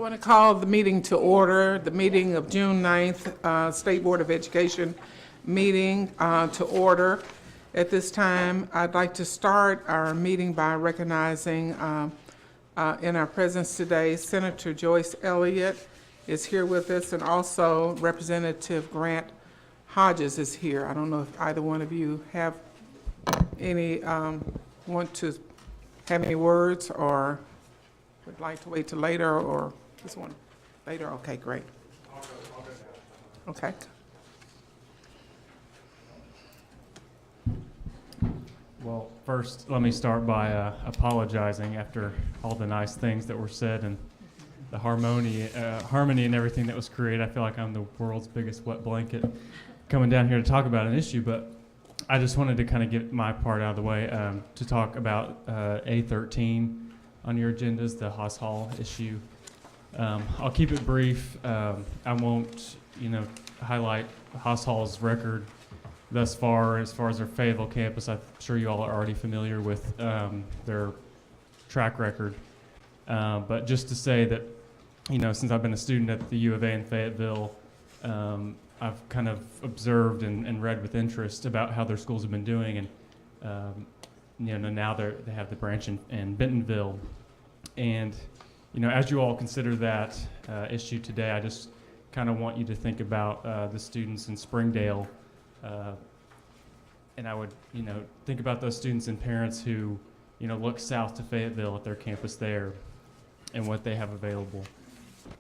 want to call the meeting to order, the meeting of June 9th, State Board of Education meeting to order. At this time, I'd like to start our meeting by recognizing in our presence today, Senator Joyce Elliott is here with us, and also Representative Grant Hodges is here. I don't know if either one of you have any, want to have any words or would like to wait till later, or this one later? Okay, great. Okay. Well, first, let me start by apologizing after all the nice things that were said and the harmony and everything that was created. I feel like I'm the world's biggest wet blanket coming down here to talk about an issue, but I just wanted to kind of get my part out of the way to talk about A13 on your agendas, the Haas Hall issue. I'll keep it brief. I won't, highlight Haas Hall's record thus far as their Fayetteville campus. I'm sure you all are already familiar with their track record. But just to say that, since I've been a student at the U of A in Fayetteville, I've kind of observed and read with interest about how their schools have been doing, and now they have the branch in Bentonville, and as you all consider that issue today, I just kind of want you to think about the students in Springdale, and I would think about those students and parents who look south to Fayetteville at their campus there and what they have available.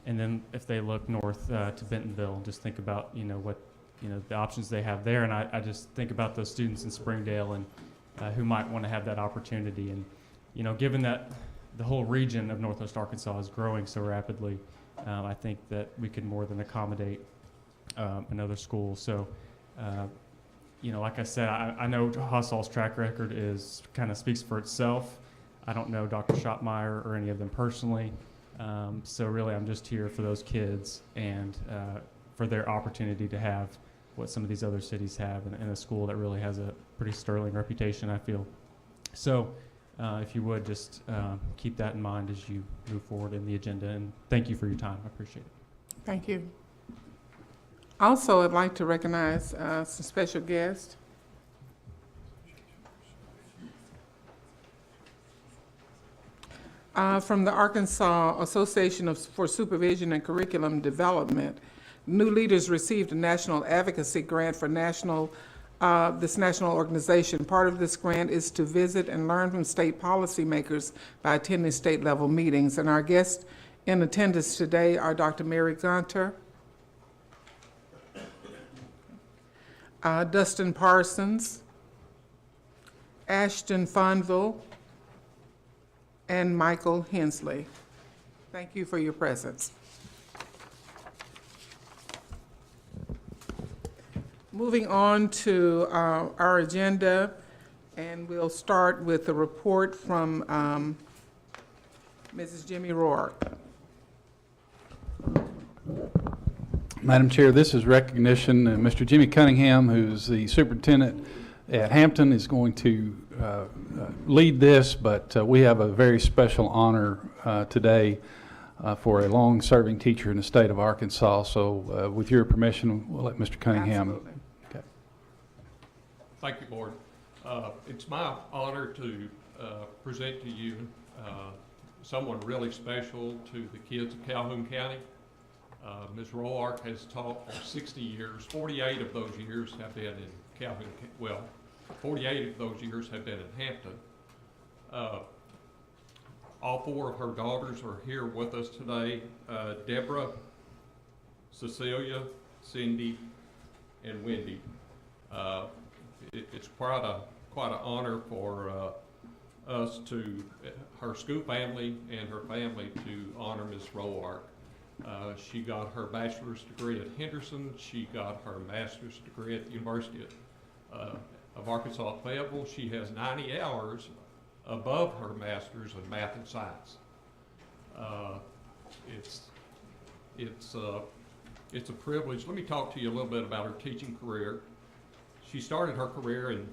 And then if they look north to Bentonville, just think about, what, the options they have there. And I just think about those students in Springdale and who might want to have that opportunity. And, given that the whole region of Northwest Arkansas is growing so rapidly, I think that we could more than accommodate another school. So, like I said, I know Haas Hall's track record kind of speaks for itself. I don't know Dr. Schottmeyer or any of them personally. So really, I'm just here for those kids and for their opportunity to have what some of these other cities have in a school that really has a pretty sterling reputation, I feel. So if you would, just keep that in mind as you move forward in the agenda. And thank you for your time. I appreciate it. Thank you. Also, I'd like to recognize some special guests. From the Arkansas Association for Supervision and Curriculum Development, new leaders received a national advocacy grant for this national organization. Part of this grant is to visit and learn from state policymakers by attending state level meetings. And our guests in attendance today are Dr. Mary Gunter, Dustin Parsons, Ashton Fonville, and Michael Hensley. Thank you for your presence. Moving on to our agenda, and we'll start with a report from Mrs. Jimmy Roark. Madam Chair, this is recognition. Mr. Jimmy Cunningham, who's the superintendent at Hampton, is going to lead this, but we have a very special honor today for a long-serving teacher in the state of Arkansas. So with your permission, we'll let Mr. Cunningham. Absolutely. Okay. Thank you, Board. It's my honor to present to you someone really special to the kids of Calhoun County. Ms. Roark has taught for 60 years. 48 of those years have been in Calhoun, 48 of those years have been in Hampton. All four of her daughters are here with us today. Deborah, Cecilia, Cindy, and Wendy. It's quite an honor for us her school family and her family to honor Ms. Roark. She got her bachelor's degree at Henderson. She got her master's degree at the University of Arkansas at Fayetteville. She has 90 hours above her master's in math and science. It's a privilege. Let me talk to you a little bit about her teaching career. She started her career in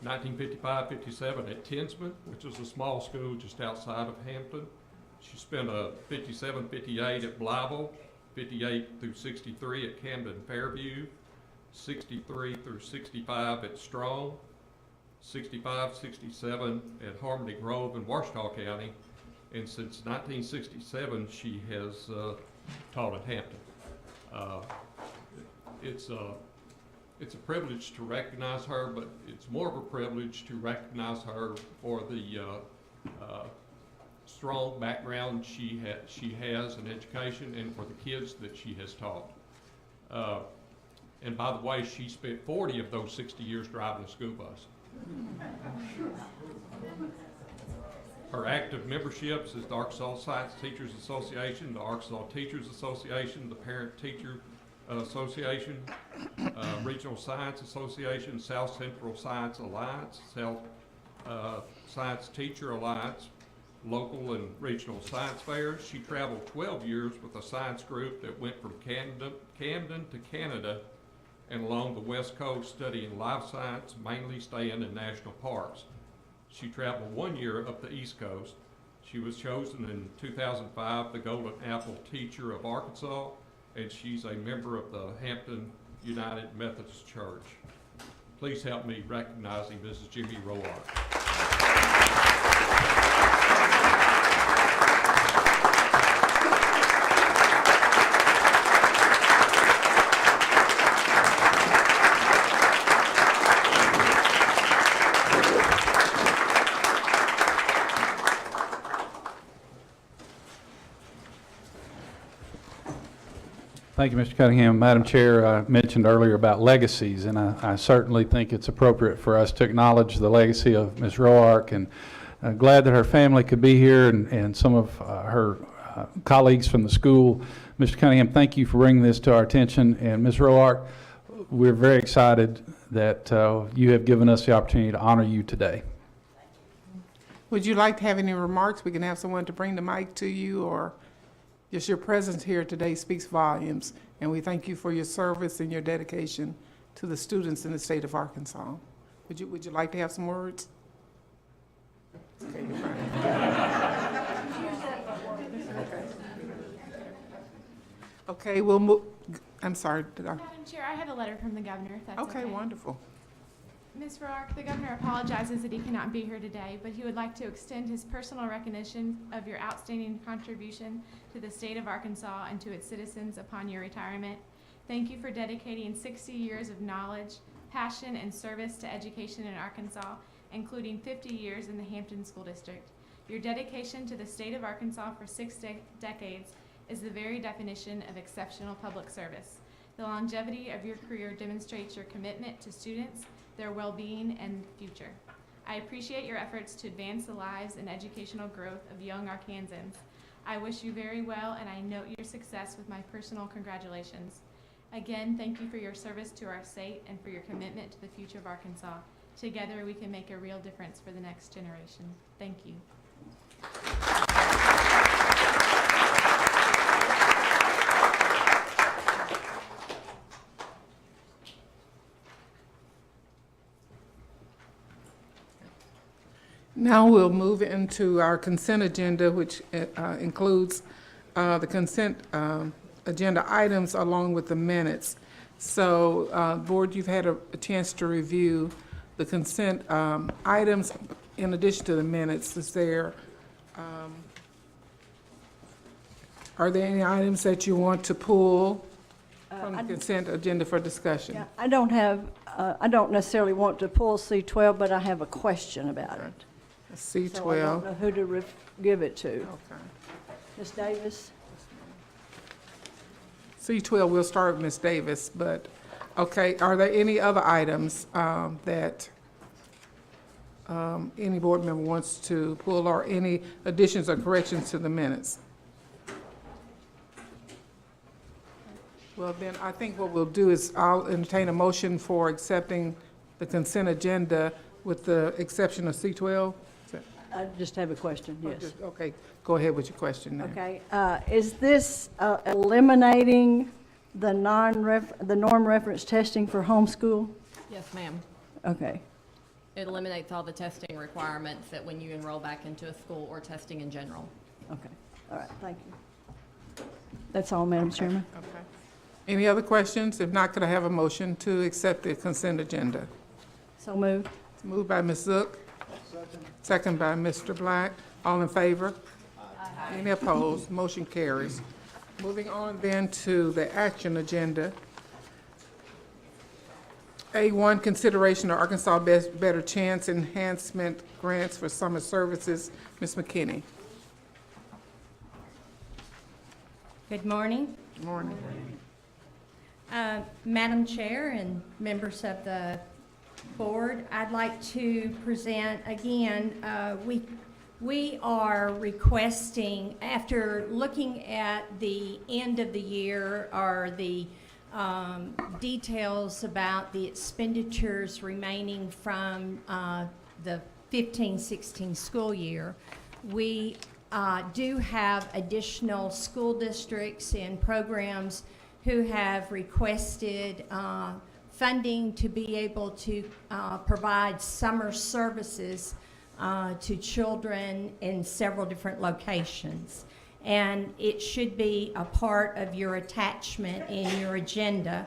1955-57 at Tinsman, which is a small school just outside of Hampton. She spent a 57, 58 at Blyville, 58 through 63 at Camden Fairview, 63 through 65 at Strong, 65, 67 at Harmony Grove in Washita County, and since 1967 she has taught at Hampton. It's a privilege to recognize her, but it's more of a privilege to recognize her for the strong background she has in education and for the kids that she has taught. And by the way, she spent 40 of those 60 years driving a school bus. Her active memberships is the Arkansas Science Teachers Association, the Arkansas Teachers Association, the Parent Teacher Association, Regional Science Association, South Central Science Alliance, South Science Teacher Alliance, local and regional science fairs. She traveled 12 years with a science group that went from Camden to Canada and along the West Coast studying life science, mainly staying in national parks. She traveled 1 year up the East Coast. She was chosen in 2005 the Golden Apple Teacher of Arkansas, and she's a member of the Hampton United Methodist Church. Please help me recognizing Mrs. Jimmy Roark. Thank you, Mr. Cunningham. Madam Chair, I mentioned earlier about legacies, and I certainly think it's appropriate for us to acknowledge the legacy of Ms. Roark, and glad that her family could be here and some of her colleagues from the school. Mr. Cunningham, thank you for bringing this to our attention, and Ms. Roark, we're very excited that you have given us the opportunity to honor you today. Would you like to have any remarks? We can have someone to bring the mic to you, or just your presence here today speaks volumes, and we thank you for your service and your dedication to the students in the state of Arkansas. Would you like to have some words? Okay, you're fine. Okay, we'll move. I'm sorry. Madam Chair, I have a letter from the governor, if that's okay. Okay, wonderful. Ms. Roark, the governor apologizes that he cannot be here today, but he would like to extend his personal recognition of your outstanding contribution to the state of Arkansas and to its citizens upon your retirement. Thank you for dedicating 60 years of knowledge, passion, and service to education in Arkansas, including 50 years in the Hampton School District. Your dedication to the state of Arkansas for 6 decades is the very definition of exceptional public service. The longevity of your career demonstrates your commitment to students, their well-being, and future. I appreciate your efforts to advance the lives and educational growth of young Arkansans. I wish you very well, and I note your success with my personal congratulations. Again, thank you for your service to our state and for your commitment to the future of Arkansas. Together, we can make a real difference for the next generation. Thank you. Now we'll move into our consent agenda, which includes the consent agenda items along with the minutes. So, Board, you've had a chance to review the consent items in addition to the minutes. Are there any items that you want to pull from the consent agenda for discussion? Yeah, I don't necessarily want to pull C12, but I have a question about it. C12. So I don't know who to give it to. Okay. Ms. Davis? C12, we'll start with Ms. Davis, but, okay, are there any other items that any board member wants to pull, or any additions or corrections to the minutes? Well, then, I think what we'll do is I'll entertain a motion for accepting the consent agenda with the exception of C12. I just have a question, yes. Okay, go ahead with your question now. Okay, is this eliminating the norm reference testing for homeschool? Yes, ma'am. Okay, It eliminates all the testing requirements that when you enroll back into a school or testing in general. okay. All right, thank you. That's all, Madam Chairman. Okay. Any other questions? If not, could I have a motion to accept the consent agenda? So moved. It's moved by Ms. Zook. Second by Mr. Black. All in favor? Any opposed? Motion carries. Moving on then to the action agenda. A1, consideration of Arkansas Better Chance Enhancement Grants for Summer Services. Ms. McKinney. Good morning. Good morning. Madam Chair and members of the board, I'd like to present again, we are requesting, after looking at the end of the year or the details about the expenditures remaining from the 15-16 school year, we do have additional school districts and programs who have requested funding to be able to provide summer services to children in several different locations. And it should be a part of your attachment in your agenda.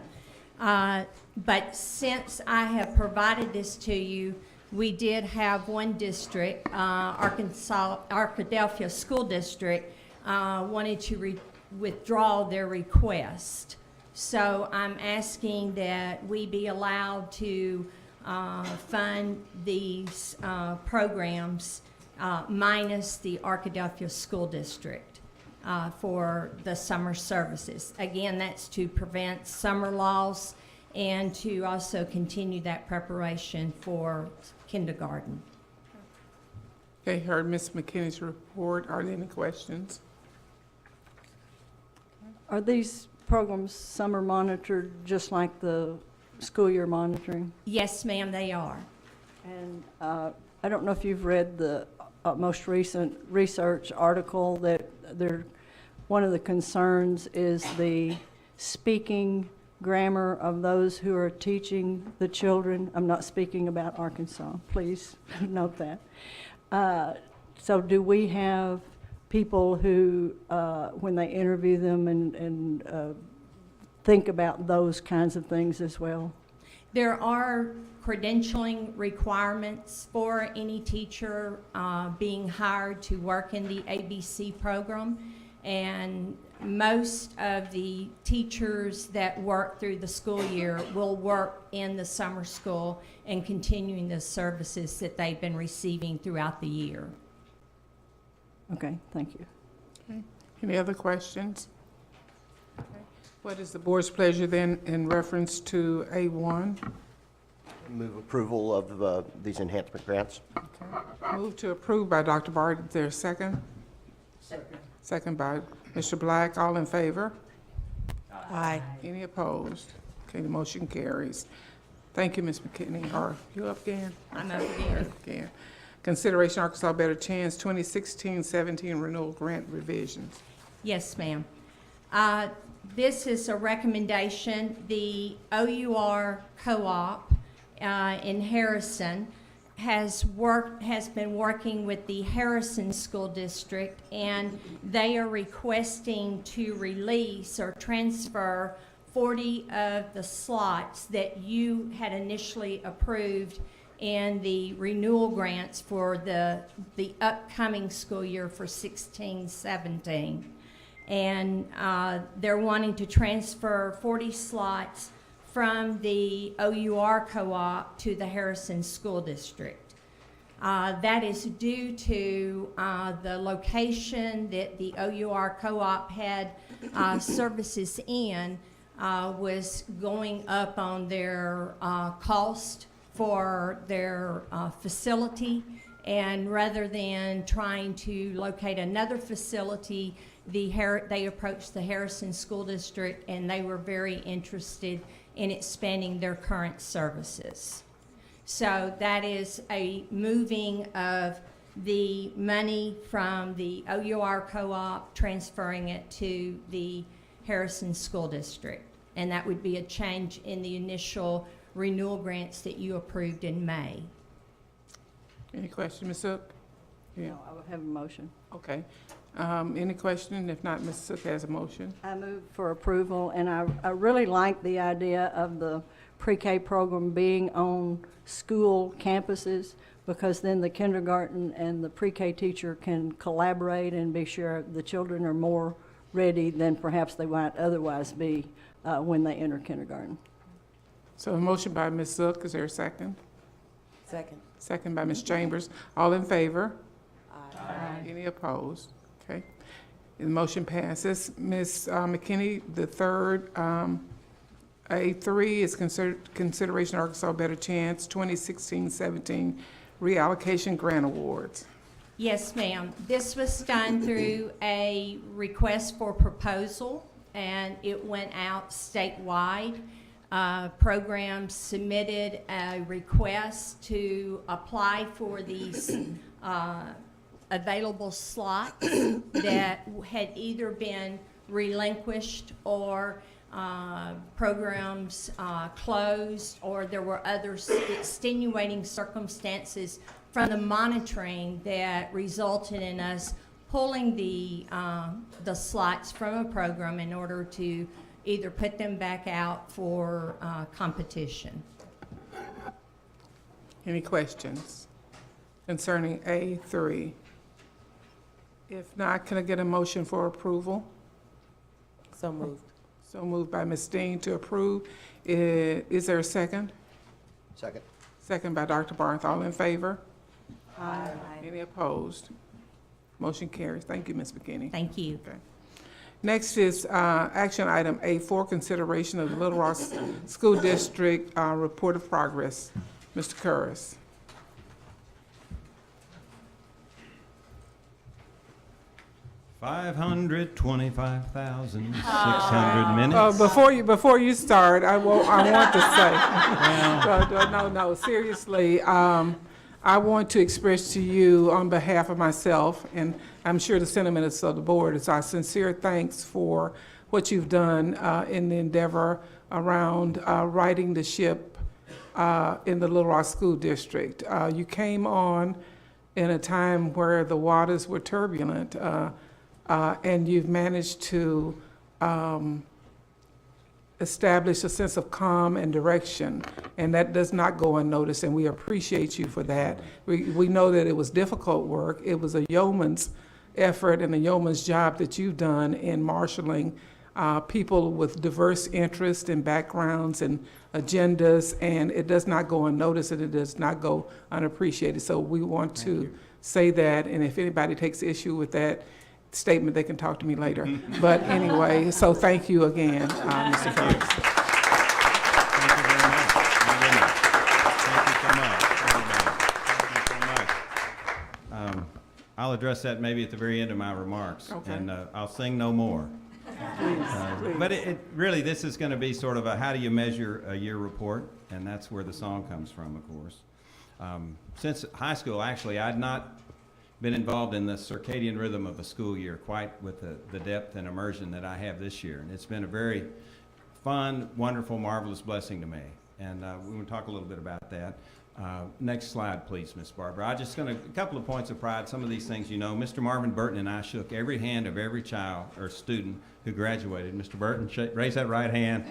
But since I have provided this to you, we did have one district, Arkadelphia School District, wanted to withdraw their request. So I'm asking that we be allowed to fund these programs minus the Arkadelphia School District for the summer services. Again, that's to prevent summer loss and to also continue that preparation for kindergarten. Okay, heard Ms. McKinney's report. Are there any questions? Are these programs summer monitored just like the school year monitoring? Yes, ma'am, they are. And I don't know if you've read the most recent research article that one of the concerns is the speaking grammar of those who are teaching the children. I'm not speaking about Arkansas, please note that. So do we have people who, when they interview them and think about those kinds of things as well? There are credentialing requirements for any teacher being hired to work in the ABC program, and most of the teachers that work through the school year will work in the summer school and continuing the services that they've been receiving throughout the year. Okay, thank you. Okay. Any other questions? Okay. What is the board's pleasure then in reference to A1? Move approval of these enhancement grants. Okay. Move to approve by Dr. Bart. Is there a second? Second. Second by Mr. Black. All in favor? Aye. Any opposed? Okay, the motion carries. Thank you, Ms. McKinney. Are you up again? I'm over here. Again. Consideration Arkansas Better Chance 2016-17 renewal grant revisions. Yes, ma'am. This is a recommendation. The OUR co-op in Harrison has been working with the Harrison School District, and they are requesting to release or transfer 40 of the slots that you had initially approved in the renewal grants for the upcoming school year for 16-17. And they're wanting to transfer 40 slots from the OUR co-op to the Harrison School District. That is due to the location that the OUR co-op had services in was going up on their cost for their facility, and rather than trying to locate another facility, they approached the Harrison School District, and they were very interested in expanding their current services. So that is a moving of the money from the OUR co-op, transferring it to the Harrison School District. And that would be a change in the initial renewal grants that you approved in May. Any questions, Ms. Zook? Yeah. No, I would have a motion. Okay. Any question? If not, Ms. Zook has a motion. I move for approval, and I really like the idea of the pre-K program being on school campuses, because then the kindergarten and the pre-K teacher can collaborate and be sure the children are more ready than perhaps they might otherwise be when they enter kindergarten. So a motion by Ms. Zook, is there a second? Second. Second by Ms. Chambers. All in favor? Any opposed? Okay. The motion passes. Ms. McKinney, the third, A3 is consideration Arkansas Better Chance 2016-17 reallocation grant awards. Yes, ma'am. This was done through a request for proposal, and it went out statewide. Programs submitted a request to apply for these available slots that had either been relinquished or programs closed, or there were other extenuating circumstances from the monitoring that resulted in us pulling the slots from a program in order to either put them back out for competition. Any questions concerning A3? If not, can I get a motion for approval? So moved. So moved by Ms. Dean to approve. Is there a second? Second. Second by Dr. Barth. All in favor? Aye. Any opposed? Motion carries. Thank you, Ms. McKinney. Thank you. Okay. Next is action item A4, consideration of the Little Rock School District report of progress. Mr. Curris. $525,600 minutes. Before you start, I want to say, no, seriously, I want to express to you on behalf of myself, and I'm sure the sentiments of the board, is our sincere thanks for what you've done in the endeavor around righting the ship in the Little Rock School District. You came on in a time where the waters were turbulent, and you've managed to establish a sense of calm and direction, and that does not go unnoticed, and we appreciate you for that. We know that it was difficult work. It was a yeoman's effort and a yeoman's job that you've done in marshaling people with diverse interests and backgrounds and agendas, and it does not go unnoticed and it does not go unappreciated. So we want to say that, and if anybody takes issue with that statement, they can talk to me later. But anyway, so thank you again, Mr. Curtis. Thank you very much. Thank you so much. I'll address that maybe at the very end of my remarks. Okay. And I'll sing no more. Please. But it really, this is going to be sort of a how do you measure a year report, and that's where the song comes from, of course. Since high school, actually, I'd not been involved in the circadian rhythm of a school year quite with the depth and immersion that I have this year. And it's been a very fun, wonderful, marvelous blessing to me. And we want to talk a little bit about that. Next slide, please, Ms. Barbara. A couple of points of pride. Some of these things you know. Mr. Marvin Burton and I shook every hand of every child or student who graduated. Mr. Burton, raise that right hand.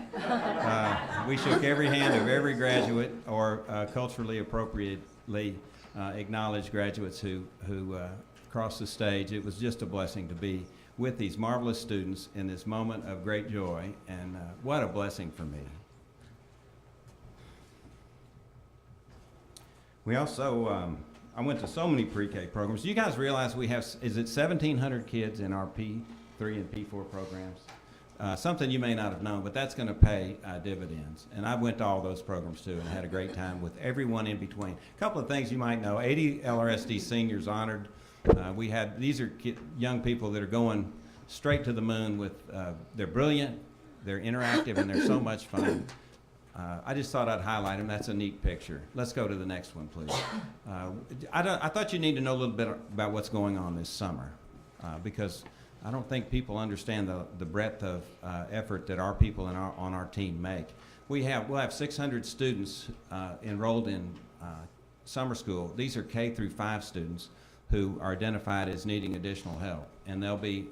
We shook every hand of every graduate or culturally appropriately acknowledged graduates who crossed the stage. It was just a blessing to be with these marvelous students in this moment of great joy, and what a blessing for me. We also, I went to so many pre-K programs. Do you guys realize we have, is it 1,700 kids in our P3 and P4 programs? Something you may not have known, but that's going to pay dividends. And I went to all those programs too and had a great time with everyone in between. A couple of things you might know. 80 LRSD seniors honored. These are young people that are going straight to the moon with, they're brilliant, they're interactive, and they're so much fun. I just thought I'd highlight them. That's a neat picture. Let's go to the next one, please. I thought you need to know a little bit about what's going on this summer, because I don't think people understand the breadth of effort that our people on our team make. We'll have 600 students enrolled in summer school. These are K through 5 students who are identified as needing additional help. And they'll be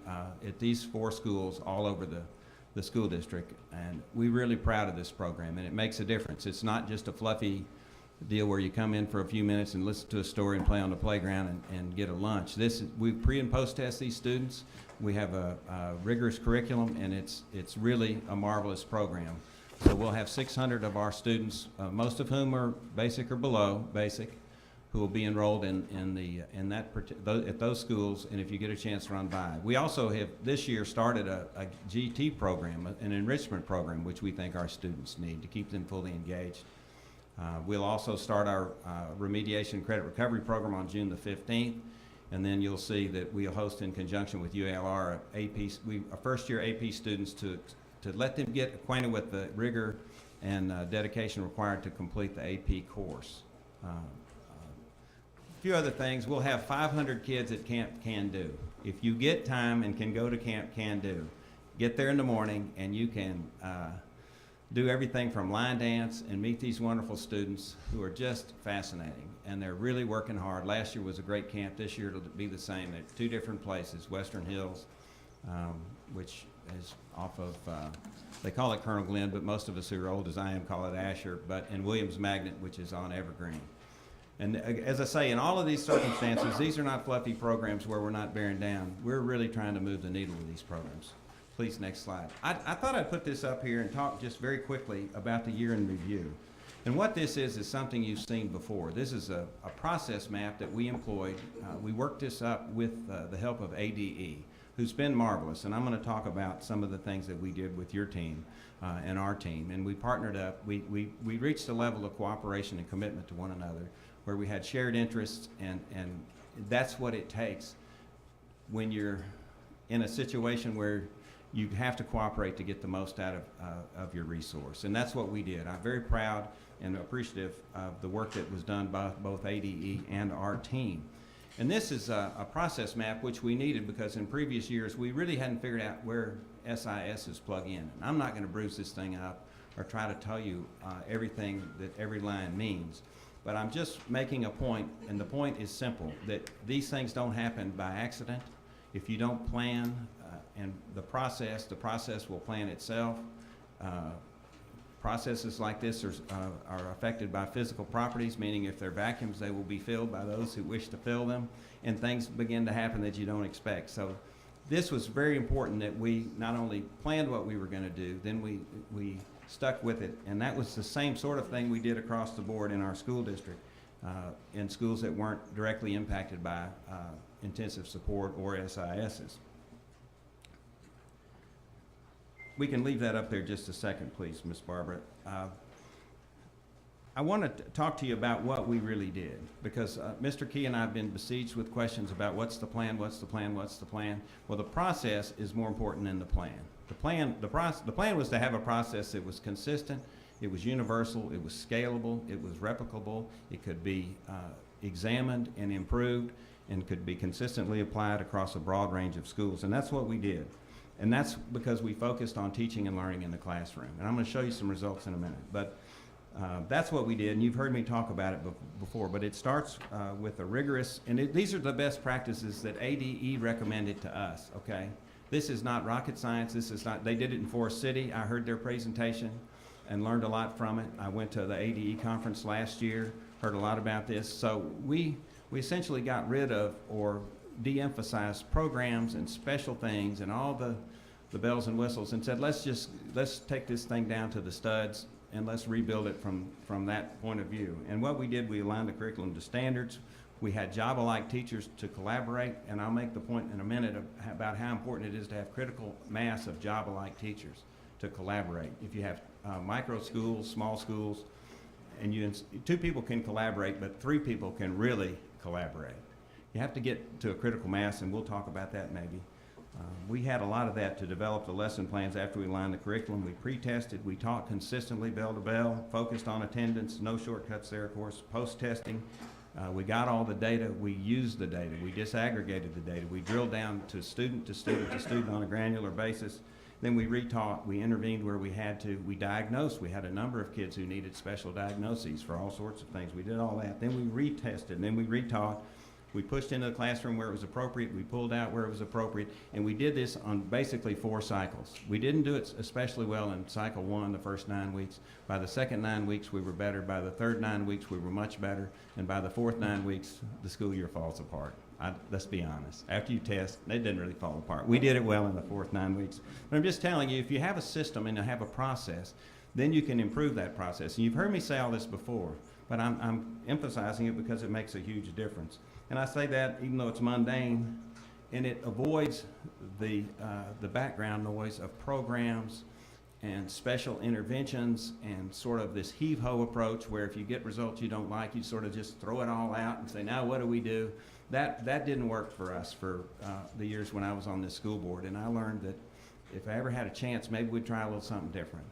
at these 4 schools all over the school district. And we're really proud of this program, and it makes a difference. It's not just a fluffy deal where you come in for a few minutes and listen to a story and play on the playground and get a lunch. We pre and post test these students. We have a rigorous curriculum, and it's really a marvelous program. So we'll have 600 of our students, most of whom are basic or below basic, who will be enrolled at those schools, and if you get a chance, run by. We also have this year started a GT program, an enrichment program, which we think our students need to keep them fully engaged. We'll also start our remediation credit recovery program on June the 15th, and then you'll see that we'll host in conjunction with UALR a first-year AP students to let them get acquainted with the rigor and dedication required to complete the AP course. A few other things. We'll have 500 kids at Camp Can Do. If you get time and can go to Camp Can Do, get there in the morning and you can do everything from line dance and meet these wonderful students who are just fascinating, and they're really working hard. Last year was a great camp. This year it'll be the same at 2 different places, Western Hills, which is off of, they call it Colonel Glenn, but most of us who are old as I am call it Asher, and Williams Magnet, which is on Evergreen. And as I say, in all of these circumstances, these are not fluffy programs where we're not bearing down. We're really trying to move the needle with these programs. Please, next slide. I thought I'd put this up here and talk just very quickly about the year in review. And what this is something you've seen before. This is a process map that we employed. We worked this up with the help of ADE, who's been marvelous. And I'm going to talk about some of the things that we did with your team and our team. And we partnered up. We reached a level of cooperation and commitment to one another where we had shared interests, and that's what it takes when you're in a situation where you have to cooperate to get the most out of your resource. And that's what we did. I'm very proud and appreciative of the work that was done by both ADE and our team. And this is a process map which we needed because in previous years we really hadn't figured out where SISs plug in. And I'm not going to bruise this thing up or try to tell you everything that every line means. But I'm just making a point, and the point is simple, that these things don't happen by accident. If you don't plan, and the process will plan itself. Processes like this are affected by physical properties, meaning if they're vacuums, they will be filled by those who wish to fill them, and things begin to happen that you don't expect. So this was very important that we not only planned what we were going to do, then we stuck with it, and that was the same sort of thing we did across the board in our school district, in schools that weren't directly impacted by intensive support or SISs. We can leave that up there just a second, please, Ms. Barbara. I want to talk to you about what we really did, because Mr. Key and I have been besieged with questions about what's the plan, what's the plan, what's the plan. Well, the process is more important than the plan. The plan was to have a process that was consistent, it was universal, it was scalable, it was replicable, it could be examined and improved, and could be consistently applied across a broad range of schools. And that's what we did. And that's because we focused on teaching and learning in the classroom. And I'm going to show you some results in a minute. But that's what we did, and you've heard me talk about it before. But it starts with a rigorous, and these are the best practices that ADE recommended to us, okay? This is not rocket science. This is not, they did it in Forest City. I heard their presentation and learned a lot from it. I went to the ADE conference last year, heard a lot about this. So we essentially got rid of or de-emphasized programs and special things and all the bells and whistles and said, let's take this thing down to the studs and let's rebuild it from that point of view. And what we did, we aligned the curriculum to standards. We had job-alike teachers to collaborate, and I'll make the point in a minute about how important it is to have critical mass of job-alike teachers to collaborate. If you have micro schools, small schools, and 2 people can collaborate, but 3 people can really collaborate. You have to get to a critical mass, and we'll talk about that maybe. We had a lot of that to develop the lesson plans after we aligned the curriculum. We pre-tested, we taught consistently bell to bell, focused on attendance, no shortcuts there, of course, post-testing. We got all the data, we used the data, we disaggregated the data, we drilled down to student to student to student on a granular basis. Then we retaught, we intervened where we had to, we diagnosed. We had a number of kids who needed special diagnoses for all sorts of things. We did all that. Then we retested, and then we retaught. We pushed into the classroom where it was appropriate, we pulled out where it was appropriate, and we did this on basically 4 cycles. We didn't do it especially well in cycle 1, the first 9 weeks. By the second 9 weeks, we were better. By the third 9 weeks, we were much better. And by the fourth 9 weeks, the school year falls apart. Let's be honest. After you test, it didn't really fall apart. We did it well in the fourth 9 weeks. But I'm just telling you, if you have a system and you have a process, then you can improve that process. And you've heard me say all this before, but I'm emphasizing it because it makes a huge difference. And I say that even though it's mundane, and it avoids the background noise of programs and special interventions and sort of this heave-ho approach where if you get results you don't like, you sort of just throw it all out and say, now what do we do? That didn't work for us for the years when I was on this school board, and I learned that if I ever had a chance, maybe we'd try a little something different.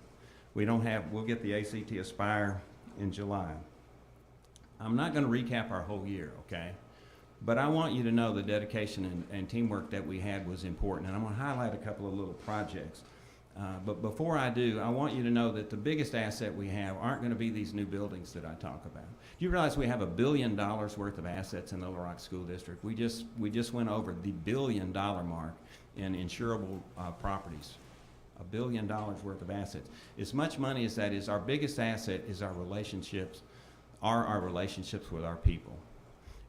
We'll get the ACT Aspire in July. I'm not going to recap our whole year, okay? But I want you to know the dedication and teamwork that we had was important, and I'm going to highlight a couple of little projects. But before I do, I want you to know that the biggest asset we have aren't going to be these new buildings that I talk about. Do you realize we have $1 billion worth of assets in the Little Rock School District? We just went over the $1 billion mark in insurable properties. $1 billion worth of assets. As much money as that is, our biggest asset is our relationships with our people.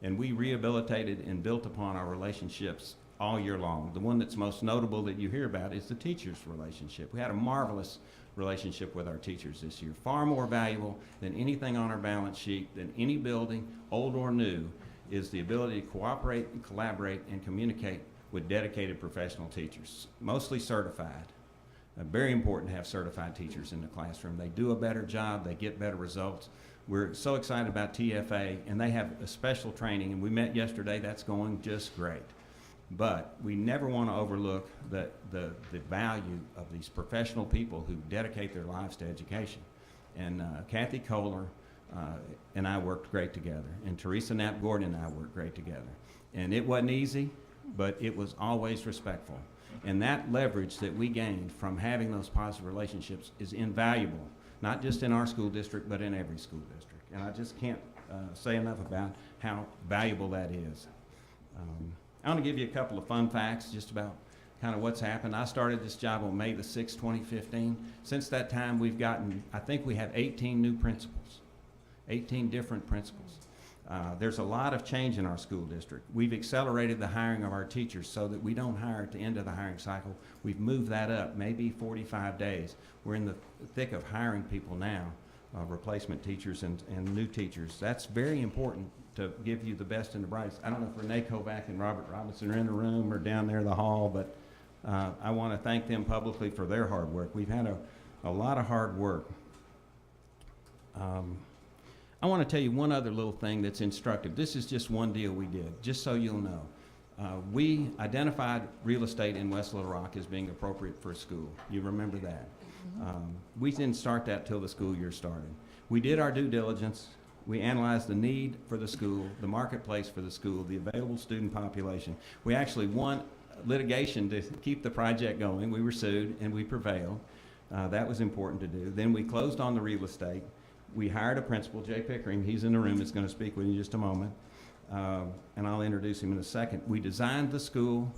And we rehabilitated and built upon our relationships all year long. The one that's most notable that you hear about is the teachers' relationship. We had a marvelous relationship with our teachers this year, far more valuable than anything on our balance sheet, than any building, old or new, is the ability to cooperate and collaborate and communicate with dedicated professional teachers, mostly certified. Very important to have certified teachers in the classroom. They do a better job, they get better results. We're so excited about TFA, and they have a special training, and we met yesterday. That's going just great. But we never want to overlook the value of these professional people who dedicate their lives to education. And Kathy Kohler and I worked great together, and Teresa Knapp Gordon and I worked great together. And it wasn't easy, but it was always respectful. And that leverage that we gained from having those positive relationships is invaluable, not just in our school district, but in every school district. And I just can't say enough about how valuable that is. I want to give you a couple of fun facts just about kind of what's happened. I started this job on May the 6th, 2015. Since that time, we've gotten, I think we have 18 new principals, 18 different principals. There's a lot of change in our school district. We've accelerated the hiring of our teachers so that we don't hire at the end of the hiring cycle. We've moved that up, maybe 45 days. We're in the thick of hiring people now, replacement teachers and new teachers. That's very important to give you the best and the brightest. I don't know if Renee Kovac and Robert Robinson are in the room or down there in the hall, but I want to thank them publicly for their hard work. We've had a lot of hard work. I want to tell you one other little thing that's instructive. This is just one deal we did, just so you'll know. We identified real estate in West Little Rock as being appropriate for a school. You remember that? We didn't start that till the school year started. We did our due diligence. We analyzed the need for the school, the marketplace for the school, the available student population. We actually won litigation to keep the project going. We were sued and we prevailed. That was important to do. Then we closed on the real estate. We hired a principal, Jay Pickering. He's in the room. He's going to speak with you in just a moment. And I'll introduce him in a second. We designed the school.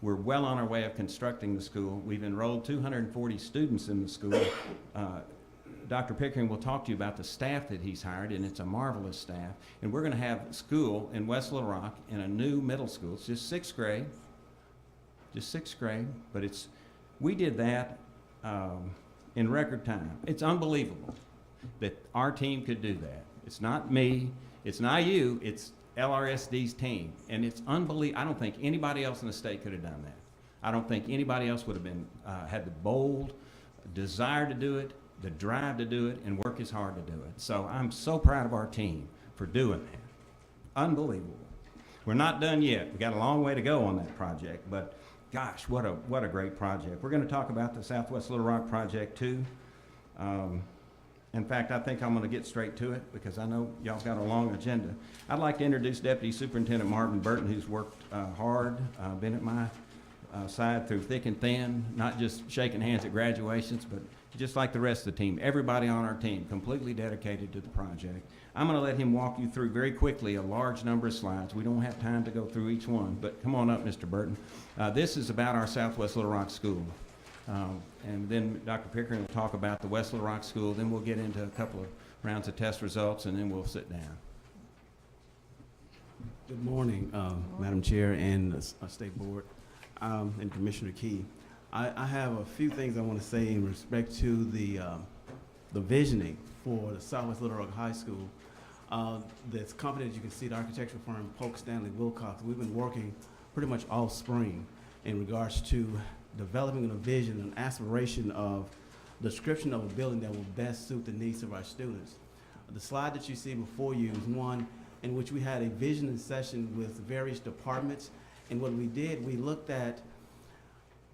We're well on our way of constructing the school. We've enrolled 240 students in the school. Dr. Pickering will talk to you about the staff that he's hired, and it's a marvelous staff. And we're going to have school in West Little Rock in a new middle school. It's just sixth grade, but we did that in record time. It's unbelievable that our team could do that. It's not me, it's not you, it's LRSD's team. And it's unbelievable. I don't think anybody else in the state could have done that. I don't think anybody else would have been, had the bold desire to do it, the drive to do it, and work as hard to do it. So I'm so proud of our team for doing that. Unbelievable. We're not done yet. We got a long way to go on that project, but gosh, what a great project. We're going to talk about the Southwest Little Rock project too. In fact, I think I'm going to get straight to it because I know y'all got a long agenda. I'd like to introduce Deputy Superintendent Marvin Burton, who's worked hard, been at my side through thick and thin, not just shaking hands at graduations, but just like the rest of the team. Everybody on our team completely dedicated to the project. I'm going to let him walk you through very quickly a large number of slides. We don't have time to go through each one, but come on up, Mr. Burton. This is about our Southwest Little Rock School. And then Dr. Pickering will talk about the West Little Rock School. Then we'll get into a couple of rounds of test results, and then we'll sit down. Good morning, Madam Chair and State Board, and Commissioner Key. I have a few things I want to say in respect to the visioning for the Southwest Little Rock High School. This company, as you can see, the architectural firm Polk Stanley Wilcox, we've been working pretty much all spring in regards to developing a vision, an aspiration of description of a building that will best suit the needs of our students. The slide that you see before you is one in which we had a visioning session with various departments. And what we did, we looked at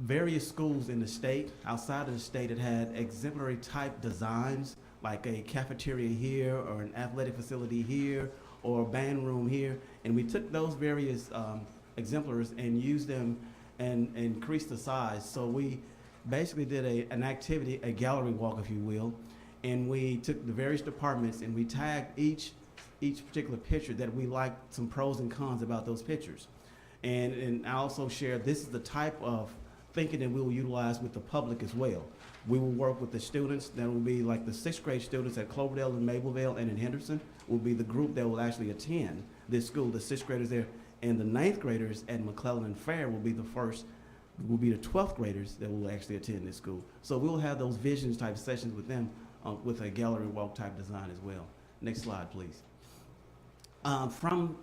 various schools in the state, outside of the state, that had exemplary type designs, like a cafeteria here, or an athletic facility here, or a band room here. And we took those various exemplars and used them and increased the size. So we basically did an activity, a gallery walk, if you will, and we took the various departments and we tagged each particular picture that we liked some pros and cons about those pictures. And I also shared this is the type of thinking that we will utilize with the public as well. We will work with the students that will be like the 6th grade students at Cloverdale and Mableville and in Henderson will be the group that will actually attend this school, the 6th graders there. And the 9th graders at McClellan and Fair will be the 12th graders that will actually attend this school. So we'll have those visions type sessions with them with a gallery walk type design as well. Next slide, please. From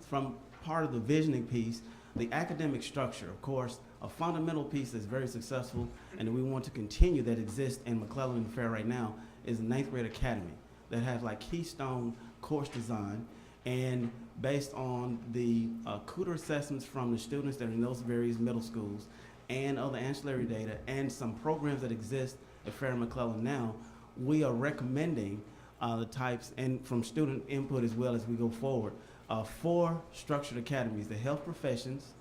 part of the visioning piece, the academic structure, of course, a fundamental piece that's very successful and that we want to continue that exists in McClellan and Fair right now is the 9th grade academy that has like keystone course design, and based on the CUDA assessments from the students that are in those various middle schools and other ancillary data and some programs that exist at Fair and McClellan now, we are recommending the types, and from student input as well as we go forward, 4 structured academies: the health professions,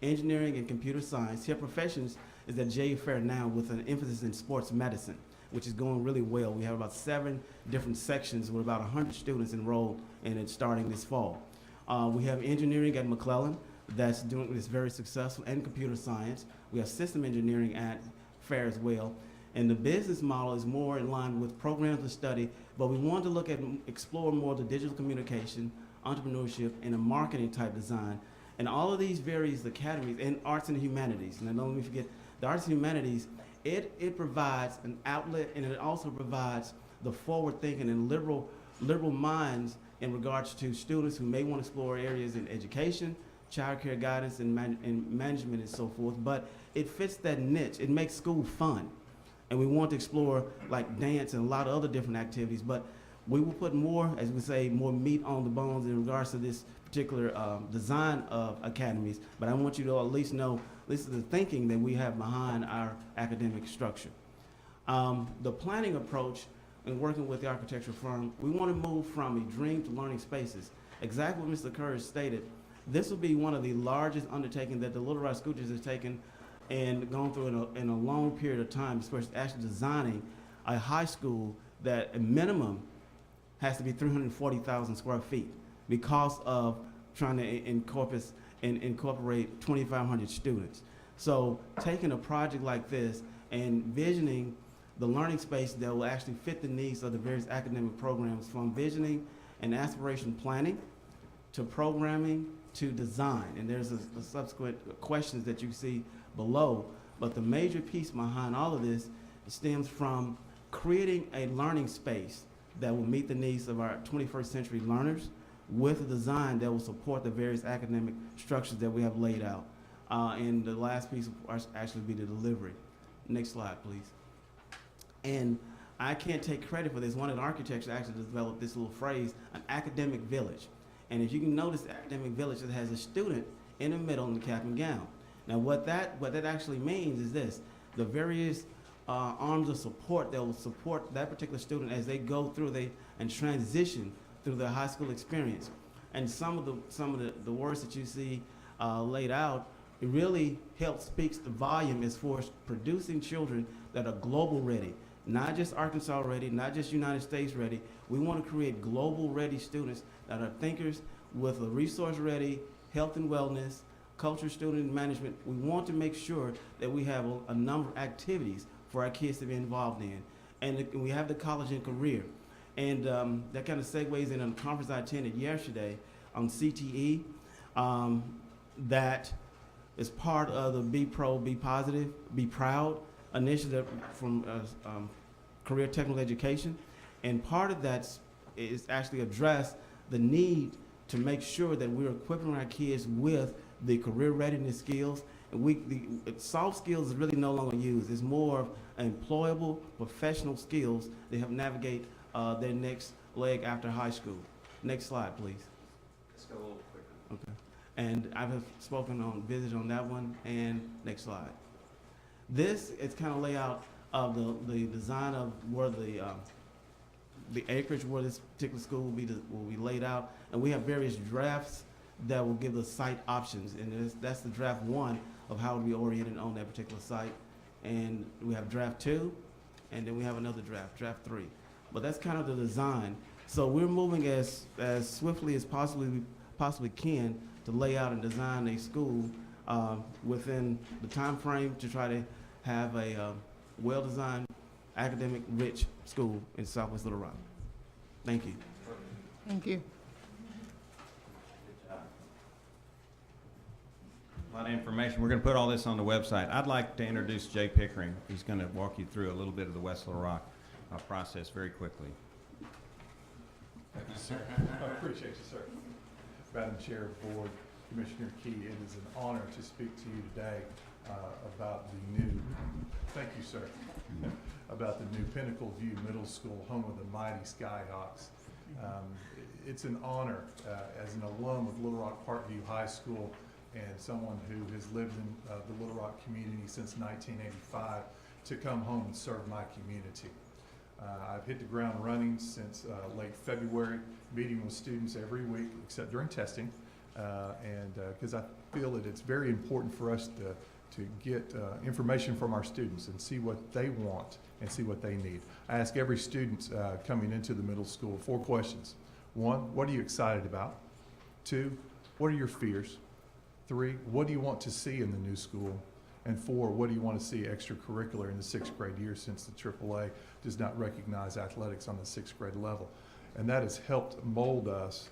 engineering and computer science. Health professions is at J.U. Fair now with an emphasis in sports medicine, which is going really well. We have about 7 different sections with about 100 students enrolled in it starting this fall. We have engineering at McClellan that's very successful, and computer science. We have system engineering at Fair as well. And the business model is more in line with programs of study, but we want to look at, explore more the digital communication, entrepreneurship, and a marketing type design. And all of these various academies, and arts and humanities, and don't let me forget, the arts and humanities, it provides an outlet, and it also provides the forward thinking and liberal minds in regards to students who may want to explore areas in education, child care guidance, and management and so forth, but it fits that niche. It makes school fun. And we want to explore like dance and a lot of other different activities, but we will put more, as we say, more meat on the bones in regards to this particular design of academies. But I want you to at least know this is the thinking that we have behind our academic structure. The planning approach in working with the architectural firm, we want to move from a dream to learning spaces. Exactly what Mr. Courage stated, this will be one of the largest undertakings that the Little Rock School District has taken and gone through in a long period of time, especially actually designing a high school that a minimum has to be 340,000 square feet because of trying to incorporate 2,500 students. So taking a project like this and visioning the learning space that will actually fit the needs of the various academic programs, from visioning and aspiration planning to programming to design. And there's a subsequent questions that you see below, but the major piece behind all of this stems from creating a learning space that will meet the needs of our 21st century learners with a design that will support the various academic structures that we have laid out. And the last piece will actually be the delivery. Next slide, please. And I can't take credit for this. One of the architects actually developed this little phrase, an academic village. And if you can notice, the academic village that has a student in the middle in the cap and gown. Now what that actually means is this: the various arms of support that will support that particular student as they go through and transition through their high school experience. And some of the words that you see laid out it really helps speaks the volume as far as producing children that are global ready, not just Arkansas ready, not just United States ready. We want to create global ready students that are thinkers with a resource ready, health and wellness, culture, student management. We want to make sure that we have a number of activities for our kids to be involved in. And we have the college and career. And that kind of segues in a conference I attended yesterday on CTE that is part of the Be Pro, Be Positive, Be Proud initiative from Career Technical Education. And part of that is actually address the need to make sure that we're equipping our kids with the career readiness skills. And the soft skills is really no longer used. It's more of employable professional skills that help navigate their next leg after high school. Next slide, please. Let's go a little quicker. Okay. And I have spoken on, visited on that one, and next slide. This is kind of layout of the design of where the acreage where this particular school will be laid out, and we have various drafts that will give the site options, and that's the draft 1 of how to be oriented on that particular site, and we have draft 2, and then we have another draft 3. But that's kind of the design. So we're moving as swiftly as possibly can to lay out and design a school within the time frame to try to have a well-designed, academic-rich school in Southwest Little Rock. Thank you. Thank you. A lot of information. We're going to put all this on the website. I'd like to introduce Jay Pickering. He's going to walk you through a little bit of the West Little Rock process very quickly. Thank you, sir. I appreciate you, sir. Madam Chair, Board, Commissioner Key, it is an honor to speak to you today about the new, thank you, sir, about the new Pinnacle View Middle School, home of the mighty Skyhawks. It's an honor as an alum of Little Rock Parkview High School and someone who has lived in the Little Rock community since 1985 to come home and serve my community. I've hit the ground running since late February, meeting with students every week except during testing, and because I feel that it's very important for us to get information from our students and see what they want and see what they need. I ask every student coming into the middle school 4 questions. 1, what are you excited about? 2, what are your fears? 3, what do you want to see in the new school? And 4, what do you want to see extracurricular in the 6th grade year, since the AAA does not recognize athletics on the 6th grade level? And that has helped mold us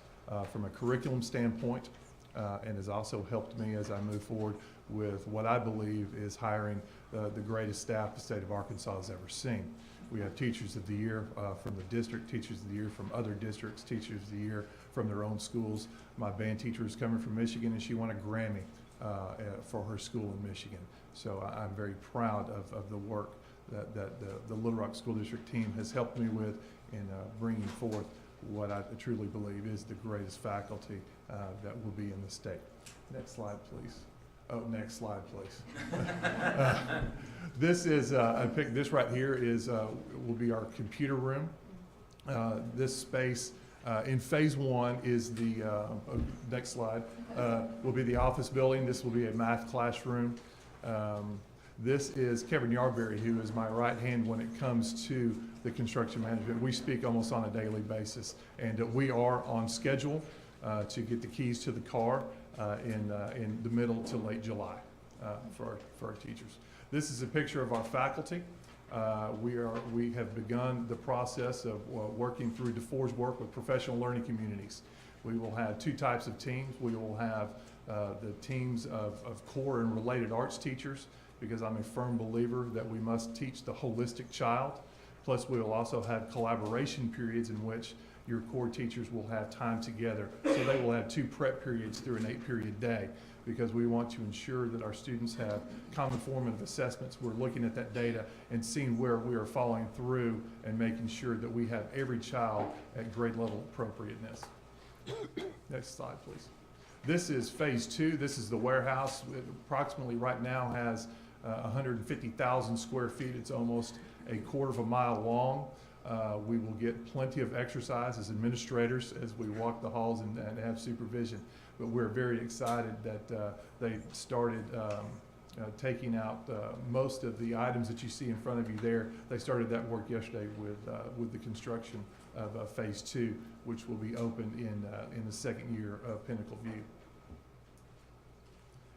from a curriculum standpoint and has also helped me as I move forward with what I believe is hiring the greatest staff the state of Arkansas has ever seen. We have Teachers of the Year from the district, Teachers of the Year from other districts, Teachers of the Year from their own schools. My band teacher is coming from Michigan, and she won a Grammy for her school in Michigan. So I'm very proud of the work that the Little Rock School District team has helped me with in bringing forth what I truly believe is the greatest faculty that will be in the state. Next slide, please. Oh, next slide, please. This is, I picked this right here is, will be our computer room. This space in phase 1 is the, next slide, will be the office building. This will be a math classroom. This is Kevin Yarberry, who is my right hand when it comes to the construction management. We speak almost on a daily basis, and we are on schedule to get the keys to the car in the middle to late July for our teachers. This is a picture of our faculty. We have begun the process of working through DeFore's work with professional learning communities. We will have 2 types of teams. We will have the teams of core and related arts teachers, because I'm a firm believer that we must teach the holistic child. Plus, we will also have collaboration periods in which your core teachers will have time together. So they will have 2 prep periods through an 8-period day, because we want to ensure that our students have common formative assessments. We're looking at that data and seeing where we are following through and making sure that we have every child at grade level appropriateness. Next slide, please. This is phase 2. This is the warehouse. It approximately right now has 150,000 square feet. It's almost a quarter of a mile long. We will get plenty of exercise as administrators as we walk the halls and have supervision. but we're very excited that they started taking out most of the items that you see in front of you there. They started that work yesterday with the construction of Phase 2, which will be opened in the second year of Pinnacle View.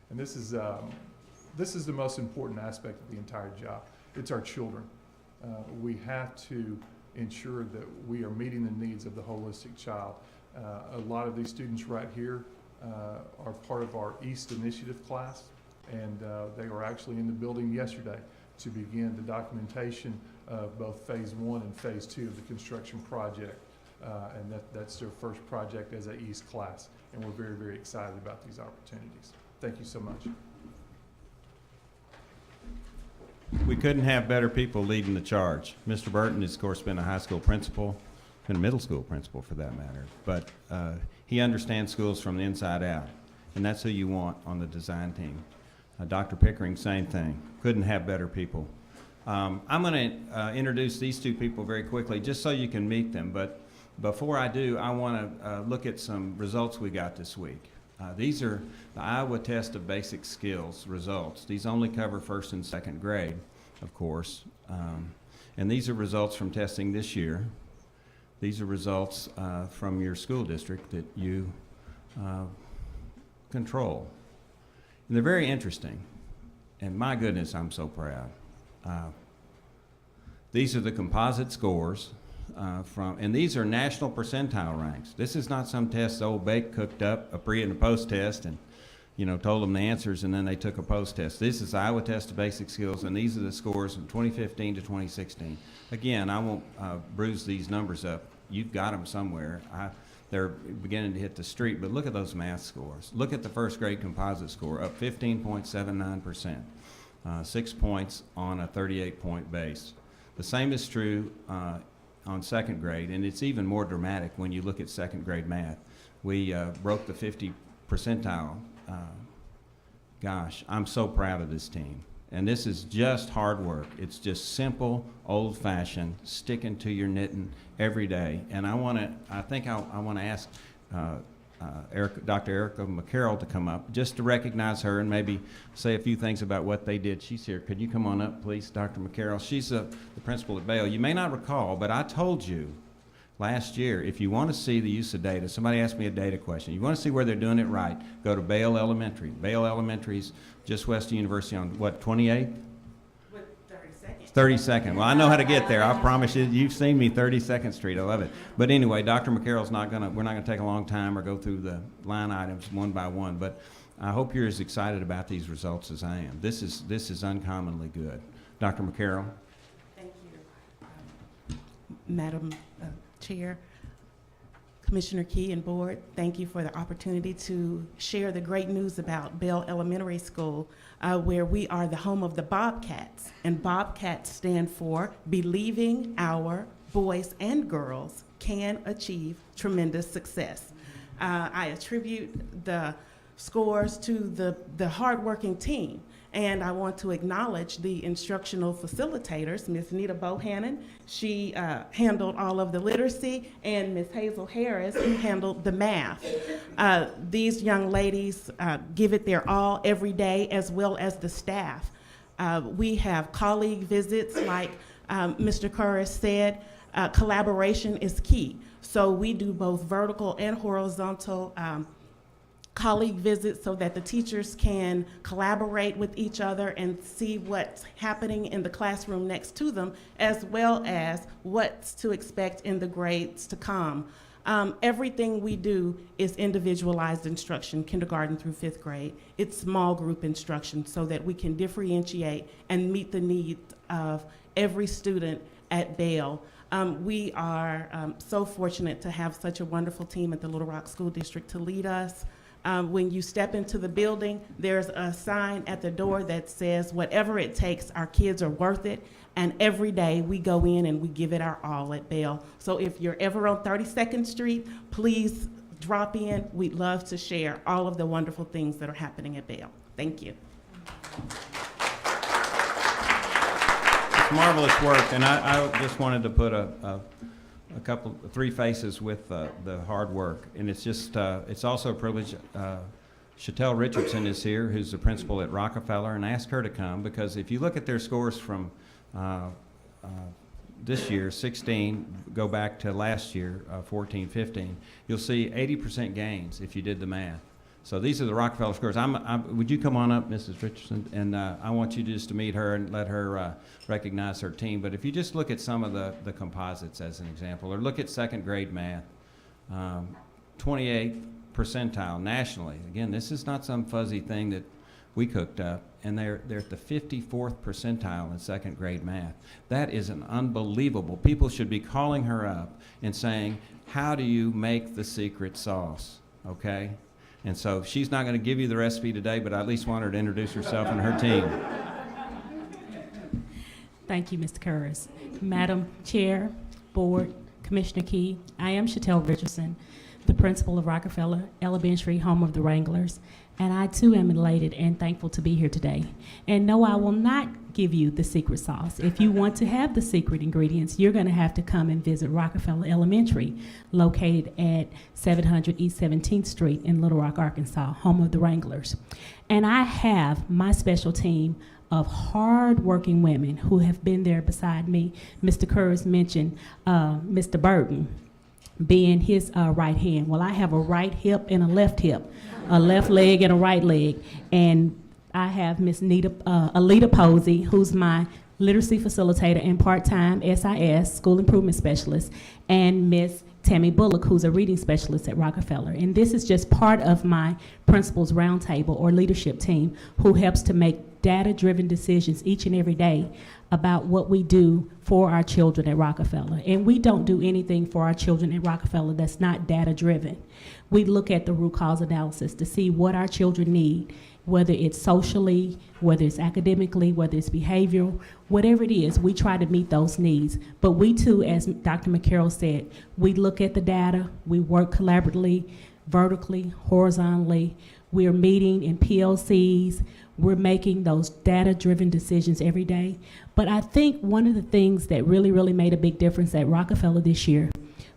And this is the most important aspect of the entire job. It's our children. We have to ensure that we are meeting the needs of the holistic child. A lot of these students right here are part of our East Initiative class, and they were actually in the building yesterday to begin the documentation of both Phase 1 and Phase 2 of the construction project. And that's their first project as an East class, and we're very, very excited about these opportunities. Thank you so much. We couldn't have better people leading the charge. Mr. Burton has, of course, been a high school principal, been a middle school principal for that matter, but he understands schools from the inside out, and that's who you want on the design team. Dr. Pickering, same thing. Couldn't have better people. I'm going to introduce these two people very quickly, just so you can meet them, but before I do, I want to look at some results we got this week. These are the Iowa Test of Basic Skills results. These only cover first and second grade, of course. And these are results from testing this year. These are results from your school district that you control. And they're very interesting. And my goodness, I'm so proud. These are the composite scores. And these are national percentile ranks. This is not some test old Bake cooked up, a pre and a post test, and told them the answers, and then they took a post test. This is Iowa Test of Basic Skills, and these are the scores from 2015 to 2016. Again, I won't bruise these numbers up. You've got them somewhere. They're beginning to hit the street, but look at those math scores. Look at the first grade composite score, up 15.79%, 6 points on a 38-point base. The same is true on second grade, and it's even more dramatic when you look at second grade math. We broke the 50 percentile. Gosh, I'm so proud of this team. And this is just hard work. It's just simple, old-fashioned, sticking to your knitting every day. And I want to ask Dr. Erica McCarroll to come up just to recognize her and maybe say a few things about what they did. She's here. Could you come on up, please, Dr. McCarroll? She's the principal at Bale. You may not recall, but I told you last year, if you want to see the use of data, somebody asked me a data question. You want to see where they're doing it right, go to Bale Elementary. Bale Elementary's just west of University on, what, 28th? 32nd. Well, I know how to get there. I promise you. You've seen me, 32nd Street. I love it. But anyway, Dr. McCarroll's we're not gonna take a long time or go through the line items one by one. But I hope you're as excited about these results as I am. This is uncommonly good. Dr. McCarroll. Thank you, Madam Chair, Commissioner Key and Board. Thank you for the opportunity to share the great news about Bale Elementary School, where we are the home of the Bobcats. And Bobcats stand for Believing Our Boys and Girls Can Achieve Tremendous Success. I attribute the scores to the hardworking team. And I want to acknowledge the instructional facilitators, Ms. Nita Bohannon. She handled all of the literacy, and Ms. Hazel Harris, who handled the math. These young ladies give it their all every day, as well as the staff. We have colleague visits, like Mr. Kerr said. Collaboration is key. So we do both vertical and horizontal colleague visits so that the teachers can collaborate with each other and see what's happening in the classroom next to them, as well as what's to expect in the grades to come. Everything we do is individualized instruction, kindergarten through 5th grade. It's small group instruction so that we can differentiate and meet the needs of every student at Bale. We are so fortunate to have such a wonderful team at the Little Rock School District to lead us. When you step into the building, there's a sign at the door that says, whatever it takes, our kids are worth it. And every day we go in and we give it our all at Bale. So if you're ever on 32nd Street, please drop in. We'd love to share all of the wonderful things that are happening at Bale. Thank you. It's marvelous work, and I just wanted to put a three faces with the hard work, and it's just it's also a privilege. Chatelle Richardson is here, who's the principal at Rockefeller, and ask her to come, because if you look at their scores from this year, 16, go back to last year, 14, 15, you'll see 80% gains if you did the math. So these are the Rockefeller scores. Would you come on up, Mrs. Richardson? And I want you just to meet her and let her recognize her team. But if you just look at some of the composites as an example, or look at second grade math, 28th percentile nationally. Again, this is not some fuzzy thing that we cooked up. And they're at the 54th percentile in second grade math. That is an unbelievable. People should be calling her up and saying, how do you make the secret sauce, okay? And so she's not going to give you the recipe today, but I at least want her to introduce herself and her team. Thank you, Mr. Curris. Madam Chair, Board, Commissioner Key, I am Chatelle Richardson, the principal of Rockefeller Elementary, home of the Wranglers, and I too am elated and thankful to be here today. And no, I will not give you the secret sauce. If you want to have the secret ingredients, you're going to have to come and visit Rockefeller Elementary, located at 700 East 17th Street in Little Rock, Arkansas, home of the Wranglers. And I have my special team of hard-working women who have been there beside me. Mr. Curris mentioned Mr. Burton being his right hand. Well, I have a right hip and a left hip, a left leg and a right leg. And I have Miss Alita Posey, who's my literacy facilitator and part-time SIS, school improvement specialist, and Miss Tammy Bullock, who's a reading specialist at Rockefeller. And this is just part of my principals roundtable or leadership team who helps to make data-driven decisions each and every day about what we do for our children at Rockefeller. And we don't do anything for our children at Rockefeller that's not data-driven. We look at the root cause analysis to see what our children need, whether it's socially, whether it's academically, whether it's behavioral, whatever it is, we try to meet those needs. But we too, as Dr. McCarroll said, we look at the data, we work collaboratively, vertically, horizontally, we're meeting in PLCs, we're making those data-driven decisions every day. But I think one of the things that really made a big difference at Rockefeller this year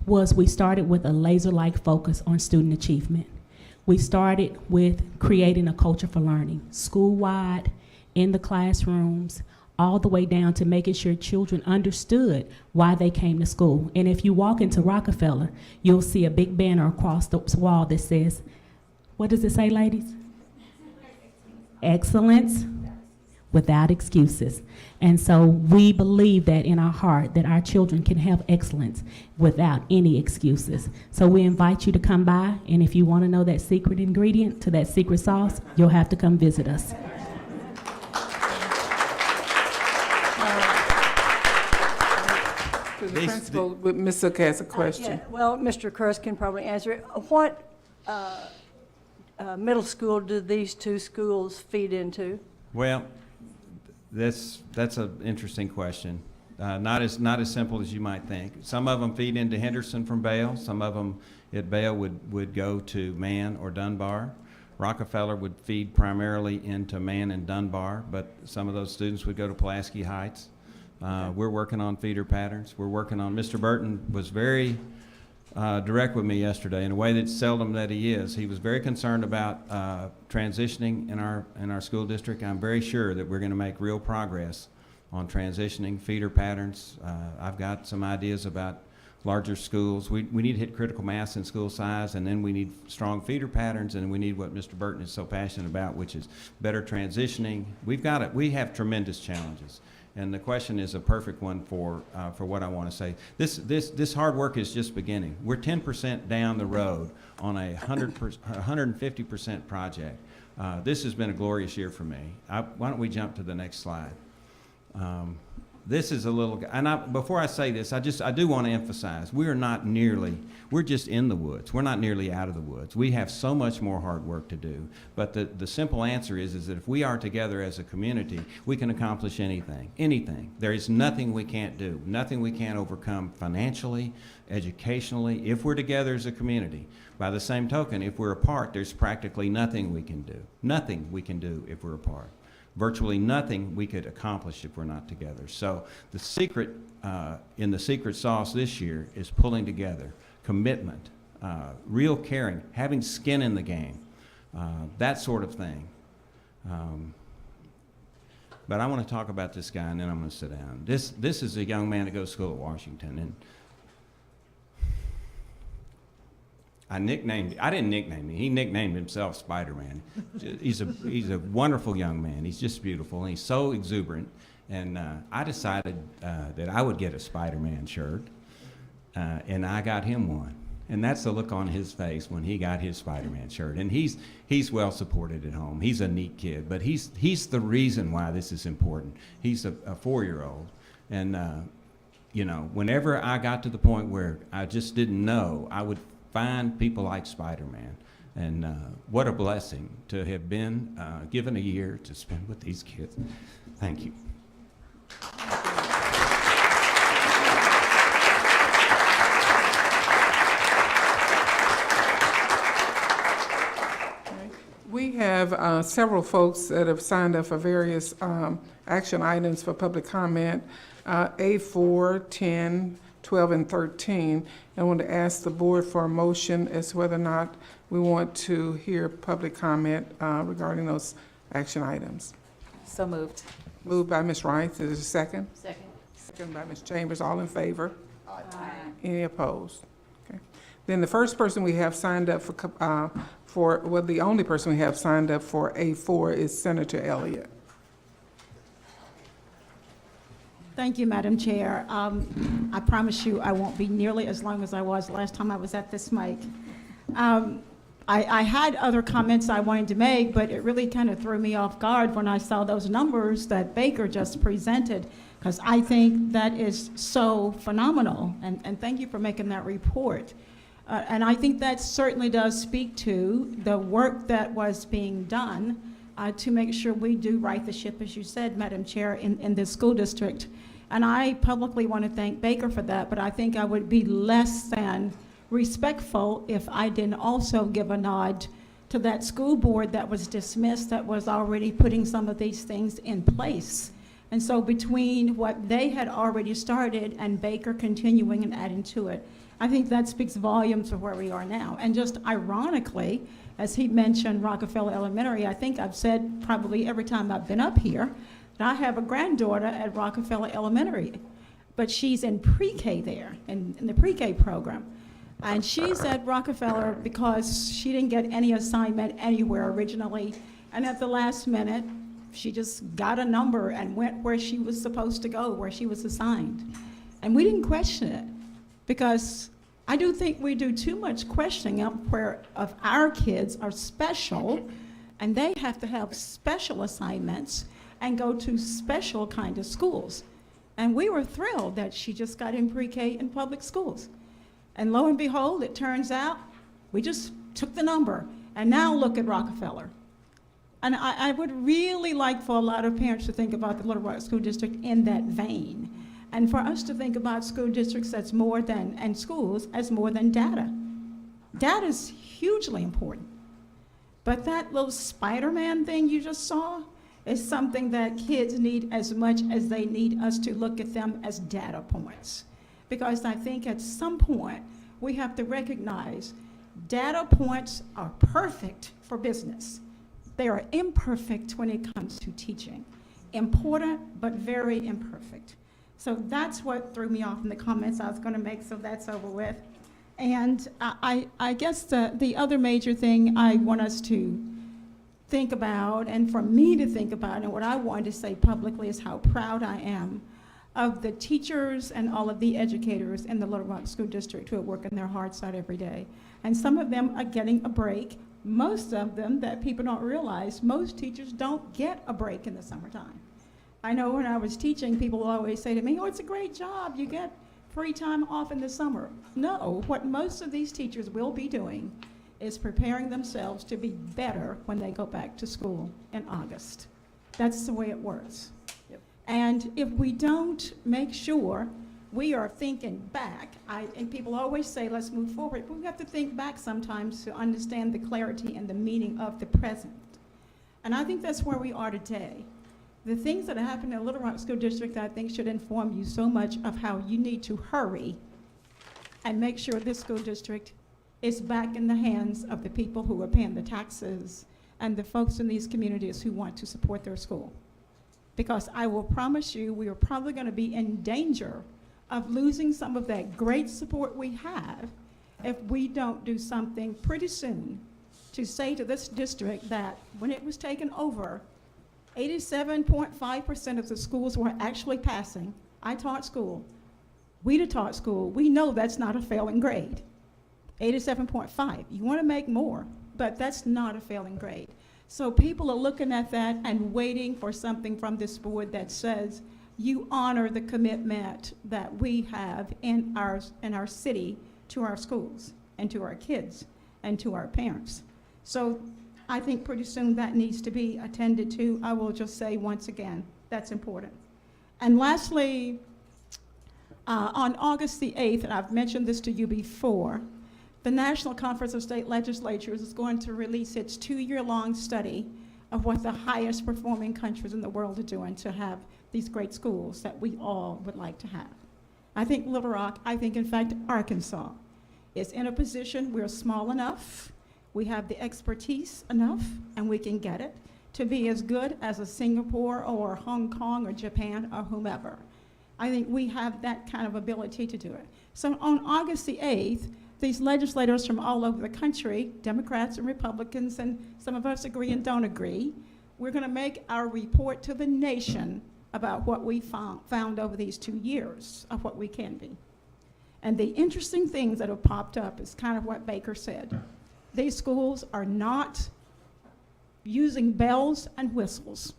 was we started with a laser-like focus on student achievement. We started with creating a culture for learning, school-wide, in the classrooms, all the way down to making sure children understood why they came to school. And if you walk into Rockefeller, you'll see a big banner across the wall that says, what does it say, ladies? Excellence without excuses. And so we believe that in our heart that our children can have excellence without any excuses. So we invite you to come by, and if you want to know that secret ingredient to that secret sauce, you'll have to come visit us. To the principal, Ms. Zook has a question. Yeah, well, Mr. Curris can probably answer it. What middle school do these two schools feed into? Well, that's an interesting question. Not as simple as you might think. Some of them feed into Henderson from Bale. Some of them at Bale would go to Mann or Dunbar. Rockefeller would feed primarily into Mann and Dunbar, but some of those students would go to Pulaski Heights. We're working on feeder patterns. We're working on, Mr. Burton was very direct with me yesterday in a way that's seldom that he is. He was very concerned about transitioning in our school district. I'm very sure that we're going to make real progress on transitioning feeder patterns. I've got some ideas about larger schools. We need to hit critical mass in school size, and then we need strong feeder patterns, and we need what Mr. Burton is so passionate about, which is better transitioning. We've got it. We have tremendous challenges. And the question is a perfect one for what I want to say. This hard work is just beginning. We're 10% down the road on a 150% project. This has been a glorious year for me. Why don't we jump to the next slide? This is a little, and before I say this, I do want to emphasize, we're just in the woods. We're not nearly out of the woods. We have so much more hard work to do. But the simple answer is that if we are together as a community, we can accomplish anything, anything. There is nothing we can't do, nothing we can't overcome financially, educationally, if we're together as a community. By the same token, if we're apart, there's practically nothing we can do. Nothing we can do if we're apart. virtually nothing we could accomplish if we're not together. So the secret in the secret sauce this year is pulling together, commitment, real caring, having skin in the game, that sort of thing. But I want to talk about this guy, and then I'm going to sit down. This is a young man that goes to school at Washington, and I didn't nickname him. He nicknamed himself Spider-Man. He's a wonderful young man. He's just beautiful, and he's so exuberant. And I decided that I would get a Spider-Man shirt, and I got him one. And that's the look on his face when he got his Spider-Man shirt. And he's well supported at home. He's a neat kid, but he's the reason why this is important. He's a 4-year-old, and you know, whenever I got to the point where I just didn't know, I would find people like Spider-Man. And what a blessing to have been given a year to spend with these kids. Thank you. We have several folks that have signed up for various action items for public comment, A4, 10, 12, and 13. I want to ask the board for a motion as to whether or not we want to hear public comment regarding those action items. So moved. Moved by Ms. Rice. Is there a second? Second. Second by Ms. Chambers. All in favor? Aye. Any opposed? Okay. Then the first person we have signed up well, the only person we have signed up for A4 is Senator Elliott. Thank you, Madam Chair. I promise you I won't be nearly as long as I was last time I was at this mic. I had other comments I wanted to make, but it really kind of threw me off guard when I saw those numbers that Baker just presented, because I think that is so phenomenal, and thank you for making that report. And I think that certainly does speak to the work that was being done to make sure we do right the ship, as you said, Madam Chair, in this school district. And I publicly want to thank Baker for that, but I think I would be less than respectful if I didn't also give a nod to that school board that was dismissed, that was already putting some of these things in place. And so between what they had already started and Baker continuing and adding to it, I think that speaks volumes of where we are now. And just ironically, as he mentioned Rockefeller Elementary, I think I've said probably every time I've been up here that I have a granddaughter at Rockefeller Elementary, but she's in pre-K there, in the pre-K program. And she's at Rockefeller because she didn't get any assignment anywhere originally. And at the last minute, she just got a number and went where she was supposed to go, where she was assigned. And we didn't question it, because I do think we do too much questioning of our kids are special, and they have to have special assignments and go to special kind of schools. And we were thrilled that she just got in pre-K in public schools. And lo and behold, it turns out we just took the number, and now look at Rockefeller. And I would really like for a lot of parents to think about the Little Rock School District in that vein. And for us to think about school districts as more than, and schools as more than data. Data is hugely important. But that little Spider-Man thing you just saw is something that kids need as much as they need us to look at them as data points. Because I think at some point, we have to recognize data points are perfect for business. They are imperfect when it comes to teaching. Important, but very imperfect. So that's what threw me off in the comments I was going to make, so that's over with. And I guess the other major thing I want us to think about, and for me to think about, and what I wanted to say publicly, is how proud I am of the teachers and all of the educators in the Little Rock School District who are working their hearts out every day. And some of them are getting a break. Most of them, that people don't realize, most teachers don't get a break in the summertime. I know when I was teaching, people will always say to me, oh, it's a great job, you get free time off in the summer. No, what most of these teachers will be doing is preparing themselves to be better when they go back to school in August. That's the way it works. Yep. And if we don't make sure we are thinking back, and people always say, let's move forward, but we have to think back sometimes to understand the clarity and the meaning of the present. And I think that's where we are today. The things that are happening in Little Rock School District, I think, should inform you so much of how you need to hurry and make sure this school district is back in the hands of the people who are paying the taxes and the folks in these communities who want to support their school. Because I will promise you, we are probably going to be in danger of losing some of that great support we have if we don't do something pretty soon to say to this district that when it was taken over, 87.5% of the schools were actually passing. I taught school. We'd taught school. We know that's not a failing grade. 87.5. You want to make more, but that's not a failing grade. So people are looking at that and waiting for something from this board that says you honor the commitment that we have in our city to our schools and to our kids and to our parents. So I think pretty soon that needs to be attended to. I will just say once again, that's important. And lastly, on August the 8th, and I've mentioned this to you before, the National Conference of State Legislatures is going to release its 2-year-long study of what the highest performing countries in the world are doing to have these great schools that we all would like to have. I think Little Rock, I think in fact Arkansas is in a position we're small enough, we have the expertise enough, and we can get it to be as good as a Singapore or Hong Kong or Japan or whomever. I think we have that kind of ability to do it. So on August the 8th, these legislators from all over the country, Democrats and Republicans, and some of us agree and don't agree, we're going to make our report to the nation about what we found over these 2 years of what we can be. And the interesting things that have popped up is kind of what Baker said. These schools are not using bells and whistles.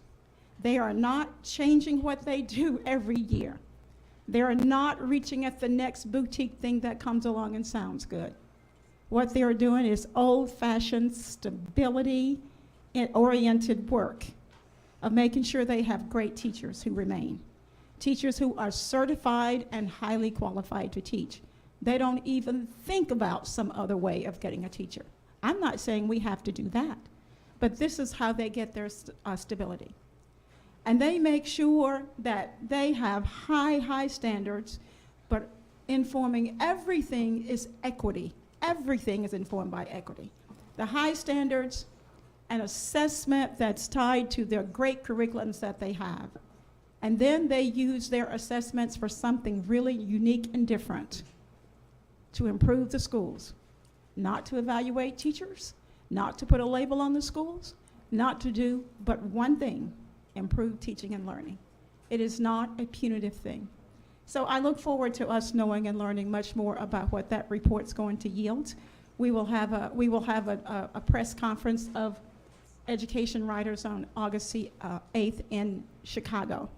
They are not changing what they do every year. They are not reaching at the next boutique thing that comes along and sounds good. What they are doing is old-fashioned, stability-oriented work of making sure they have great teachers who remain. Teachers who are certified and highly qualified to teach. They don't even think about some other way of getting a teacher. I'm not saying we have to do that, but this is how they get their stability. And they make sure that they have high standards, but informing everything is equity. Everything is informed by equity. The high standards, an assessment that's tied to their great curriculums that they have. And then they use their assessments for something really unique and different to improve the schools. Not to evaluate teachers, not to put a label on the schools, not to do but one thing, improve teaching and learning. It is not a punitive thing. So I look forward to us knowing and learning much more about what that report's going to yield. We will have a press conference of education writers on August 8th in Chicago.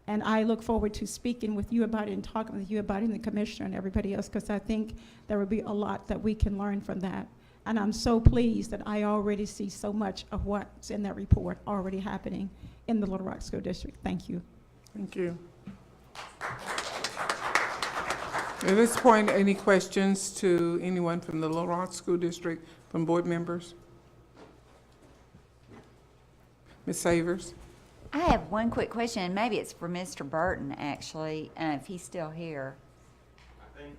And I look forward to speaking with you about it and talking with you about it and the commissioner and everybody else, because I think there will be a lot that we can learn from that. And I'm so pleased that I already see so much of what's in that report already happening in the Little Rock School District. Thank you. Thank you. At this point, any questions to anyone from the Little Rock School District, from board members? Ms. Savers? I have one quick question, and maybe it's for Mr. Burton, actually, if he's still here. I think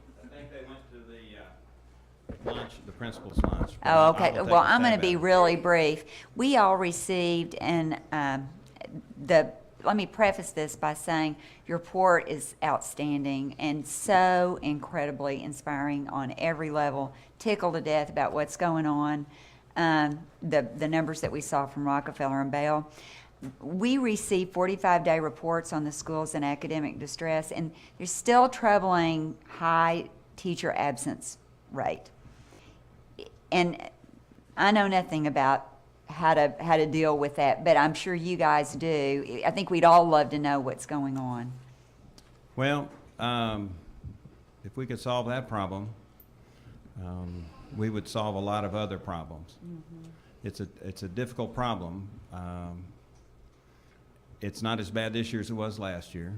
they went to the lunch, the principal's lunch. Oh, okay. Well, I'm going to be really brief. We all received, and let me preface this by saying your report is outstanding and so incredibly inspiring on every level. Tickled to death about what's going on. The numbers that we saw from Rockefeller and Bell. We receive 45-day reports on the schools in academic distress, and there's still troubling high teacher absence rate. And I know nothing about how to deal with that, but I'm sure you guys do. I think we'd all love to know what's going on. Well, if we could solve that problem, we would solve a lot of other problems. Mm-hmm. It's a difficult problem. It's not as bad this year as it was last year.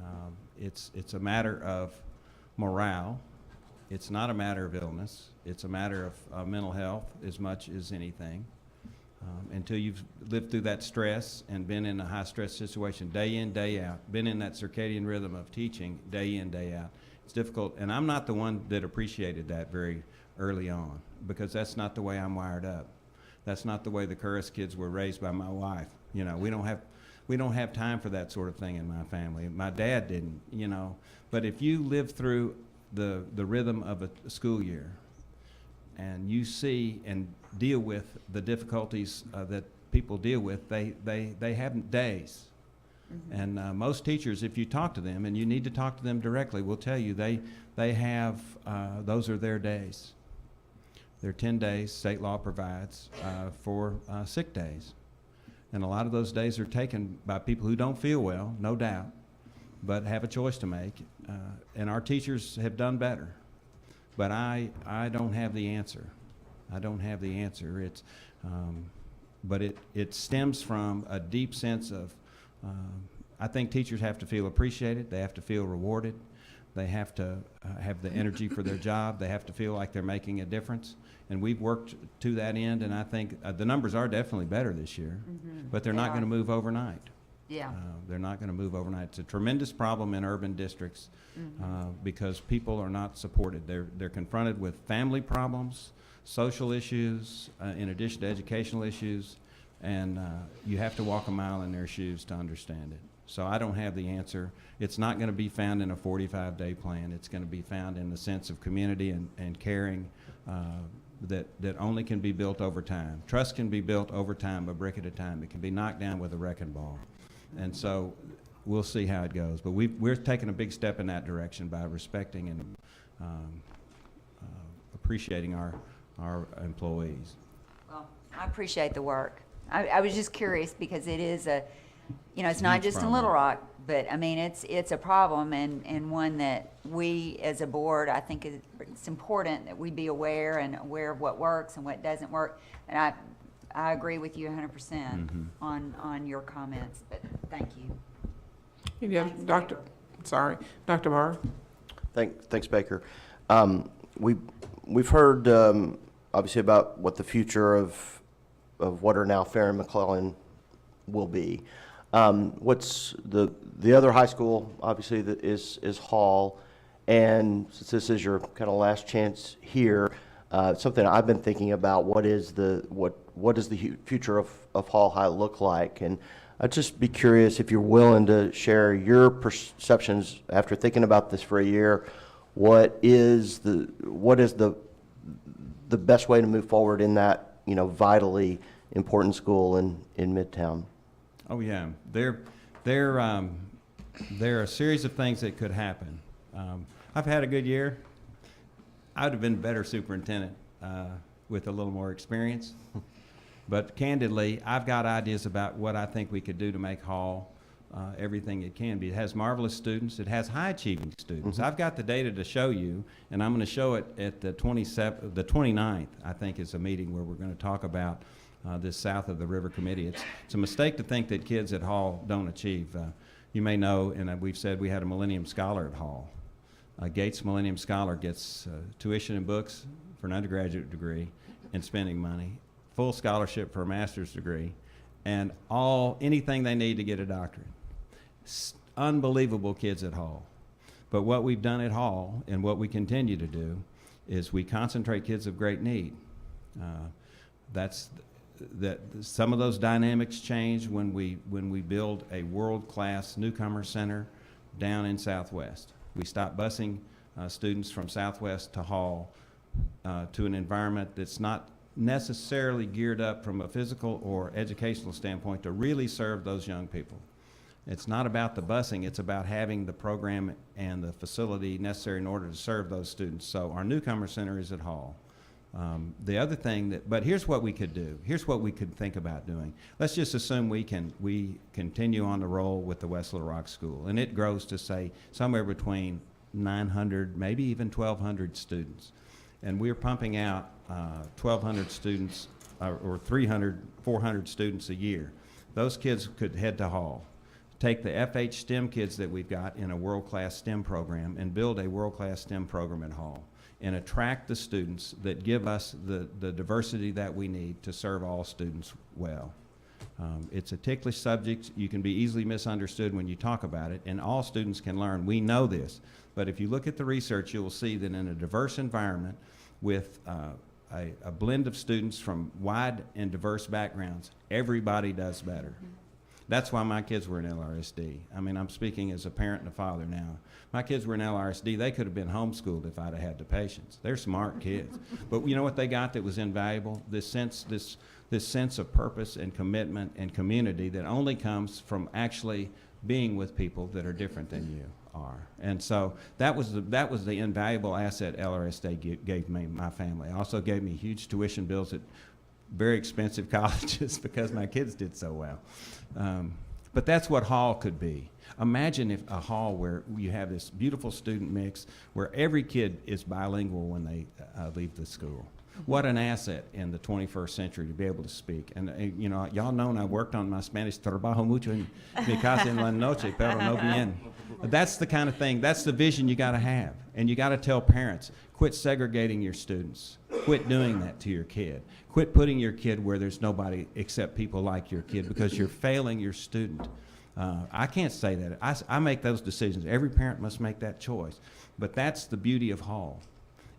Mm-hmm. It's a matter of morale. It's not a matter of illness. It's a matter of mental health as much as anything. And until you've lived through that stress and been in a high-stress situation day in, day out, been in that circadian rhythm of teaching day in, day out. It's difficult, and I'm not the one that appreciated that very early on, because that's not the way I'm wired up. That's not the way the Curris kids were raised by my wife. You know, we don't have time for that sort of thing in my family. My dad didn't, you know. But if you live through the rhythm of a school year, and you see and deal with the difficulties that people deal with, they have days. And most teachers, if you talk to them, and you need to talk to them directly, will tell you they have, those are their days. They're 10 days, state law provides for sick days. And a lot of those days are taken by people who don't feel well, no doubt, but have a choice to make. And our teachers have done better. But I don't have the answer. I don't have the answer. It's, but it stems from a deep sense of, I think teachers have to feel appreciated. They have to feel rewarded. They have to have the energy for their job. They have to feel like they're making a difference. And we've worked to that end, and I think the numbers are definitely better this year, but they're not going to move overnight. Yeah. They're not going to move overnight. It's a tremendous problem in urban districts because people are not supported. They're confronted with family problems, social issues, in addition to educational issues, and you have to walk a mile in their shoes to understand it. So I don't have the answer. It's not going to be found in a 45-day plan. It's going to be found in the sense of community and caring that only can be built over time. Trust can be built over time, a brick at a time. It can be knocked down with a wrecking ball. And so we'll see how it goes. But we're taking a big step in that direction by respecting and appreciating our employees. Well, I appreciate the work. I was just curious because it is a, you know, it's not Huge just in problem. Little Rock, but I mean, it's a problem and one that we as a board, I think it's important that we be aware of what works and what doesn't work. And I agree with you 100% on your comments, but thank you. Yeah, Dr. Barr. Thanks, Baker. We've heard obviously about what the future of what are now Farron McClellan will be. What's the other high school obviously that is Hall, and since this is your kind of last chance here, something I've been thinking about, what does the future of Hall High look like? And I'd just be curious if you're willing to share your perceptions after thinking about this for a year. What is the best way to move forward in that, you know, vitally important school in Midtown? Oh yeah, there are a series of things that could happen. I've had a good year. I would have been a better superintendent with a little more experience. But candidly, I've got ideas about what I think we could do to make Hall everything it can be. It has marvelous students. It has high-achieving students. I've got the data to show you, and I'm going to show it at the 29th, I think, is a meeting where we're going to talk about this South of the River Committee. It's a mistake to think that kids at Hall don't achieve. You may know, and we've said we had a Millennium Scholar at Hall. Gates Millennium Scholar gets tuition and books for an undergraduate degree and spending money, full scholarship for a master's degree, and anything they need to get a doctorate. Unbelievable kids at Hall. But what we've done at Hall and what we continue to do is we concentrate kids of great need. Some of those dynamics change when we build a world-class newcomer center down in Southwest. We stop busing students from Southwest to Hall to an environment that's not necessarily geared up from a physical or educational standpoint to really serve those young people. It's not about the busing, it's about having the program and the facility necessary in order to serve those students. So our newcomer center is at Hall. The other thing but here's what we could do. Here's what we could think about doing. Let's just assume we continue on the roll with the West Little Rock School, and it grows to say somewhere between 900, maybe even 1,200 students. And we're pumping out 1,200 students or 300, 400 students a year. Those kids could head to Hall, take the FH STEM kids that we've got in a world-class STEM program and build a world-class STEM program at Hall. and attract the students that give us the diversity that we need to serve all students well. It's a ticklish subject. You can be easily misunderstood when you talk about it, and all students can learn. We know this, but if you look at the research, you will see that in a diverse environment with a blend of students from wide and diverse backgrounds, everybody does better. That's why my kids were in LRSD. I mean, I'm speaking as a parent and a father now. My kids were in LRSD. They could have been homeschooled if I'd have had the patience. They're smart kids. But you know what they got that was invaluable? This sense of purpose and commitment and community that only comes from actually being with people that are different than you are. And so that was the invaluable asset LRSD gave me, my family. It also gave me huge tuition bills at very expensive colleges because my kids did so well. But that's what Hall could be. Imagine if a Hall where you have this beautiful student mix where every kid is bilingual when they leave the school. What an asset in the 21st century to be able to speak. And you know, y'all know I worked on my Spanish. Trabajo mucho en mi casa en la noche, pero no bien. That's the kind of thing, that's the vision you got to have. And you got to tell parents, quit segregating your students. Quit doing that to your kid. Quit putting your kid where there's nobody except people like your kid because you're failing your student. I can't say that. I make those decisions. Every parent must make that choice. But that's the beauty of Hall.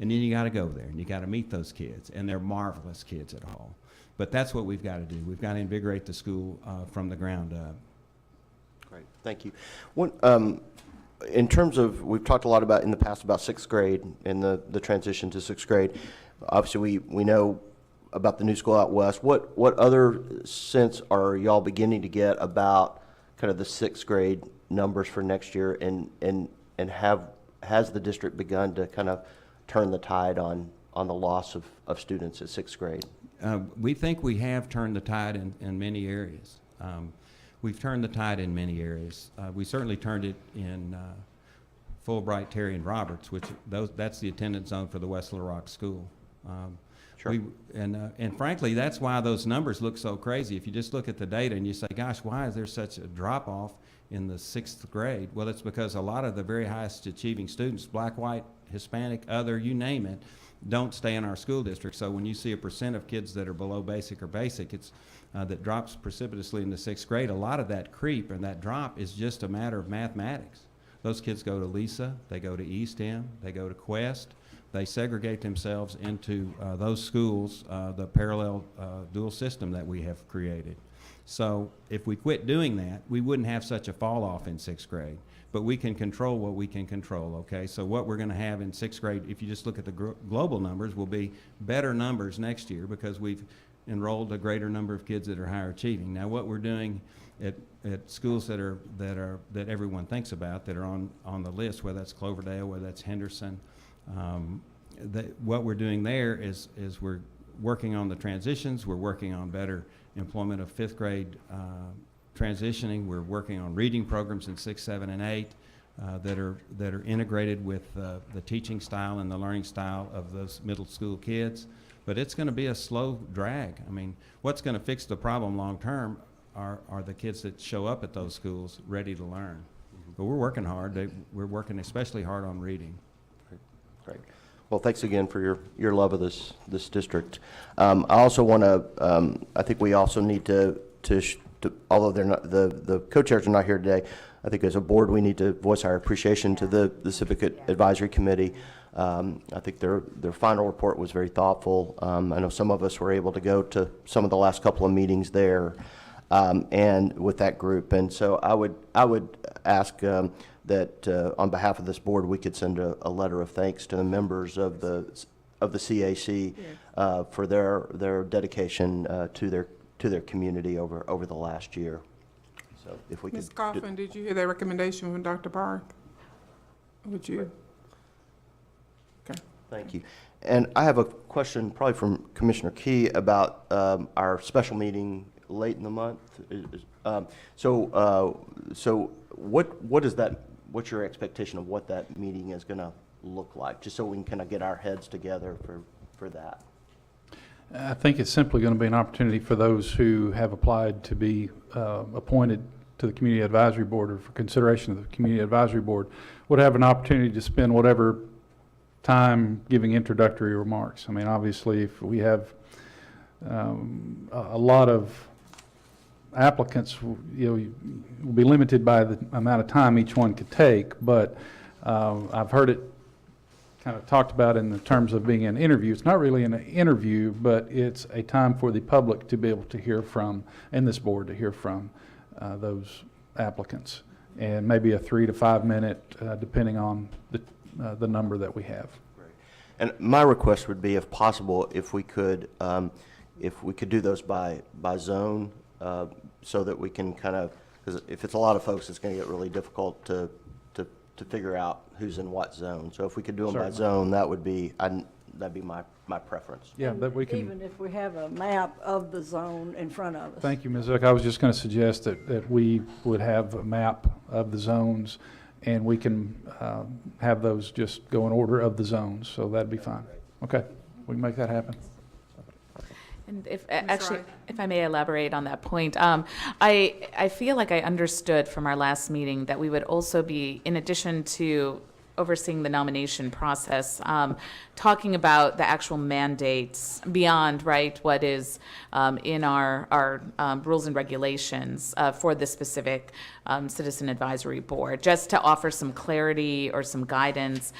And then you got to go there and you got to meet those kids, and they're marvelous kids at Hall. But that's what we've got to do. We've got to invigorate the school from the ground up. Great, thank you. In terms of, we've talked a lot about in the past about sixth grade and the transition to sixth grade. Obviously, we know about the new school out west. What other sense are y'all beginning to get about kind of the sixth grade numbers for next year, and has the district begun to kind of turn the tide on the loss of students at sixth grade? We think we have turned the tide in many areas. We've turned the tide in many areas. We certainly turned it in Fulbright, Terry, and Roberts, which that's the attendance zone for the West Little Rock School. Sure. And frankly, that's why those numbers look so crazy. If you just look at the data and you say, gosh, why is there such a drop-off in the sixth grade? Well, it's because a lot of the very highest achieving students, black, white, Hispanic, other, you name it, don't stay in our school district. So when you see a percent of kids that are below basic or basic, it's that drops precipitously in the sixth grade. A lot of that creep and that drop is just a matter of mathematics. Those kids go to Lisa, they go to East End, they go to Quest. They segregate themselves into those schools, the parallel dual system that we have created. So if we quit doing that, we wouldn't have such a fall off in sixth grade. But we can control what we can control, okay? So what we're going to have in sixth grade, if you just look at the global numbers, will be better numbers next year because we've enrolled a greater number of kids that are higher achieving. Now what we're doing at schools that everyone thinks about that are on the list, whether that's Cloverdale, whether that's Henderson, what we're doing there is we're working on the transitions. We're working on better employment of fifth grade transitioning. We're working on reading programs in 6, 7, and 8 that are integrated with the teaching style and the learning style of those middle school kids. But it's going to be a slow drag. I mean, what's going to fix the problem long term are the kids that show up at those schools ready to learn. But we're working hard. We're working especially hard on reading. Great. Well, thanks again for your love of this district. I also want to. I think we also need to although they're not, the co-chairs are not here today, I think as a board we need to voice our appreciation to the Civic Advisory Committee. I think their final report was very thoughtful. I know some of us were able to go to some of the last couple of meetings there, and with that group. And so I would ask that on behalf of this board we could send a letter of thanks to the members of the CAC for their dedication to their community over the last year. So if we Ms. could. Coffin, did you hear that recommendation from Dr. Park? Would you? Okay. Thank you. And I have a question probably from Commissioner Key about our special meeting late in the month. So what is that? What's your expectation of what that meeting is going to look like? Just so we can kind of get our heads together for that. I think it's simply going to be an opportunity for those who have applied to be appointed to the Community Advisory Board or for consideration of the Community Advisory Board would have an opportunity to spend whatever time giving introductory remarks. I mean, obviously, if we have a lot of applicants, will be limited by the amount of time each one could take, but I've heard it kind of talked about in the terms of being an interview. It's not really an interview, but it's a time for the public to be able to hear from, and this board to hear from those applicants, and maybe a 3 to 5 minute, depending on the number that we have. And my request would be, if possible, if we could do those by zone, so that we can kind of, because if it's a lot of folks, it's going to get really difficult to figure out who's in what zone. So if we could do them by Certainly. zone, that'd be my preference. Yeah, that we can. Even if we have a map of the zone in front of us. Thank you, Ms. Zook. I was just going to suggest that we would have a map of the zones, and we can have those just go in order of the zones, so that'd be fine. Okay, we can make that happen. And if Ms. actually, Wright. if I may elaborate on that point, I feel like I understood from our last meeting that we would also be, in addition to overseeing the nomination process, talking about the actual mandates beyond, right, what is in our rules and regulations for the specific Citizen Advisory Board, just to offer some clarity or some guidance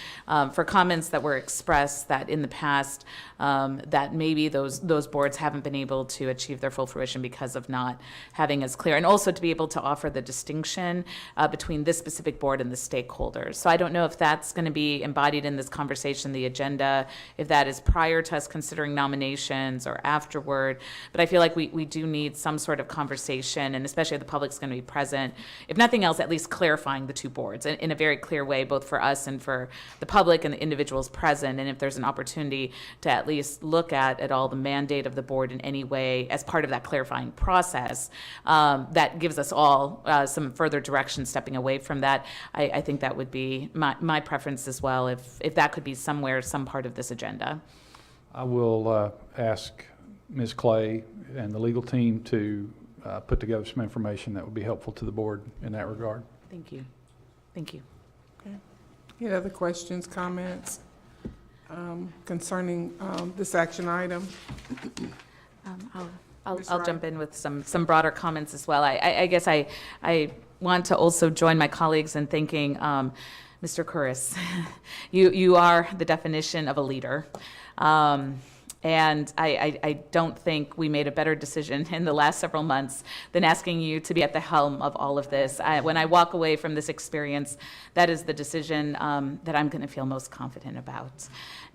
for comments that were expressed that in the past that maybe those boards haven't been able to achieve their full fruition because of not having as clear, and also to be able to offer the distinction between this specific board and the stakeholders. So I don't know if that's going to be embodied in this conversation, the agenda, if that is prior to us considering nominations or afterward, but I feel like we do need some sort of conversation, and especially if the public's going to be present, if nothing else, at least clarifying the two boards in a very clear way, both for us and for the public and the individuals present, and if there's an opportunity to at least look at all the mandate of the board in any way as part of that clarifying process, that gives us all some further direction stepping away from that. I think that would be my preference as well, if that could be somewhere, some part of this agenda. I will ask Ms. Clay and the legal team to put together some information that would be helpful to the board in that regard. Thank you. Thank you. Any other questions, comments concerning this action item? I'll Ms. Wright. jump in with some broader comments as well. I guess I want to also join my colleagues in thanking Mr. Curris. You are the definition of a leader. And I don't think we made a better decision in the last several months than asking you to be at the helm of all of this. When I walk away from this experience, that is the decision that I'm going to feel most confident about.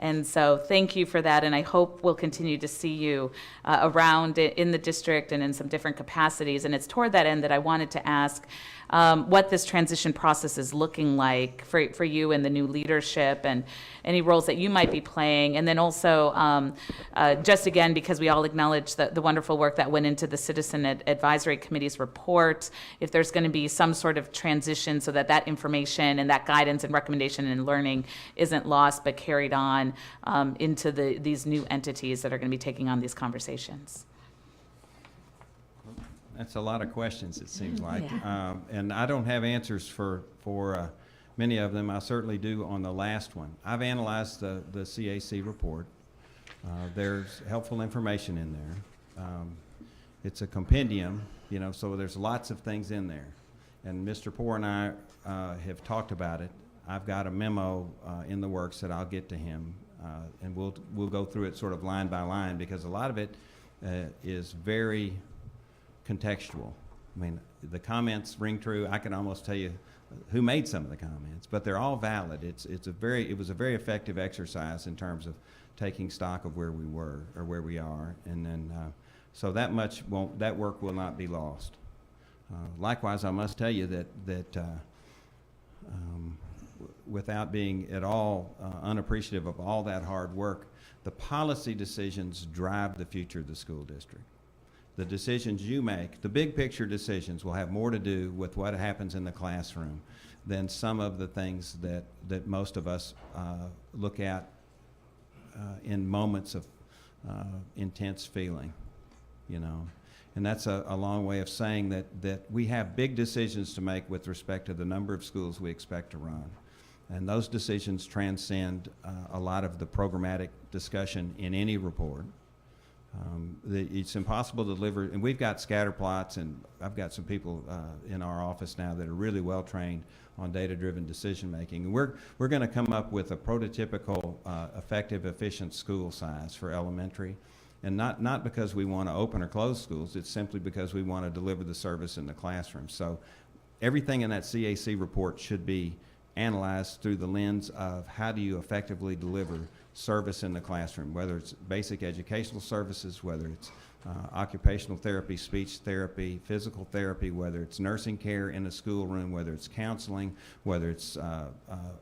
And so thank you for that, and I hope we'll continue to see you around in the district and in some different capacities. And it's toward that end that I wanted to ask what this transition process is looking like for you and the new leadership, and any roles that you might be playing. And then also, just again, because we all acknowledge the wonderful work that went into the Citizen Advisory Committee's report, if there's going to be some sort of transition so that information and that guidance and recommendation and learning isn't lost but carried on into these new entities that are going to be taking on these conversations. That's a lot of questions, it seems like. Yeah. And I don't have answers for many of them. I certainly do on the last one. I've analyzed the CAC report. There's helpful information in there. It's a compendium, so there's lots of things in there. And Mr. Poore and I have talked about it. I've got a memo in the works that I'll get to him, and we'll go through it sort of line by line, because a lot of it is very contextual. I mean, the comments ring true. I can almost tell you who made some of the comments, but they're all valid. It was a very effective exercise in terms of taking stock of where we were or where we are, and then so that work will not be lost. Likewise, I must tell you that without being at all unappreciative of all that hard work, the policy decisions drive the future of the school district. The decisions you make, the big picture decisions, will have more to do with what happens in the classroom than some of the things that most of us look at in moments of intense feeling, And that's a long way of saying that we have big decisions to make with respect to the number of schools we expect to run. And those decisions transcend a lot of the programmatic discussion in any report. It's impossible to deliver, and we've got scatter plots, and I've got some people in our office now that are really well trained on data-driven decision-making. And we're going to come up with a prototypical effective, efficient school size for elementary. And not because we want to open or close schools, it's simply because we want to deliver the service in the classroom. So everything in that CAC report should be analyzed through the lens of how do you effectively deliver service in the classroom, whether it's basic educational services, whether it's occupational therapy, speech therapy, physical therapy, whether it's nursing care in a schoolroom, whether it's counseling, whether it's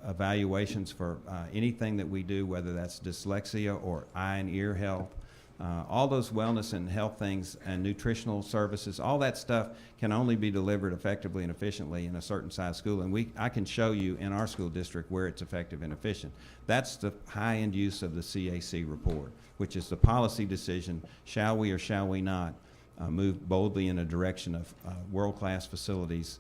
evaluations for anything that we do, whether that's dyslexia or eye and ear health. All those wellness and health things and nutritional services, all that stuff can only be delivered effectively and efficiently in a certain size school. And I can show you in our school district where it's effective and efficient. That's the high-end use of the CAC report, which is the policy decision, shall we or shall we not move boldly in a direction of world-class facilities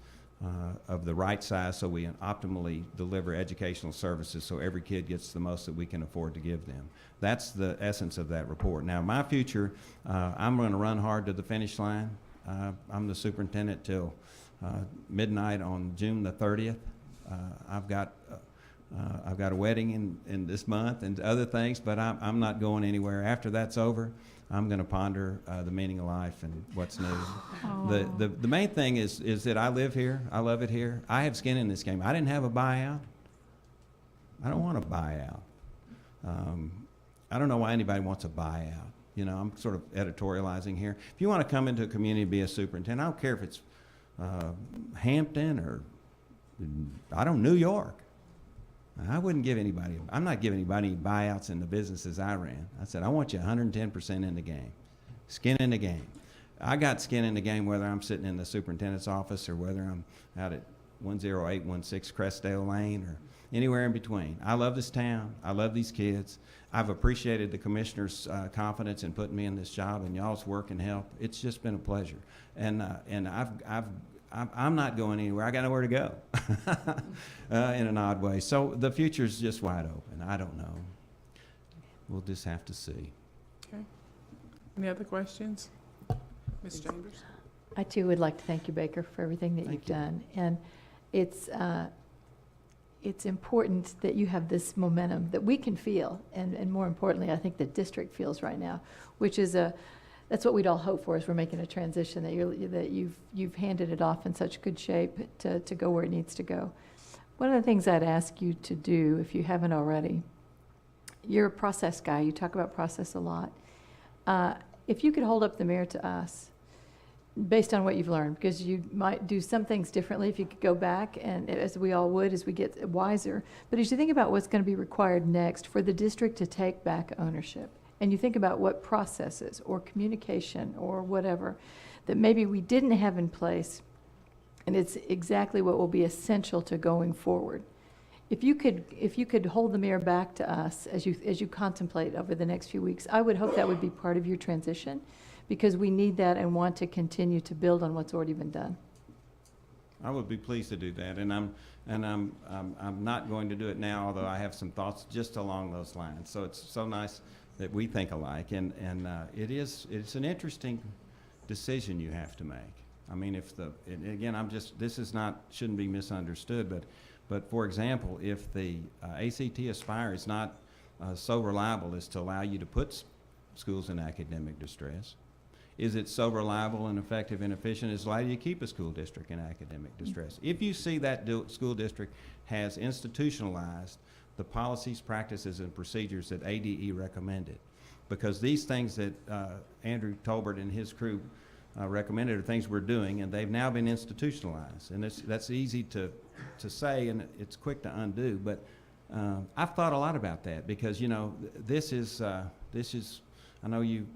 of the right size so we optimally deliver educational services so every kid gets the most that we can afford to give them. That's the essence of that report. Now, my future, I'm going to run hard to the finish line. I'm the superintendent till midnight on June the 30th. I've got a wedding in this month and other things, but I'm not going anywhere. After that's over, I'm going to ponder the meaning of life and what's new. The main thing is that I live here. I love it here. I have skin in this game. I didn't have a buyout. I don't want a buyout. I don't know why anybody wants a buyout. You know, I'm sort of editorializing here. If you want to come into a community and be a superintendent, I don't care if it's Hampton or, I don't know, New York. I wouldn't give anybody, I'm not giving anybody buyouts in the businesses I ran. I said, I want you 110% in the game. Skin in the game. I got skin in the game whether I'm sitting in the superintendent's office or whether I'm out at 10816 Crestdale Lane or anywhere in between. I love this town. I love these kids. I've appreciated the commissioner's confidence in putting me in this job and y'all's work and help. It's just been a pleasure. And I'm not going anywhere. I got nowhere to go in an odd way. So the future's just wide open. I don't know. We'll just have to see. Okay. Any other questions? Ms. Chambers? I too would like to thank you, Baker, for everything that you've done. And it's important that you have this momentum that we can feel, and more importantly, I think the district feels right now, which is that's what we'd all hope for as we're making a transition, that you've handed it off in such good shape to go where it needs to go. One of the things I'd ask you to do, if you haven't already, you're a process guy. You talk about process a lot. If you could hold up the mirror to us, based on what you've learned, because you might do some things differently if you could go back, and as we all would as we get wiser. But as you think about what's going to be required next for the district to take back ownership, and you think about what processes or communication or whatever that maybe we didn't have in place, and it's exactly what will be essential to going forward. If you could hold the mirror back to us as you contemplate over the next few weeks, I would hope that would be part of your transition, because we need that and want to continue to build on what's already been done. I would be pleased to do that, and I'm not going to do it now, although I have some thoughts just along those lines. So it's so nice that we think alike, and it's an interesting decision you have to make. I mean, shouldn't be misunderstood, but for example, if the ACT Aspire is not so reliable as to allow you to put schools in academic distress, is it so reliable and effective and efficient as allow you to keep a school district in academic distress? If you see that school district has institutionalized the policies, practices, and procedures that ADE recommended, because these things that Andrew Tolbert and his crew recommended are things we're doing, and they've now been institutionalized. And that's easy to say, and it's quick to undo, but I've thought a lot about that, because, you know, this is I know you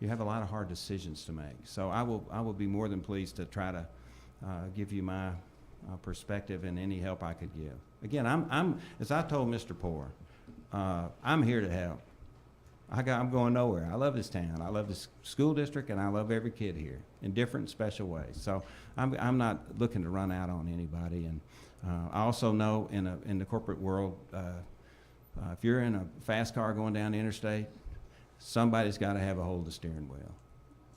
have a lot of hard decisions to make. So I will be more than pleased to try to give you my perspective and any help I could give. Again, I'm as I told Mr. Poore, I'm here to help. I'm going nowhere. I love this town. I love this school district, and I love every kid here in different special ways. So I'm not looking to run out on anybody, and I also know in the corporate world, if you're in a fast car going down the interstate, somebody's got to have a hold of the steering wheel.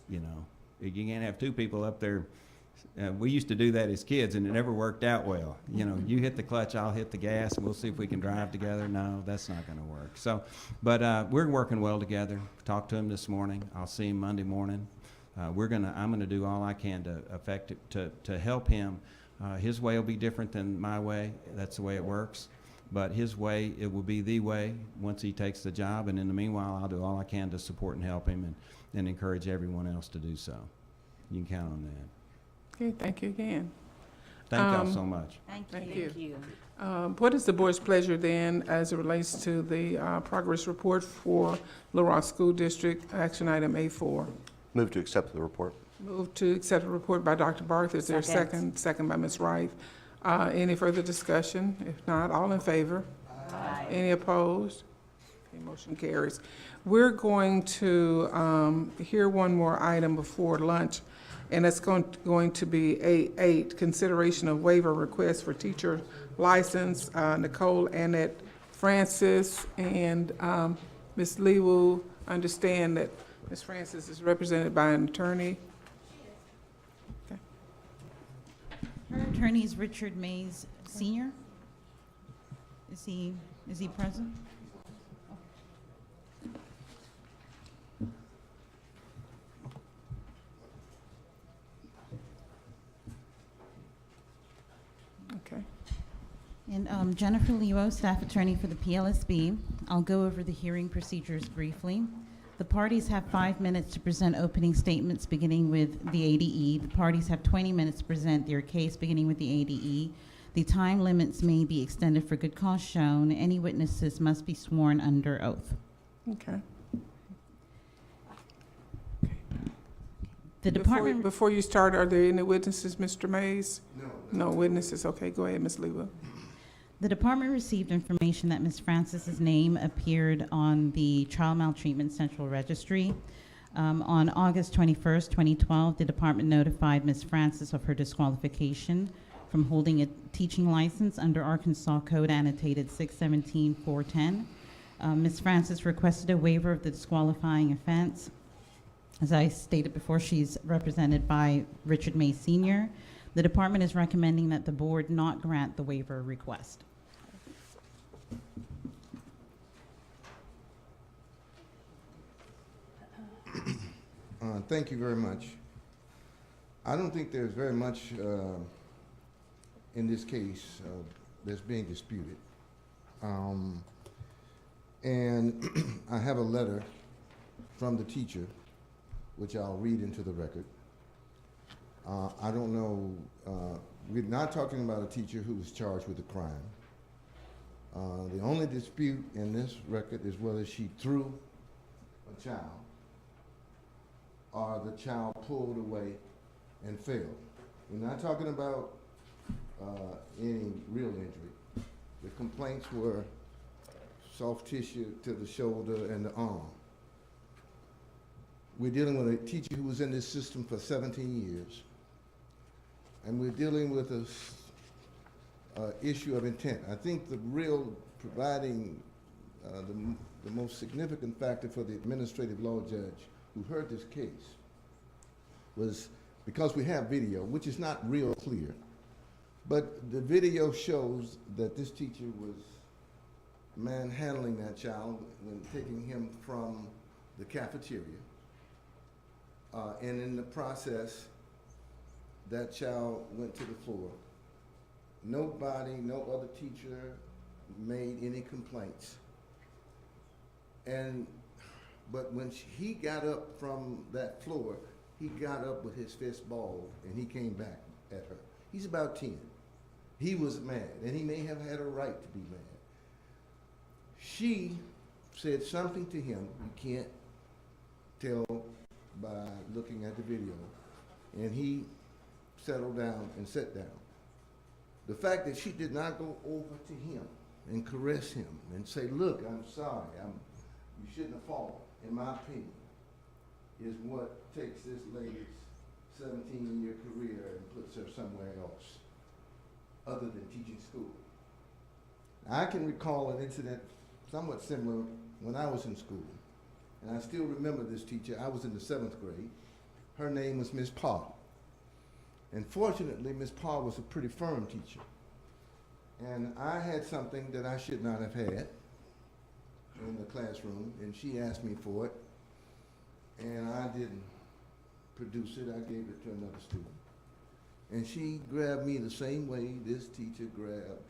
You know, you can't have two people up there. We used to do that as kids, and it never worked out well. You know, you hit the clutch, I'll hit the gas, and we'll see if we can drive together. No, that's not going to work. So, but we're working well together. Talked to him this morning. I'll see him Monday morning. I'm going to do all I can to help him. His way will be different than my way. That's the way it works. But his way, it will be the way once he takes the job. And in the meanwhile, I'll do all I can to support and help him and encourage everyone else to do so. You can count on that. Okay, thank you again. Thank y'all so much. Thank you. What is the board's pleasure then as it relates to the progress report for Little Rock School District, action item A4? Move to accept the report. Move to accept the report by Dr. Barth. Is there a second? Second by Ms. Wright. Any further discussion? If not, all in favor? Aye. Any opposed? Okay, motion carries. We're going to hear one more item before lunch, and it's going to be A8, consideration of waiver request for teacher license. Nicole Annette Francis and Ms. Lee will understand that Ms. Francis is represented by an attorney. Her attorney is Richard Mays Sr. Is he present? Okay. And Jennifer Lewo, staff attorney for the PLSB. I'll go over the hearing procedures briefly. The parties have 5 minutes to present opening statements beginning with the ADE. The parties have 20 minutes to present their case beginning with the ADE. The time limits may be extended for good cause shown. Any witnesses must be sworn under oath. Okay. The department. Before you start, are there any witnesses, Mr. Mays? No witnesses. Okay, go ahead, Ms. Lewa. The department received information that Ms. Francis's name appeared on the Child Maltreatment Central Registry. On August 21st, 2012, the department notified Ms. Francis of her disqualification from holding a teaching license under Arkansas Code Annotated 617-410. Ms. Francis requested a waiver of the disqualifying offense. As I stated before, she's represented by Richard May Sr. The department is recommending that the board not grant the waiver request. Thank you very much. I don't think there's very much in this case that's being disputed. And I have a letter from the teacher, which I'll read into the record. I don't know, we're not talking about a teacher who was charged with a crime. The only dispute in this record is whether she threw a child or the child pulled away and fell. We're not talking about any real injury. The complaints were soft tissue to the shoulder and the arm. We're dealing with a teacher who was in this system for 17 years. And we're dealing with a issue of intent. I think the real providing the most significant factor for the administrative law judge who heard this case was because we have video, which is not real clear, but the video shows that this teacher was manhandling that child when taking him from the cafeteria. And in the process, that child went to the floor. Nobody, no other teacher made any complaints. But when he got up from that floor, he got up with his fist balled and he came back at her. He's about 10. He was mad, and he may have had a right to be mad. She said something to him you can't tell by looking at the video, and he settled down and sat down. The fact that she did not go over to him and caress him and say, look, I'm sorry, you shouldn't have fallen, in my opinion, is what takes this lady's 17-year career and puts her somewhere else. other than teaching school. I can recall an incident somewhat similar when I was in school. And I still remember this teacher. I was in the 7th grade. Her name was Miss Parr. And fortunately, Miss Parr was a pretty firm teacher. And I had something that I should not have had in the classroom, and she asked me for it, and I didn't produce it. I gave it to another student. And she grabbed me the same way this teacher grabbed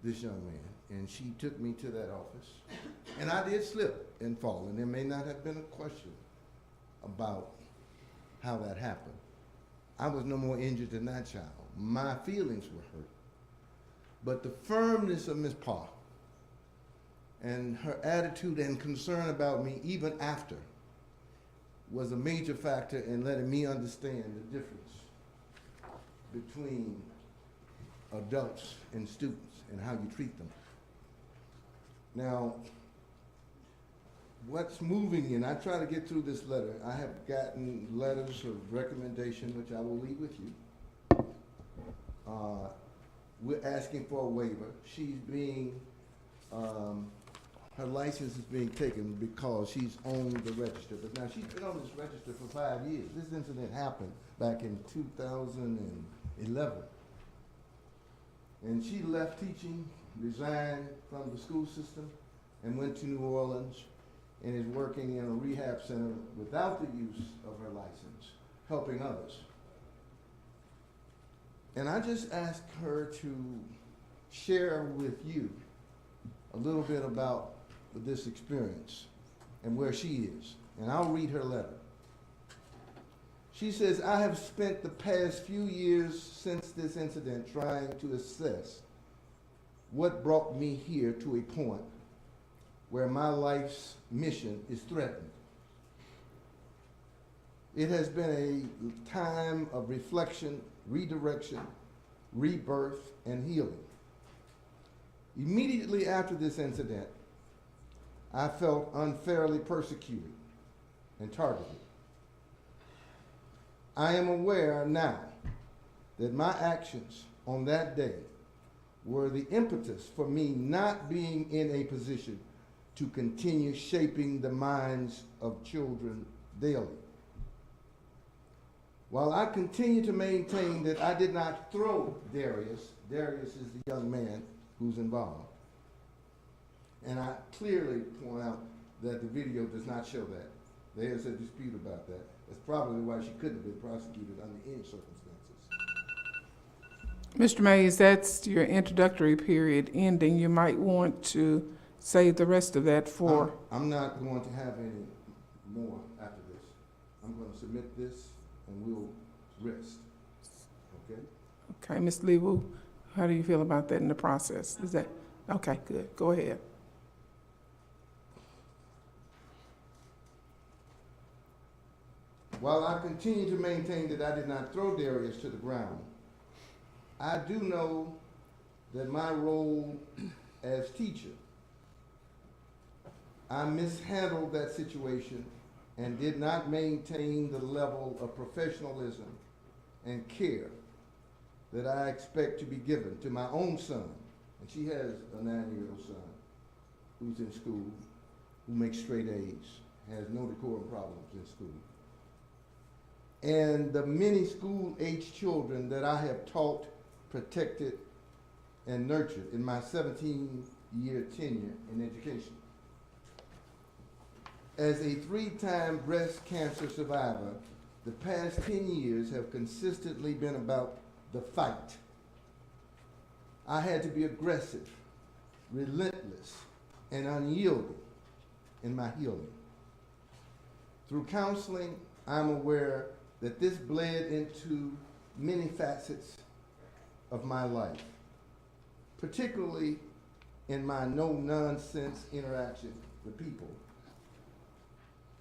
this young man, and she took me to that office. And I did slip and fall, and there may not have been a question about how that happened. I was no more injured than that child. My feelings were hurt. But the firmness of Miss Parr and her attitude and concern about me even after was a major factor in letting me understand the difference between adults and students and how you treat them. Now, what's moving, and I try to get through this letter, I have gotten letters of recommendation, which I will leave with you. We're asking for a waiver. She's being, her license is being taken because she's on the register. But now she's been on this register for 5 years. This incident happened back in 2011. And she left teaching, resigned from the school system, and went to New Orleans and is working in a rehab center without the use of her license, helping others. And I just asked her to share with you a little bit about this experience and where she is. And I'll read her letter. She says, I have spent the past few years since this incident trying to assess what brought me here to a point where my life's mission is threatened. It has been a time of reflection, redirection, rebirth, and healing. Immediately after this incident, I felt unfairly persecuted and targeted. I am aware now that my actions on that day were the impetus for me not being in a position to continue shaping the minds of children daily. While I continue to maintain that I did not throw Darius, Darius is the young man who's involved, and I clearly point out that the video does not show that. There's a dispute about that. That's probably why she couldn't have been prosecuted under any circumstances. Mr. Mays, that's your introductory period ending. You might want to save the rest of that for... I'm not going to have any more after this. I'm going to submit this and we'll rest, okay? Okay, Ms. Leewu, how do you feel about that in the process? Is that, okay, good, go ahead. While I continue to maintain that I did not throw Darius to the ground, I do know that my role as teacher, I mishandled that situation and did not maintain the level of professionalism and care that I expect to be given to my own son. And she has a 9-year-old son who's in school, who makes straight A's, has no decorum problems in school. And the many school-age children that I have taught, protected, and nurtured in my 17-year tenure in education. As a 3-time breast cancer survivor, the past 10 years have consistently been about the fight. I had to be aggressive, relentless, and unyielding in my healing. Through counseling, I'm aware that this bled into many facets of my life, particularly in my no-nonsense interaction with people,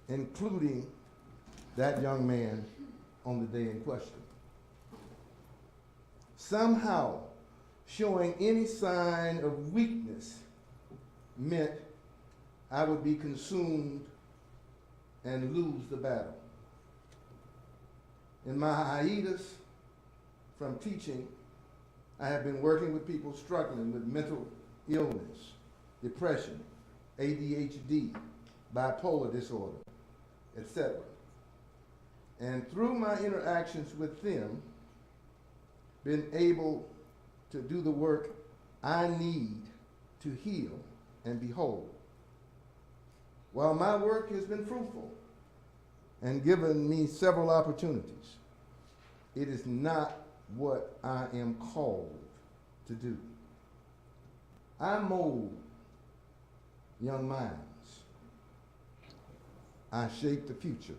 including that young man on the day in question. Somehow, showing any sign of weakness meant I would be consumed and lose the battle. In my hiatus from teaching, I have been working with people struggling with mental illness, depression, ADHD, bipolar disorder, etc. And through my interactions with them, been able to do the work I need to heal and be whole. While my work has been fruitful and given me several opportunities, it is not what I am called to do. I mold young minds. I shape the future.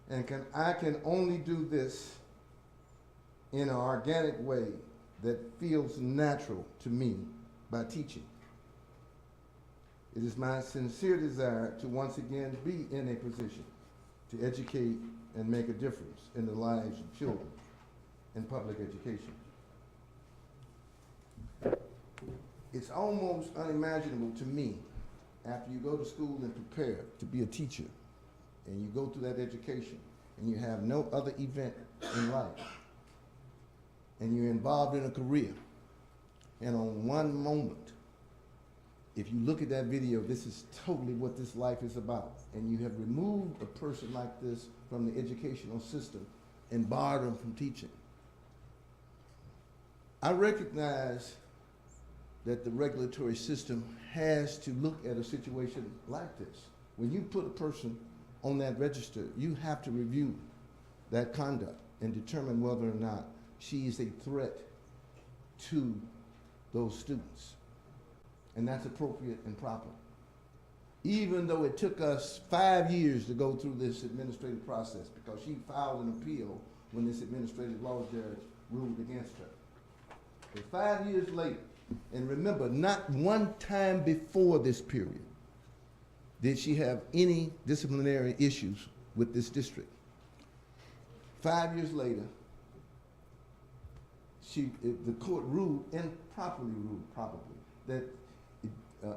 And I can only do this in an organic way that feels natural to me by teaching. It is my sincere desire to once again be in a position to educate and make a difference in the lives of children in public education. It's almost unimaginable to me, after you go to school and prepare to be a teacher, and you go through that education, and you have no other event in life, and you're involved in a career, and on one moment, if you look at that video, this is totally what this life is about, and you have removed a person like this from the educational system and barred them from teaching. I recognize that the regulatory system has to look at a situation like this. When you put a person on that register, you have to review that conduct and determine whether or not she is a threat to those students. And that's appropriate and proper. Even though it took us 5 years to go through this administrative process because she filed an appeal when this administrative law judge ruled against her. But 5 years later, and remember, not one time before this period did she have any disciplinary issues with this district. 5 years later, the court ruled, improperly ruled probably, that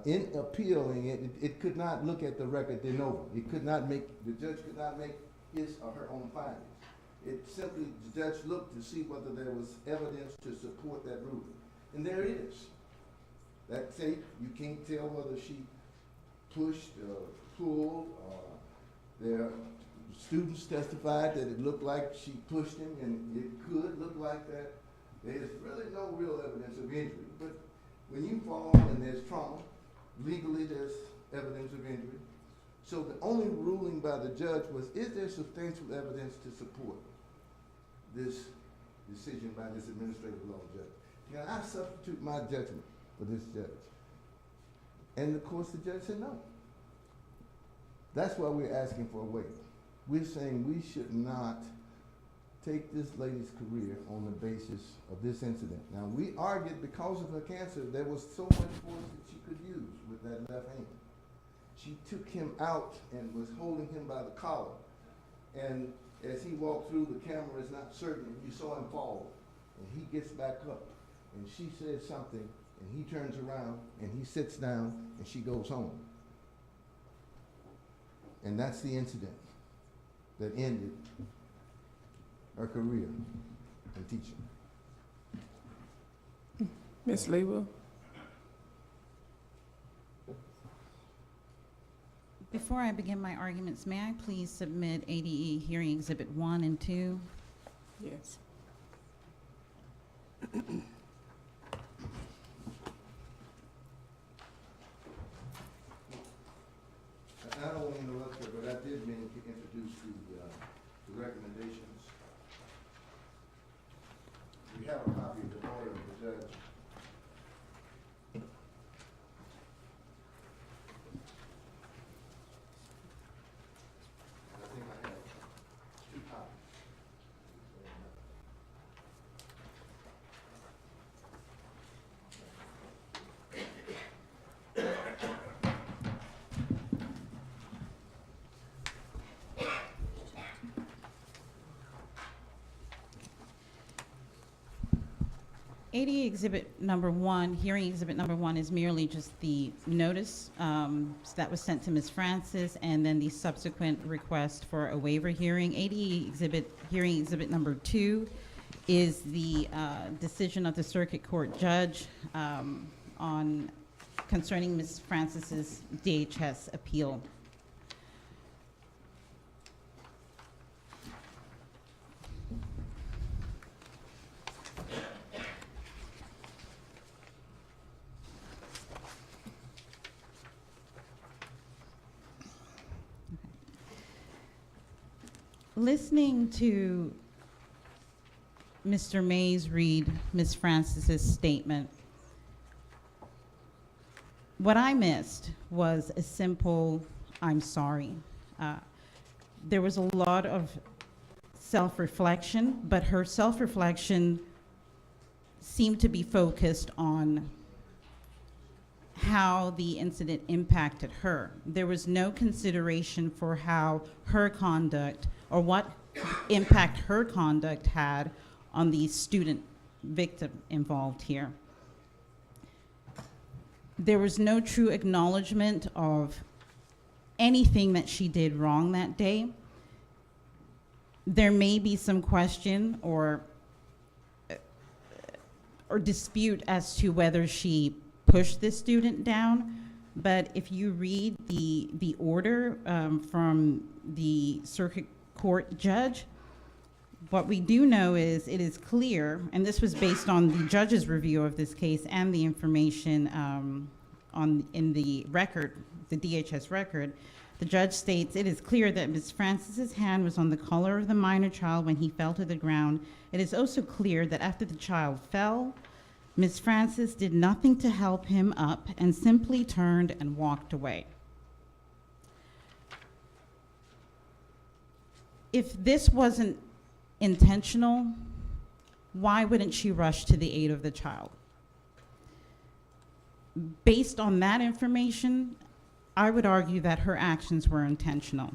in appealing it, it could not look at the record de novo. It could not make, the judge could not make his or her own findings. It simply, the judge looked to see whether there was evidence to support that ruling. And there it is. That tape, you can't tell whether she pushed or pulled. Their students testified that it looked like she pushed him, and it could look like that. There's really no real evidence of injury. But when you fall and there's trauma, legally there's evidence of injury. So the only ruling by the judge was, is there substantial evidence to support this decision by this administrative law judge? Can I substitute my judgment for this judge? And of course the judge said no. That's why we're asking for a waiver. We're saying we should not take this lady's career on the basis of this incident. Now we argued because of her cancer, there was so much force that she could use with that left hand. She took him out and was holding him by the collar. And as he walked through, the camera is not certain, you saw him fall. And he gets back up. And she says something, and he turns around, and he sits down, and she goes home. And that's the incident that ended her career in teaching. Ms. Lewa? Before I begin my arguments, may I please submit ADE Hearing Exhibit 1 and 2? Yes. I don't want to interrupt her, but I did mean to introduce the recommendations. We have a copy of the order of the judge. I think I have 2 copies. ADA Exhibit Number 1, Hearing Exhibit Number 1 is merely just the notice that was sent to Ms. Francis, and then the subsequent request for a waiver hearing. ADA Hearing Exhibit Number 2 is the decision of the circuit court judge on concerning Ms. Francis's DHS appeal. Listening to Mr. Mays read Ms. Francis's statement, what I missed was a simple, "I'm sorry." There was a lot of self-reflection, but her self-reflection seemed to be focused on how the incident impacted her. There was no consideration for how her conduct or what impact her conduct had on the student victim involved here. There was no true acknowledgement of anything that she did wrong that day. There may be some question or dispute as to whether she pushed this student down, but if you read the order from the circuit court judge, what we do know is it is clear, and this was based on the judge's review of this case and the information in the record, the DHS record. The judge states, "It is clear that Ms. Francis's hand was on the collar of the minor child when he fell to the ground. It is also clear that after the child fell, Ms. Francis did nothing to help him up and simply turned and walked away." If this wasn't intentional, why wouldn't she rush to the aid of the child? Based on that information, I would argue that her actions were intentional.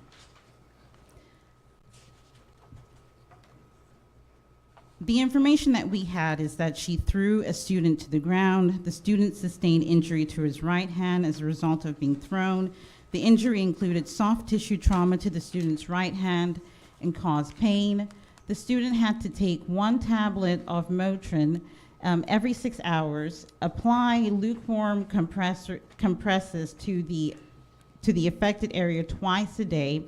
The information that we had is that she threw a student to the ground. The student sustained injury to his right hand as a result of being thrown. The injury included soft tissue trauma to the student's right hand and caused pain. The student had to take 1 tablet of Motrin every 6 hours, apply lukewarm compresses to the affected area twice a day.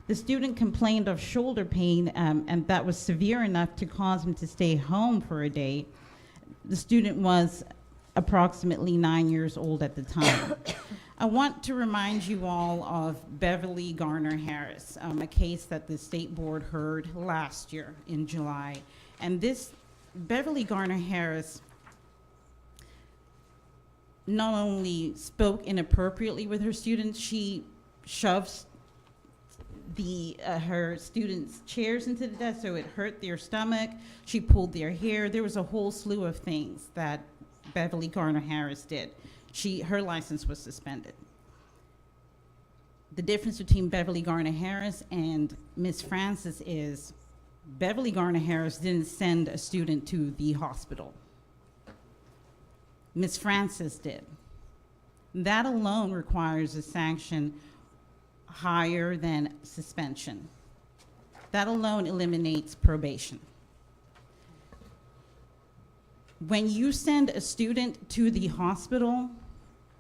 The student complained of shoulder pain, and that was severe enough to cause him to stay home for a day. The student was approximately 9 years old at the time. I want to remind you all of Beverly Garner Harris, a case that the state board heard last year in July. And this Beverly Garner Harris not only spoke inappropriately with her students, she shoved her students' chairs into the desk so it hurt their stomach. She pulled their hair. There was a whole slew of things that Beverly Garner Harris did. Her license was suspended. The difference between Beverly Garner Harris and Ms. Francis is Beverly Garner Harris didn't send a student to the hospital. Ms. Francis did. That alone requires a sanction higher than suspension. That alone eliminates probation. When you send a student to the hospital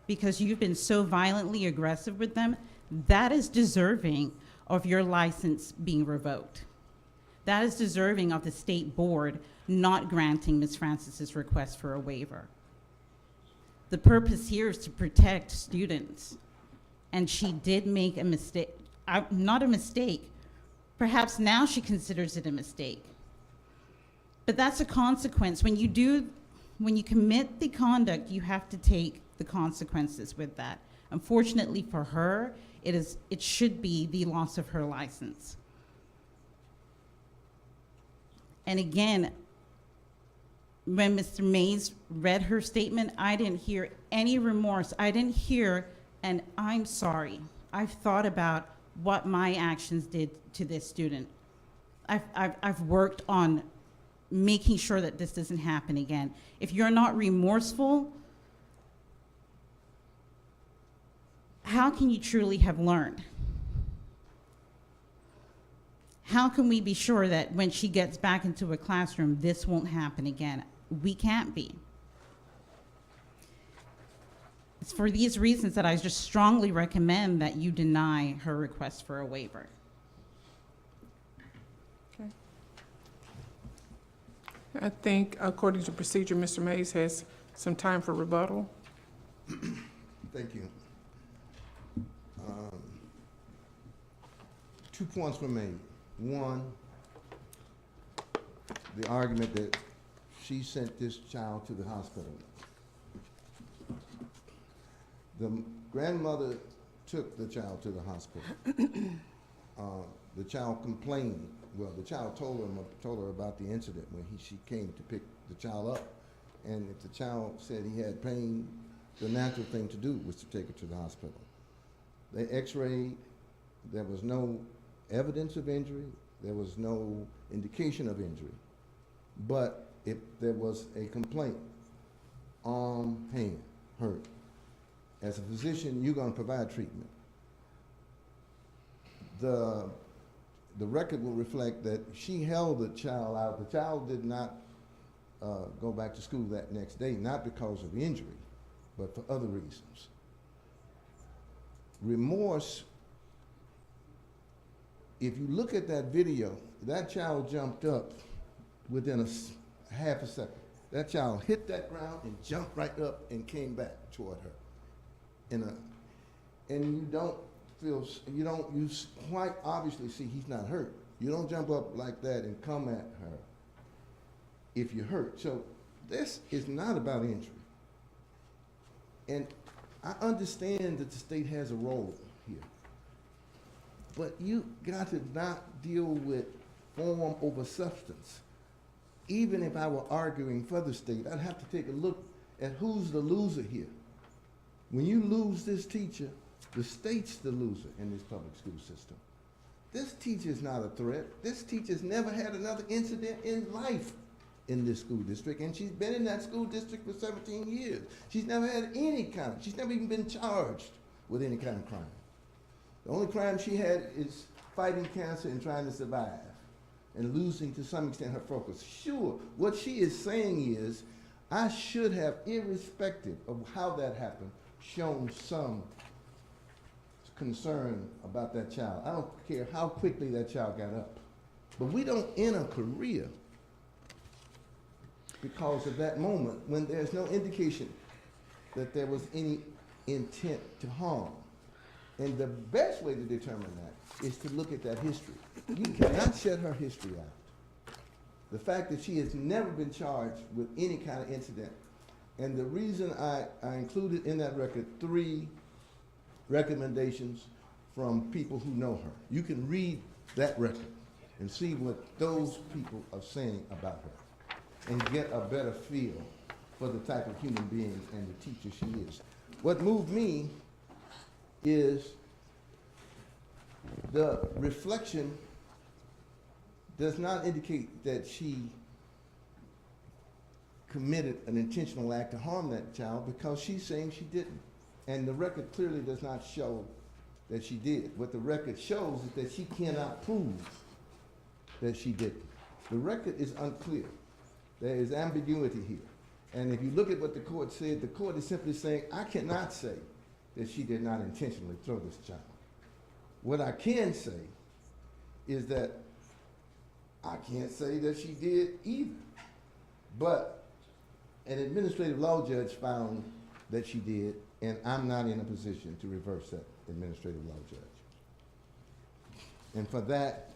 because you've been so violently aggressive with them, that is deserving of your license being revoked. That is deserving of the state board not granting Ms. Francis's request for a waiver. The purpose here is to protect students. And she did make a mistake, not a mistake. Perhaps now she considers it a mistake. But that's a consequence. When you commit the conduct, you have to take the consequences with that. Unfortunately for her, it should be the loss of her license. And again, when Mr. Mays read her statement, I didn't hear any remorse. I didn't hear an "I'm sorry. I've thought about what my actions did to this student. I've worked on making sure that this doesn't happen again." If you're not remorseful, how can you truly have learned? How can we be sure that when she gets back into a classroom, this won't happen again? We can't be. It's for these reasons that I just strongly recommend that you deny her request for a waiver. I think according to procedure, Mr. Mays has some time for rebuttal. Thank you. 2 points were made. One, the argument that she sent this child to the hospital. The grandmother took the child to the hospital. The child complained. Well, the child told her about the incident when she came to pick the child up. And if the child said he had pain, the natural thing to do was to take her to the hospital. They x-rayed. There was no evidence of injury. There was no indication of injury. But if there was a complaint, arm, hand, hurt, as a physician, you're going to provide treatment. The record will reflect that she held the child out. The child did not go back to school that next day, not because of injury, but for other reasons. Remorse, if you look at that video, that child jumped up within a half a second. That child hit that ground and jumped right up and came back toward her. And you quite obviously see he's not hurt. You don't jump up like that and come at her if you're hurt. So this is not about injury. And I understand that the state has a role here, but you got to not deal with form over substance. Even if I were arguing for the state, I'd have to take a look at who's the loser here. When you lose this teacher, the state's the loser in this public school system. This teacher's not a threat. This teacher's never had another incident in life in this school district, and she's been in that school district for 17 years. She's never had she's never even been charged with any kind of crime. The only crime she had is fighting cancer and trying to survive and losing to some extent her focus. Sure, what she is saying is, I should have, irrespective of how that happened, shown some concern about that child. I don't care how quickly that child got up. But we don't end a career because of that moment when there's no indication that there was any intent to harm. And the best way to determine that is to look at that history. You cannot shut her history out. The fact that she has never been charged with any kind of incident. And the reason I included in that record 3 recommendations from people who know her. You can read that record and see what those people are saying about her and get a better feel for the type of human being and the teacher she is. What moved me is the reflection does not indicate that she committed an intentional act to harm that child, because she's saying she didn't. And the record clearly does not show that she did. What the record shows is that she cannot prove that she didn't. The record is unclear. There is ambiguity here. And if you look at what the court said, the court is simply saying, I cannot say that she did not intentionally throw this child. What I can say is that I can't say that she did either. But an administrative law judge found that she did, and I'm not in a position to reverse that administrative law judge. And for that,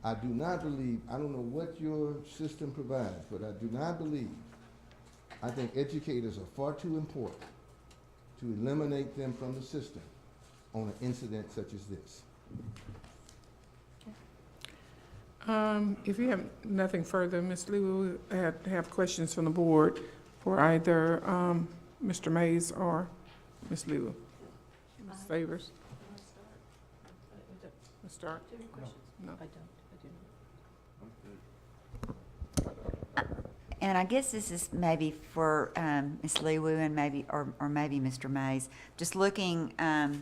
I do not believe, I don't know what your system provides, but I do not believe, I think educators are far too important to eliminate them from the system on an incident such as this. If you have nothing further, Ms. Lee, we have questions from the board for either Mr. Mays or Ms. Liu. Ms. Favors? Let's start. No. And I guess this is maybe for Ms. Liwu and maybe Mr. Mays. Just looking at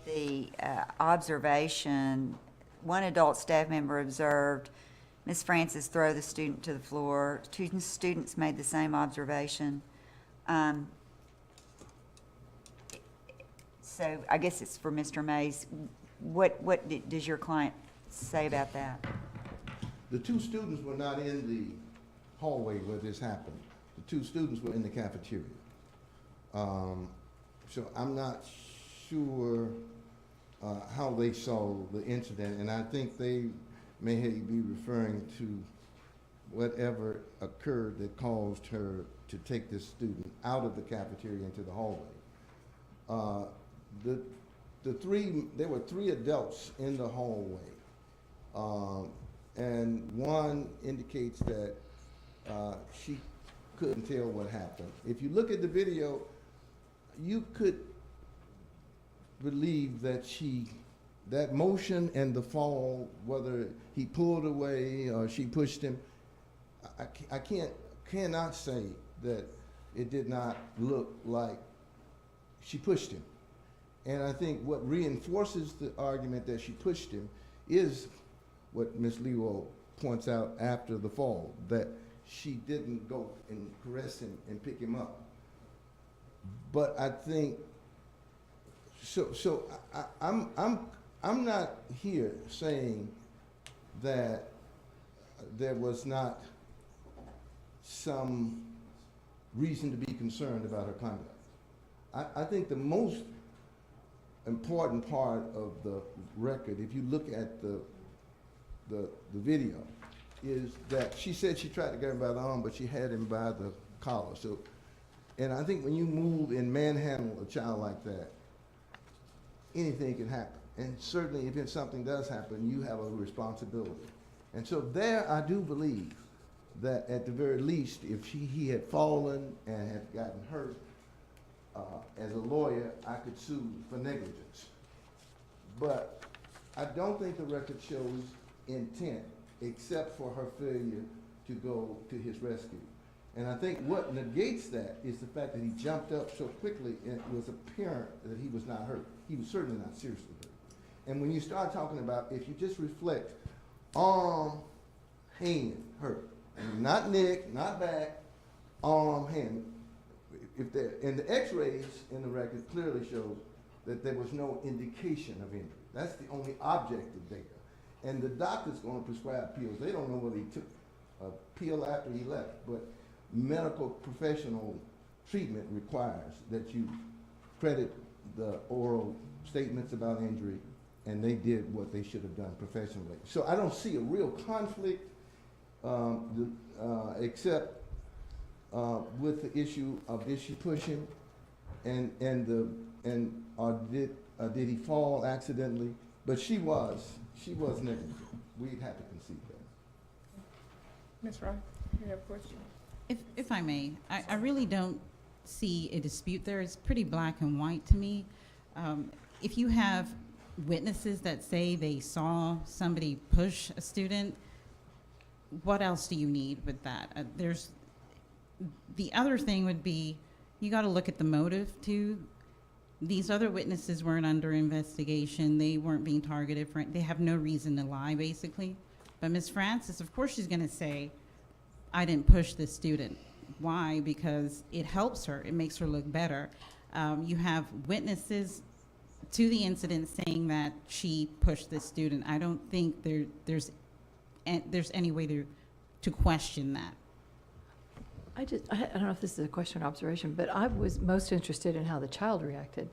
the observation one adult staff member observed Ms. Francis throw the student to the floor. Students made the same observation. So I guess it's for Mr. Mays. What does your client say about that? The two students were not in the hallway where this happened. The two students were in the cafeteria. So I'm not sure how they saw the incident, and I think they may be referring to whatever occurred that caused her to take this student out of the cafeteria into the hallway. There were three adults in the hallway, and one indicates that she couldn't tell what happened. If you look at the video, you could believe that that motion and the fall, whether he pulled away or she pushed him, I cannot say that it did not look like she pushed him. And I think what reinforces the argument that she pushed him is what Ms. Lewo points out after the fall, that she didn't go and caress him and pick him up. But I think, I'm not here saying that there was not some reason to be concerned about her conduct. I think the most important part of the record, if you look at the video, is that she said she tried to get him by the arm, but she had him by the collar. So, and I think when you move and manhandle a child like that, anything can happen. And certainly if something does happen, you have a responsibility. And so there I do believe that at the very least, if he had fallen and had gotten hurt, as a lawyer, I could sue for negligence. But I don't think the record shows intent, except for her failure to go to his rescue. And I think what negates that is the fact that he jumped up so quickly and it was apparent that he was not hurt. He was certainly not seriously hurt. And when you start talking about, if you just reflect, arm, hand hurt, and not neck, not back, arm, hand. And the x-rays in the record clearly show that there was no indication of injury. That's the only objective data. And the doctor's going to prescribe pills. They don't know whether he took a pill after he left, but medical professional treatment requires that you credit the oral statements about injury, and they did what they should have done professionally. So I don't see a real conflict except with the issue of did she push him, or did he fall accidentally? But she was negligent. We'd have to concede that. Ms. Wright, you have a question? If I may, I really don't see a dispute there. It's pretty black and white to me. If you have witnesses that say they saw somebody push a student, what else do you need with that? The other thing would be, you got to look at the motive too. These other witnesses weren't under investigation. They weren't being targeted for it. They have no reason to lie, basically. But Ms. Francis, of course she's going to say, I didn't push this student. Why? Because it helps her. It makes her look better. You have witnesses to the incident saying that she pushed this student. I don't think there's any way to question that. I don't know if this is a question or observation, but I was most interested in how the child reacted.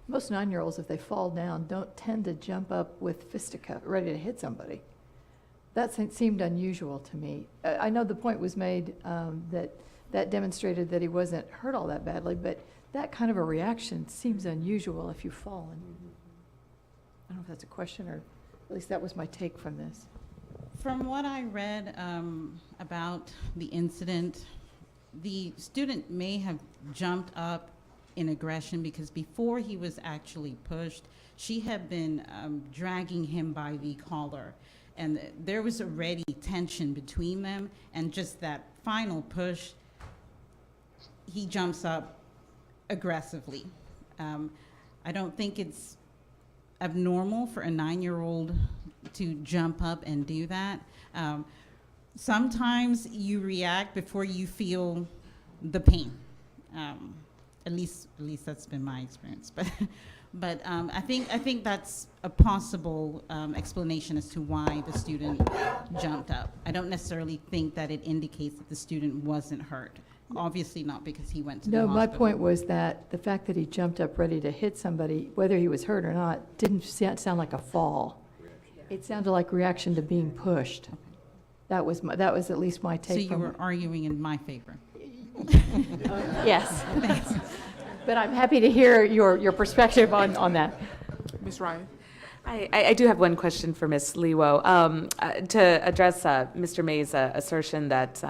Most 9-year-olds, if they fall down, don't tend to jump up with fisticuff, ready to hit somebody. That seemed unusual to me. I know the point was made that demonstrated that he wasn't hurt all that badly, but that kind of a reaction seems unusual if you've fallen. I don't know if that's a question, or at least that was my take from this. From what I read about the incident, the student may have jumped up in aggression because before he was actually pushed, she had been dragging him by the collar. And there was already tension between them, and just that final push, he jumps up aggressively. I don't think it's abnormal for a 9-year-old to jump up and do that. Sometimes you react before you feel the pain. At least that's been my experience. But I think that's a possible explanation as to why the student jumped up. I don't necessarily think that it indicates that the student wasn't hurt. Obviously not, because he went to the No, hospital. my point was that the fact that he jumped up ready to hit somebody, whether he was hurt or not, didn't sound like a fall. It sounded like reaction to being pushed. That was at least my So take you from were it. arguing in my favor. Yes. But I'm happy to hear your perspective on that. Ms. Ryan? I do have one question for Ms. Lewo. To address Mr. May's assertion that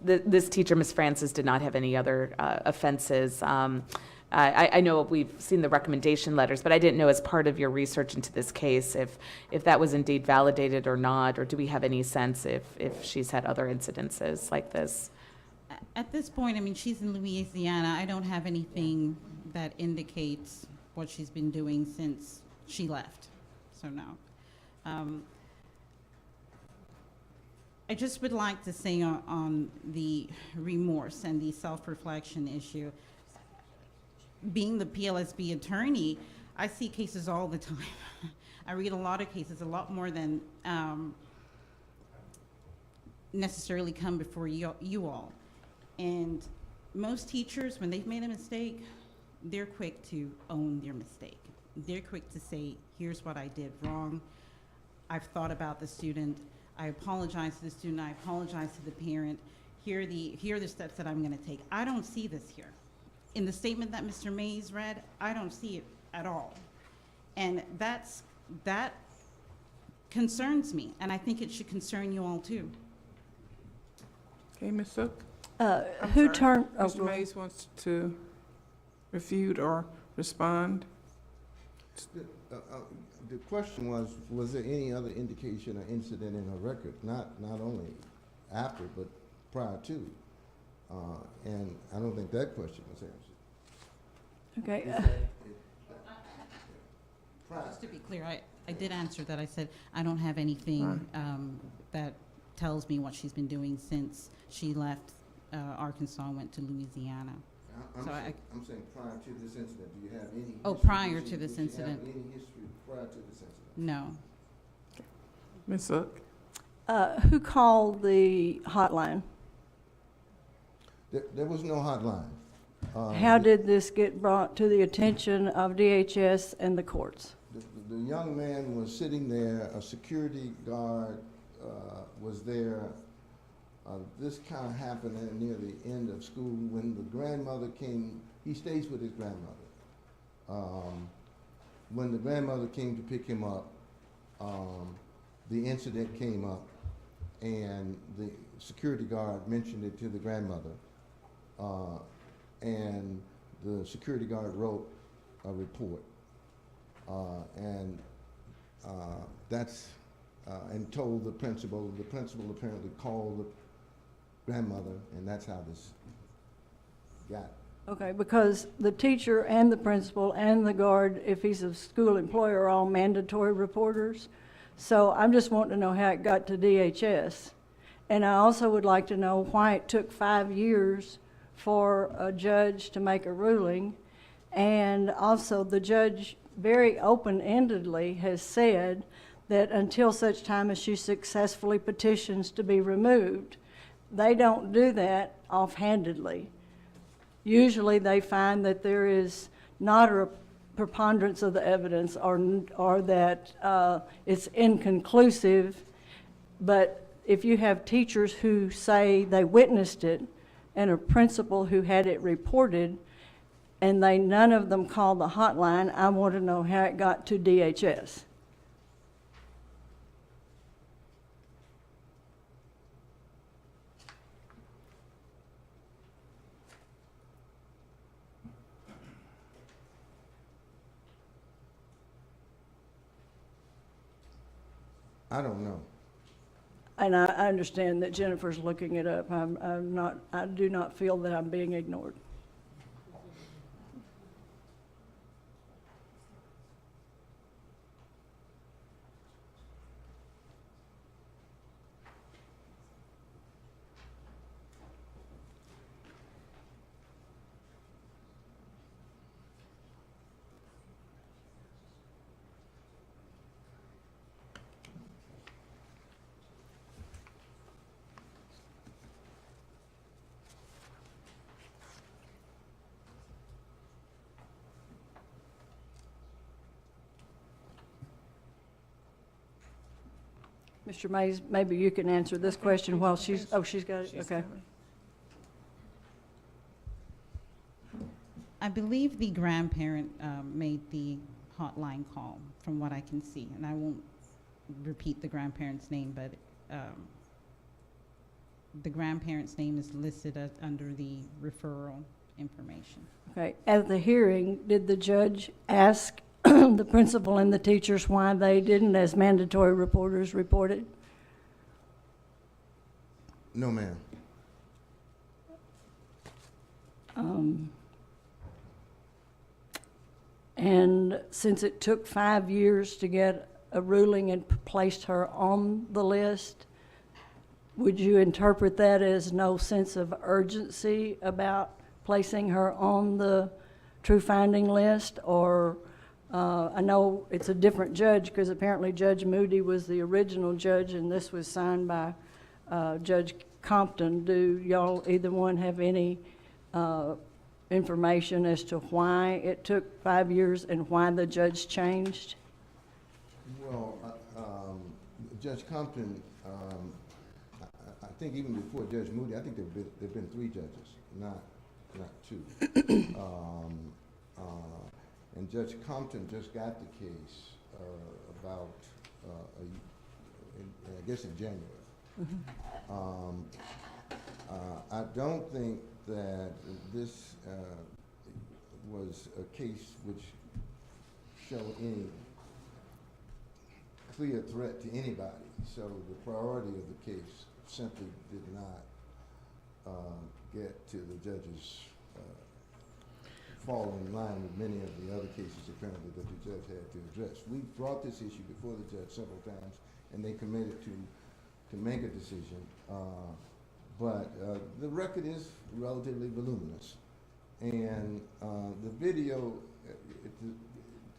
this teacher, Ms. Francis, did not have any other offenses. I know we've seen the recommendation letters, but I didn't know, as part of your research into this case, if that was indeed validated or not, or do we have any sense if she's had other incidences like this? At this point, I mean, she's in Louisiana. I don't have anything that indicates what she's been doing since she left. So no. I just would like to say on the remorse and the self-reflection issue, being the PLSB attorney, I see cases all the time. I read a lot of cases, a lot more than necessarily come before you all. And most teachers, when they've made a mistake, they're quick to own their mistake. They're quick to say, here's what I did wrong. I've thought about the student. I apologize to the student. I apologize to the parent. Here are the steps that I'm going to take. I don't see this here. In the statement that Mr. Mays read, I don't see it at all. And that concerns me, and I think it should concern you all too. Okay, Ms. Zook? Who turned? Mr. Mays wants to refute or respond. The question was there any other indication or incident in her record, not only after, but prior to? And I don't think that question was answered. Okay. Just to be clear, I did answer that. I said I don't have anything that tells me what she's been doing since she left Arkansas and went to Louisiana. I'm saying prior to this incident, do you have any? Oh, history? prior to this incident. Do you have any history prior to this incident? No. Ms. Zook? Who called the hotline? There was no hotline. How did this get brought to the attention of DHS and the courts? The young man was sitting there, a security guard was there. This kind of happened near the end of school when the grandmother came. He stays with his grandmother. When the grandmother came to pick him up, the incident came up, and the security guard mentioned it to the grandmother, and the security guard wrote a report, and told the principal. The principal apparently called the grandmother, and that's how this got. Okay, because the teacher and the principal and the guard, if he's a school employee, are all mandatory reporters. So I'm just wanting to know how it got to DHS. And I also would like to know why it took 5 years for a judge to make a ruling. And also, the judge very open-endedly has said that until such time as she successfully petitions to be removed, they don't do that offhandedly. Usually they find that there is not a preponderance of the evidence or that it's inconclusive. But if you have teachers who say they witnessed it and a principal who had it reported and none of them called the hotline, I want to know how it got to DHS. I don't know. And I understand that Jennifer's looking it up. I do not feel that I'm being ignored. Mr. Mays, maybe you can answer this question while she's got it, okay. I believe the grandparent made the hotline call, from what I can see, and I won't repeat the grandparent's name, but the grandparent's name is listed under the referral information. Okay, at the hearing, did the judge ask the principal and the teachers why they didn't, as mandatory reporters reported? No, ma'am. And since it took 5 years to get a ruling and placed her on the list, would you interpret that as no sense of urgency about placing her on the true finding list? Or I know it's a different judge because apparently Judge Moody was the original judge and this was signed by Judge Compton. Do y'all, either one, have any information as to why it took 5 years and why the judge changed? Well, Judge Compton, I think even before Judge Moody, I think there've been 3 judges, not 2. And Judge Compton just got the case about, I guess in January. I don't think that this was a case which showed any clear threat to anybody. So the priority of the case simply did not get to the judge's fall in line with many of the other cases apparently that the judge had to address. We brought this issue before the judge several times, and they committed to make a decision. But the record is relatively voluminous, and the video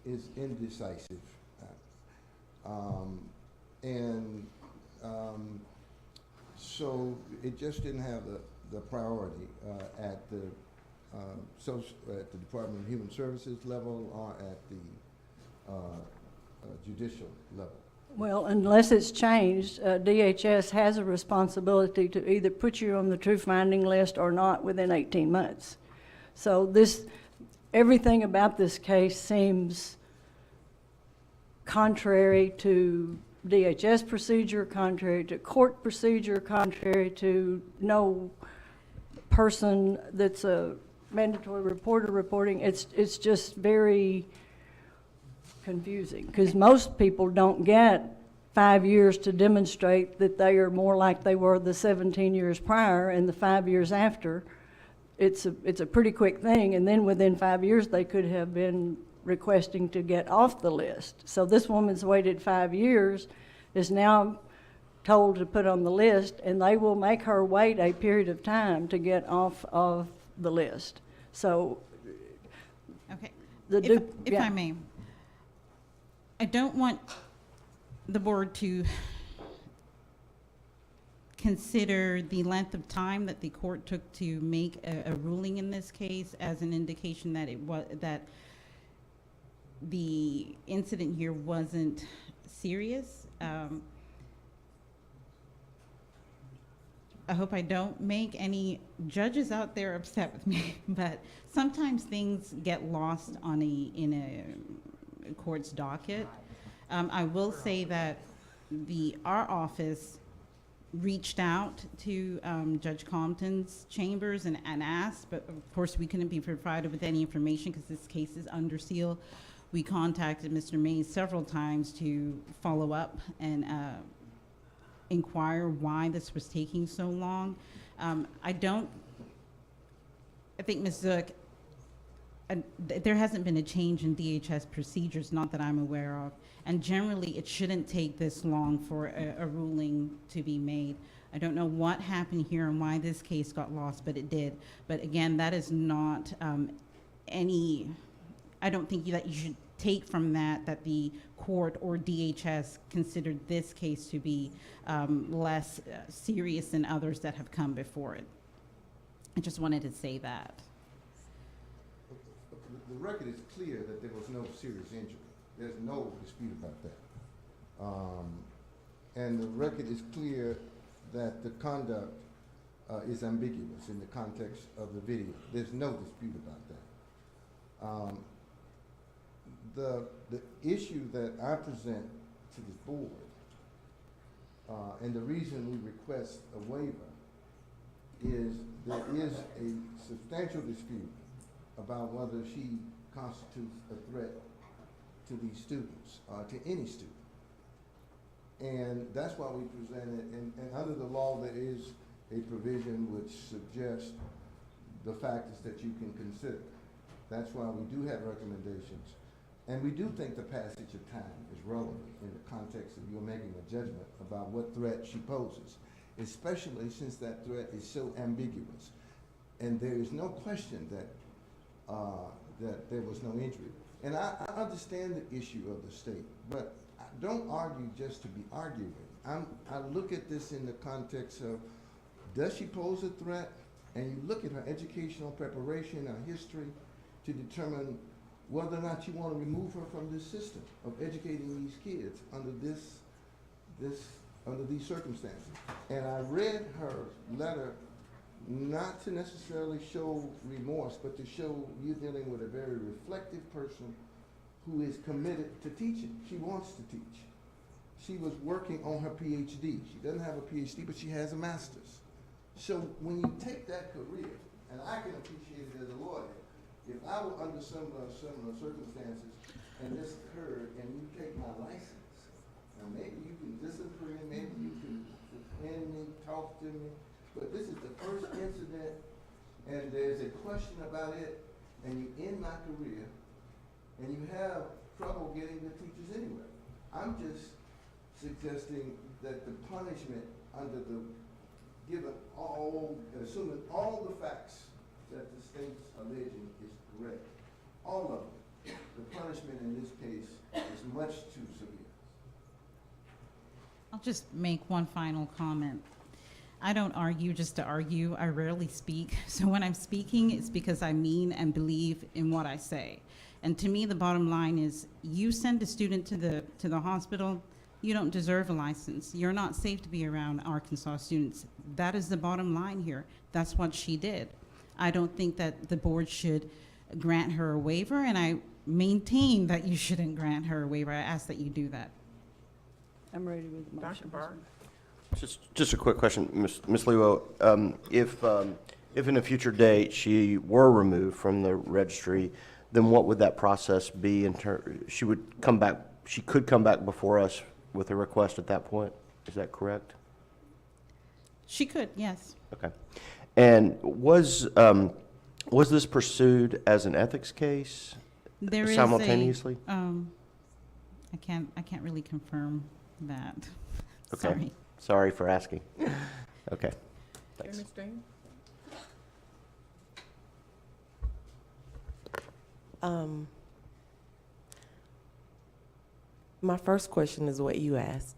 is indecisive, so it just didn't have the priority at the Department of Human Services level or at the judicial level. Well, unless it's changed, DHS has a responsibility to either put you on the true finding list or not within 18 months. So everything about this case seems contrary to DHS procedure, contrary to court procedure, contrary to no person that's a mandatory reporter reporting. It's just very confusing because most people don't get 5 years to demonstrate that they are more like they were the 17 years prior, and the 5 years after it's a pretty quick thing, and then within 5 years they could have been requesting to get off the list. So this woman's waited 5 years, is now told to put on the list, and they will make her wait a period of time to get off of the list. So okay, if I may, I don't want the board to consider the length of time that the court took to make a ruling in this case as an indication that that the incident here wasn't serious. I hope I don't make any judges out there upset with me, but sometimes things get lost in a court's docket. I will say that our office reached out to Judge Compton's chambers and asked, but of course we couldn't be provided with any information because this case is under seal. We contacted Mr. Mays several times to follow up and inquire why this was taking so long. I think Ms. Zook, there hasn't been a change in DHS procedures, not that I'm aware of, and generally it shouldn't take this long for a ruling to be made. I don't know what happened here and why this case got lost, but it did. But again, that is not I don't think that you should take from that the court or DHS considered this case to be less serious than others that have come before it. I just wanted to say that. The record is clear that there was no serious injury. There's no dispute about that. And the record is clear that the conduct is ambiguous in the context of the video. There's no dispute about that. The issue that I present to this board, and the reason we request a waiver, is there is a substantial dispute about whether she constitutes a threat to these students, to any student. And that's why we presented, and under the law there is a provision which suggests the factors that you can consider. That's why we do have recommendations. And we do think the passage of time is relevant in the context of you making a judgment about what threat she poses, especially since that threat is so ambiguous. And there is no question that that there was no injury. And I understand the issue of the state, but don't argue just to be arguing. I look at this in the context of, does she pose a threat? And you look at her educational preparation, her history, to determine whether or not you want to remove her from this system of educating these kids under under these circumstances. And I read her letter not to necessarily show remorse, but to show you dealing with a very reflective person who is committed to teaching. She wants to teach. She was working on her PhD. She doesn't have a PhD, but she has a master's. So when you take that career, and I can appreciate it as a lawyer, if I were under similar circumstances and this occurred and you take my license, now maybe you can discipline me, maybe you can suspend me, talk to me, but this is the first incident and there's a question about it and you end my career and you have trouble getting the teachers anywhere. I'm just suggesting that the punishment under the, assuming all the facts that the state's alleging is correct, all of them, the punishment in this case is much too severe. I'll just make one final comment. I don't argue just to argue. I rarely speak. So when I'm speaking, it's because I mean and believe in what I say. And to me, the bottom line is, you send a student to the hospital, you don't deserve a license. You're not safe to be around Arkansas students. That is the bottom line here. That's what she did. I don't think that the board should grant her a waiver, and I maintain that you shouldn't grant her a waiver. I ask that you do that. I'm ready with the motion. Dr. Barr? Just a quick question, Ms. Lewo. If in a future date she were removed from the registry, then what would that process be? She could come back before us with a request at that point. Is that correct? She could, yes. Okay. And was this pursued as an ethics case There is simultaneously? I can't really confirm that. Okay. Sorry. Sorry for asking. Okay. Thanks. Ms. Dean? My first question is what you asked,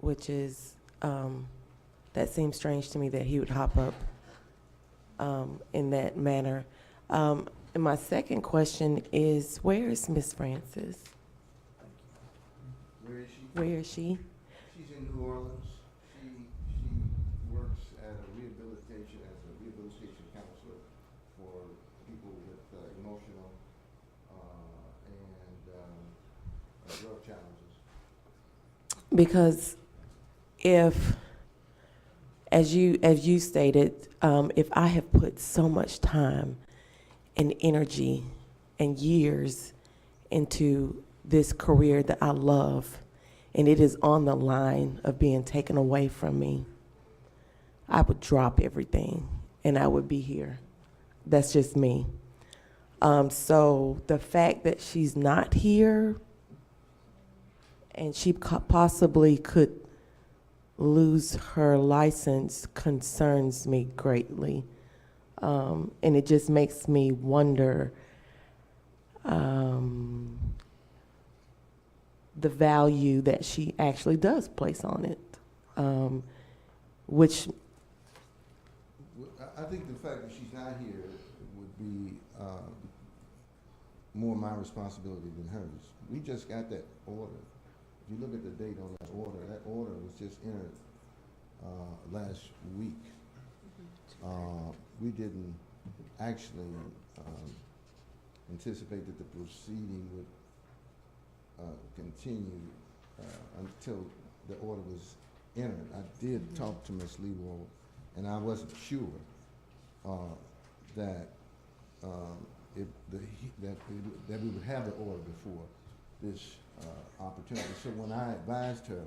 which is, that seems strange to me that he would hop up in that manner. And my second question is, where is Miss Francis? Where is she? Where is she? She's in New Orleans. She works at a rehabilitation, as a rehabilitation counselor for people with emotional and drug challenges. Because if, as you stated, if I have put so much time and energy and years into this career that I love, and it is on the line of being taken away from me, I would drop everything and I would be here. That's just me. So the fact that she's not here and she possibly could lose her license concerns me greatly. And it just makes me wonder the value that she actually does place on it, which... I think the fact that she's not here would be more my responsibility than hers. We just got that order, if you look at the date on that order was just entered last week. We didn't actually anticipate that the proceeding would continue until the order was entered. I did talk to Ms. Leewald, and I wasn't sure that that we would have the order before this opportunity. So when I advised her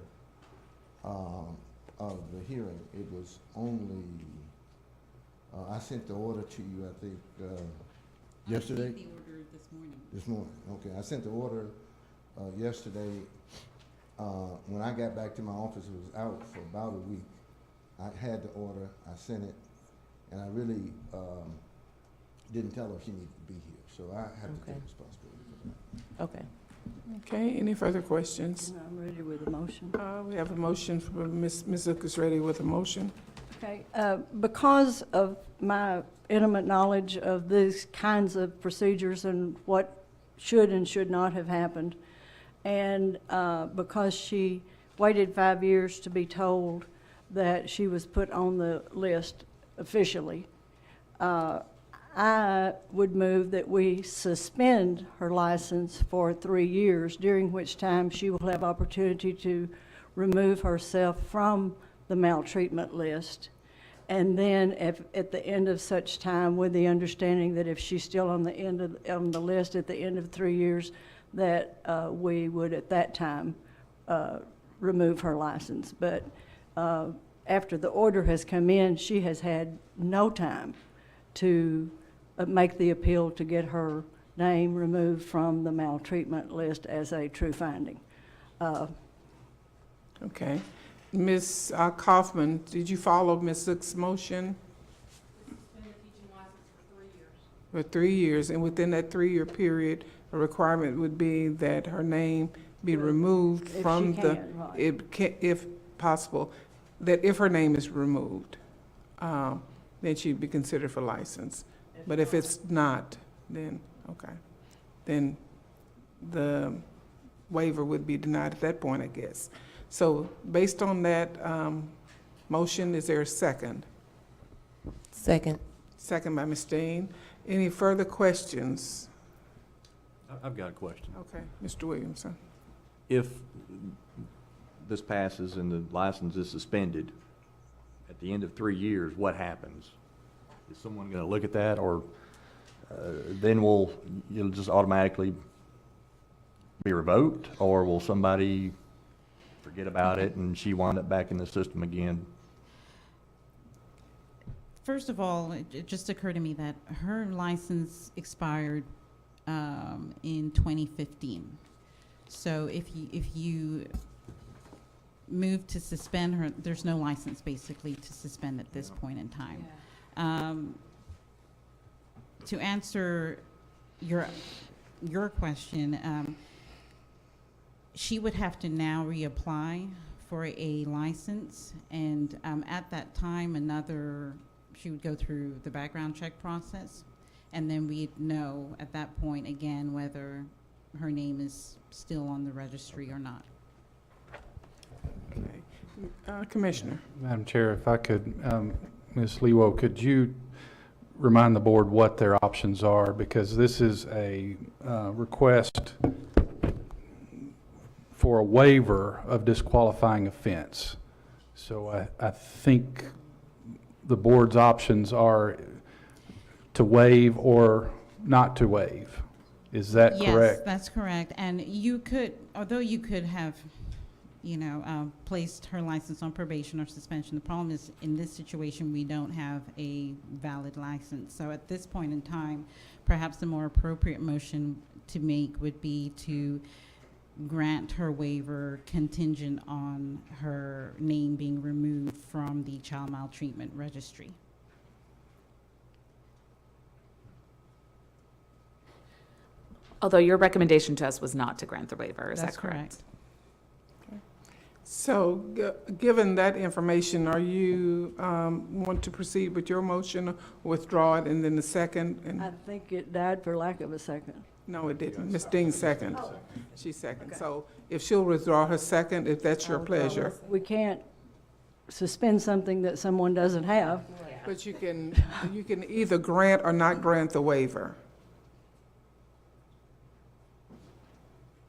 of the hearing, it was only, I sent the order to you, I think, yesterday? I sent the order this morning. This morning, okay. I sent the order yesterday. When I got back to my office, it was out for about a week. I had the order, I sent it, and I really didn't tell her she needed to be here. So I have to take responsibility for that. Okay. Okay, any further questions? I'm ready with a motion. We have a motion from Ms. Zook is ready with a motion. Okay, because of my intimate knowledge of these kinds of procedures and what should and should not have happened, and because she waited 5 years to be told that she was put on the list officially, I would move that we suspend her license for 3 years, during which time she will have opportunity to remove herself from the maltreatment list. And then at the end of such time, with the understanding that if she's still on the list at the end of 3 years, that we would at that time remove her license. But after the order has come in, she has had no time to make the appeal to get her name removed from the maltreatment list as a true finding. Okay. Ms. Kaufman, did you follow Ms. Zook's motion? For 3 years, and within that 3-year period, a requirement would be that her name be removed If from she the, can, right. if possible, that if her name is removed, then she'd be considered for license. But if it's not, then, okay, then the waiver would be denied at that point, I guess. So based on that motion, is there a second? Second. Second by Ms. Dean. Any further questions? I've got a question. Okay, Mr. Williamson. If this passes and the license is suspended, at the end of 3 years, what happens? Is someone going to look at that, or then you'll just automatically be revoked, or will somebody forget about it and she wind up back in the system again? First of all, it just occurred to me that her license expired in 2015. So if you move to suspend her, there's no license basically to suspend at this point in time. To answer your question, she would have to now reapply for a license, and at that time, she would go through the background check process, and then we'd know at that point again whether her name is still on the registry or not. Okay. Commissioner. Madam Chair, if I could, Ms. Lewo, could you remind the board what their options are? Because this is a request for a waiver of disqualifying offense. So I think the board's options are to waive or not to waive. Is that correct? Yes, that's correct. And you could, although you could have, placed her license on probation or suspension, the problem is in this situation we don't have a valid license. So at this point in time, perhaps the more appropriate motion to make would be to grant her waiver contingent on her name being removed from the child maltreatment registry. Although your recommendation to us was not to grant the waiver, is that That's correct? So, given that information, are you want to proceed with your motion, or withdraw it, and then the second? I think it died for lack of a second. No, it didn't. Ms. Dean second. She second. So if she'll withdraw her second, if that's your pleasure. We can't suspend something that someone doesn't have. But you can either grant or not grant the waiver.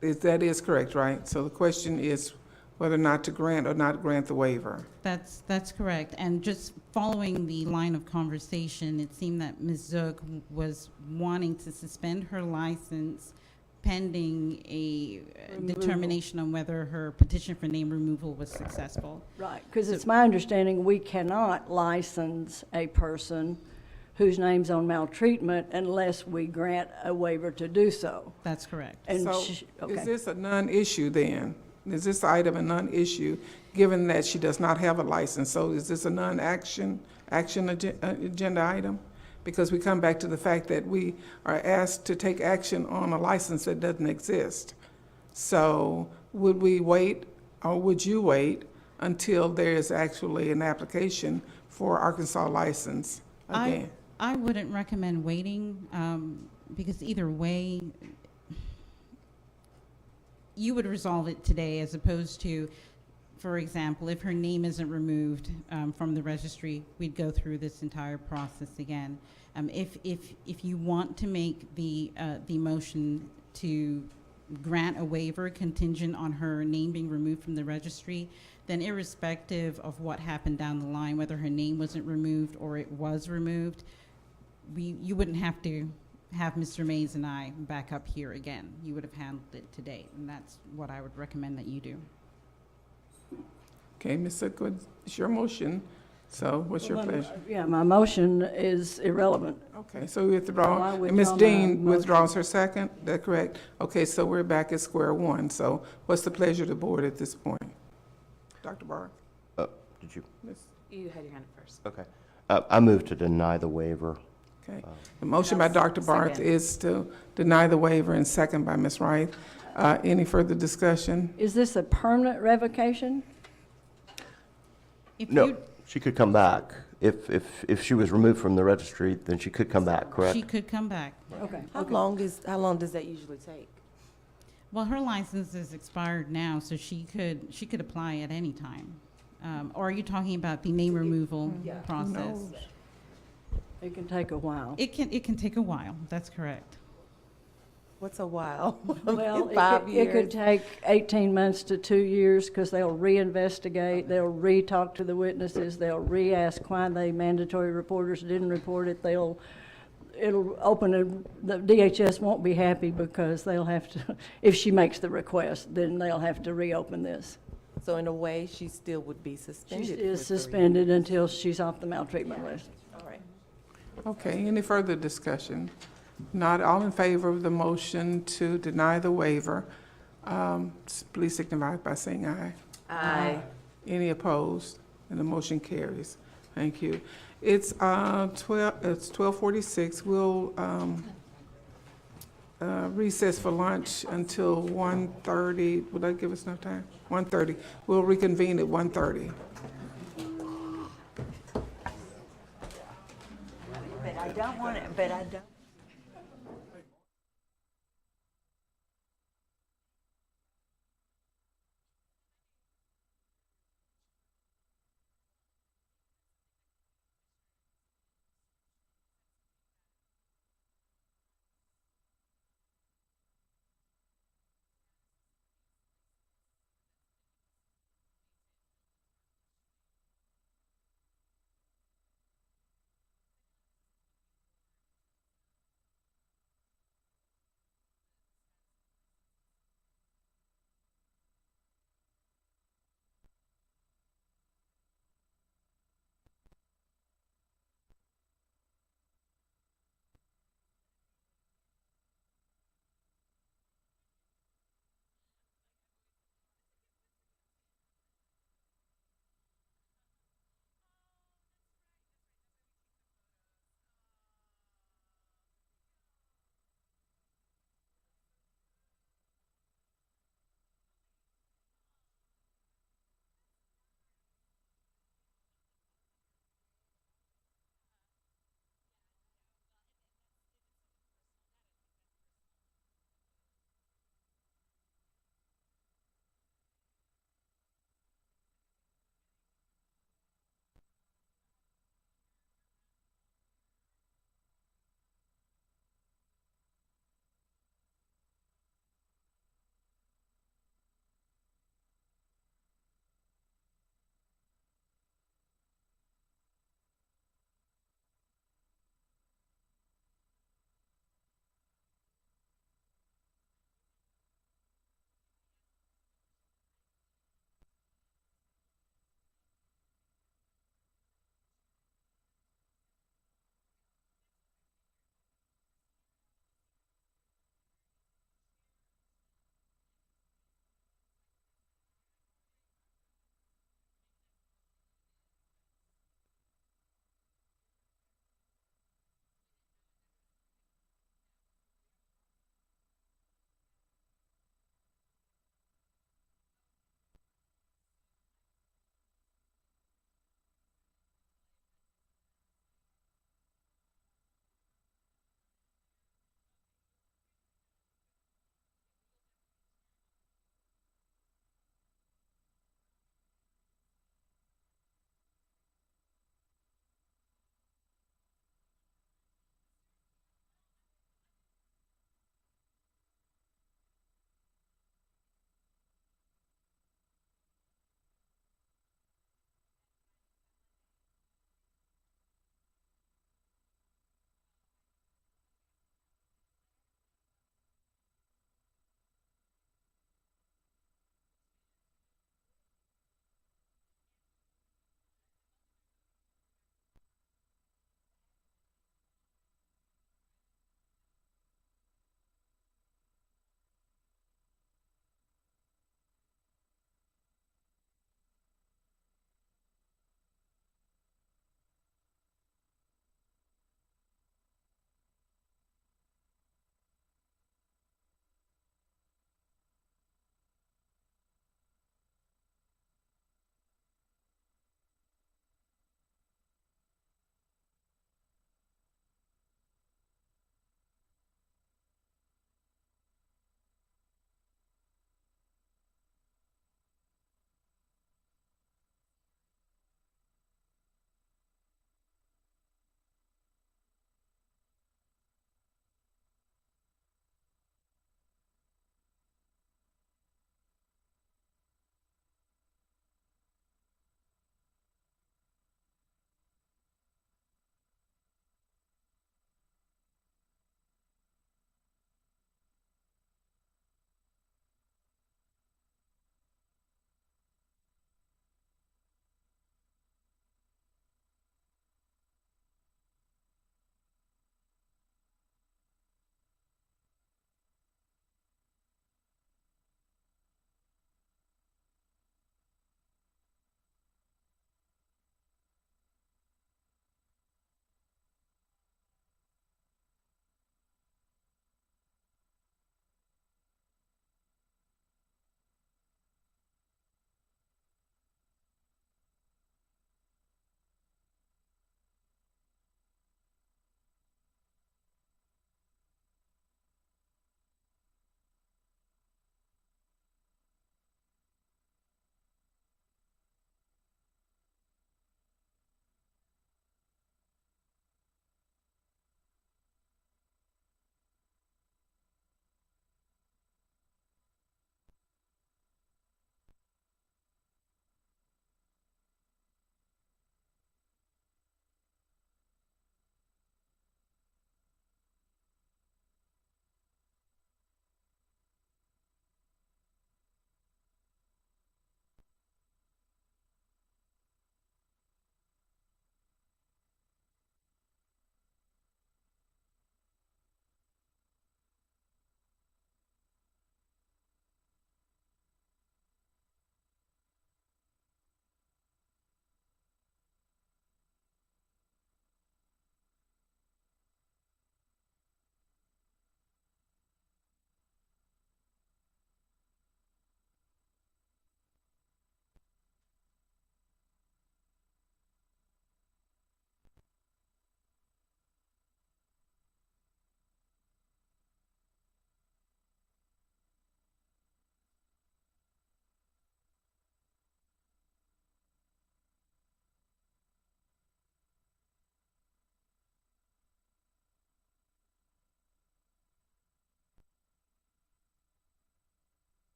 That is correct, right? So the question is whether or not to grant or not grant the waiver. That's correct. And just following the line of conversation, it seemed that Ms. Zook was wanting to suspend her license pending a determination on whether her petition for name removal was successful. Right, because it's my understanding we cannot license a person whose name's on maltreatment unless we grant a waiver to do so. That's correct. And So okay. is this a non-issue then? Is this item a non-issue, given that she does not have a license? So is this a non-action agenda item? Because we come back to the fact that we are asked to take action on a license that doesn't exist. So would we wait, or would you wait until there is actually an application for Arkansas license again? I wouldn't recommend waiting, because either way, you would resolve it today as opposed to, for example, if her name isn't removed from the registry, we'd go through this entire process again. If you want to make the motion to grant a waiver contingent on her name being removed from the registry, then irrespective of what happened down the line, whether her name wasn't removed or it was removed, you wouldn't have to have Mr. Mays and I back up here again. You would have handled it today, and that's what I would recommend that you do. Okay, Ms. Goodwood, it's your motion, so what's your pleasure? Yeah, my motion is irrelevant. Okay, so we withdraw, So I and Ms. withdraw my Dean motion. withdraws her second, that correct? Okay, so we're back at square one, so what's the pleasure of the board at this point? Dr. Barr? Did you? You had your hand up first. Okay. I move to deny the waiver. Okay, the motion by Dr. Barth is to deny the waiver and second by Ms. Wright. Any further discussion? Is this a permanent revocation? No, she could come back. If she was removed from the registry, then she could come back, correct? She could come back. Okay. How long does that usually take? Well, her license is expired now, so she could apply at any time. Or are you talking about the name removal process? No. It can take a while. It can take a while. That's correct. What's a while? Well, Five it could years? take 18 months to 2 years because they'll reinvestigate, they'll re-talk to the witnesses, they'll re-ask why they mandatory reporters didn't report it. It'll open the DHS won't be happy because they'll have to, if she makes the request, then they'll have to reopen this. So in a way, she still would be She suspended. is for 3 suspended years. until she's off the maltreatment list. All right. Okay, any further discussion? Not all in favor of the motion to deny the waiver, please signify by saying aye. Aye. Any opposed? And the motion carries. Thank you. It's 12:46. We'll recess for lunch until 1:30. Would that give us enough time? 1:30. We'll reconvene at 1:30. But I don't want it, but I don't.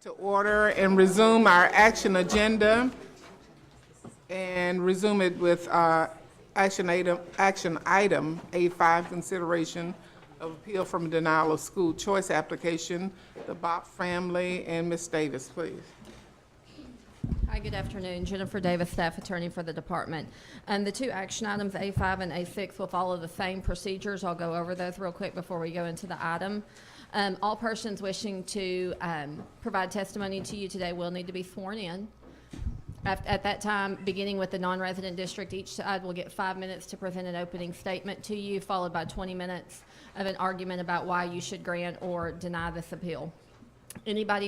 To order and resume our action agenda and resume it with action item A5, consideration of appeal from denial of school choice application, the Bopp family, and Ms. Davis, please. Hi, good afternoon. Jennifer Davis, staff attorney for the department. The two action items, A5 and A6, will follow the same procedures. I'll go over those real quick before we go into the item. All persons wishing to provide testimony to you today will need to be sworn in. At that time, beginning with the non-resident district, each side will get 5 minutes to present an opening statement to you, followed by 20 minutes of an argument about why you should grant or deny this appeal. Anybody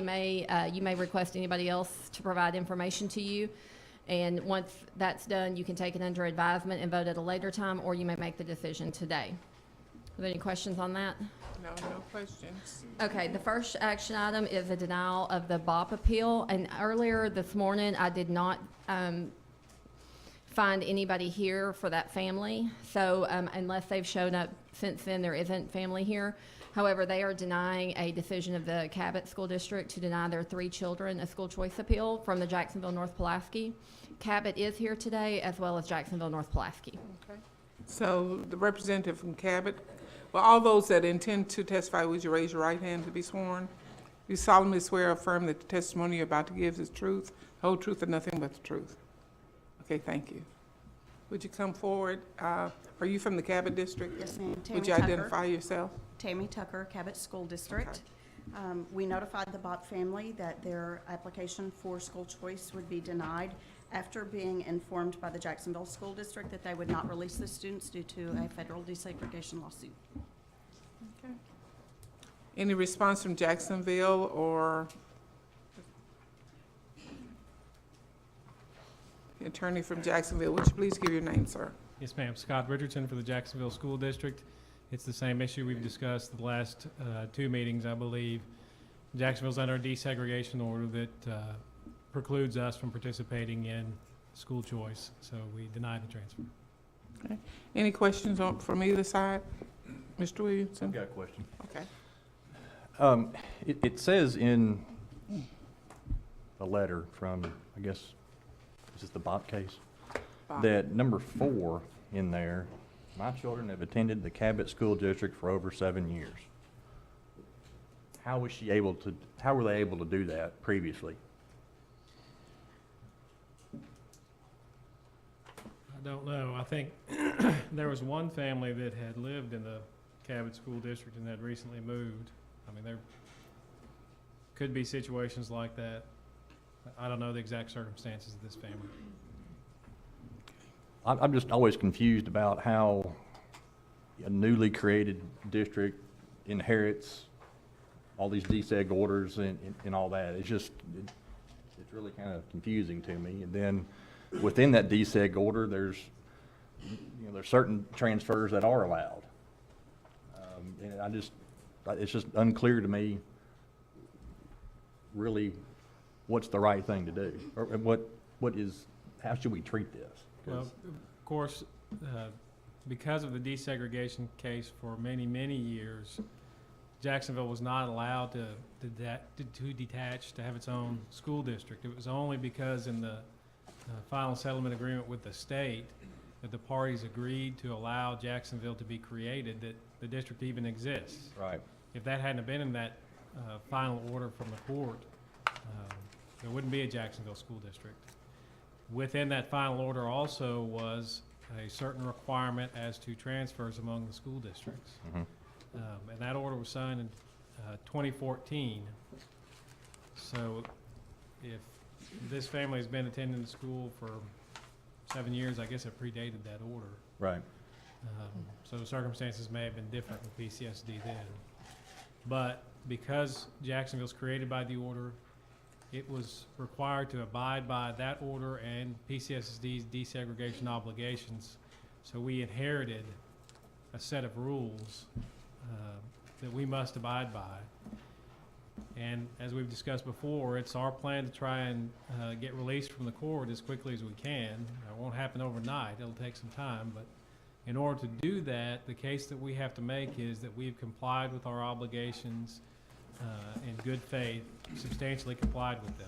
you may request anybody else to provide information to you, and once that's done, you can take it under advisement and vote at a later time, or you may make the decision today. Are there any questions on that? No questions. Okay, the first action item is a denial of the Bopp appeal, and earlier this morning, I did not find anybody here for that family, so unless they've shown up since then, there isn't family here. However, they are denying a decision of the Cabot School District to deny their 3 children a school choice appeal from the Jacksonville North Pulaski. Cabot is here today, as well as Jacksonville North Pulaski. Okay. So the representative from Cabot, well, all those that intend to testify, would you raise your right hand to be sworn? You solemnly swear or affirm that the testimony you're about to give is truth, the whole truth, and nothing but the truth. Okay, thank you. Would you come forward? Are you from the Cabot District? Yes, ma'am. Would you identify yourself? Tammy Tucker, Cabot School District. We notified the Bopp family that their application for school choice would be denied after being informed by the Jacksonville School District that they would not release the students due to a federal desegregation lawsuit. Okay. Any response from Jacksonville or the attorney from Jacksonville? Would you please give your name, sir? Yes, ma'am. Scott Richardson for the Jacksonville School District. It's the same issue we've discussed the last 2 meetings, I believe. Jacksonville's under a desegregation order that precludes us from participating in school choice, so we deny the transfer. Okay. Any questions from either side? Mr. Williamson? I've got a question. Okay. It says in a letter from, I guess, is this the Bopp case? Bopp. That number 4 in there, my children have attended the Cabot School District for over 7 years. How were they able to do that previously? I don't know. I think there was one family that had lived in the Cabot School District and had recently moved. I mean, there could be situations like that. I don't know the exact circumstances of this family. I'm just always confused about how a newly created district inherits all these deseg orders and all that. It's just, it's really kind of confusing to me. And then within that deseg order, there's certain transfers that are allowed. And it's just unclear to me really what's the right thing to do, or how should we treat this? Well, of course, because of the desegregation case for many, many years, Jacksonville was not allowed to detach, to have its own school district. It was only because in the final settlement agreement with the state that the parties agreed to allow Jacksonville to be created that the district even exists. Right. If that hadn't been in that final order from the court, there wouldn't be a Jacksonville School District. Within that final order also was a certain requirement as to transfers among the school districts. Mm-hmm. And that order was signed in 2014. So if this family has been attending the school for 7 years, I guess it predated that order. Right. So circumstances may have been different with PCSD then. But because Jacksonville's created by the order, it was required to abide by that order and PCSD's desegregation obligations. So we inherited a set of rules that we must abide by. And as we've discussed before, it's our plan to try and get released from the court as quickly as we can. It won't happen overnight. It'll take some time. But in order to do that, the case that we have to make is that we've complied with our obligations in good faith, substantially complied with them.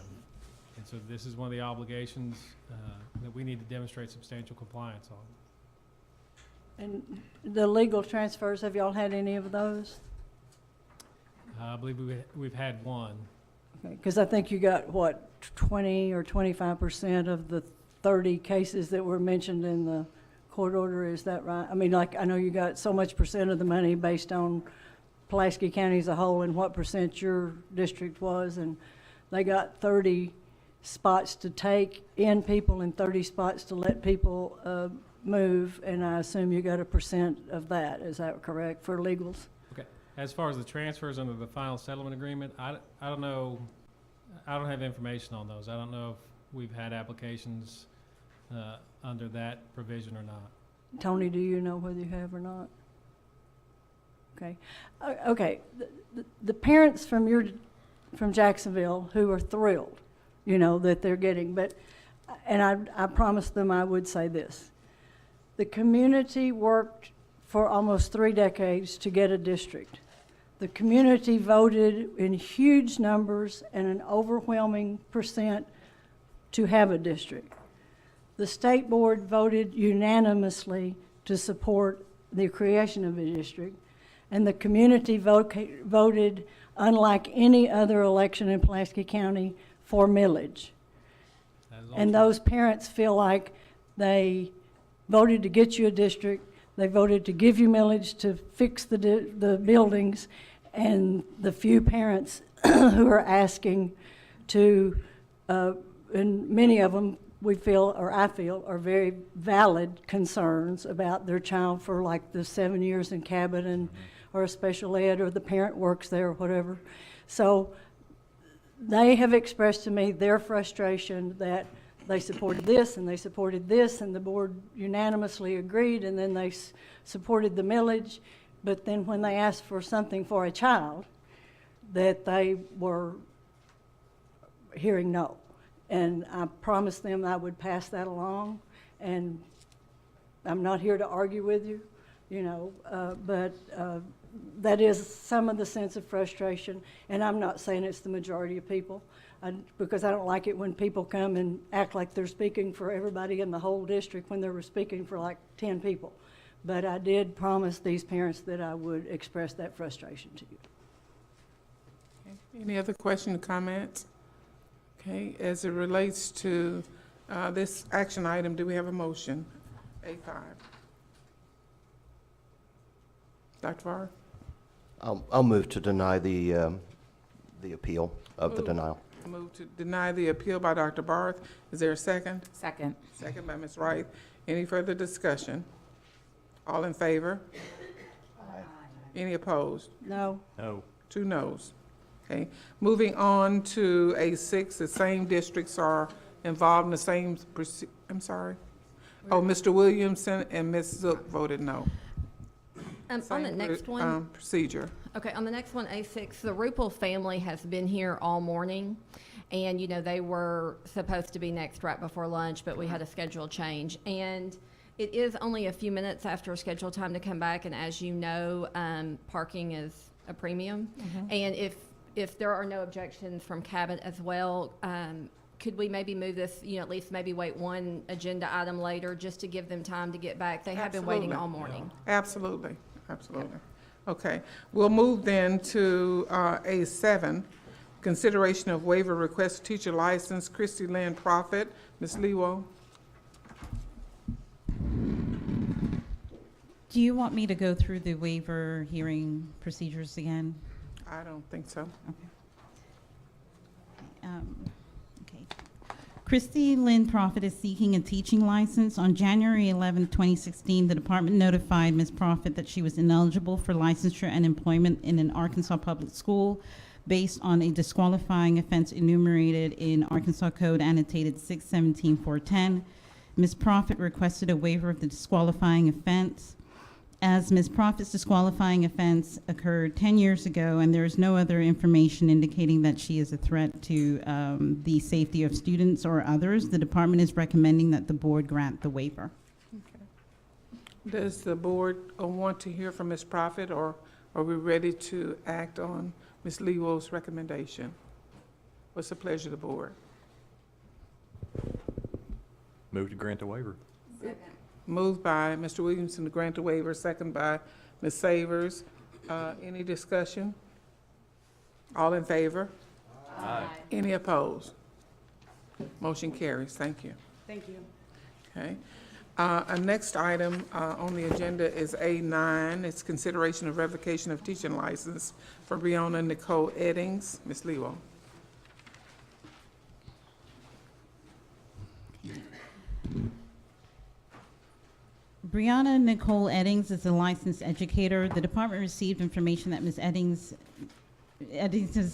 And so this is one of the obligations that we need to demonstrate substantial compliance on. And the legal transfers, have y'all had any of those? I believe we've had one. Because I think you got, what, 20 or 25% of the 30 cases that were mentioned in the court order, is that right? I mean, like, I know you got so much percent of the money based on Pulaski County as a whole and what percent your district was, and they got 30 spots to take in people and 30 spots to let people move, and I assume you got a percent of that. Is that correct for legals? Okay. As far as the transfers under the final settlement agreement, I don't know. I don't have information on those. I don't know if we've had applications under that provision or not. Tony, do you know whether you have or not? Okay. Okay. The parents from Jacksonville who are thrilled, you know, that they're getting, and I promised them I would say this. The community worked for almost 3 decades to get a district. The community voted in huge numbers and an overwhelming percent to have a district. The state board voted unanimously to support the creation of a district, and the community voted, unlike any other election in Pulaski County, for millage. And those parents feel like they voted to get you a district, they voted to give you millage to fix the buildings, and the few parents who are asking to, and many of them we feel, or I feel, are very valid concerns about their child for like the 7 years in Cabot and or a special ed, or the parent works there or whatever. So they have expressed to me their frustration that they supported this and they supported this, and the board unanimously agreed, and then they supported the millage, but then when they asked for something for a child, that they were hearing no. And I promised them I would pass that along, and I'm not here to argue with you, you know, but that is some of the sense of frustration, and I'm not saying it's the majority of people, because I don't like it when people come and act like they're speaking for everybody in the whole district when they were speaking for like 10 people. But I did promise these parents that I would express that frustration to you. Okay. Any other questions or comments? Okay, as it relates to this action item, do we have a motion? A5. Dr. Barr? I'll move to deny the appeal of the denial. Move to deny the appeal by Dr. Barth. Is there a second? Second. Second by Ms. Wright. Any further discussion? All in favor? Aye. Any opposed? No. No. 2 noes. Okay. Moving on to A6, the same districts are involved in the same, I'm sorry. Oh, Mr. Williamson and Ms. Zook voted no. On the next one. Procedure. Okay, on the next one, A6, the Rupel family has been here all morning, and, you know, they were supposed to be next right before lunch, but we had a schedule change. And it is only a few minutes after scheduled time to come back, and as you know, parking is a premium. And if there are no objections from Cabot as well, could we maybe move this, you know, at least maybe wait one agenda item later just to give them time to get back? They have been waiting all morning. Absolutely, absolutely. Okay, we'll move then to A7, consideration of waiver request teacher license, Christy Lynn Prophet. Ms. Lewo? Do you want me to go through the waiver hearing procedures again? I don't think so. Okay. Christy Lynn Prophet is seeking a teaching license. On January 11, 2016, the department notified Ms. Prophet that she was ineligible for licensure and employment in an Arkansas public school based on a disqualifying offense enumerated in Arkansas Code annotated 617-410. Ms. Prophet requested a waiver of the disqualifying offense. As Ms. Prophet's disqualifying offense occurred 10 years ago, and there is no other information indicating that she is a threat to the safety of students or others, the department is recommending that the board grant the waiver. Okay. Does the board want to hear from Ms. Prophet, or are we ready to act on Ms. Lewo's recommendation? What's the pleasure of the board? Move to grant the waiver. Moved by Mr. Williamson to grant the waiver, second by Ms. Savers. Any discussion? All in favor? Aye. Any opposed? Motion carries. Thank you. Thank you. Okay. Our next item on the agenda is A9. It's consideration of revocation of teaching license for Breonna Nicole Eddings. Ms. Lewo. Breonna Nicole Eddings is a licensed educator. The department received information that Ms. Eddings'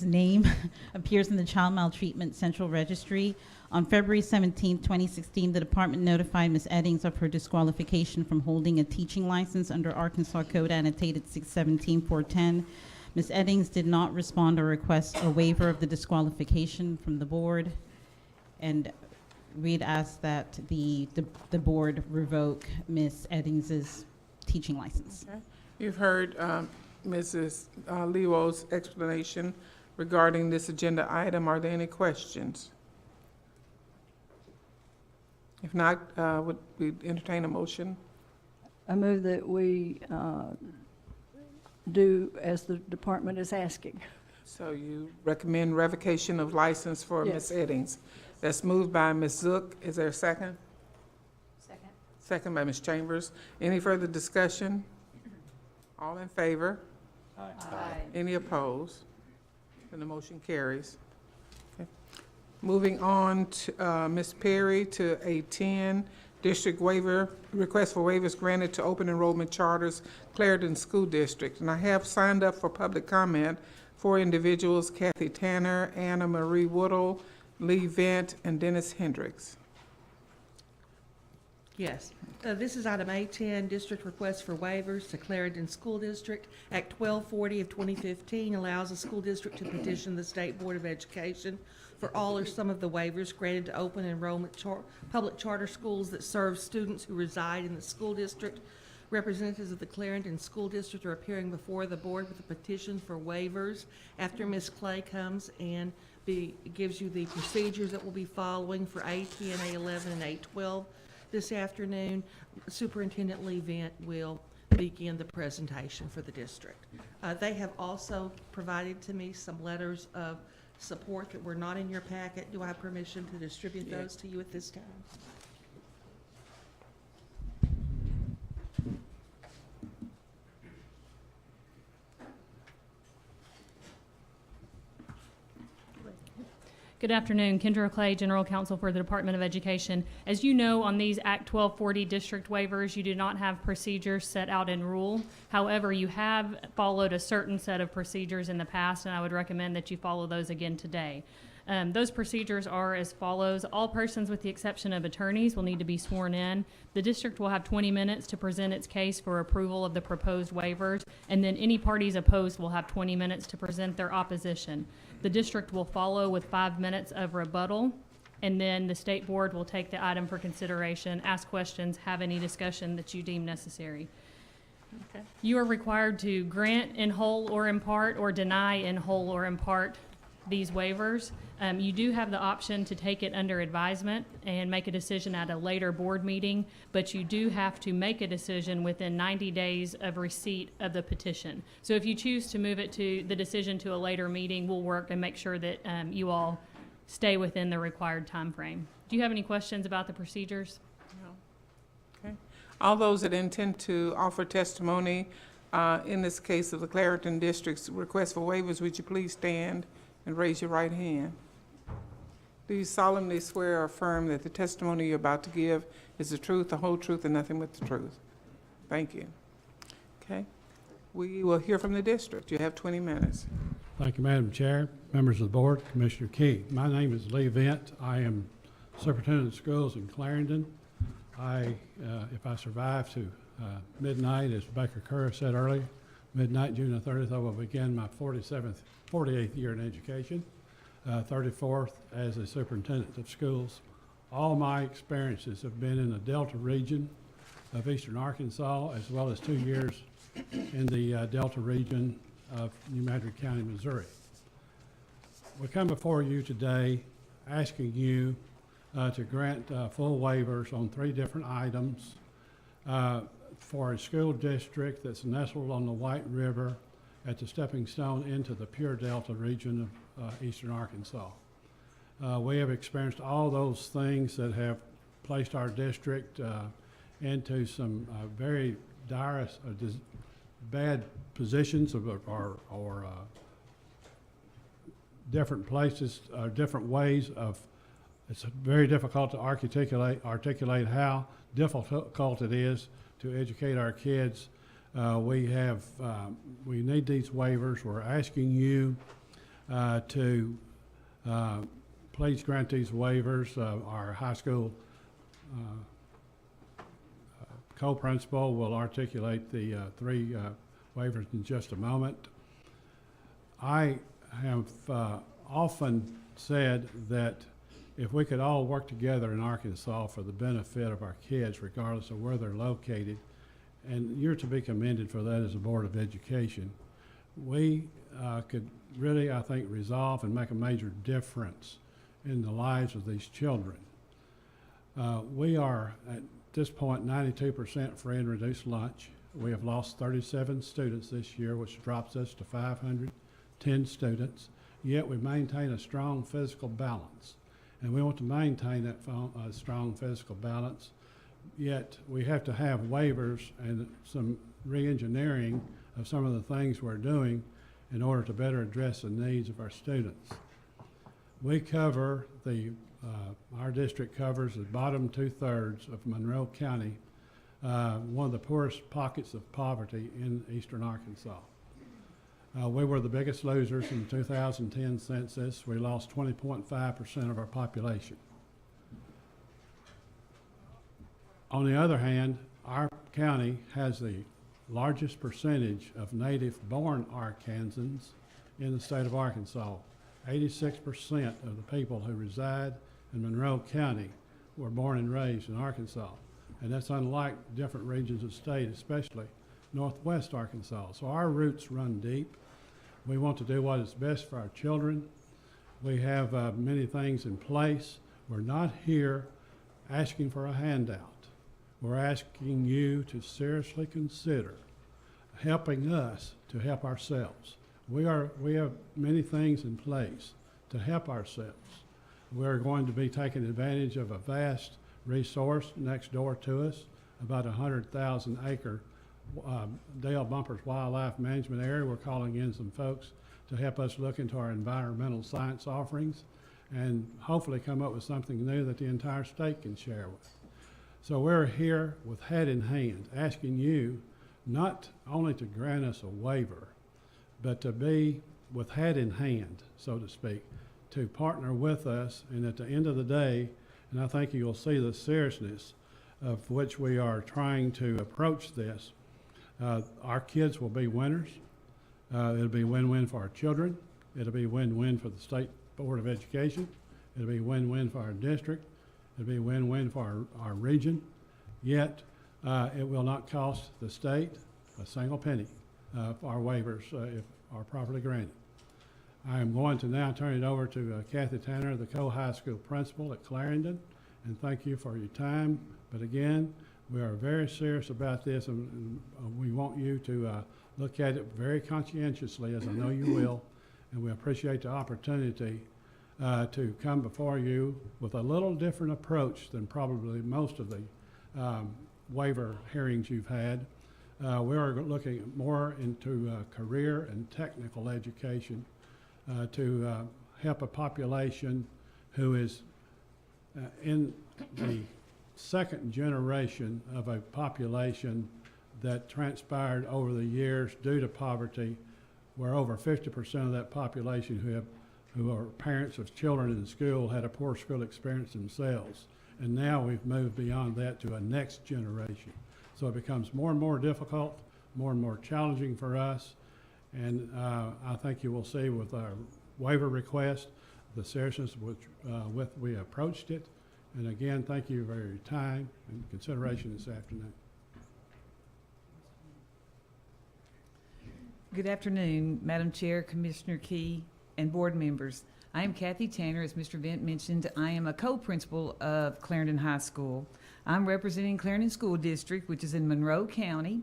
name appears in the Child Maltreatment Central Registry. On February 17, 2016, the department notified Ms. Eddings of her disqualification from holding a teaching license under Arkansas Code Annotated 617-410. Ms. Eddings did not respond or request a waiver of the disqualification from the board, and we'd ask that the board revoke Ms. Eddings' teaching license. Okay. You've heard Mrs. Lewo's explanation regarding this agenda item. Are there any questions? If not, would we entertain a motion? I move that we do as the department is asking. So you recommend revocation of license for Yes. Ms. Eddings. That's moved by Ms. Zook. Is there a second? Second. Second by Ms. Chambers. Any further discussion? All in favor? Aye. Any opposed? Then the motion carries. Okay. Moving on to Ms. Perry to A10, district waiver, request for waivers granted to open enrollment charters, Clarendon School District. And I have signed up for public comment for individuals: Kathy Tanner, Anna Marie Woodle, Lee Vent, and Dennis Hendricks. Yes. This is item A10, district request for waivers to Clarendon School District. Act 1240 of 2015 allows a school district to petition the State Board of Education for all or some of the waivers granted to open enrollment public charter schools that serve students who reside in the school district. Representatives of the Clarendon School District are appearing before the board with a petition for waivers. After Ms. Clay comes and gives you the procedures that we'll be following for A10, A11, and A12 this afternoon, Superintendent Lee Vent will begin the presentation for the district. They have also provided to me some letters of support that were not in your packet. Do I have permission to distribute those to you at this time? Good afternoon. Kendra Clay, General Counsel for the Department of Education. As you know, on these Act 1240 district waivers, you do not have procedures set out in rule. However, you have followed a certain set of procedures in the past, and I would recommend that you follow those again today. Those procedures are as follows. All persons, with the exception of attorneys, will need to be sworn in. The district will have 20 minutes to present its case for approval of the proposed waivers, and then any parties opposed will have 20 minutes to present their opposition. The district will follow with 5 minutes of rebuttal, and then the state board will take the item for consideration, ask questions, have any discussion that you deem necessary. Okay. You are required to grant in whole or in part, or deny in whole or in part these waivers. You do have the option to take it under advisement and make a decision at a later board meeting, but you do have to make a decision within 90 days of receipt of the petition. So if you choose to move it to the decision to a later meeting, we'll work and make sure that you all stay within the required time frame. Do you have any questions about the procedures? No. Okay. All those that intend to offer testimony in this case of the Clarendon District's request for waivers, would you please stand and raise your right hand? Do you solemnly swear or affirm that the testimony you're about to give is the truth, the whole truth, and nothing but the truth? Thank you. Okay. We will hear from the district. You have 20 minutes. Thank you, Madam Chair, members of the board, Commissioner Key. My name is Lee Vent. I am Superintendent of Schools in Clarendon. If I survive to midnight, as Baker Kerr said earlier, midnight, June the 30th, I will begin my 48th year in education, 34th as a superintendent of schools. All my experiences have been in the Delta region of eastern Arkansas, as well as 2 years in the Delta region of New Madrid County, Missouri. we come before you today asking you to grant full waivers on 3 different items for a school district that's nestled on the White River at the stepping stone into the Pure Delta region of eastern Arkansas. We have experienced all those things that have placed our district into some very dire, bad positions or different places, different ways of. It's very difficult to articulate how difficult it is to educate our kids. We need these waivers. We're asking you to please grant these waivers. Our high school co-principal will articulate the 3 waivers in just a moment. I have often said that if we could all work together in Arkansas for the benefit of our kids, regardless of where they're located, and you're to be commended for that as a Board of Education, we could really, I think, resolve and make a major difference in the lives of these children. We are, at this point, 92% free and reduced lunch. We have lost 37 students this year, which drops us to 510 students, yet we maintain a strong physical balance. And we want to maintain that strong physical balance, yet we have to have waivers and some re-engineering of some of the things we're doing in order to better address the needs of our students. We cover our district covers the bottom 2/3 of Monroe County, one of the poorest pockets of poverty in eastern Arkansas. We were the biggest losers in the 2010 census. We lost 20.5% of our population. On the other hand, our county has the largest percentage of native-born Arkansans in the state of Arkansas. 86% of the people who reside in Monroe County were born and raised in Arkansas. And that's unlike different regions of the state, especially northwest Arkansas. So our roots run deep. We want to do what is best for our children. We have many things in place. We're not here asking for a handout. We're asking you to seriously consider helping us to help ourselves. We have many things in place to help ourselves. We're going to be taking advantage of a vast resource next door to us, about 100,000 acre Dale Bumpers Wildlife Management Area. We're calling in some folks to help us look into our environmental science offerings and hopefully come up with something new that the entire state can share with. So we're here with head in hand, asking you not only to grant us a waiver, but to be with head in hand, so to speak, to partner with us. And at the end of the day, and I think you'll see the seriousness of which we are trying to approach this, our kids will be winners. It'll be win-win for our children. It'll be win-win for the State Board of Education. It'll be win-win for our district. It'll be win-win for our region. Yet, it will not cost the state a single penny for our waivers if are properly granted. I am going to now turn it over to Kathy Tanner, the co-high school principal at Clarendon, and thank you for your time. But again, we are very serious about this, and we want you to look at it very conscientiously, as I know you will, and we appreciate the opportunity to come before you with a little different approach than probably most of the waiver hearings you've had. We are looking more into career and technical education to help a population who is in the second generation of a population that transpired over the years due to poverty, where over 50% of that population who are parents of children in school had a poor school experience themselves. And now we've moved beyond that to a next generation. So it becomes more and more difficult, more and more challenging for us. And I think you will see with our waiver request the seriousness with which we approached it. And again, thank you for your time and consideration this afternoon. Good afternoon, Madam Chair, Commissioner Key, and board members. I am Kathy Tanner. As Mr. Vent mentioned, I am a co-principal of Clarendon High School. I'm representing Clarendon School District, which is in Monroe County,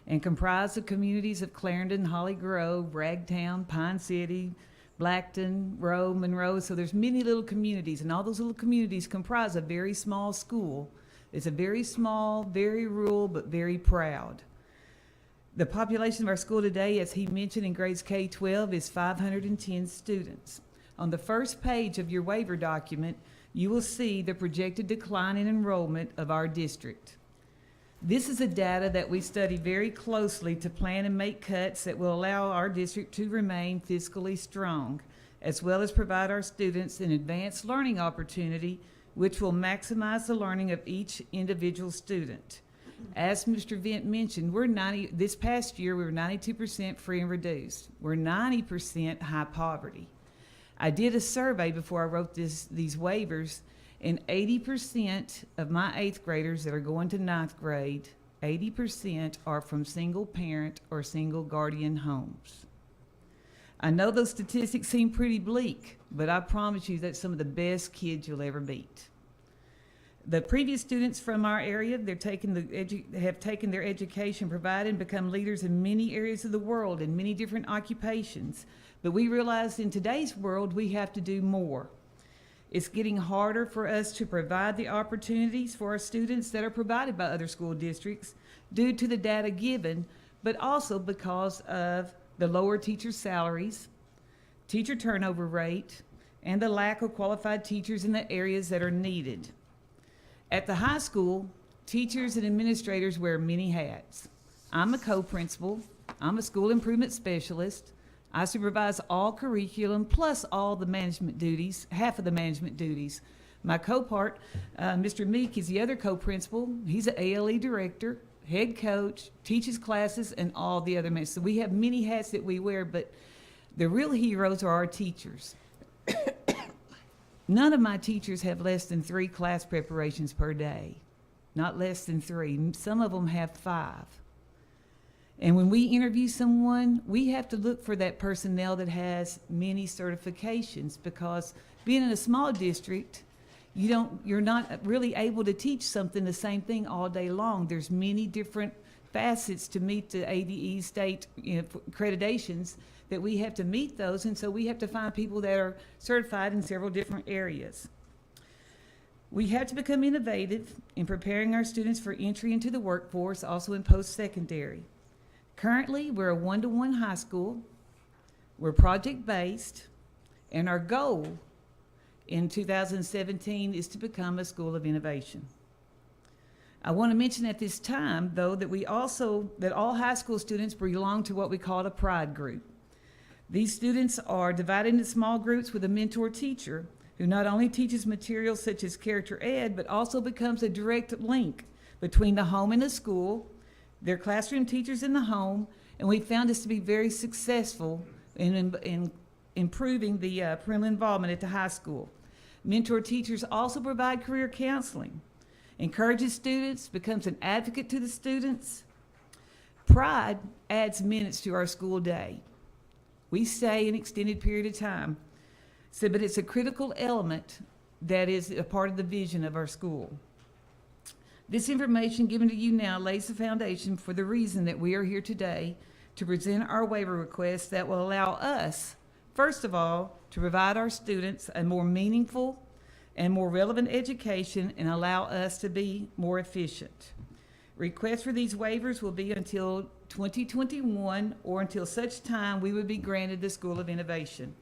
and comprised of communities of Clarendon, Holly Grove, Ragtown, Pine City, Blackton, Rowe, Monroe. So there's many little communities, and all those little communities comprise a very small school. It's a very small, very rural, but very proud. The population of our school today, as he mentioned, in grades K-12 is 510 students. On the first page of your waiver document, you will see the projected decline in enrollment of our district. This is the data that we study very closely to plan and make cuts that will allow our district to remain fiscally strong, as well as provide our students an advanced learning opportunity, which will maximize the learning of each individual student. As Mr. Vent mentioned, this past year we were 92% free and reduced. We're 90% high poverty. I did a survey before I wrote these waivers, and 80% of my 8th graders that are going to 9th grade, 80% are from single parent or single guardian homes. I know those statistics seem pretty bleak, but I promise you that's some of the best kids you'll ever meet. The previous students from our area, have taken their education provided and become leaders in many areas of the world in many different occupations. But we realize in today's world we have to do more. It's getting harder for us to provide the opportunities for our students that are provided by other school districts due to the data given, but also because of the lower teacher salaries, teacher turnover rate, and the lack of qualified teachers in the areas that are needed. At the high school, teachers and administrators wear many hats. I'm a co-principal, I'm a school improvement specialist, I supervise all curriculum plus all the management duties, half of the management duties. My co-part, Mr. Meek, is the other co-principal. He's an ALE director, head coach, teaches classes, and all the other management. So we have many hats that we wear, but the real heroes are our teachers. None of my teachers have less than 3 class preparations per day, not less than 3. Some of them have 5. And when we interview someone, we have to look for that personnel that has many certifications, because being in a small district, you're not really able to teach something the same thing all day long. There's many different facets to meet the ADE state accreditations that we have to meet those, and so we have to find people that are certified in several different areas. We have to become innovative in preparing our students for entry into the workforce, also in post-secondary. Currently, we're a 1-to-1 high school, we're project-based, and our goal in 2017 is to become a school of innovation. I want to mention at this time, though, that all high school students belong to what we call a pride group. These students are divided into small groups with a mentor teacher who not only teaches materials such as character ed, but also becomes a direct link between the home and the school, their classroom teachers in the home, and we found this to be very successful in improving the parental involvement at the high school. Mentor teachers also provide career counseling, encourages students, becomes an advocate to the students. Pride adds minutes to our school day. We stay an extended period of time, but it's a critical element that is a part of the vision of our school. This information given to you now lays the foundation for the reason that we are here today to present our waiver request that will allow us, first of all, to provide our students a more meaningful and more relevant education and allow us to be more efficient. Requests for these waivers will be until 2021 or until such time we would be granted the School of Innovation.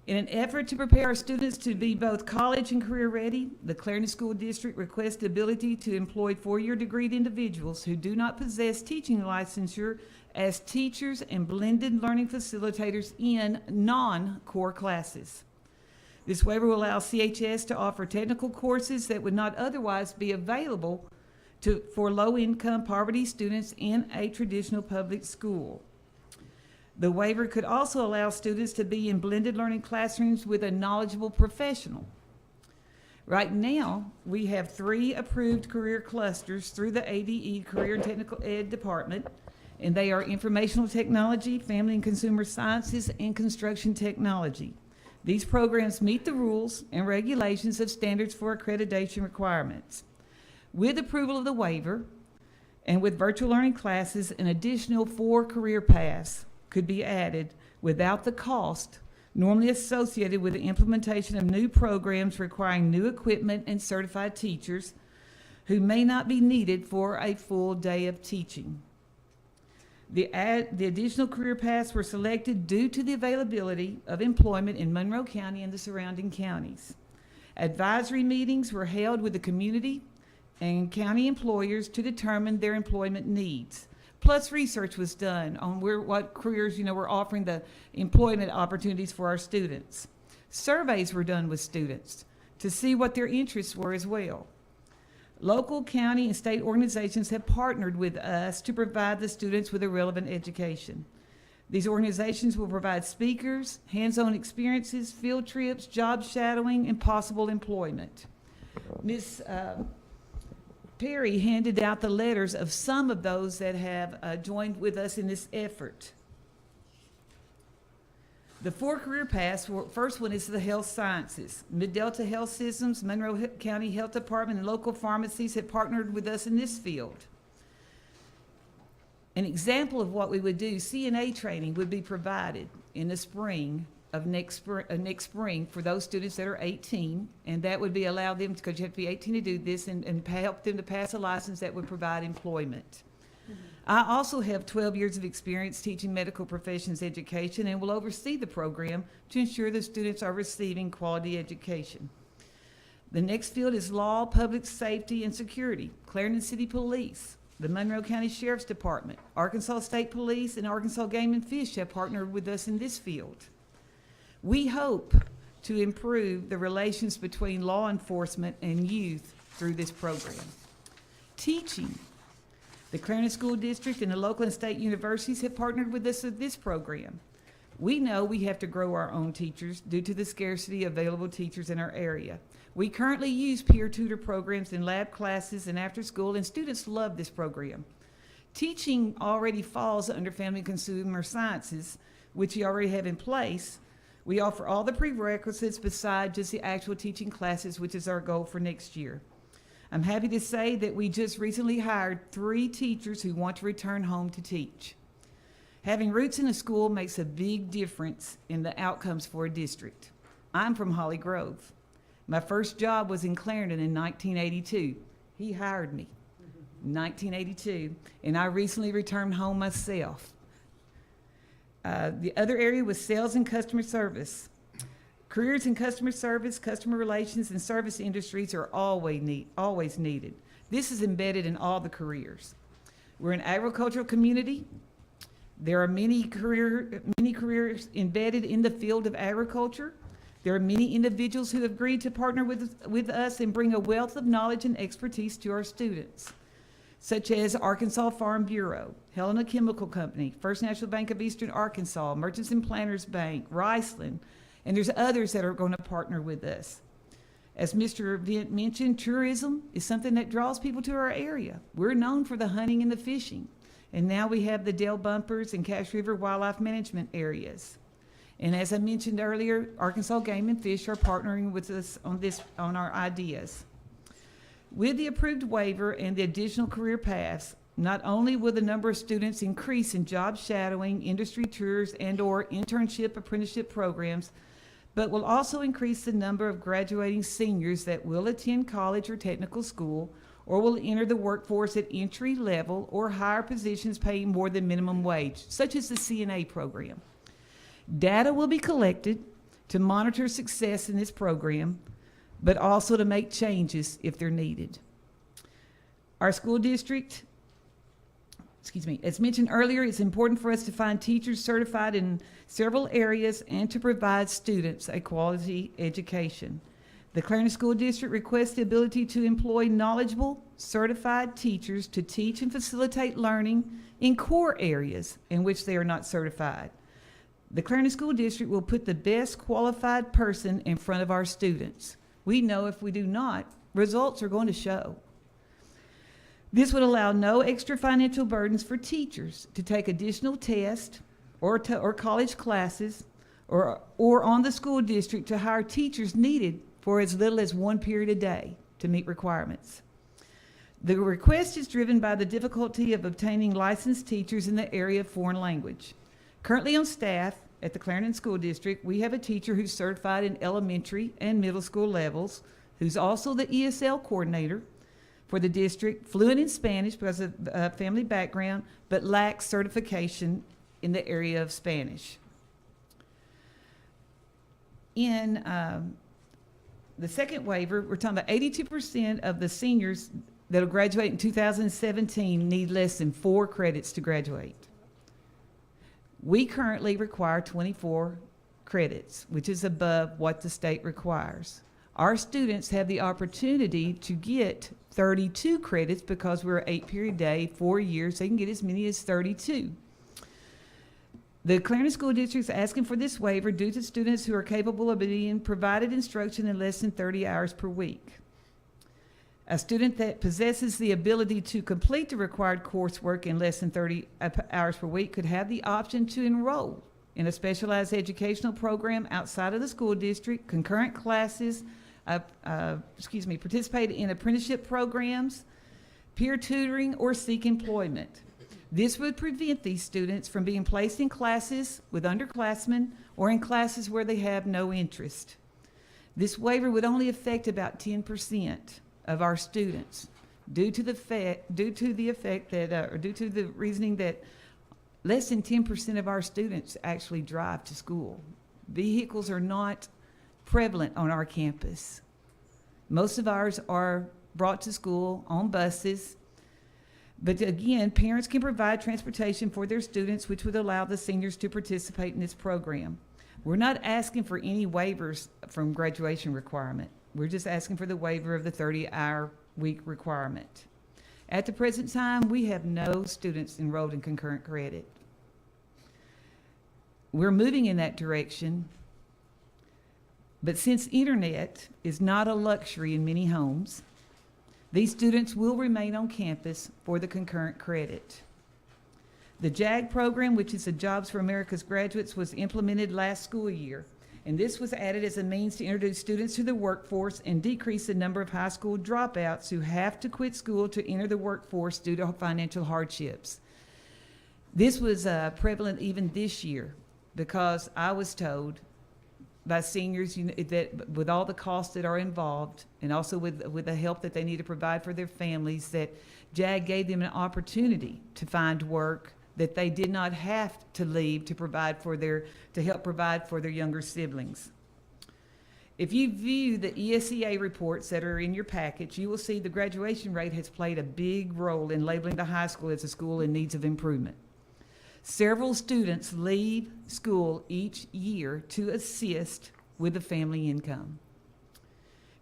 In an effort to prepare our students to be both college and career ready, the Clarendon School District requests the ability to employ 4-year degreed individuals who do not possess teaching licensure as teachers and blended learning facilitators in non-core classes. This waiver will allow CHS to offer technical courses that would not otherwise be available for low-income poverty students in a traditional public school. The waiver could also allow students to be in blended learning classrooms with a knowledgeable professional. Right now, we have 3 approved career clusters through the ADE Career and Technical Ed Department, and they are Informational Technology, Family and Consumer Sciences, and Construction Technology. These programs meet the rules and regulations of standards for accreditation requirements. With approval of the waiver and with virtual learning classes, an additional 4 career paths could be added without the cost normally associated with the implementation of new programs requiring new equipment and certified teachers who may not be needed for a full day of teaching. The additional career paths were selected due to the availability of employment in Monroe County and the surrounding counties. Advisory meetings were held with the community and county employers to determine their employment needs. Plus, research was done on what careers, were offering the employment opportunities for our students. Surveys were done with students to see what their interests were as well. Local, county, and state organizations have partnered with us to provide the students with a relevant education. These organizations will provide speakers, hands-on experiences, field trips, job shadowing, and possible employment. Ms. Perry handed out the letters of some of those that have joined with us in this effort. The 4 career paths, first one is the health sciences. Mid-Delta Health Systems, Monroe County Health Department, and local pharmacies have partnered with us in this field. An example of what we would do, CNA training would be provided in the spring of next spring for those students that are 18, and that would be allow them, because you have to be 18 to do this, and help them to pass a license that would provide employment. I also have 12 years of experience teaching medical professions education and will oversee the program to ensure the students are receiving quality education. The next field is law, public safety, and security. Clarendon City Police, the Monroe County Sheriff's Department, Arkansas State Police, and Arkansas Game and Fish have partnered with us in this field. We hope to improve the relations between law enforcement and youth through this program. Teaching. The Clarendon School District and the local and state universities have partnered with us with this program. We know we have to grow our own teachers due to the scarcity of available teachers in our area. We currently use peer tutor programs in lab classes and after school, and students love this program. Teaching already falls under Family and Consumer Sciences, which we already have in place. We offer all the prerequisites besides just the actual teaching classes, which is our goal for next year. I'm happy to say that we just recently hired 3 teachers who want to return home to teach. Having roots in a school makes a big difference in the outcomes for a district. I'm from Holly Grove. My first job was in Clarendon in 1982. He hired me in 1982, and I recently returned home myself. The other area was sales and customer service. Careers in customer service, customer relations, and service industries are always needed. This is embedded in all the careers. We're an agricultural community. There are many careers embedded in the field of agriculture. There are many individuals who have agreed to partner with us and bring a wealth of knowledge and expertise to our students, such as Arkansas Farm Bureau, Helena Chemical Company, First National Bank of Eastern Arkansas, Merchants and Planters Bank, Riceland, and there's others that are going to partner with us. As Mr. Vint mentioned, tourism is something that draws people to our area. We're known for the hunting and the fishing, and now we have the Dale Bumpers and Cache River Wildlife Management areas. And as I mentioned earlier, Arkansas Game and Fish are partnering with us on our ideas. With the approved waiver and the additional career paths, not only will the number of students increase in job shadowing, industry tours, and/or internship apprenticeship programs, but will also increase the number of graduating seniors that will attend college or technical school or will enter the workforce at entry level or higher positions paying more than minimum wage, such as the CNA program. Data will be collected to monitor success in this program, but also to make changes if they're needed. Our school district, as mentioned earlier, it's important for us to find teachers certified in several areas and to provide students a quality education. The Clarendon School District requests the ability to employ knowledgeable, certified teachers to teach and facilitate learning in core areas in which they are not certified. The Clarendon School District will put the best qualified person in front of our students. We know if we do not, results are going to show. This would allow no extra financial burdens for teachers to take additional tests or college classes or on the school district to hire teachers needed for as little as 1 period a day to meet requirements. The request is driven by the difficulty of obtaining licensed teachers in the area of foreign language. Currently on staff at the Clarendon School District, we have a teacher who's certified in elementary and middle school levels, who's also the ESL coordinator for the district, fluent in Spanish because of family background, but lacks certification in the area of Spanish. In the second waiver, we're talking about 82% of the seniors that'll graduate in 2017 need less than 4 credits to graduate. We currently require 24 credits, which is above what the state requires. Our students have the opportunity to get 32 credits because we're 8 period day, 4 years, they can get as many as 32. The Clarendon School District is asking for this waiver due to students who are capable of being provided instruction in less than 30 hours per week. A student that possesses the ability to complete the required coursework in less than 30 hours per week could have the option to enroll in a specialized educational program outside of the school district, concurrent classes, participate in apprenticeship programs, peer tutoring, or seek employment. This would prevent these students from being placed in classes with underclassmen or in classes where they have no interest. This waiver would only affect about 10% of our students due to the reasoning that less than 10% of our students actually drive to school. Vehicles are not prevalent on our campus. Most of ours are brought to school on buses. But again, parents can provide transportation for their students, which would allow the seniors to participate in this program. We're not asking for any waivers from graduation requirement. We're just asking for the waiver of the 30-hour week requirement. At the present time, we have no students enrolled in concurrent credit. We're moving in that direction, but since internet is not a luxury in many homes, these students will remain on campus for the concurrent credit. The JAG program, which is the Jobs for America's Graduates, was implemented last school year, and this was added as a means to introduce students to the workforce and decrease the number of high school dropouts who have to quit school to enter the workforce due to financial hardships. This was prevalent even this year because I was told by seniors that with all the costs that are involved and also with the help that they need to provide for their families, that JAG gave them an opportunity to find work that they did not have to leave to help provide for their younger siblings. If you view the ESEA reports that are in your package, you will see the graduation rate has played a big role in labeling the high school as a school in needs of improvement. Several students leave school each year to assist with the family income.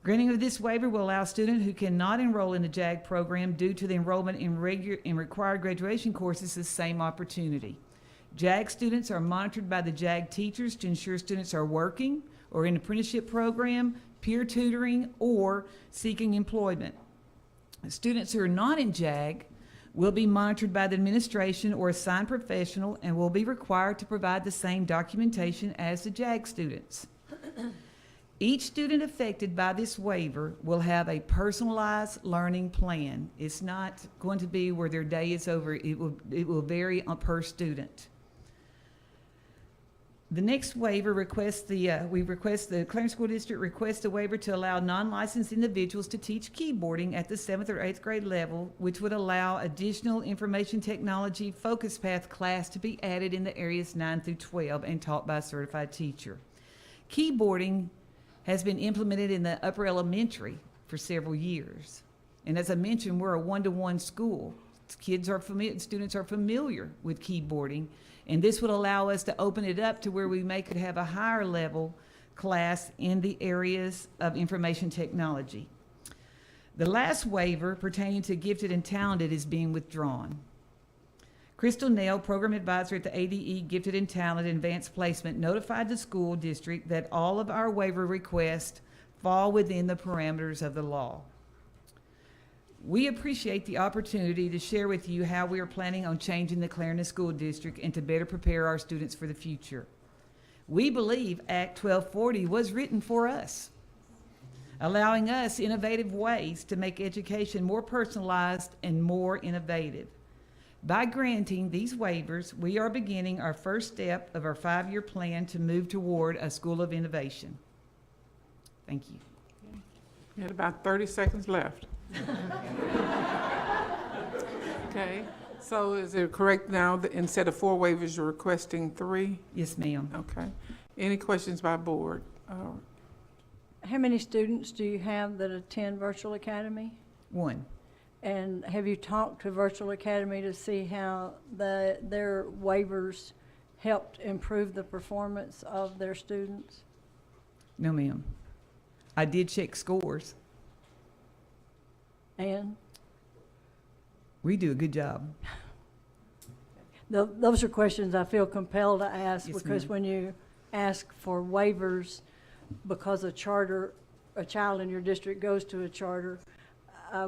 Granting of this waiver will allow students who cannot enroll in the JAG program due to the enrollment in required graduation courses the same opportunity. JAG students are monitored by the JAG teachers to ensure students are working or in an apprenticeship program, peer tutoring, or seeking employment. Students who are not in JAG will be monitored by the administration or assigned professional and will be required to provide the same documentation as the JAG students. Each student affected by this waiver will have a personalized learning plan. It's not going to be where their day is over. It will vary per student. The next waiver requests the Clarendon School District requests a waiver to allow non-licensed individuals to teach keyboarding at the 7th or 8th grade level, which would allow additional information technology focus path class to be added in the areas 9 through 12 and taught by a certified teacher. Keyboarding has been implemented in the upper elementary for several years. And as I mentioned, we're a one-to-one school. Students are familiar with keyboarding. And this would allow us to open it up to where we could have a higher level class in the areas of information technology. The last waiver pertaining to gifted and talented is being withdrawn. Crystal Nail, program advisor at the ADE Gifted and Talented Advanced Placement, notified the school district that all of our waiver requests fall within the parameters of the law. We appreciate the opportunity to share with you how we are planning on changing the Clarendon School District and to better prepare our students for the future. We believe Act 1240 was written for us, allowing us innovative ways to make education more personalized and more innovative. By granting these waivers, we are beginning our first step of our 5-year plan to move toward a school of innovation. Thank you. You had about 30 seconds left. Okay, so is it correct now that instead of 4 waivers, you're requesting 3? Yes, ma'am. Okay. Any questions by board? How many students do you have that attend Virtual Academy? 1. And have you talked to Virtual Academy to see how their waivers helped improve the performance of their students? No, ma'am. I did check scores. And We do a good job. those are questions I feel compelled to ask, Yes, because ma'am. when you ask for waivers because a child in your district goes to a charter, I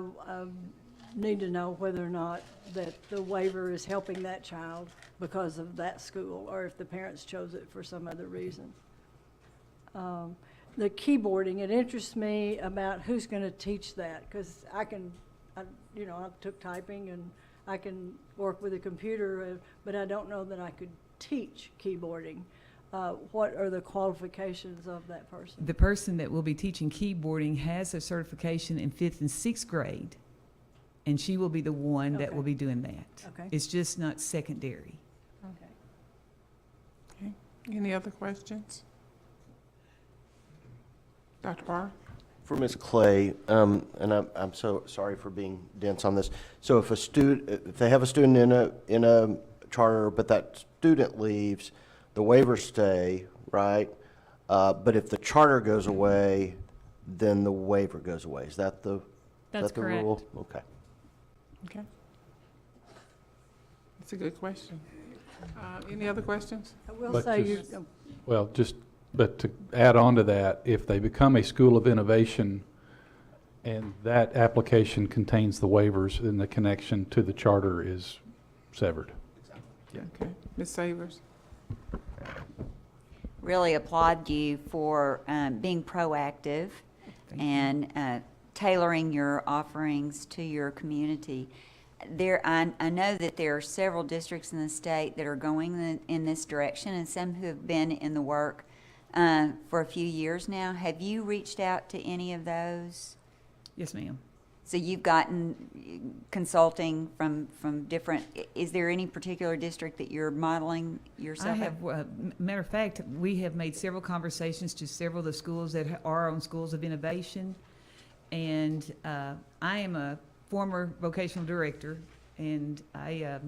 need to know whether or not that the waiver is helping that child because of that school, or if the parents chose it for some other reason. The keyboarding, it interests me about who's going to teach that, because I took typing and I can work with a computer, but I don't know that I could teach keyboarding. What are the qualifications of that person? The person that will be teaching keyboarding has a certification in 5th and 6th grade, and she will be the one that Okay. will be doing that. Okay. It's just not secondary. Okay. Okay. Any other questions? Dr. Barr? For Ms. Clay, and I'm so sorry for being dense on this. So if if they have a student in a charter, but that student leaves, the waivers stay, right? But if the charter goes away, then the waiver goes away. Is that the That's is that the rule? correct. Okay. Okay. That's a good question. Any other questions? I will But say just- you, Well, but to add on to that, if they become a school of innovation and that application contains the waivers, then the connection to the charter is severed. Okay. Ms. Savers? Really applaud you for being proactive and tailoring your offerings to your community. I know that there are several districts in the state that are going in this direction, and some who have been in the work for a few years now. Have you reached out to any of those? Yes, ma'am. So you've gotten consulting from different, is there any particular district that you're modeling yourself? I have, matter of fact, we have made several conversations to several of the schools that are on schools of innovation. And I am a former vocational director, and I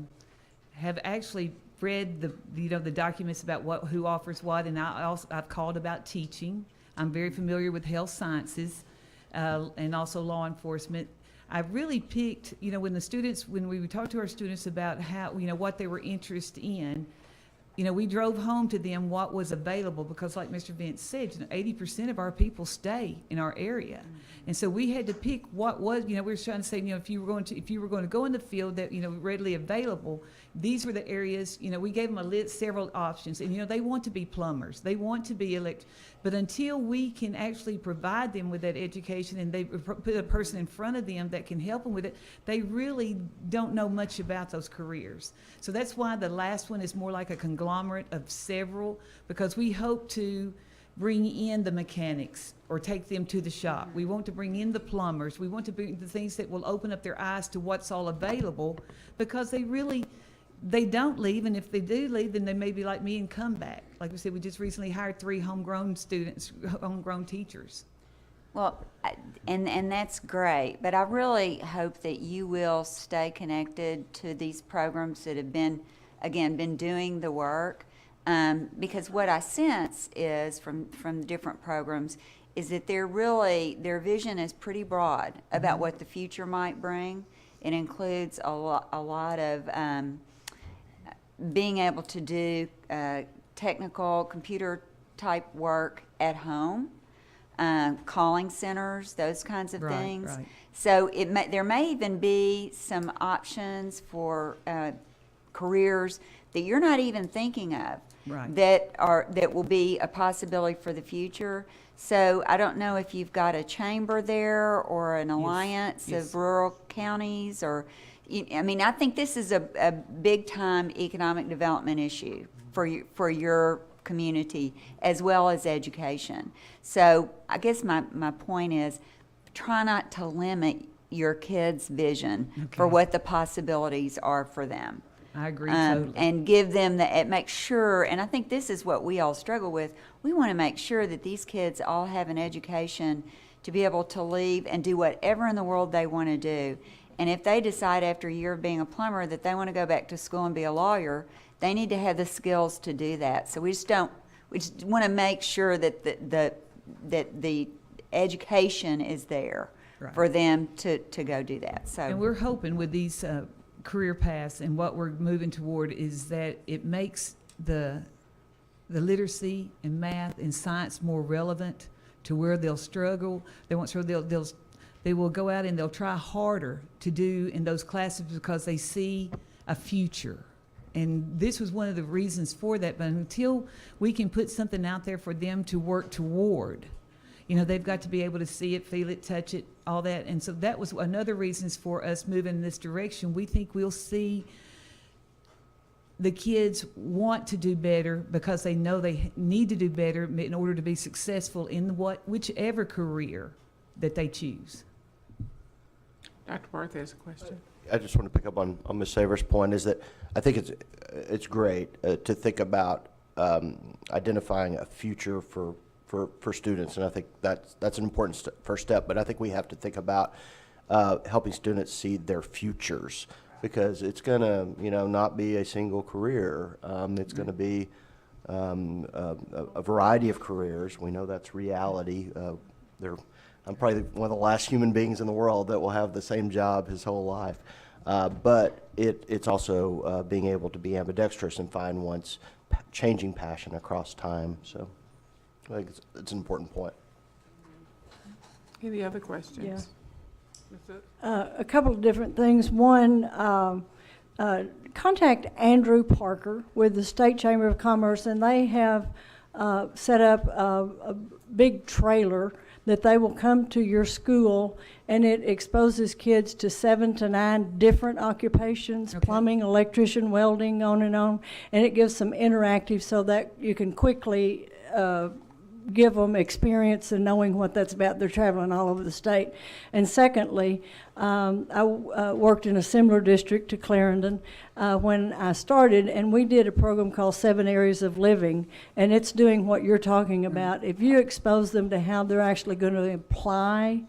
have actually read the documents about who offers what, and I've called about teaching. I'm very familiar with health sciences and also law enforcement. I really picked, when we talked to our students about how, what they were interested in, we drove home to them what was available, because like Mr. Vince said, 80% of our people stay in our area. And so we had to pick what was, we were trying to say, if you were going to go in the field that, readily available, these were the areas, we gave them several options. And, they want to be plumbers. They want to be but until we can actually provide them with that education and they put a person in front of them that can help them with it, they really don't know much about those careers. So that's why the last one is more like a conglomerate of several, because we hope to bring in the mechanics or take them to the shop. We want to bring in the plumbers. We want to bring the things that will open up their eyes to what's all available, because they don't leave, and if they do leave, then they may be like me and come back. Like we said, we just recently hired 3 homegrown teachers. Well, and that's great, but I really hope that you will stay connected to these programs that have been doing the work, because what I sense is from the different programs is that their vision is pretty broad about what the future might bring. It includes a lot of being able to do technical computer type work at home, calling centers, those kinds of things. Right. So there may even be some options for careers that you're not even thinking of. Right. that will be a possibility for the future. So I don't know if you've got a chamber there or an alliance Yes. of rural counties, or, I mean, I think this is a big-time economic development issue for your community as well as education. So I guess my point is, try not to limit your kids' vision for what the possibilities are for them. I agree totally. And give them make sure, and I think this is what we all struggle with, we want to make sure that these kids all have an education to be able to leave and do whatever in the world they want to do. And if they decide after a year of being a plumber that they want to go back to school and be a lawyer, they need to have the skills to do that. So we just want to make sure that the education is there for them to go do that. So, and we're hoping with these career paths and what we're moving toward is that it makes the literacy in math and science more relevant to where they'll struggle. They won't struggle. They will go out and they'll try harder to do in those classes because they see a future. And this was one of the reasons for that. But until we can put something out there for them to work toward, they've got to be able to see it, feel it, touch it, all that. And so that was another reasons for us moving in this direction. We think we'll see the kids want to do better because they know they need to do better in order to be successful in whichever career that they choose. Dr. Barth has a question. I just want to pick up on Ms. Saver's point, is that I think it's great to think about identifying a future for students, and I think that's an important first step. But I think we have to think about helping students see their futures, because it's going to not be a single career. It's going to be a variety of careers. We know that's reality. I'm probably one of the last human beings in the world that will have the same job his whole life. But it's also being able to be ambidextrous and find one's changing passion across time. So I think it's an important point. Any other questions? A couple of different things. One, contact Andrew Parker with the State Chamber of Commerce, and they have set up a big trailer that they will come to your school, and it exposes kids to 7 to 9 different occupations, plumbing, electrician, welding, on, and it gives some interactive so that you can quickly give them experience and knowing what that's about. They're traveling all over the state. And secondly, I worked in a similar district to Clarendon when I started, and we did a program called 7 Areas of Living, and it's doing what you're talking about. If you expose them to how they're actually going to apply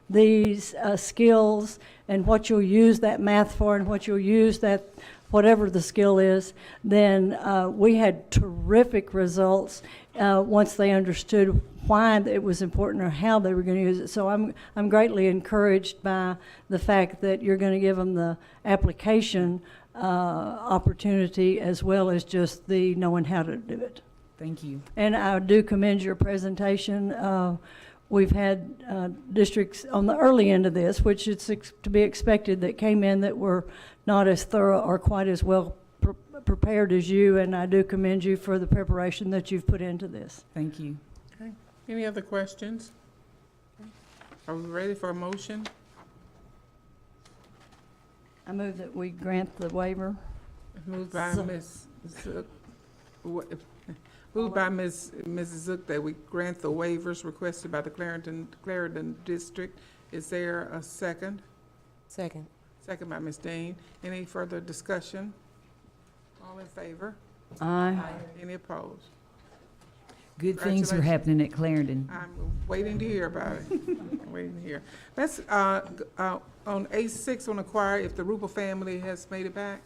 these skills and what you'll use that math for and what you'll use that whatever the skill is, then we had terrific results once they understood why it was important or how they were going to use it. So I'm greatly encouraged by the fact that you're going to give them the application opportunity as well as just the knowing how to do it. Thank you. And I do commend your presentation. We've had districts on the early end of this, which it's to be expected, that came in that were not as thorough or quite as well prepared as you, and I do commend you for the preparation that you've put into this. Thank you. Okay. Any other questions? Are we ready for a motion? I move that we grant the waiver. Moved by Ms. Zook. Moved by Mrs. Zook that we grant the waivers requested by the Clarendon District. Is there a second? Second. Second by Ms. Dean. Any further discussion? All in favor? Aye. Any opposed? Good things are happening at Clarendon. I'm waiting to hear about it. I'm waiting to hear. Let's, on A6 on acquire, if the Rupel family has made it back.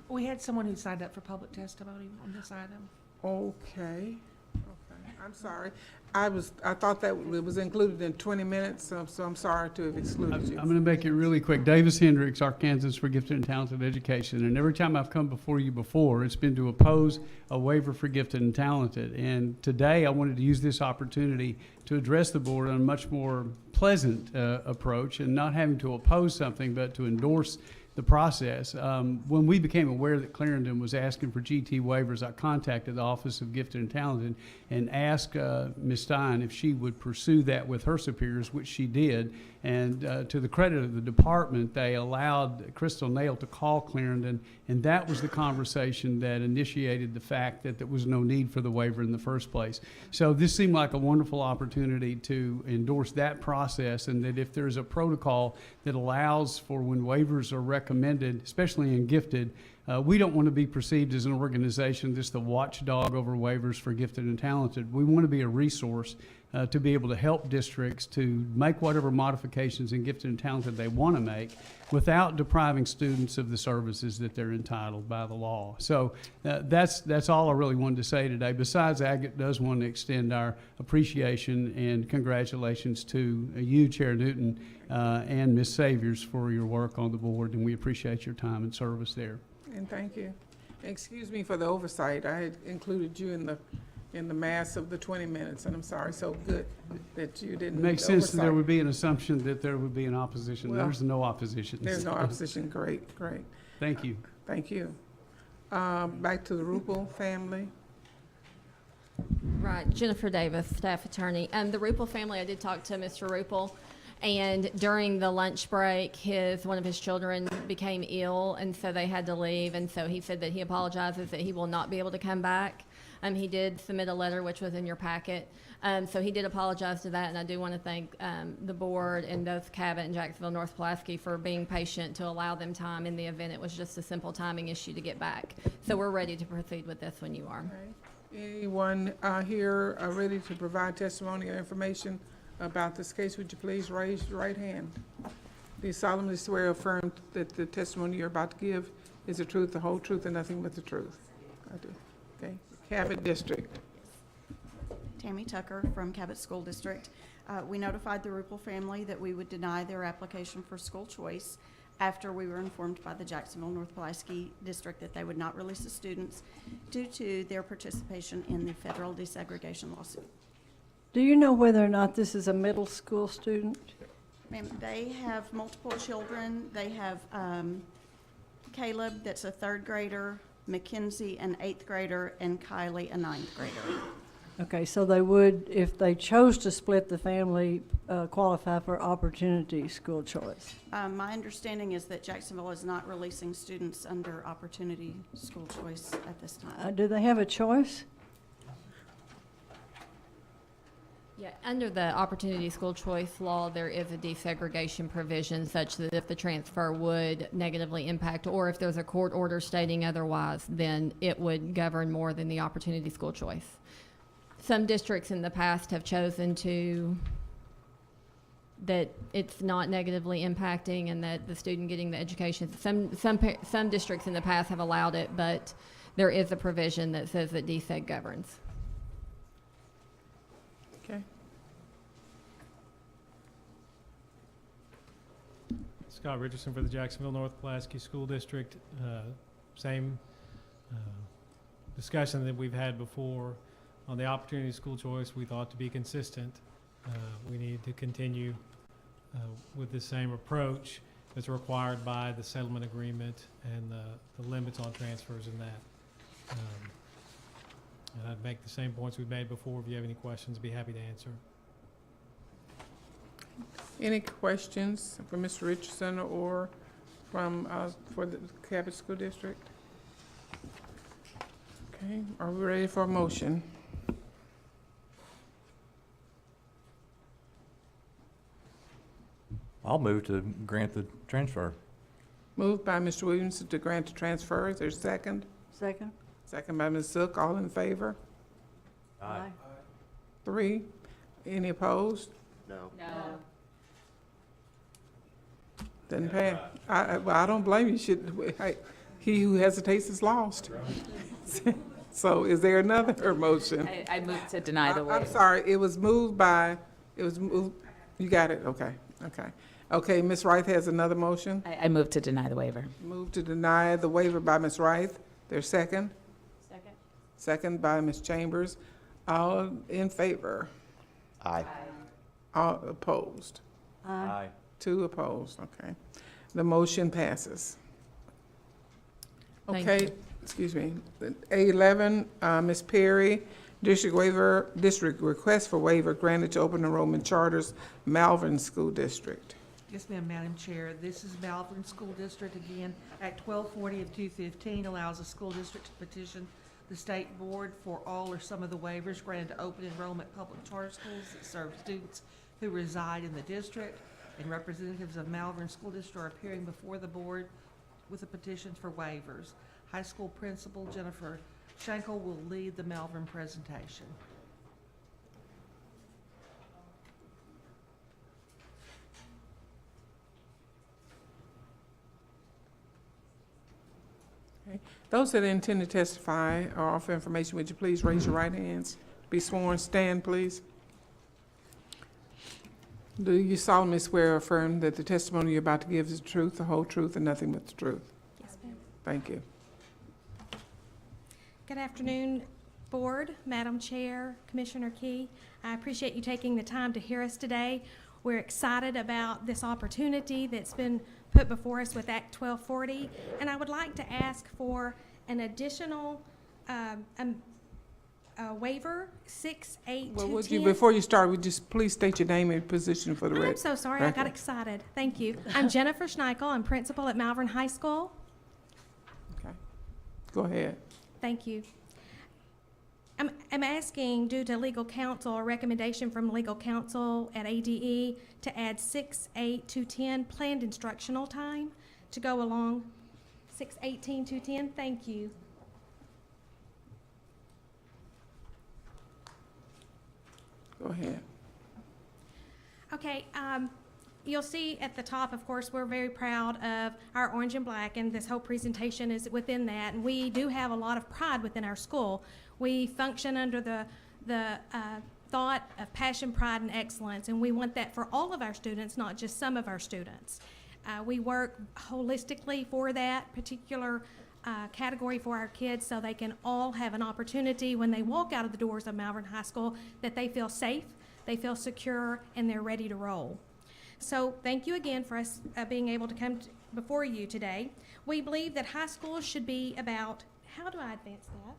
We had someone who signed up for public testimony on this item. Okay. I'm sorry. I thought that it was included in 20 minutes, so I'm sorry to have excluded you. I'm going to make it really quick. Davis Hendricks, Arkansas for Gifted and Talented Education. And every time I've come before you before, it's been to oppose a waiver for gifted and talented. And today I wanted to use this opportunity to address the board on a much more pleasant approach, and not having to oppose something, but to endorse the process. When we became aware that Clarendon was asking for GT waivers, I contacted the Office of Gifted and Talented and asked Ms. Stein if she would pursue that with her superiors, which she did. And to the credit of the department, they allowed Crystal Nail to call Clarendon, and that was the conversation that initiated the fact that there was no need for the waiver in the first place. So this seemed like a wonderful opportunity to endorse that process, and that if there's a protocol that allows for when waivers are recommended, especially in gifted, we don't want to be perceived as an organization just the watchdog over waivers for gifted and talented. We want to be a resource to be able to help districts to make whatever modifications in gifted and talented they want to make without depriving students of the services that they're entitled by the law. So that's all I really wanted to say today. Besides, Agate does want to extend our appreciation and congratulations to you, Chair Newton, and Ms. Saviors for your work on the board, and we appreciate your time and service there. And thank you. Excuse me for the oversight. I had included you in the mass of the 20 minutes, and I'm sorry. So good that you didn't. It makes sense that there oversight. would be an assumption that there would be an opposition. Well, There's no opposition. There's no opposition. Great. Thank you. Thank you. Back to the Rupel family. Right, Jennifer Davis, staff attorney. The Rupel family, I did talk to Mr. Rupel, and during the lunch break, one of his children became ill, and so they had to leave, and so he said that he apologizes that he will not be able to come back. He did submit a letter, which was in your packet. So he did apologize to that, and I do want to thank the board and both Cabot and Jacksonville North Pulaski for being patient to allow them time in the event. It was just a simple timing issue to get back. So we're ready to proceed with this when you are. Anyone here ready to provide testimony or information about this case? Would you please raise your right hand? Do you solemnly swear or affirm that the testimony you're about to give is the truth, the whole truth, and nothing but the truth? I do. Okay. Cabot District. Tammy Tucker from Cabot School District. We notified the Rupel family that we would deny their application for school choice after we were informed by the Jacksonville North Pulaski District that they would not release the students due to their participation in the federal desegregation lawsuit. Do you know whether or not this is a middle school student? Ma'am, they have multiple children. They have Caleb, that's a 3rd grader, Mackenzie, an 8th grader, and Kylie, a 9th grader. Okay, so they would, if they chose to split the family, qualify for opportunity school choice. My understanding is that Jacksonville is not releasing students under opportunity school choice at this time. Do they have a choice? Yeah, under the Opportunity School Choice Law, there is a desegregation provision such that if the transfer would negatively impact, or if there's a court order stating otherwise, then it would govern more than the Opportunity School Choice. Some districts in the past have chosen that it's not negatively impacting and that the student getting the education. Some districts in the past have allowed it, but there is a provision that says that DSEG governs. Okay. Scott Richardson for the Jacksonville North Pulaski School District. Same discussion that we've had before on the opportunity school choice. We thought to be consistent, we need to continue with the same approach that's required by the settlement agreement and the limits on transfers in that. And I'd make the same points we've made before. If you have any questions, be happy to answer. Any questions for Mr. Richardson or from for the Cabot School District? Okay, are we ready for a motion? I'll move to grant the transfer. Moved by Mr. Williams to grant the transfer. Is there a second? Second? Second by Ms. Zook. All in favor? Aye. 3. Any opposed? No. Doesn't pass. Well, I don't blame you. He who hesitates is lost. So is there another motion? I move to deny the waiver. I'm sorry, it was moved, you got it, okay. Okay, Ms. Wright has another motion. I move to deny the waiver. Move to deny the waiver by Ms. Wright. There's second? Second. Second by Ms. Chambers. All in favor? Aye. All opposed? Aye. 2 opposed, okay. The motion passes. Thank Okay, you. excuse me. A11, Ms. Perry, district request for waiver granted to open enrollment charters, Malvern School District. Yes, ma'am, Madam Chair. This is Malvern School District again. Act 1240 of 215 allows a school district to petition the state board for all or some of the waivers granted to open enrollment public charter schools that serve students who reside in the district. And representatives of Malvern School District are appearing before the board with the petitions for waivers. High school principal Jennifer Schenkel will lead the Malvern presentation. Okay. Those that intend to testify or offer information, would you please raise your right hands? Be sworn. Stand, please. Do you solemnly swear or affirm that the testimony you're about to give is the truth, the whole truth, and nothing but the truth? Yes, ma'am. Thank you. Good afternoon, Board, Madam Chair, Commissioner Key. I appreciate you taking the time to hear us today. We're excited about this opportunity that's been put before us with Act 1240, and I would like to ask for an additional waiver, 68210. Well, would you, before you start, would you just please state your name and position for the record? I'm so sorry, I got excited. Thank you. I'm Jennifer Schneickel. I'm principal at Malvern High School. Okay. Go ahead. Thank you. I'm asking, due to legal counsel, a recommendation from legal counsel at ADE to add 68210 planned instructional time to go along 618-210. Thank you. Go ahead. Okay, you'll see at the top, of course, we're very proud of our orange and black, and this whole presentation is within that. And we do have a lot of pride within our school. We function under the thought of passion, pride, and excellence, and we want that for all of our students, not just some of our students. We work holistically for that particular category for our kids, so they can all have an opportunity when they walk out of the doors of Malvern High School that they feel safe, they feel secure, and they're ready to roll. So thank you again for us being able to come before you today. We believe that high school should be about, how do I advance that?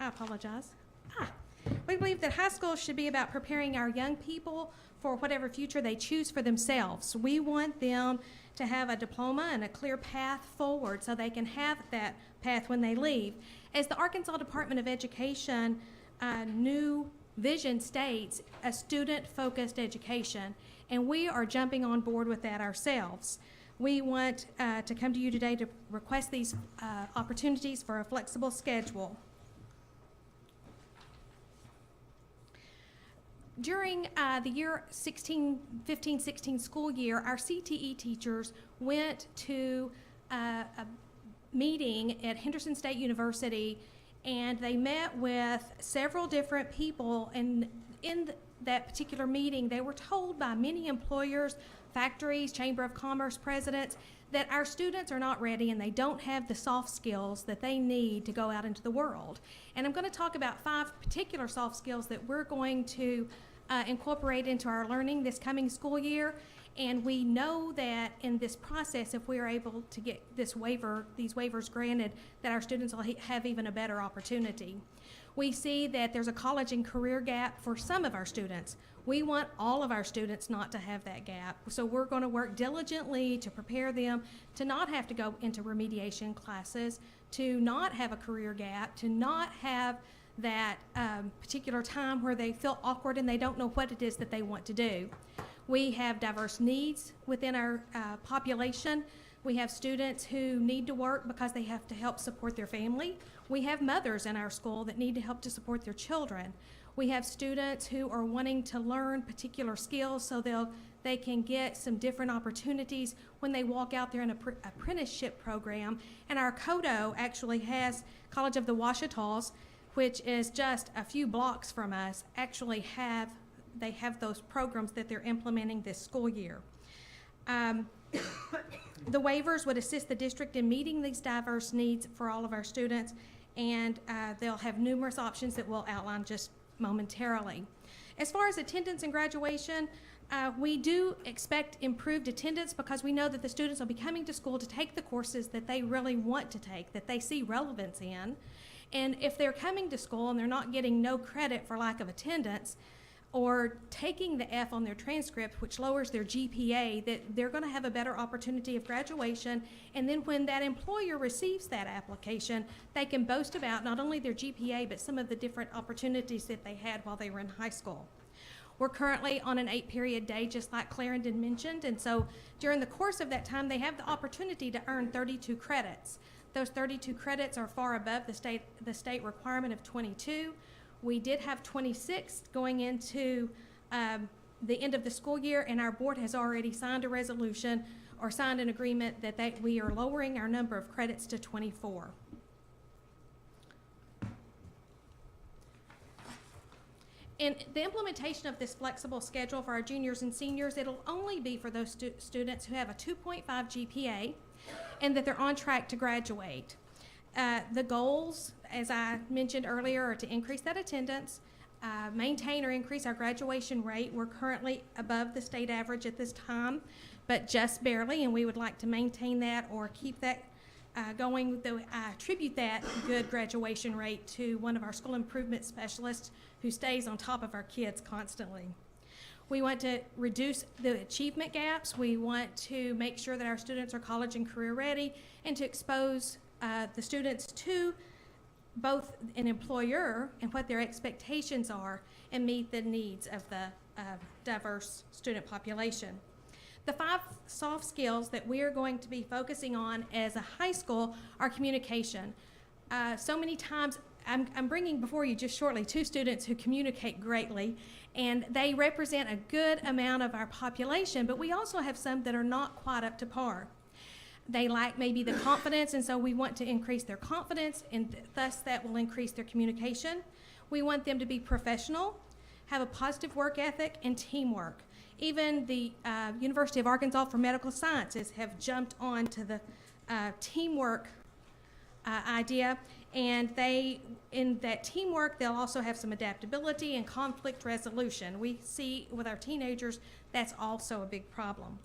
I apologize. We believe that high school should be about preparing our young people for whatever future they choose for themselves. We want them to have a diploma and a clear path forward so they can have that path when they leave. As the Arkansas Department of Education new vision states, a student-focused education, and we are jumping on board with that ourselves. We want to come to you today to request these opportunities for a flexible schedule. During the year 15-16 school year, our CTE teachers went to a meeting at Henderson State University, and they met with several different people. And in that particular meeting, they were told by many employers, factories, Chamber of Commerce presidents, that our students are not ready and they don't have the soft skills that they need to go out into the world. And I'm going to talk about 5 particular soft skills that we're going to incorporate into our learning this coming school year. And we know that in this process, if we are able to get these waivers granted, that our students will have even a better opportunity. We see that there's a college and career gap for some of our students. We want all of our students not to have that gap. So we're going to work diligently to prepare them to not have to go into remediation classes, to not have a career gap, to not have that particular time where they feel awkward and they don't know what it is that they want to do. We have diverse needs within our population. We have students who need to work because they have to help support their family. We have mothers in our school that need to help to support their children. We have students who are wanting to learn particular skills so they can get some different opportunities when they walk out there in an apprenticeship program. And our CODO actually has College of the Ouachitas, which is just a few blocks from us, actually have those programs that they're implementing this school year. The waivers would assist the district in meeting these diverse needs for all of our students, and they'll have numerous options that we'll outline just momentarily. As far as attendance and graduation, we do expect improved attendance because we know that the students will be coming to school to take the courses that they really want to take, that they see relevance in. And if they're coming to school and they're not getting no credit for lack of attendance, or taking the F on their transcript, which lowers their GPA, that they're going to have a better opportunity of graduation. And then when that employer receives that application, they can boast about not only their GPA, but some of the different opportunities that they had while they were in high school. We're currently on an 8-period day, just like Clarendon mentioned, and so during the course of that time, they have the opportunity to earn 32 credits. Those 32 credits are far above the state requirement of 22. We did have 26 going into the end of the school year, and our board has already signed a resolution or signed an agreement that we are lowering our number of credits to 24. And the implementation of this flexible schedule for our juniors and seniors, it'll only be for those students who have a 2.5 GPA and that they're on track to graduate. The goals, as I mentioned earlier, are to increase that attendance, maintain or increase our graduation rate. We're currently above the state average at this time, but just barely, and we would like to maintain that or keep that going. Though I attribute that good graduation rate to one of our school improvement specialists who stays on top of our kids constantly. We want to reduce the achievement gaps. We want to make sure that our students are college and career ready, and to expose the students to both an employer and what their expectations are and meet the needs of the diverse student population. The 5 soft skills that we are going to be focusing on as a high school are communication. So many times, I'm bringing before you just shortly 2 students who communicate greatly, and they represent a good amount of our population, but we also have some that are not quite up to par. They lack maybe the confidence, and so we want to increase their confidence, and thus that will increase their communication. We want them to be professional, have a positive work ethic, and teamwork. Even the University of Arkansas for Medical Sciences have jumped on to the teamwork idea, and in that teamwork, they'll also have some adaptability and conflict resolution. We see with our teenagers, that's also a big problem.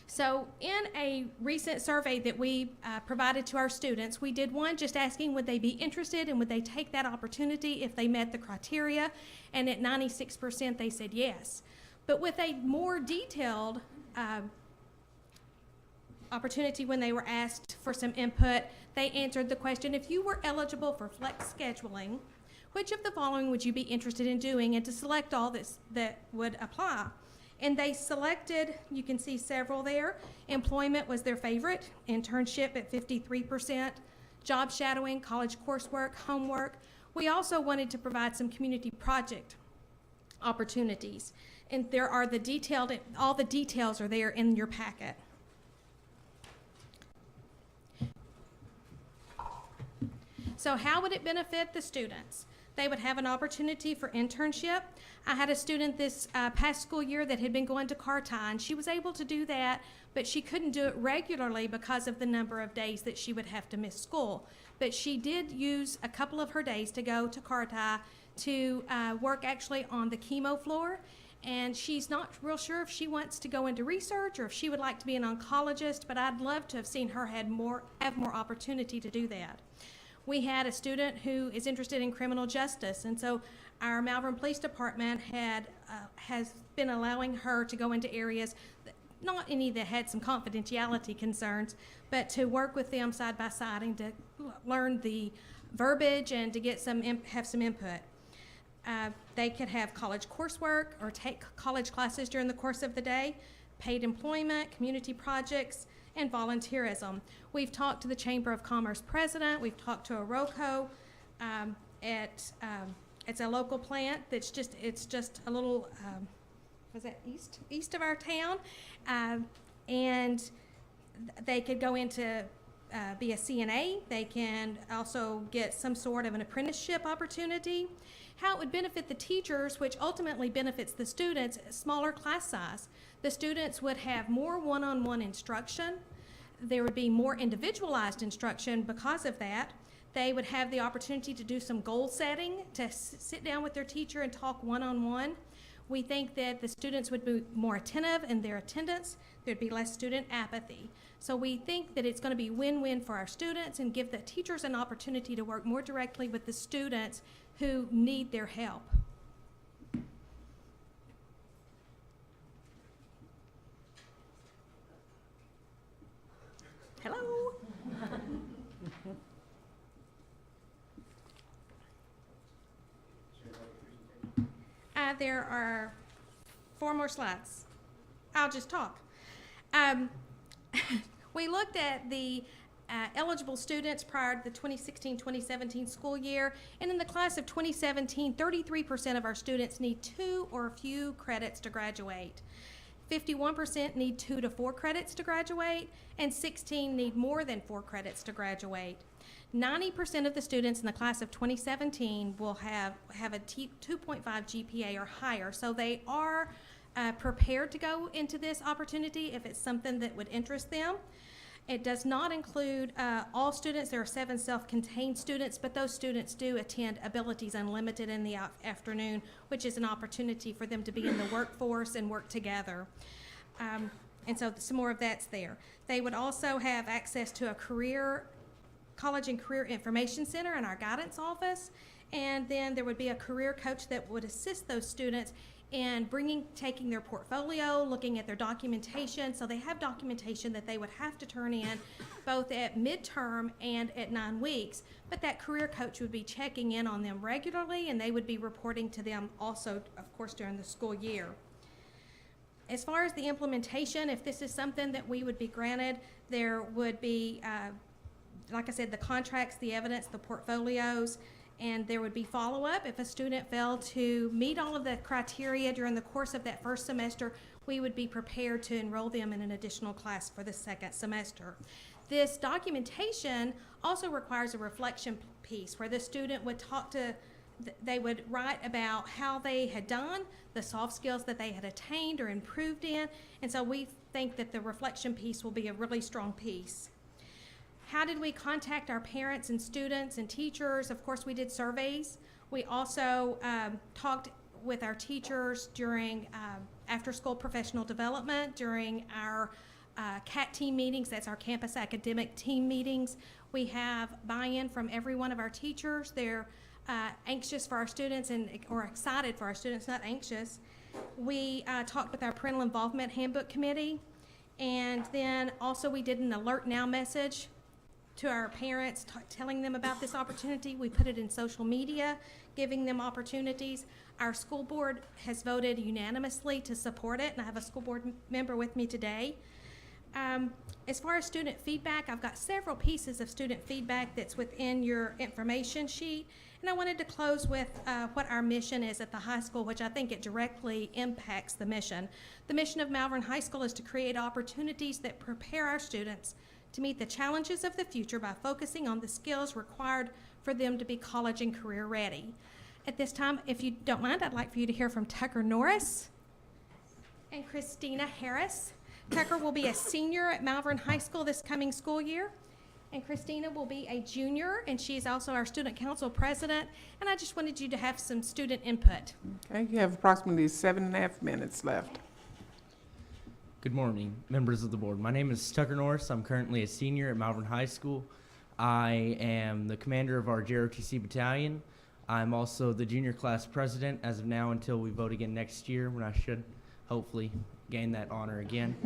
So in a recent survey that we provided to our students, we did one just asking would they be interested and would they take that opportunity if they met the criteria, and at 96% they said yes. But with a more detailed opportunity when they were asked for some input, they answered the question, if you were eligible for flex scheduling, which of the following would you be interested in doing, and to select all this that would apply. And they selected, you can see several there. Employment was their favorite, internship at 53%, job shadowing, college coursework, homework. We also wanted to provide some community project opportunities. And there are all the details are there in your packet. So how would it benefit the students? They would have an opportunity for internship. I had a student this past school year that had been going to Carti, and she was able to do that, but she couldn't do it regularly because of the number of days that she would have to miss school. But she did use a couple of her days to go to Carti to work actually on the chemo floor, and she's not real sure if she wants to go into research or if she would like to be an oncologist, but I'd love to have seen her have more opportunity to do that. We had a student who is interested in criminal justice, and so our Malvern Police Department has been allowing her to go into areas, not any that had some confidentiality concerns, but to work with them side by side and to learn the verbiage and to get have some input. They could have college coursework or take college classes during the course of the day, paid employment, community projects, and volunteerism. We've talked to the Chamber of Commerce president. We've talked to Oroco. It's a local plant that's just a little was that east of our town, and they could go into be a CNA. They can also get some sort of an apprenticeship opportunity. How it would benefit the teachers, which ultimately benefits the students, smaller class size. The students would have more one-on-one instruction. There would be more individualized instruction because of that. They would have the opportunity to do some goal setting, to sit down with their teacher and talk one-on-one. We think that the students would be more attentive in their attendance. There'd be less student apathy. So we think that it's going to be win-win for our students and give the teachers an opportunity to work more directly with the students who need their help. Hello? There are 4 more slides. I'll just talk. We looked at the eligible students prior to the 2016-2017 school year, and in the class of 2017, 33% of our students need 2 or few credits to graduate. 51% need 2 to 4 credits to graduate, and 16 need more than 4 credits to graduate. 90% of the students in the class of 2017 will have a 2.5 GPA or higher, so they are prepared to go into this opportunity if it's something that would interest them. It does not include all students. There are 7 self-contained students, but those students do attend Abilities Unlimited in the afternoon, which is an opportunity for them to be in the workforce and work together. And so some more of that's there. They would also have access to a college and career information center in our guidance office, and then there would be a career coach that would assist those students in taking their portfolio, looking at their documentation. So they have documentation that they would have to turn in both at midterm and at 9 weeks, but that career coach would be checking in on them regularly, and they would be reporting to them also, of course, during the school year. As far as the implementation, if this is something that we would be granted, there would be like I said, the contracts, the evidence, the portfolios, and there would be follow-up. If a student failed to meet all of the criteria during the course of that first semester, we would be prepared to enroll them in an additional class for the second semester. This documentation also requires a reflection piece where the student would they would write about how they had done, the soft skills that they had attained or improved in, and so we think that the reflection piece will be a really strong piece. How did we contact our parents and students and teachers? Of course, we did surveys. We also talked with our teachers during after-school professional development, during our CAT team meetings, that's our campus academic team meetings. We have buy-in from every one of our teachers. They're anxious for our students or excited for our students, not anxious. We talked with our parental involvement handbook committee, and then also we did an alert now message to our parents, telling them about this opportunity. We put it in social media, giving them opportunities. Our school board has voted unanimously to support it, and I have a school board member with me today. As far as student feedback, I've got several pieces of student feedback that's within your information sheet, and I wanted to close with what our mission is at the high school, which I think it directly impacts the mission. The mission of Malvern High School is to create opportunities that prepare our students to meet the challenges of the future by focusing on the skills required for them to be college and career ready. At this time, if you don't mind, I'd like for you to hear from Tucker Norris and Christina Harris. Tucker will be a senior at Malvern High School this coming school year, and Christina will be a junior, and she is also our student council president, and I just wanted you to have some student input. Okay, you have approximately 7.5 minutes left. Good morning, members of the board. My name is Tucker Norris. I'm currently a senior at Malvern High School. I am the commander of our JROTC battalion. I'm also the junior class president as of now until we vote again next year, when I should hopefully gain that honor again.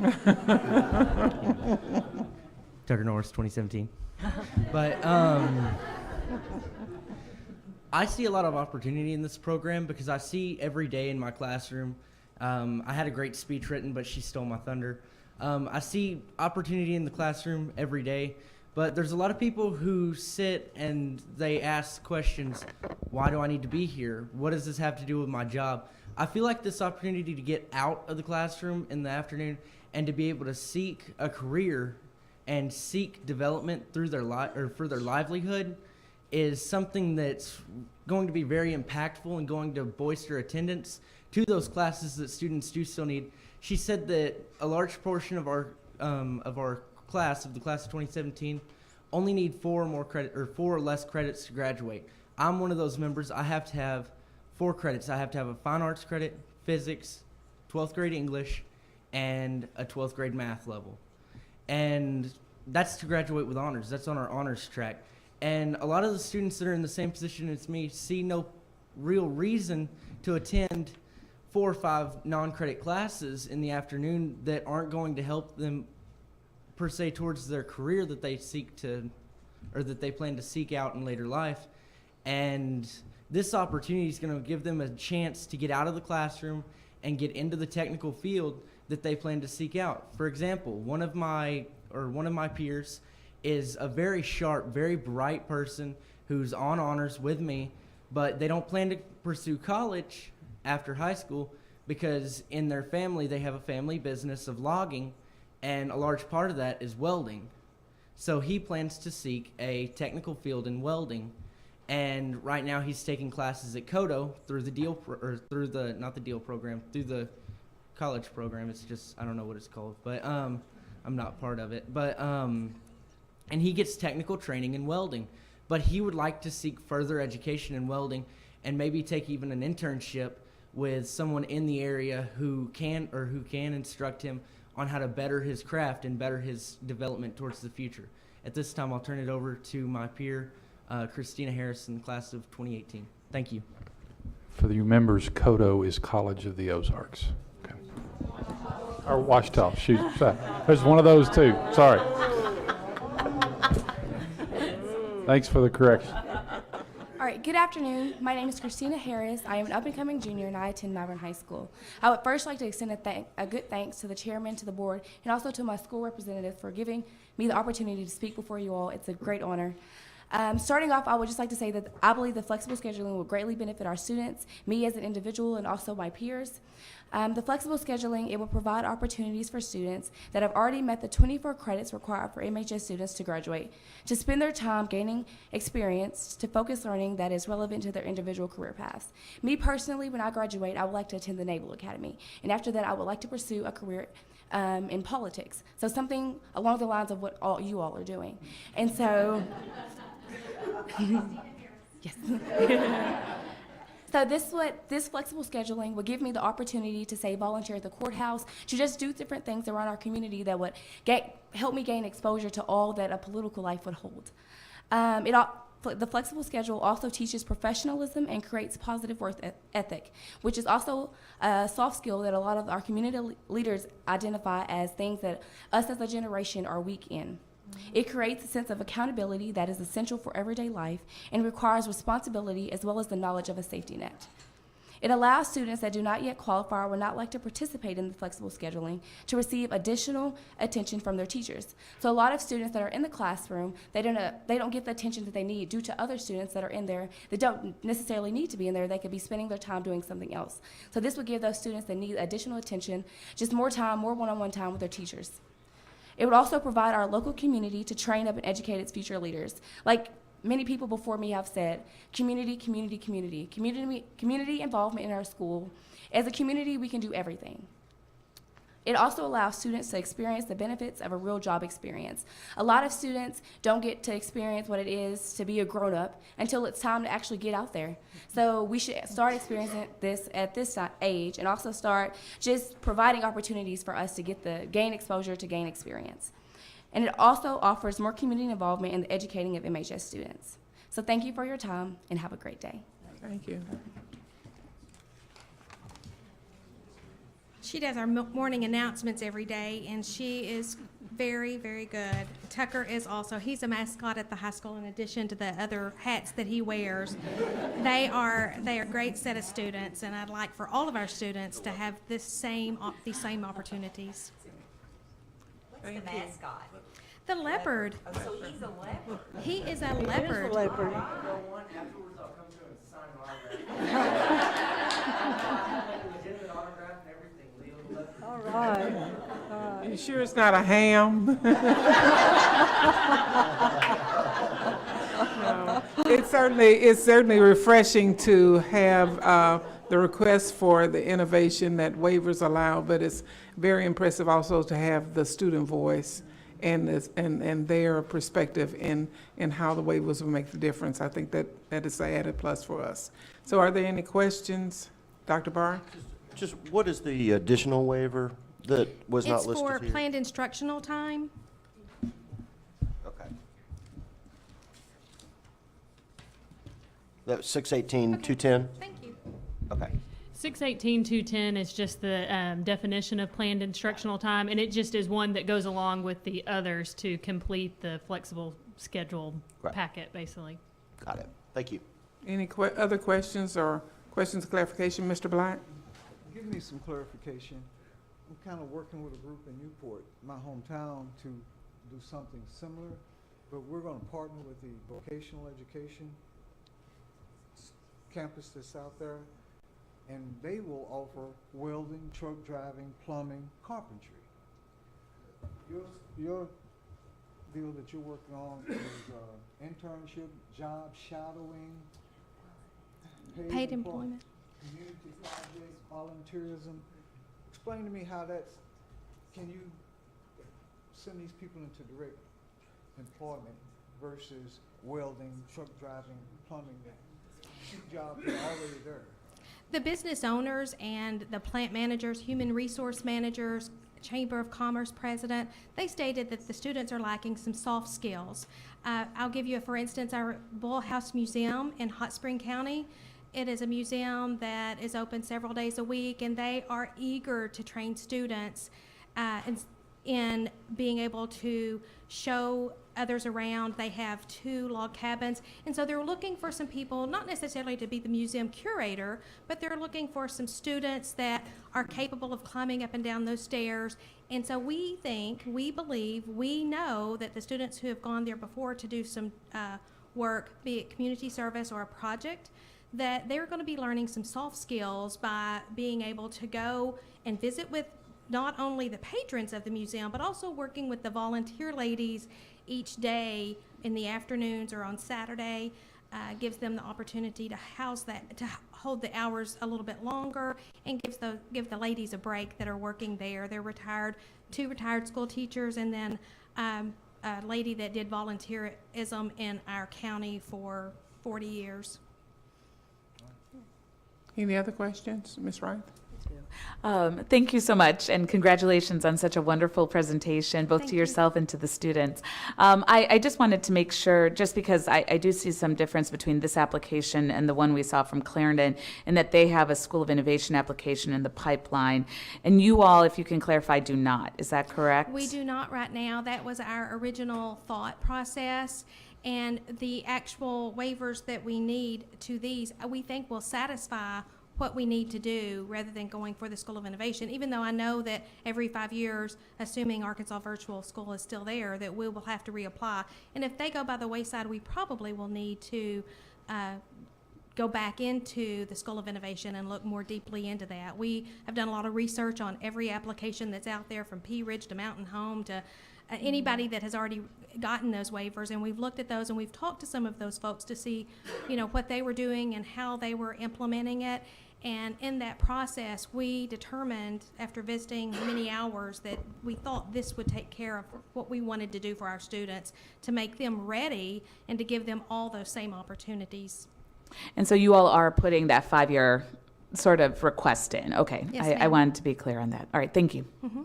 Tucker Norris, 2017. But I see a lot of opportunity in this program because I see every day in my classroom. I had a great speech written, but she stole my thunder. I see opportunity in the classroom every day, but there's a lot of people who sit and they ask questions. Why do I need to be here? What does this have to do with my job? I feel like this opportunity to get out of the classroom in the afternoon and to be able to seek a career and seek development through for their livelihood is something that's going to be very impactful and going to bolster attendance to those classes that students do still need. She said that a large portion of our class, of the class of 2017, only need 4 more credit or 4 or less credits to graduate. I'm one of those members. I have to have 4 credits. I have to have a fine arts credit, physics, 12th grade English, and a 12th grade math level. And that's to graduate with honors. That's on our honors track. And a lot of the students that are in the same position as me see no real reason to attend 4 or 5 non-credit classes in the afternoon that aren't going to help them per se towards their career that they seek to, or that they plan to seek out in later life. And this opportunity is going to give them a chance to get out of the classroom and get into the technical field that they plan to seek out. For example, one of my peers is a very sharp, very bright person who's on honors with me, but they don't plan to pursue college after high school because in their family they have a family business of logging, and a large part of that is welding. So he plans to seek a technical field in welding, and right now he's taking classes at Kodo through the through the college program. It's just, I don't know what it's called, but I'm not part of it. But and he gets technical training in welding, but he would like to seek further education in welding and maybe take even an internship with someone in the area who can instruct him on how to better his craft and better his development towards the future. At this time, I'll turn it over to my peer, Christina Harrison, class of 2018. Thank you. For the members, Kodo is College of the Ozarks. Okay. Or Ouachita, shoot. There's one of those too. Sorry. Thanks for the correction. All right, good afternoon. My name is Christina Harris. I am an up-and-coming junior, and I attend Malvern High School. I would first like to extend a good thanks to the chairman, to the board, and also to my school representative for giving me the opportunity to speak before you all. It's a great honor. Starting off, I would just like to say that I believe the flexible scheduling will greatly benefit our students, me as an individual, and also my peers. The flexible scheduling, it will provide opportunities for students that have already met the 24 credits required for MHS students to graduate, to spend their time gaining experience, to focus learning that is relevant to their individual career paths. Me personally, when I graduate, I would like to attend the Naval Academy, and after that, I would like to pursue a career in politics. So something along the lines of what you all are doing. And so, yes. So this flexible scheduling would give me the opportunity to, say, volunteer at the courthouse, to just do different things around our community that would help me gain exposure to all that a political life would hold. The flexible schedule also teaches professionalism and creates positive work ethic, which is also a soft skill that a lot of our community leaders identify as things that us as a generation are weak in. It creates a sense of accountability that is essential for everyday life and requires responsibility as well as the knowledge of a safety net. It allows students that do not yet qualify or would not like to participate in the flexible scheduling to receive additional attention from their teachers. So a lot of students that are in the classroom, they don't get the attention that they need due to other students that are in there that don't necessarily need to be in there. They could be spending their time doing something else. So this would give those students that need additional attention just more time, more one-on-one time with their teachers. It would also provide our local community to train up and educate its future leaders. Like many people before me have said, community, community, community. Community involvement in our school. As a community, we can do everything. It also allows students to experience the benefits of a real job experience. A lot of students don't get to experience what it is to be a grown-up until it's time to actually get out there. So we should start experiencing this at this age and also start just providing opportunities for us to gain exposure, to gain experience. And it also offers more community involvement in the educating of MHS students. So thank you for your time and have a great day. Thank you. She does our morning announcements every day, and she is very, very good. Tucker is also, he's a mascot at the high school in addition to the other hats that he wears. They are a great set of students, and I'd like for all of our students to have these same opportunities. What's the mascot? The leopard. Oh, so he's a leopard. He is a leopard. All right. You sure it's not a ham? No. It's certainly refreshing to have the request for the innovation that waivers allow, but it's very impressive also to have the student voice and their perspective in how the waivers will make the difference. I think that is an added plus for us. So are there any questions? Dr. Barr? Just what is the additional waiver that was not listed here? It's for planned instructional time. Okay. That was 618-210? Thank you. Okay. 618-210 is just the definition of planned instructional time, and it just is one that goes along with the others to complete the flexible schedule Right. packet, basically. Got it. Thank you. Any other questions or questions of clarification? Mr. Black? Give me some clarification. I'm kind of working with a group in Newport, my hometown, to do something similar, but we're going to partner with the vocational education campus that's out there, and they will offer welding, truck driving, plumbing, carpentry. Your deal that you're working on is internship, job shadowing, Paid employment. community projects, volunteerism. Explain to me how that's, can you send these people into direct employment versus welding, truck driving, plumbing, cheap jobs that are already there? The business owners and the plant managers, human resource managers, Chamber of Commerce president, they stated that the students are lacking some soft skills. I'll give you, for instance, our Bull House Museum in Hot Spring County. It is a museum that is open several days a week, and they are eager to train students in being able to show others around. They have 2 log cabins, and so they're looking for some people, not necessarily to be the museum curator, but they're looking for some students that are capable of climbing up and down those stairs. And so we believe, we know that the students who have gone there before to do some work, be it community service or a project, that they're going to be learning some soft skills by being able to go and visit with not only the patrons of the museum, but also working with the volunteer ladies each day in the afternoons or on Saturday. Gives them the opportunity to hold the hours a little bit longer, and give the ladies a break that are working there. They're retired, 2 retired school teachers, and then a lady that did volunteerism in our county for 40 years. Any other questions? Ms. Wright? Thank you so much, and congratulations on such a wonderful presentation, both Thank to you. yourself and to the students. I just wanted to make sure, just because I do see some difference between this application and the one we saw from Clarendon, in that they have a School of Innovation application in the pipeline, and you all, if you can clarify, do not. Is that correct? We do not right now. That was our original thought process. And the actual waivers that we need to these, we think will satisfy what we need to do rather than going for the School of Innovation, even though I know that every 5 years, assuming Arkansas Virtual School is still there, that we will have to reapply. And if they go by the wayside, we probably will need to go back into the School of Innovation and look more deeply into that. We have done a lot of research on every application that's out there, from Pea Ridge to Mountain Home to anybody that has already gotten those waivers, and we've looked at those and we've talked to some of those folks to see, what they were doing and how they were implementing it. And in that process, we determined, after visiting many hours, that we thought this would take care of what we wanted to do for our students, to make them ready and to give them all those same opportunities. And so you all are putting that 5-year sort of request in. Okay. Yes, I ma'am. wanted to be clear on that. All right, thank you. Mm-hmm.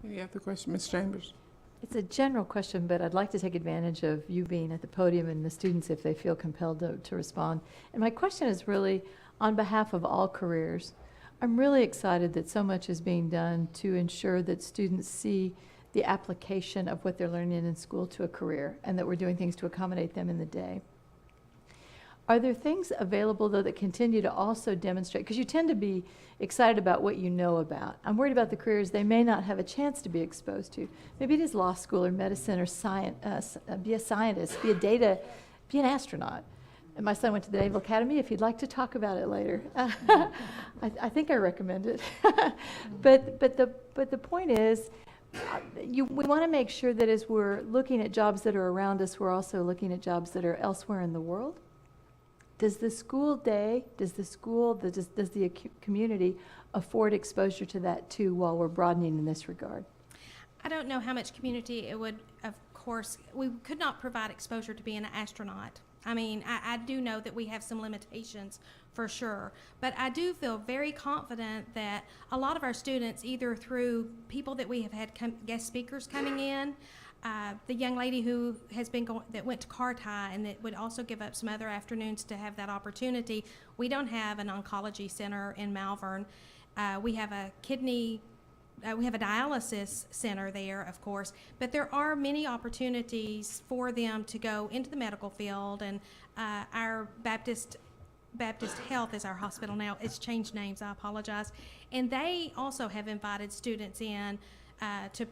Any other question? Ms. Chambers? It's a general question, but I'd like to take advantage of you being at the podium and the students if they feel compelled to respond. And my question is really on behalf of all careers. I'm really excited that so much is being done to ensure that students see the application of what they're learning in school to a career, and that we're doing things to accommodate them in the day. Are there things available, though, that continue to also demonstrate, because you tend to be excited about what you know about. I'm worried about the careers they may not have a chance to be exposed to. Maybe it is law school or medicine or science, be a scientist, be an astronaut. And my son went to the Naval Academy, if you'd like to talk about it later. I think I recommend it. But the point is, we want to make sure that as we're looking at jobs that are around us, we're also looking at jobs that are elsewhere in the world. Does the school day, does the community afford exposure to that too, while we're broadening in this regard? I don't know how much community it would, of course, we could not provide exposure to being an astronaut. I mean, I do know that we have some limitations for sure, but I do feel very confident that a lot of our students, either through people that we have had guest speakers coming in, the young lady who has been that went to Carti and that would also give up some other afternoons to have that opportunity. We don't have an oncology center in Malvern. We have a we have a dialysis center there, of course, but there are many opportunities for them to go into the medical field, and our Baptist Health is our hospital now. It's changed names, I apologize. And they also have invited students in to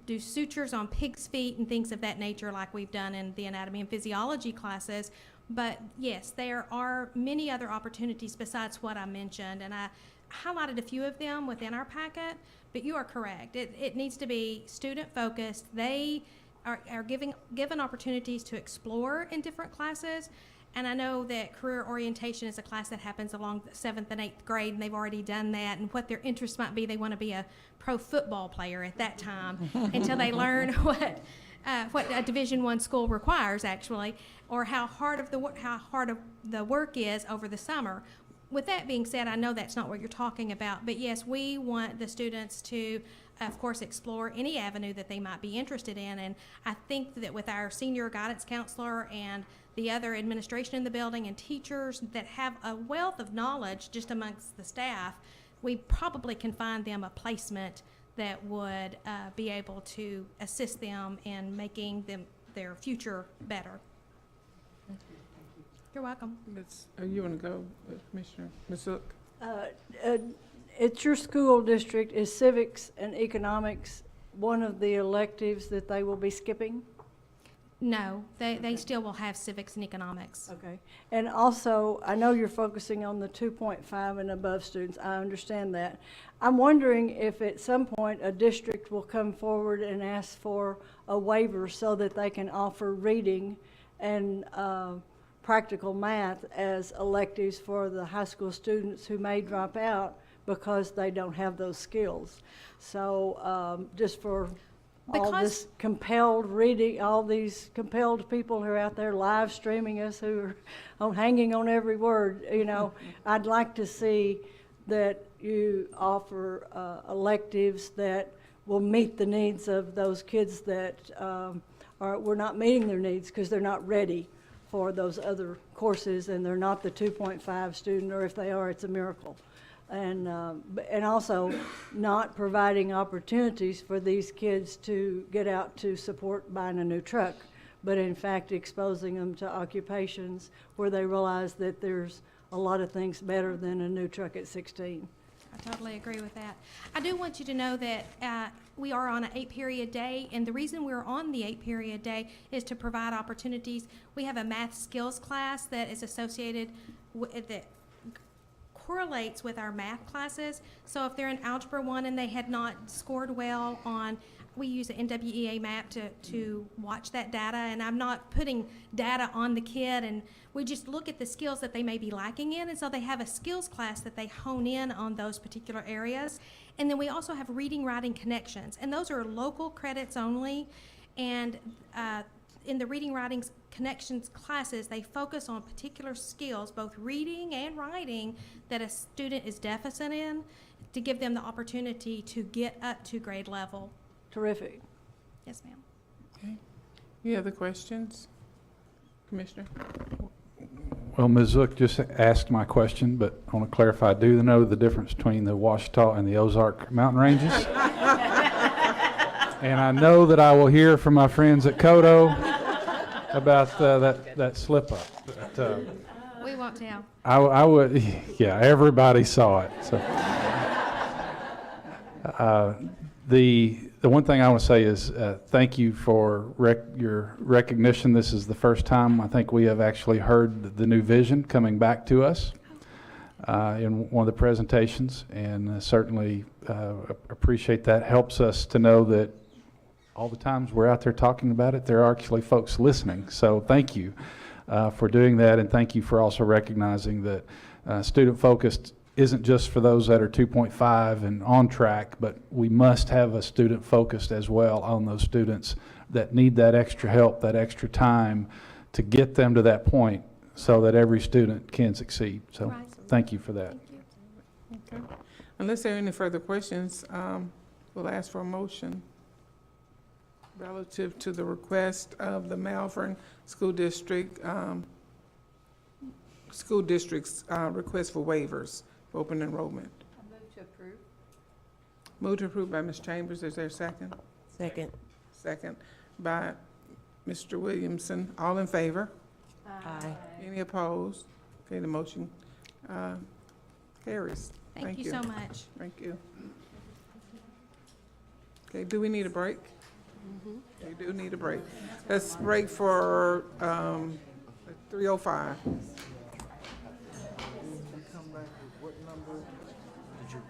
do sutures on pig's feet and things of that nature, like we've done in the anatomy and physiology classes. But yes, there are many other opportunities besides what I mentioned, and I highlighted a few of them within our packet, but you are correct. It needs to be student-focused. They are given opportunities to explore in different classes, and I know that career orientation is a class that happens along the 7th and 8th grade, and they've already done that, and what their interests might be. They want to be a pro football player at that time until they learn what a Division I school requires, actually, or how hard of the work is over the summer. With that being said, I know that's not what you're talking about, but yes, we want the students to, of course, explore any avenue that they might be interested in, and I think that with our senior guidance counselor and the other administration in the building and teachers that have a wealth of knowledge just amongst the staff, we probably can find them a placement that would be able to assist them in making their future better. You're welcome. You want to go, Commissioner? Ms. Zook? At your school district, is civics and economics one of the electives that they will be skipping? No, they still will have civics and economics. Okay. And also, I know you're focusing on the 2.5 and above students. I understand that. I'm wondering if at some point a district will come forward and ask for a waiver so that they can offer reading and practical math as electives for the high school students who may drop out because they don't have those skills. So just for all this compelled reading, all these compelled people who are out there live streaming us, who are hanging on every word, you know, I'd like to see that you offer electives that will meet the needs of those kids that we're not meeting their needs because they're not ready for those other courses and they're not the 2.5 student, or if they are, it's a miracle. And also not providing opportunities for these kids to get out to support buying a new truck, but in fact exposing them to occupations where they realize that there's a lot of things better than a new truck at 16. I totally agree with that. I do want you to know that we are on an 8-period day, and the reason we're on the 8-period day is to provide opportunities. We have a math skills class that is associated with that correlates with our math classes. So if they're in Algebra 1 and they had not scored well on, we use an NWEA map to watch that data, and I'm not putting data on the kid, and we just look at the skills that they may be lacking in, and so they have a skills class that they hone in on those particular areas. And then we also have reading, writing connections, and those are local credits only, and in the reading, writing connections classes, they focus on particular skills, both reading and writing, that a student is deficient in, to give them the opportunity to get up to grade level. Terrific. Yes, ma'am. Okay. Any other questions? Commissioner? Well, Ms. Zook just asked my question, but I want to clarify. Do they know the difference between the Ouachita and the Ozark mountain ranges? And I know that I will hear from my friends at Kodo about that slip up. But, We won't tell. I would, yeah, everybody saw it. So, the one thing I want to say is thank you for your recognition. This is the first time I think we have actually heard the new vision coming back to us in one of the presentations, and certainly appreciate that. Helps us to know that all the times we're out there talking about it, there are actually folks listening. So thank you for doing that, and thank you for also recognizing that student-focused isn't just for those that are 2.5 and on track, but we must have a student focused as well on those students that need that extra help, that extra time to get them to that point so that every student can succeed. So Right. thank you for that. Okay. Unless there are any further questions, we'll ask for a motion relative to the request of the Malvern School District's request for waivers for open enrollment. I move to approve. Move to approve by Ms. Chambers. Is there a second? Second. Second by Mr. Williamson. All in favor? Aye. Any opposed? Okay, the motion carries. Thank you so much. Thank you. Okay, do we need a break? We do need a break. Let's break for 3:05. Come back with what number did you?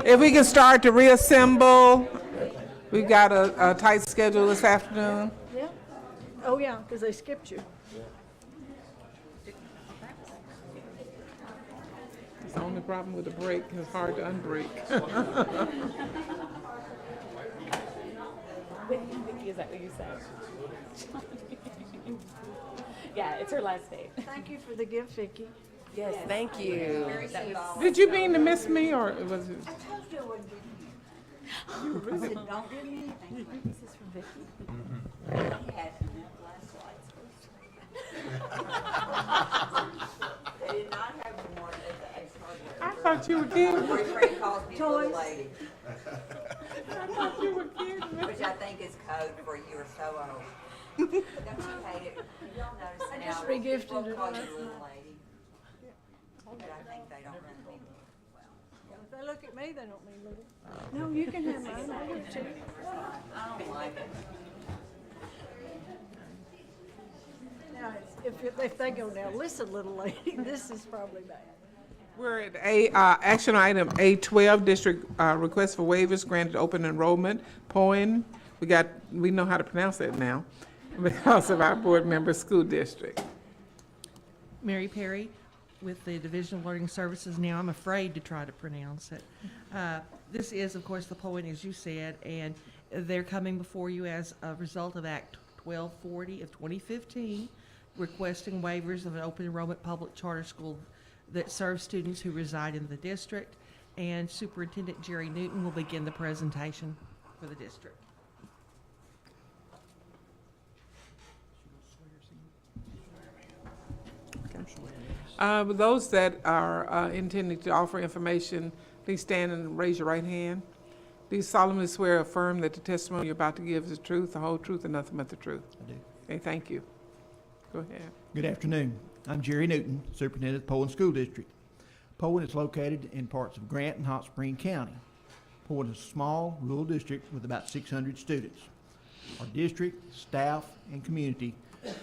If we can start to reassemble, we've got a tight schedule this afternoon. Yeah. Oh, yeah, because they skipped you. It's the only problem with the break, it's hard to unbreak. Vicky, is that what you said? Yeah, it's her last day. Thank you for the gift, Vicki. Yes, thank you. Did you mean to miss me, or was it? Don't give me anything. This is from Vicki. They did not have more at the Ace Hardware. I thought you were kidding. My boyfriend calls me little Toys. lady, I thought you were kidding. which I think is code for you are so old. Don't you hate it? You'll notice I now. just regifted people it call last you little night. lady. But I think they don't really mean well. If they look at me, they don't mean little. No, you can have mine. I do too. I don't like it. Now, if they go, now, listen, little lady, this is probably bad. We're at action item A12, district request for waivers granted open enrollment, POEN. We know how to pronounce that now because of our board member school district. Mary Perry with the Division of Learning Services. Now, I'm afraid to try to pronounce it. This is, of course, the POEN, as you said, and they're coming before you as a result of Act 1240 of 2015, requesting waivers of an open enrollment public charter school that serves students who reside in the district. And Superintendent Jerry Newton will begin the presentation for the district. Those that are intending to offer information, please stand and raise your right hand. Do you solemnly swear or affirm that the testimony you're about to give is the truth, the whole truth, and nothing but the truth? I do. Okay, thank you. Go ahead. Good afternoon. I'm Jerry Newton, Superintendent of the POEN School District. POEN is located in parts of Grant and Hot Spring County. POEN is a small rural district with about 600 students. Our district, staff, and community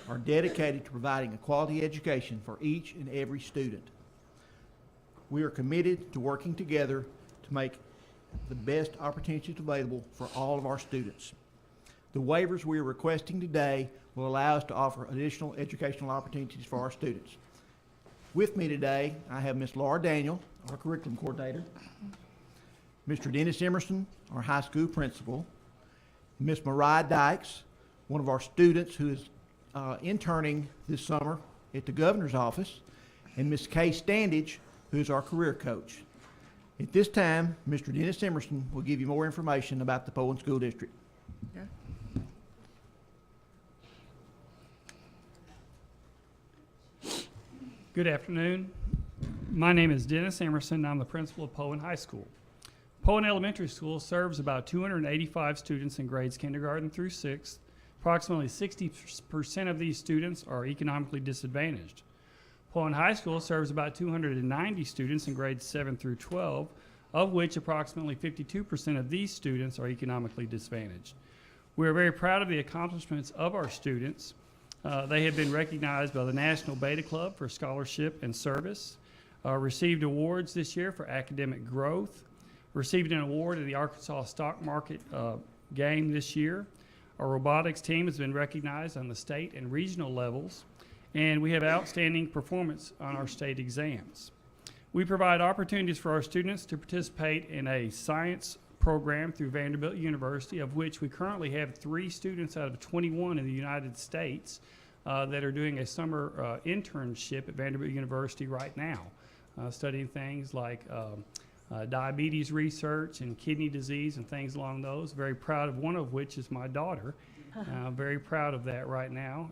are dedicated to providing a quality education for each and every student. We are committed to working together to make the best opportunities available for all of our students. The waivers we are requesting today will allow us to offer additional educational opportunities for our students. With me today, I have Ms. Laura Daniel, our curriculum coordinator, Mr. Dennis Emerson, our high school principal, Ms. Mariah Dykes, one of our students who is interning this summer at the governor's office, and Ms. Kay Standage, who is our career coach. At this time, Mr. Dennis Emerson will give you more information about the POEN School District. Okay. Good afternoon. My name is Dennis Emerson. I'm the principal of POEN High School. POEN Elementary School serves about 285 students in grades kindergarten through 6th. Approximately 60% of these students are economically disadvantaged. POEN High School serves about 290 students in grades 7 through 12, of which approximately 52% of these students are economically disadvantaged. We are very proud of the accomplishments of our students. They have been recognized by the National Beta Club for scholarship and service, received awards this year for academic growth, received an award at the Arkansas Stock Market game this year. Our robotics team has been recognized on the state and regional levels, and we have outstanding performance on our state exams. We provide opportunities for our students to participate in a science program through Vanderbilt University, of which we currently have 3 students out of 21 in the United States that are doing a summer internship at Vanderbilt University right now, studying things like diabetes research and kidney disease and things along those. Very proud of one of which is my daughter. Very proud of that right now.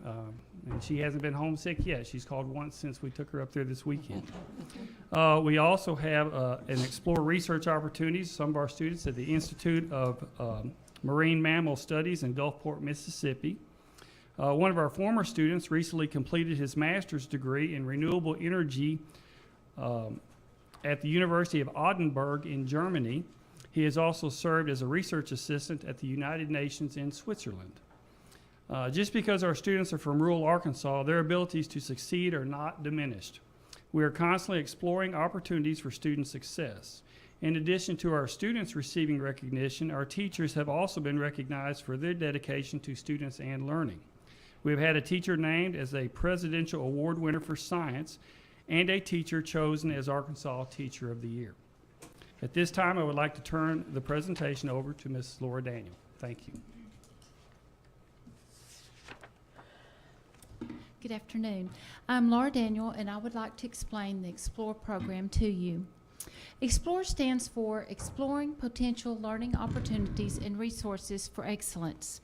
And she hasn't been homesick yet. She's called once since we took her up there this weekend. We also have an Explore research opportunities. Some of our students at the Institute of Marine Mammal Studies in Gulfport, Mississippi. One of our former students recently completed his master's degree in renewable energy at the University of Oldenburg in Germany. He has also served as a research assistant at the United Nations in Switzerland. Just because our students are from rural Arkansas, their abilities to succeed are not diminished. We are constantly exploring opportunities for student success. In addition to our students receiving recognition, our teachers have also been recognized for their dedication to students and learning. We've had a teacher named as a Presidential Award winner for science and a teacher chosen as Arkansas Teacher of the Year. At this time, I would like to turn the presentation over to Ms. Laura Daniel. Thank you. Good afternoon. I'm Laura Daniel, and I would like to explain the EXPLORE program to you. EXPLORE stands for Exploring Potential Learning Opportunities and Resources for Excellence.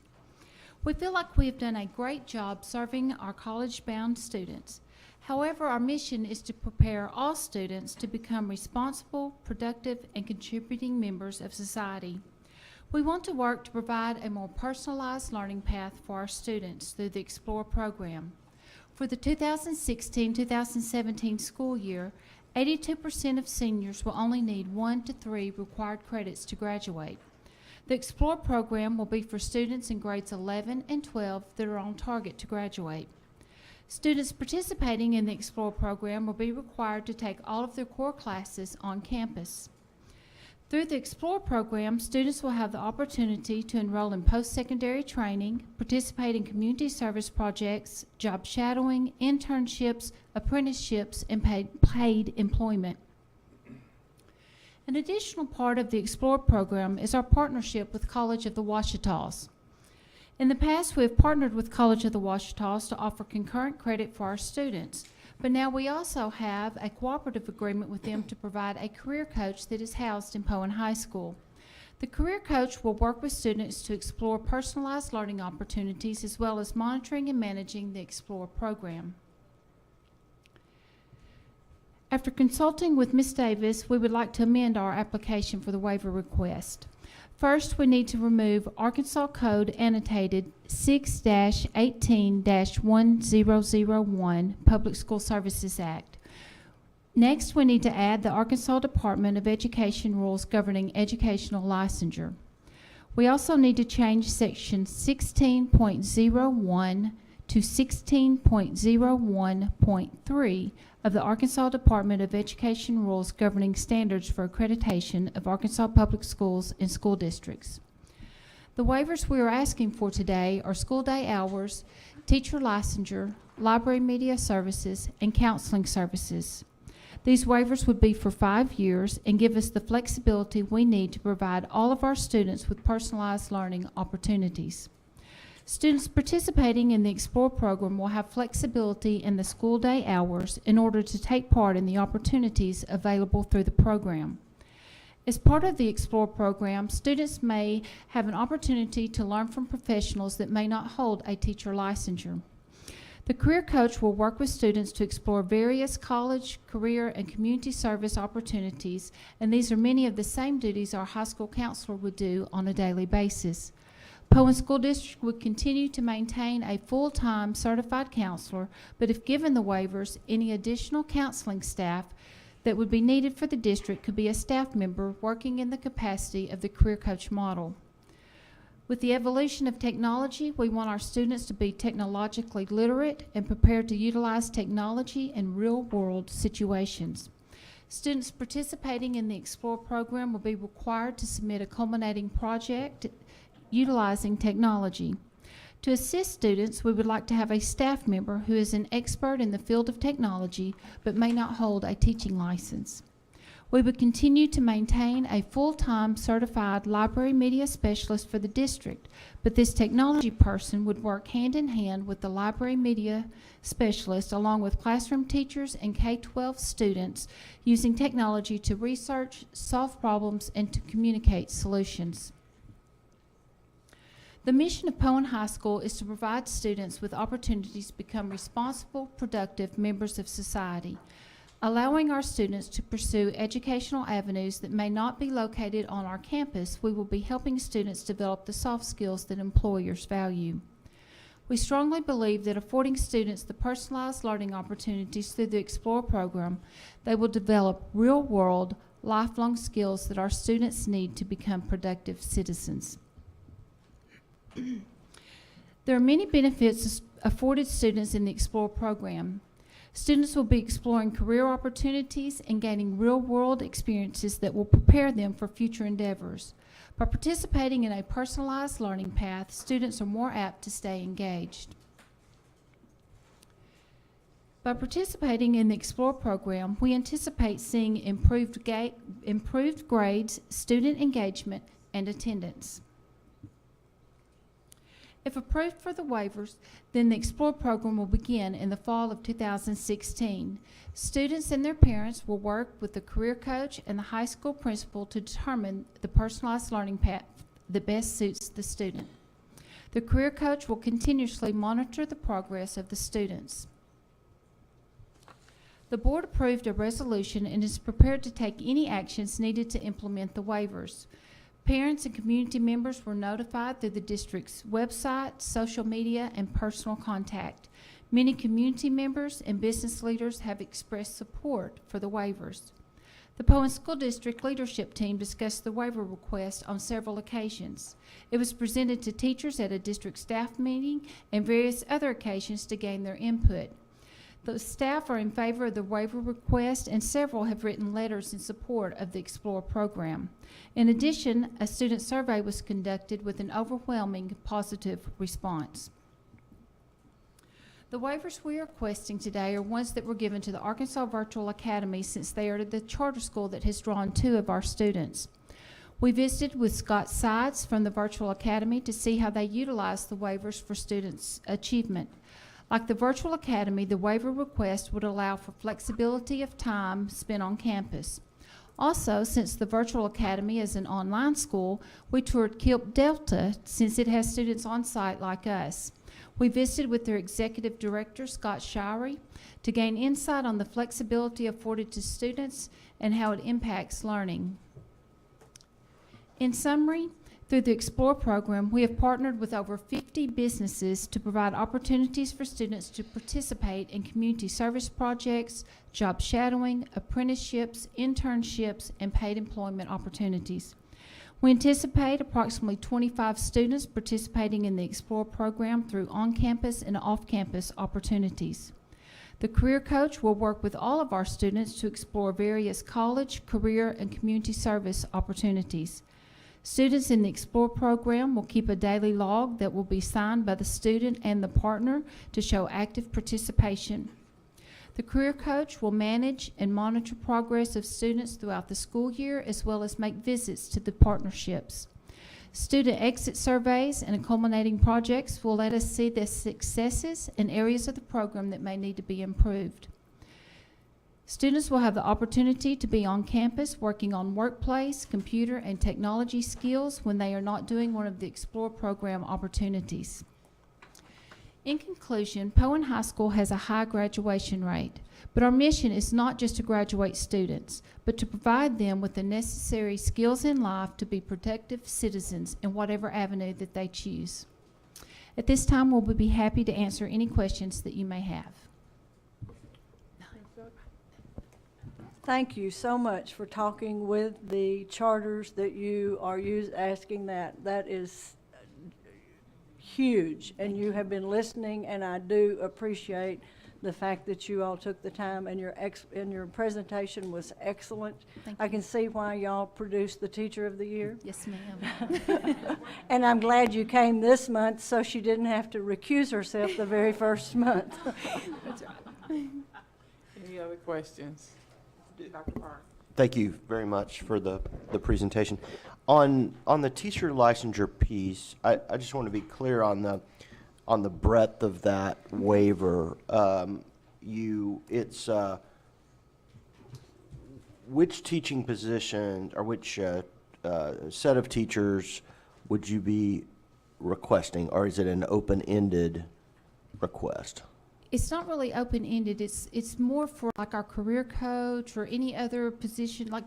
We feel like we have done a great job serving our college-bound students. However, our mission is to prepare all students to become responsible, productive, and contributing members of society. We want to work to provide a more personalized learning path for our students through the EXPLORE program. For the 2016-2017 school year, 82% of seniors will only need 1 to 3 required credits to graduate. The EXPLORE program will be for students in grades 11 and 12 that are on target to graduate. Students participating in the EXPLORE program will be required to take all of their core classes on campus. Through the EXPLORE program, students will have the opportunity to enroll in post-secondary training, participate in community service projects, job shadowing, internships, apprenticeships, and paid employment. An additional part of the EXPLORE program is our partnership with College of the Ouachitas. In the past, we have partnered with College of the Ouachitas to offer concurrent credit for our students. But now we also have a cooperative agreement with them to provide a career coach that is housed in Poen High School. The career coach will work with students to explore personalized learning opportunities as well as monitoring and managing the EXPLORE program. After consulting with Ms. Davis, we would like to amend our application for the waiver request. First, we need to remove Arkansas Code annotated 6-18-1001 Public School Services Act. Next, we need to add the Arkansas Department of Education rules governing educational licensure. We also need to change section 16.01 to 16.01.3 of the Arkansas Department of Education rules governing standards for accreditation of Arkansas public schools and school districts. The waivers we are asking for today are school day hours, teacher licensure, library media services, and counseling services. These waivers would be for 5 years and give us the flexibility we need to provide all of our students with personalized learning opportunities. Students participating in the EXPLORE program will have flexibility in the school day hours in order to take part in the opportunities available through the program. As part of the EXPLORE program, students may have an opportunity to learn from professionals that may not hold a teacher licensure. The career coach will work with students to explore various college, career, and community service opportunities, and these are many of the same duties our high school counselor would do on a daily basis. Poen School District would continue to maintain a full-time certified counselor, but if given the waivers, any additional counseling staff that would be needed for the district could be a staff member working in the capacity of the career coach model. With the evolution of technology, we want our students to be technologically literate and prepared to utilize technology in real-world situations. Students participating in the EXPLORE program will be required to submit a culminating project utilizing technology. To assist students, we would like to have a staff member who is an expert in the field of technology but may not hold a teaching license. We would continue to maintain a full-time certified library media specialist for the district, but this technology person would work hand in hand with the library media specialist along with classroom teachers and K-12 students using technology to research, solve problems, and to communicate solutions. The mission of Poen High School is to provide students with opportunities to become responsible, productive members of society, allowing our students to pursue educational avenues that may not be located on our campus. We will be helping students develop the soft skills that employers value. We strongly believe that affording students the personalized learning opportunities through the EXPLORE program, they will develop real-world, lifelong skills that our students need to become productive citizens. There are many benefits afforded students in the EXPLORE program. Students will be exploring career opportunities and gaining real-world experiences that will prepare them for future endeavors. By participating in a personalized learning path, students are more apt to stay engaged. By participating in the Explore program, we anticipate seeing improved grades, student engagement, and attendance. If approved for the waivers, then the Explore program will begin in the fall of 2016. Students and their parents will work with the career coach and the high school principal to determine the personalized learning path that best suits the student. The career coach will continuously monitor the progress of the students. The board approved a resolution and is prepared to take any actions needed to implement the waivers. Parents and community members were notified through the district's website, social media, and personal contact. Many community members and business leaders have expressed support for the waivers. The Poen School District leadership team discussed the waiver request on several occasions. It was presented to teachers at a district staff meeting and various other occasions to gain their input. The staff are in favor of the waiver request, and several have written letters in support of the Explore program. In addition, a student survey was conducted with an overwhelming positive response. The waivers we are requesting today are ones that were given to the Arkansas Virtual Academy, since they are the charter school that has drawn 2 of our students. We visited with Scott Sides from the Virtual Academy to see how they utilize the waivers for students' achievement. Like the Virtual Academy, the waiver request would allow for flexibility of time spent on campus. Also, since the Virtual Academy is an online school, we toured KIPP Delta, since it has students on site like us. We visited with their executive director, Scott Shirey, to gain insight on the flexibility afforded to students and how it impacts learning. In summary, through the Explore program, we have partnered with over 50 businesses to provide opportunities for students to participate in community service projects, job shadowing, apprenticeships, internships, and paid employment opportunities. We anticipate approximately 25 students participating in the Explore program through on-campus and off-campus opportunities. The career coach will work with all of our students to explore various college, career, and community service opportunities. Students in the Explore program will keep a daily log that will be signed by the student and the partner to show active participation. The career coach will manage and monitor progress of students throughout the school year, as well as make visits to the partnerships. Student exit surveys and culminating projects will let us see the successes and areas of the program that may need to be improved. Students will have the opportunity to be on campus working on workplace, computer, and technology skills when they are not doing one of the Explore program opportunities. In conclusion, Poen High School has a high graduation rate, but our mission is not just to graduate students, but to provide them with the necessary skills in life to be productive citizens in whatever avenue that they choose. At this time, we'll be happy to answer any questions that you may have. Thank you so much for talking with the charters that you are asking that. That is huge, and you have been listening, and I do appreciate the fact that you all took the time, and your presentation was excellent. Thank I you. can see why y'all produced the Teacher of the Year. Yes, ma'am. And I'm glad you came this month so she didn't have to recuse herself the very first month. That's right. Any other questions? Dr. Park. Thank you very much for the presentation. On the teacher licensure piece, I just want to be clear on the breadth of that waiver. Which teaching position or which set of teachers would you be requesting, or is it an open-ended request? It's not really open-ended. It's more for like our career coach or any other position, like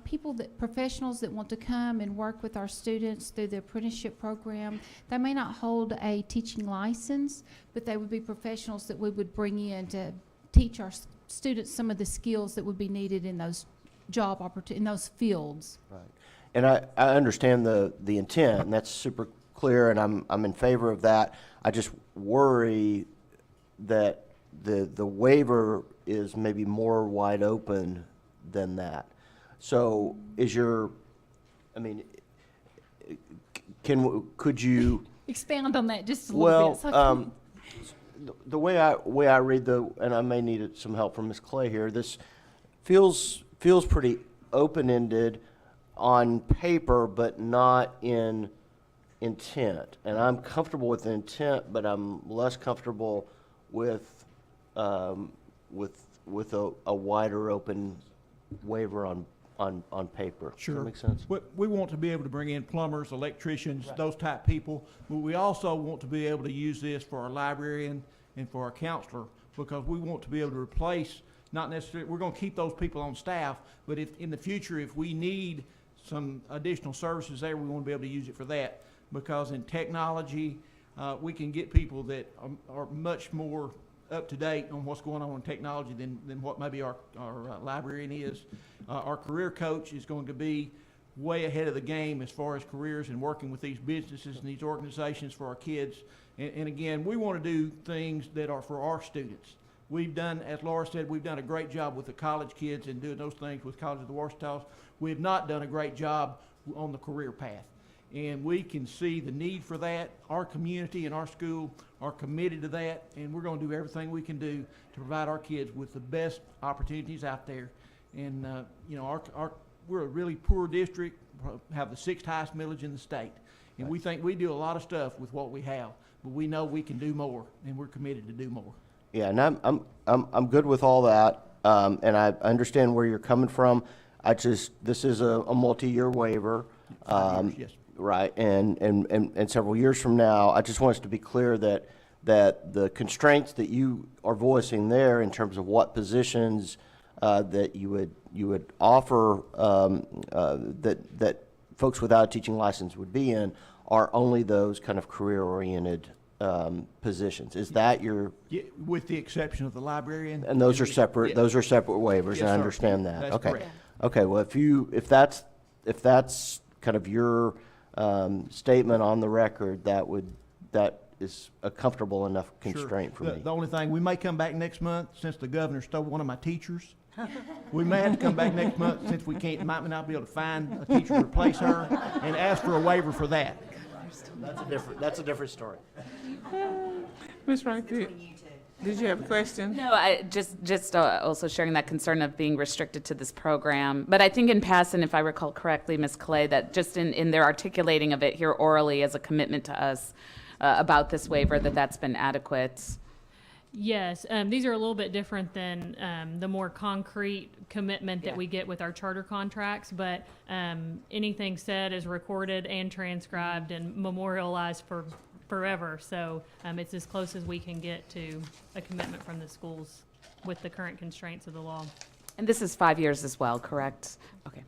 professionals that want to come and work with our students through the apprenticeship program. They may not hold a teaching license, but they would be professionals that we would bring in to teach our students some of the skills that would be needed in those in those fields. Right. And I understand the intent, and that's super clear, and I'm in favor of that. I just worry that the waiver is maybe more wide open than that. So is could you? Expand on that just a little bit. Well, the way I read and I may need some help from Ms. Clay here, this feels pretty open-ended on paper, but not in intent. And I'm comfortable with the intent, but I'm less comfortable with a wider open waiver on paper. Sure. Does that make sense? We want to be able to bring in plumbers, electricians, those type people. But we also want to be able to use this for our librarian and for our counselor, because we want to be able to replace, not necessarily, we're going to keep those people on staff, but if in the future, if we need some additional services there, we want to be able to use it for that. Because in technology, we can get people that are much more up to date on what's going on in technology than what maybe our librarian is. Our career coach is going to be way ahead of the game as far as careers and working with these businesses and these organizations for our kids. And again, we want to do things that are for our students. We've done, as Laura said, we've done a great job with the college kids and doing those things with College of the Ouachitas. We have not done a great job on the career path. And we can see the need for that. Our community and our school are committed to that, and we're going to do everything we can do to provide our kids with the best opportunities out there. And we're a really poor district, have the 6th highest millage in the state, and we think we do a lot of stuff with what we have, but we know we can do more, and we're committed to do more. Yeah, and I'm good with all that, and I understand where you're coming from. This is a multi-year waiver. 5 years, yes. Right, and several years from now, I just want us to be clear that the constraints that you are voicing there in terms of what positions that you would offer that folks without a teaching license would be in are only those kind of career-oriented positions. Is that your? Yeah, with the exception of the librarian. And those are separate. Yeah. Those are separate waivers. Yes, and I sir. understand that. That's Okay. correct. Okay. Well, if that's kind of your statement on the record, that is a comfortable enough constraint for Sure. me. The only thing, we may come back next month since the governor stole one of my teachers. We may have to come back next month since we might not be able to find a teacher to replace her and ask for a waiver for that. That's a different story. Ms. Wright, did you have a question? No, I just also sharing that concern of being restricted to this program. But I think in passing, if I recall correctly, Ms. Clay, that just in their articulating of it here orally as a commitment to us about this waiver, that's been adequate. Yes, these are a little bit different than the more concrete commitment that we get with our charter contracts, but anything said is recorded and transcribed and memorialized for forever. So it's as close as we can get to a commitment from the schools with the current constraints of the law. And this is 5 years as well, correct? Okay.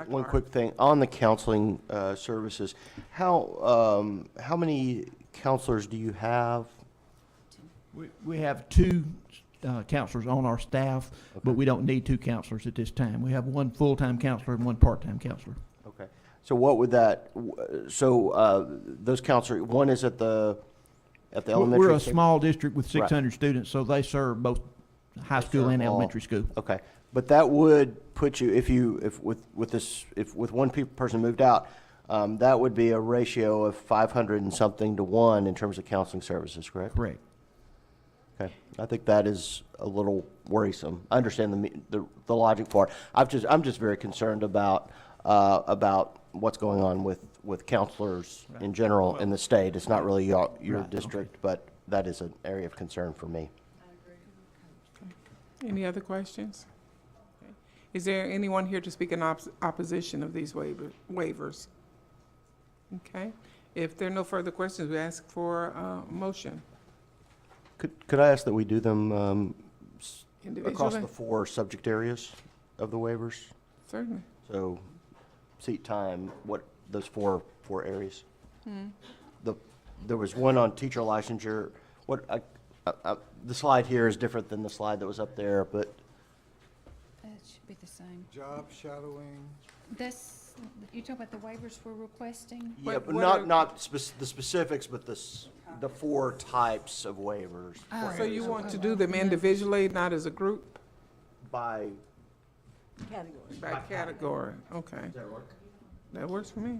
One quick thing on the counseling services. How many counselors do you have? We have 2 counselors on our staff, but we don't need 2 counselors at this time. We have 1 full-time counselor and 1 part-time counselor. Okay. So what would that? Those counselors. One is at the elementary. We're a small district with 600 students, so they serve both high school and elementary school. Okay, but that would put you if with one person moved out, that would be a ratio of 500 and something to 1 in terms of counseling services, correct? Correct. Okay, I think that is a little worrisome. I understand the logic for it. I'm just very concerned about what's going on with counselors in general in the state. It's not really your district, but that is an area of concern for me. Any other questions? Okay. Is there anyone here to speak in opposition of these waivers? Okay. If there are no further questions, we ask for a motion. Could I ask that we do them across Individually? the 4 subject areas of the waivers? Certainly. So, seat time, what those four areas? There was one on teacher licensure. The slide here is different than the slide that was up there, but That should be the same. Job shadowing. You talk about the waivers we're requesting? yeah, but what not are- not the specifics, but the four types of waivers. for So you every want to single do them individually, not as a group? by Category, By category, okay. Does that work? That works for me.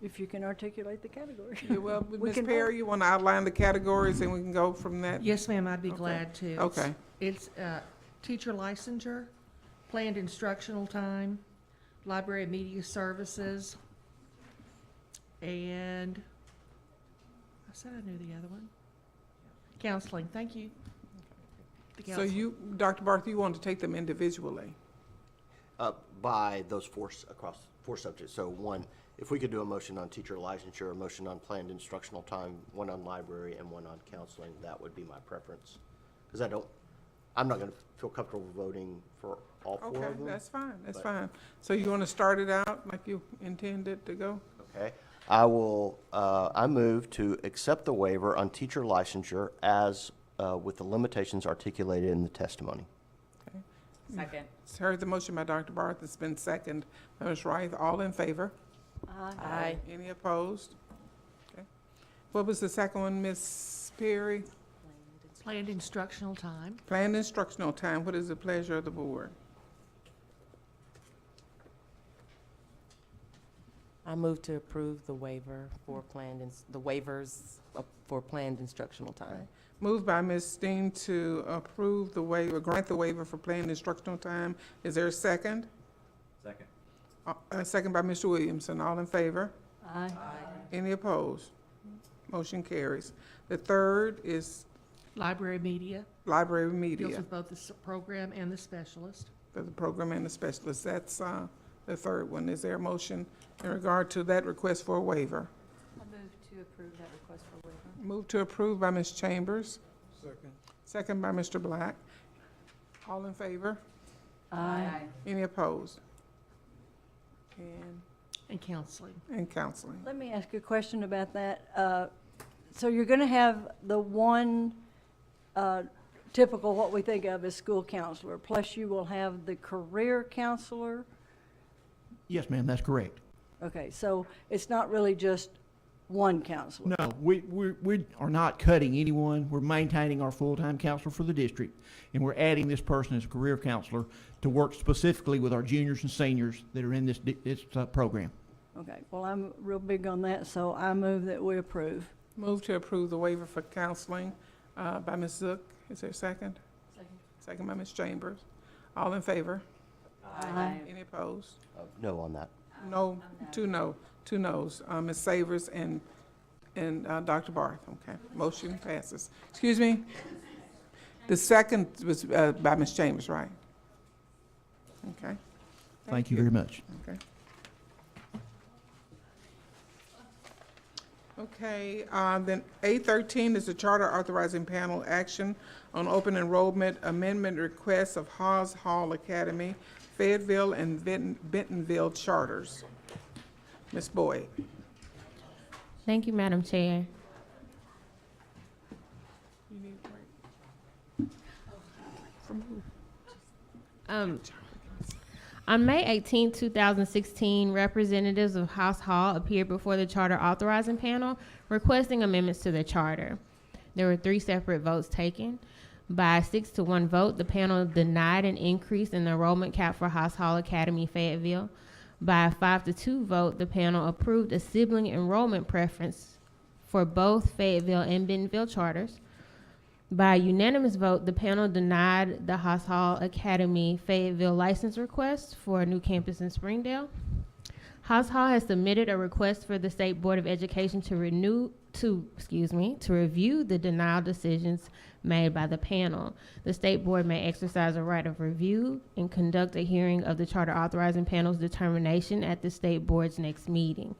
if you can articulate the category. Yeah, well, We Ms. can Perry, you want to outline the categories and we can go from that? Yes, ma'am, I'd be Okay. glad to. Okay. It's teacher licensure, planned instructional time, library and media services, and I said I knew the other one. Counseling, thank you. The So counseling. you, Dr. Barth, you want to take them individually? By those across four subjects. So one, if we could do a motion on teacher licensure, a motion on planned instructional time, one on library, and one on counseling, that would be my preference. Because I'm not going to feel comfortable voting for all four Okay, of them. that's fine, that's but- fine. So you want to start it out like you intended to go? Okay. I move to accept the waiver on teacher licensure as, with the limitations articulated in the testimony. Okay. Second. Heard the motion by Dr. Barth, it's been second by Ms. Wright, all in favor? Aye. Any opposed? Okay. What was the second one, Ms. Perry? Planned instructional time. Planned instructional time, what is the pleasure of the board? I move to approve the waiver for the waivers for planned instructional time. Moved by Ms. Steen to approve the waiver, grant the waiver for planned instructional time. Is there a second? Second. Second by Mr. Williamson. All in favor? Aye. Any opposed? Motion carries. The third is Library media, library deals media, with both the program and the specialist. for the program and the specialist. That's the third one. Is there a motion in regard to that request for a waiver? I move to approve that request for waiver. Move to approve by Ms. Chambers, Second. second by Mr. Black. All in favor? Aye. Any opposed? And counseling. And counseling. Let me ask you a question about that. So you're going to have the one typical, what we think of as school counselor, plus you will have the career counselor? Yes, ma'am, that's correct. Okay, so it's not really just one counselor? No, we are not cutting anyone. We're maintaining our full-time counselor for the district, and we're adding this person as a career counselor to work specifically with our juniors and seniors that are in this program. Okay, well, I'm real big on that, so I move that we approve. Move to approve the waiver for counseling by Ms. Zook. Is there a second? Second. Second by Ms. Chambers. All in favor? Aye. Any opposed? No on that. No, two noes. Ms. Savers and Dr. Barth. Okay, motion passes. Excuse me? The second was by Ms. Chambers, right? Okay. Thank you very much. Okay. Okay, then A13 is the charter authorizing panel action on open enrollment amendment requests of Haas Hall Academy, Fayetteville, and Bentonville charters. Ms. Boyd. Thank you, Madam Chair. On May 18, 2016, representatives of House Hall appeared before the charter authorizing panel requesting amendments to the charter. There were 3 separate votes taken. By a 6-to-1 vote, the panel denied an increase in the enrollment cap for House Hall Academy, Fayetteville. By a 5-to-2 vote, the panel approved a sibling enrollment preference for both Fayetteville and Bentonville charters. By a unanimous vote, the panel denied the Haas Hall Academy Fayetteville license request for a new campus in Springdale. Haas Hall has submitted a request for the State Board of Education to review the denial decisions made by the panel. The State Board may exercise a right of review and conduct a hearing of the charter authorizing panel's determination at the State Board's next meeting.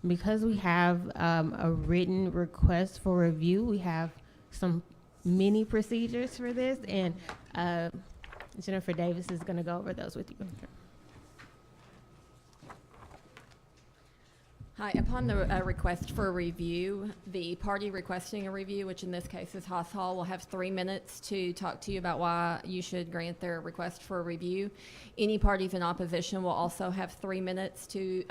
Because we have a written request for review, we have some mini procedures for this, and Jennifer Davis is going to go over those with you. Hi, upon the request for a review, the party requesting a review, which in this case is Haas Hall, will have 3 minutes to talk to you about why you should grant their request for a review. Any parties in opposition will also have 3 minutes to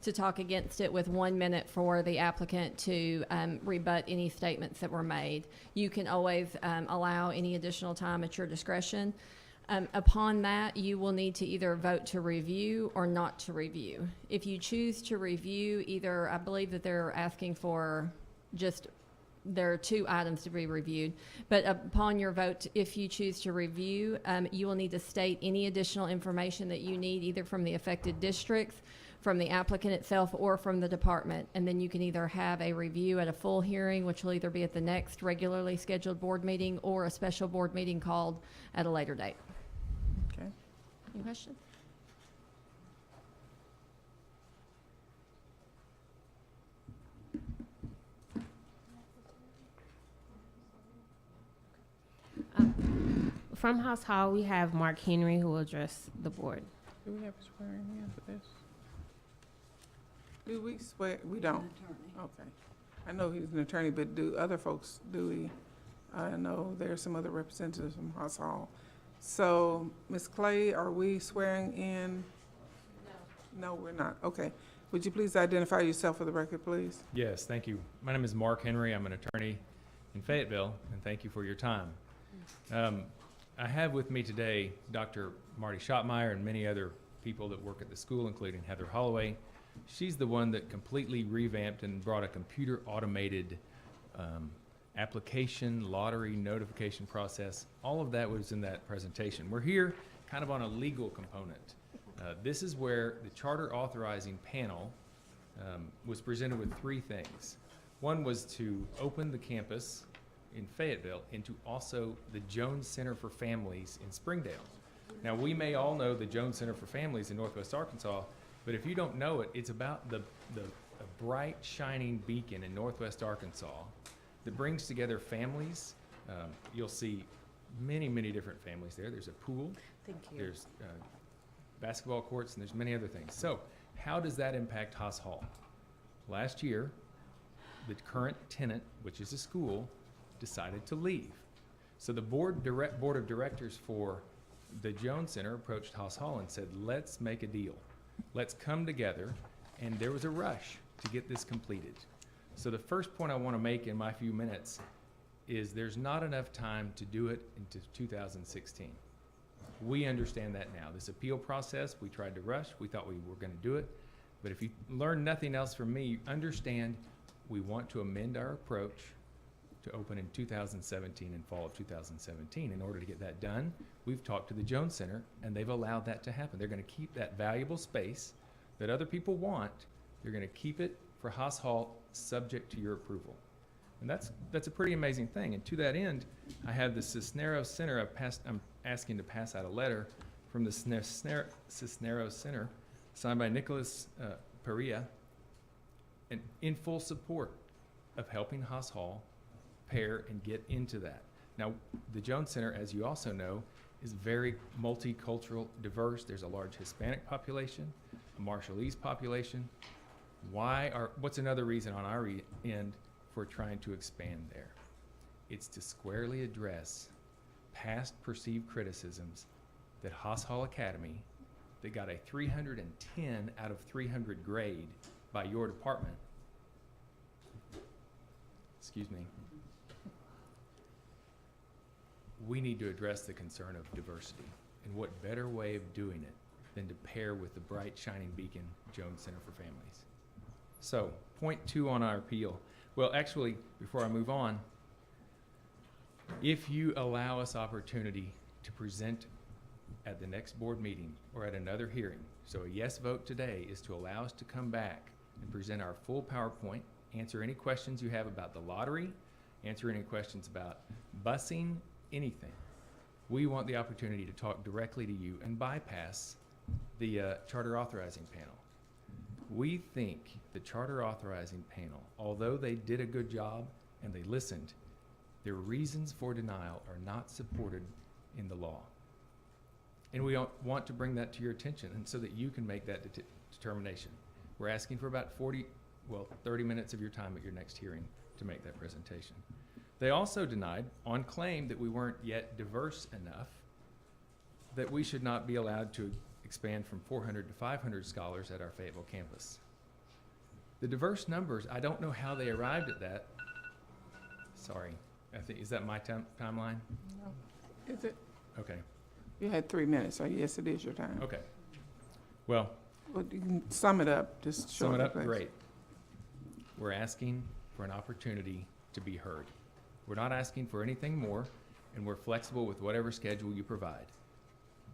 to talk against it with 1 minute for the applicant to rebut any statements that were made. You can always allow any additional time at your discretion. Upon that, you will need to either vote to review or not to review. If you choose to review, either, I believe that they're asking for just, there are 2 items to be reviewed, but upon your vote, if you choose to review, you will need to state any additional information that you need, either from the affected districts, from the applicant itself, or from the department. And then you can either have a review at a full hearing, which will either be at the next regularly scheduled board meeting, or a special board meeting called at a later date. Okay. Any questions? From House Hall, we have Mark Henry who will address the board. Do we have a swearing in for this? Do we swear? We don't. Okay. I know he's an attorney, but do other folks, do we? I know there are some other representatives from House Hall. So, Ms. Clay, are we swearing in? No. No, we're not. Okay. Would you please identify yourself for the record, please? Yes, thank you. My name is Mark Henry. I'm an attorney in Fayetteville, and thank you for your time. I have with me today Dr. Marty Schottmeyer and many other people that work at the school, including Heather Holloway. She's the one that completely revamped and brought a computer automated application, lottery notification process. All of that was in that presentation. We're here kind of on a legal component. This is where the charter authorizing panel was presented with 3 things. One was to open the campus in Fayetteville into also the Jones Center for Families in Springdale. Now, we may all know the Jones Center for Families in Northwest Arkansas, but if you don't know it, it's about the bright, shining beacon in Northwest Arkansas that brings together families. You'll see many, many different families there. There's a pool. Thank you. There's basketball courts, and there's many other things. So how does that impact Haas Hall? Last year, the current tenant, which is a school, decided to leave. So the board of directors for the Jones Center approached Haas Hall and said, let's make a deal. Let's come together. And there was a rush to get this completed. So the first point I want to make in my few minutes is there's not enough time to do it into 2016. We understand that now. This appeal process, we tried to rush. We thought we were going to do it. But if you learn nothing else from me, understand we want to amend our approach to open in 2017 and fall of 2017. In order to get that done, we've talked to the Jones Center, and they've allowed that to happen. They're going to keep that valuable space that other people want. They're going to keep it for Haas Hall, subject to your approval. And that's a pretty amazing thing. And to that end, I have the Cisneros Center. I'm asking to pass out a letter from the Cisneros Center, signed by Nicholas Perea, and in full support of helping Haas Hall prepare and get into that. Now, the Jones Center, as you also know, is very multicultural, diverse. There's a large Hispanic population, a Marshallese population. What's another reason on our end for trying to expand there? It's to squarely address past perceived criticisms that Haas Hall Academy, that got a 310 out of 300 grade by your department, excuse me, we need to address the concern of diversity. And what better way of doing it than to pair with the bright, shining beacon, Jones Center for Families. So, point 2 on our appeal. Well, actually, before I move on, if you allow us opportunity to present at the next board meeting or at another hearing, so a yes vote today is to allow us to come back and present our full PowerPoint, answer any questions you have about the lottery, answer any questions about busing, anything. We want the opportunity to talk directly to you and bypass the charter authorizing panel. We think the charter authorizing panel, although they did a good job and they listened, their reasons for denial are not supported in the law. And we want to bring that to your attention and so that you can make that determination. We're asking for about 30 minutes of your time at your next hearing to make that presentation. They also denied, on claim that we weren't yet diverse enough, that we should not be allowed to expand from 400 to 500 scholars at our Fayetteville campus. The diverse numbers, I don't know how they arrived at that. Sorry, is that my timeline? Is it? Okay, You had 3 minutes, so yes, it is your time. okay. Well, Well, you can sum it up, just sum it shortly, up, please. great. We're asking for an opportunity to be heard. We're not asking for anything more, and we're flexible with whatever schedule you provide.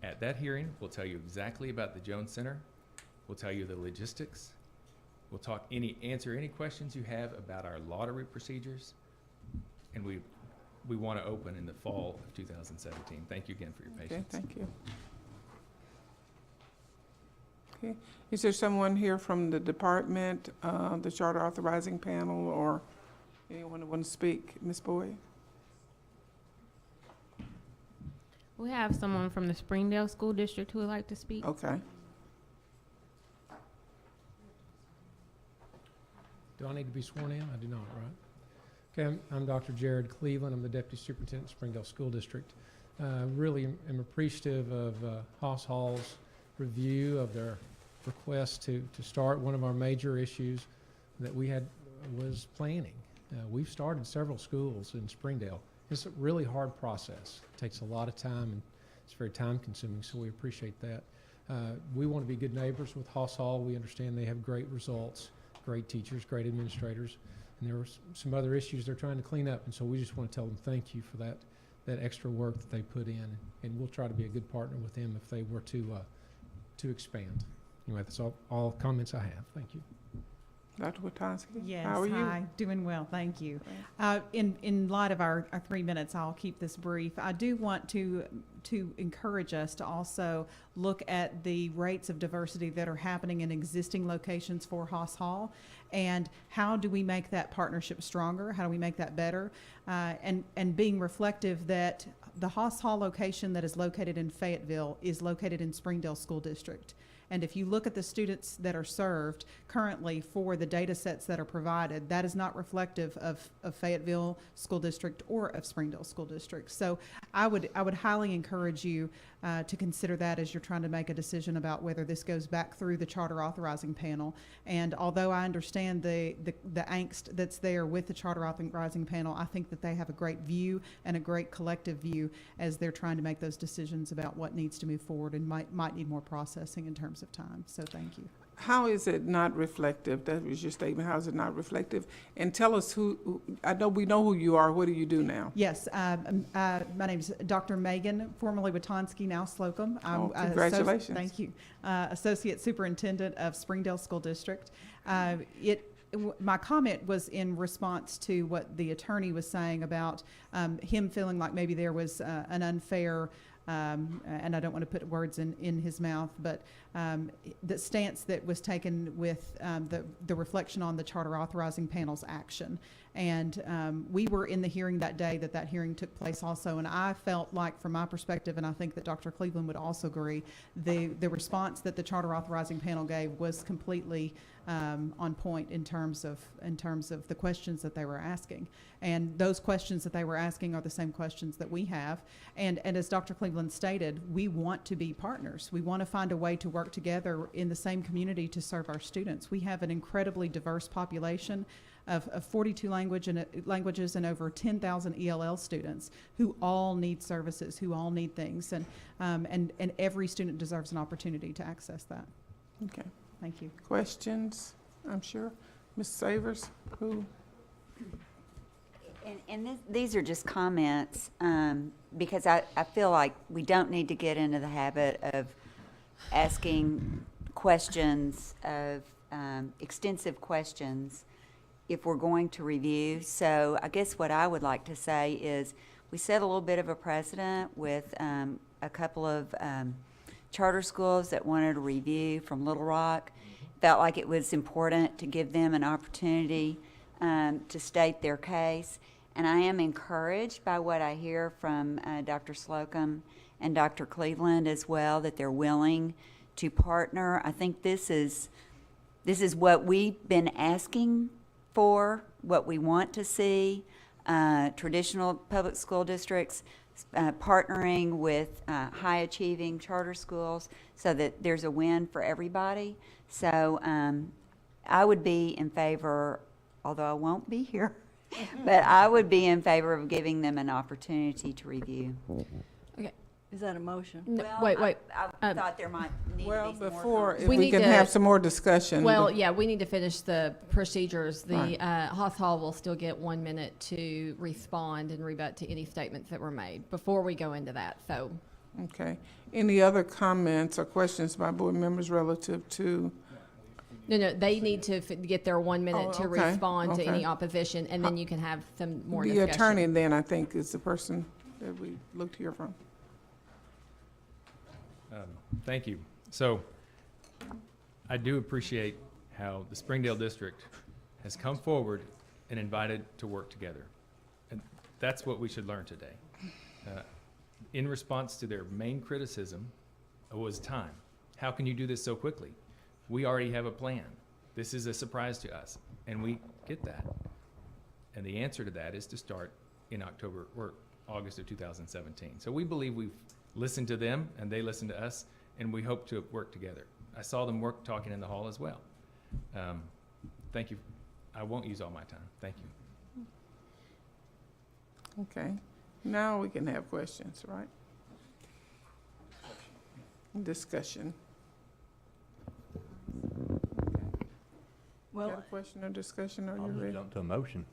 At that hearing, we'll tell you exactly about the Jones Center. We'll tell you the logistics. We'll answer any questions you have about our lottery procedures. And we want to open in the fall of 2017. Thank you again for your Okay, patience. thank you. Okay, is there someone here from the department, the charter authorizing panel, or anyone who wants to speak? Ms. Boyd? We have someone from the Springdale School District who would like to speak. Okay. Do I need to be sworn in? I do not, right? Okay, I'm Dr. Jared Cleveland. I'm the Deputy Superintendent of Springdale School District. Really am appreciative of Haas Hall's review of their request to start. One of our major issues that we had was planning. We've started several schools in Springdale. It's a really hard process. It takes a lot of time and it's very time consuming, so we appreciate that. We want to be good neighbors with Haas Hall. We understand they have great results, great teachers, great administrators, and there were some other issues they're trying to clean up, and so we just want to tell them thank you for that extra work that they put in, and we'll try to be a good partner with them if they were to expand. Anyway, that's all comments I have. Thank you. Dr. Witonski? Yes, How are you? hi, doing well, thank you. In light of our 3 minutes, I'll keep this brief. I do want to encourage us to also look at the rates of diversity that are happening in existing locations for Haas Hall, and how do we make that partnership stronger? How do we make that better? And being reflective that the Haas Hall location that is located in Fayetteville is located in Springdale School District. And if you look at the students that are served currently for the data sets that are provided, that is not reflective of Fayetteville School District or of Springdale School District. So I would highly encourage you to consider that as you're trying to make a decision about whether this goes back through the charter authorizing panel. And although I understand the angst that's there with the charter authorizing panel, I think that they have a great view and a great collective view as they're trying to make those decisions about what needs to move forward and might need more processing in terms of time. So thank you. How is it not reflective? That was your statement. How is it not reflective? And tell us we know who you are. What do you do now? Yes, my name is Dr. Megan, formerly Witonski, now Slocum. I'm congratulations. Thank you. Associate Superintendent of Springdale School District. My comment was in response to what the attorney was saying about him feeling like maybe there was an unfair and I don't want to put words in his mouth, but the stance that was taken with the reflection on the charter authorizing panel's action. And we were in the hearing that day that hearing took place also, and I felt like, from my perspective, and I think that Dr. Cleveland would also agree, the response that the charter authorizing panel gave was completely on point in terms of the questions that they were asking. And those questions that they were asking are the same questions that we have. And as Dr. Cleveland stated, we want to be partners. We want to find a way to work together in the same community to serve our students. We have an incredibly diverse population of 42 languages and over 10,000 ELL students who all need services, who all need things. And every student deserves an opportunity to access that. Okay. Thank you. Questions, I'm sure. Ms. Savers, who? And these are just comments, because I feel like we don't need to get into the habit of asking questions, of extensive questions, if we're going to review. So I guess what I would like to say is we set a little bit of a precedent with a couple of charter schools that wanted a review from Little Rock. Felt like it was important to give them an opportunity to state their case. And I am encouraged by what I hear from Dr. Slocum and Dr. Cleveland as well, that they're willing to partner. I think this is what we've been asking for, what we want to see, traditional public school districts partnering with high-achieving charter schools so that there's a win for everybody. So I would be in favor, although I won't be here, but I would be in favor of giving them an opportunity to review. Okay. Is that a motion? No, Well, wait. I thought there might need to Well, be some more before, if We we need can to- have some more discussion. Well, yeah, we need to finish the procedures. The Right. Haas Hall will still get 1 minute to respond and rebut to any statements that were made before we go into that. So, Okay. Any other comments or questions by board members relative to? no, they need to get their 1 minute Oh, to okay, respond to okay. any opposition, and then you can have some more The discussion. attorney then, I think, is the person that we look to hear from. Thank you. So I do appreciate how the Springdale District has come forward and invited to work together. And that's what we should learn today. In response to their main criticism was time. How can you do this so quickly? We already have a plan. This is a surprise to us, and we get that. And the answer to that is to start in October or August of 2017. So we believe we've listened to them, and they listened to us, and we hope to work together. I saw them talking in the hall as well. Thank you. I won't use all my time. Thank you. Okay. Now we can have questions, right? Discussion. Well, Got a question or discussion? Are I'll you just ready? jump to a motion.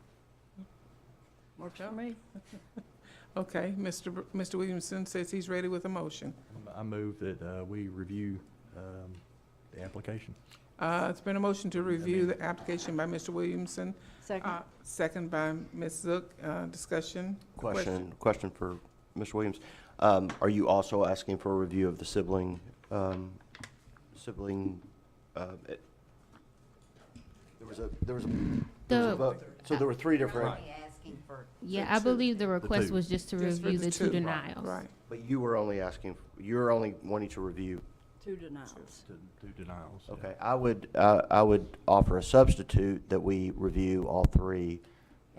works for me. Okay, Mr. Williamson says he's ready with a motion. I move that we review the application. It's been a motion to review the application by Mr. Williamson. Second. Second by Ms. Zook. Discussion? Question for Mr. Williams. Are you also asking for a review of the sibling, there was a vote. So there were three different, Only asking for Yeah, I believe the request two. was just to Just for review the the two two. denials. Right. but you were only you're only wanting to review. Two denials. Two denials. yeah. Okay, I would offer a substitute that we review all three,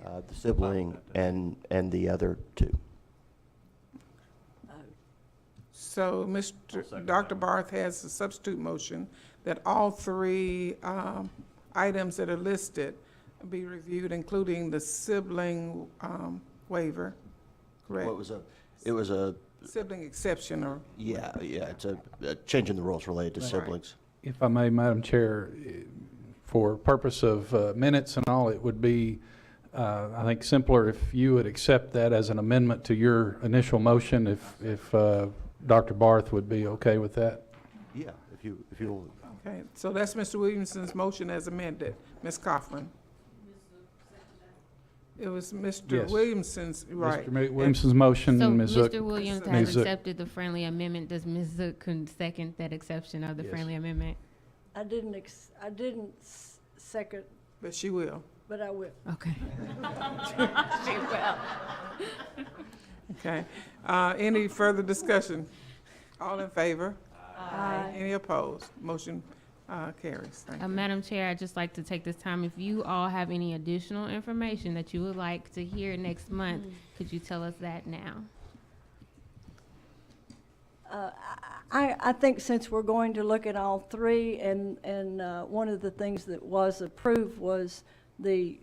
the sibling and the other two. So Dr. Barth has a substitute motion that all three items that are listed be reviewed, including the sibling waiver, correct? It was a, Sibling exception or, yeah, it's a change in the rules related to siblings. If I may, Madam Chair, for purpose of minutes and all, it would be, I think, simpler if you would accept that as an amendment to your initial motion, if Dr. Barth would be okay with that. Yeah, if you'll. okay, so that's Mr. Williamson's motion as amended. Ms. Coughlin? It was Mr. Yes. Williamson's, right. Mr. Williamson's motion, So Ms. Zook. Mr. Williams Ms. has Zook. accepted the friendly amendment. Does Ms. Zook can second that exception of the Yes. friendly amendment? I didn't second, But she will. but I will. Okay. Okay. Any further discussion? All in favor? Aye. Any opposed? Motion carries. Thank you. Madam Chair, I'd just like to take this time, if you all have any additional information that you would like to hear next month, could you tell us that now? I think since we're going to look at all three, and one of the things that was approved was the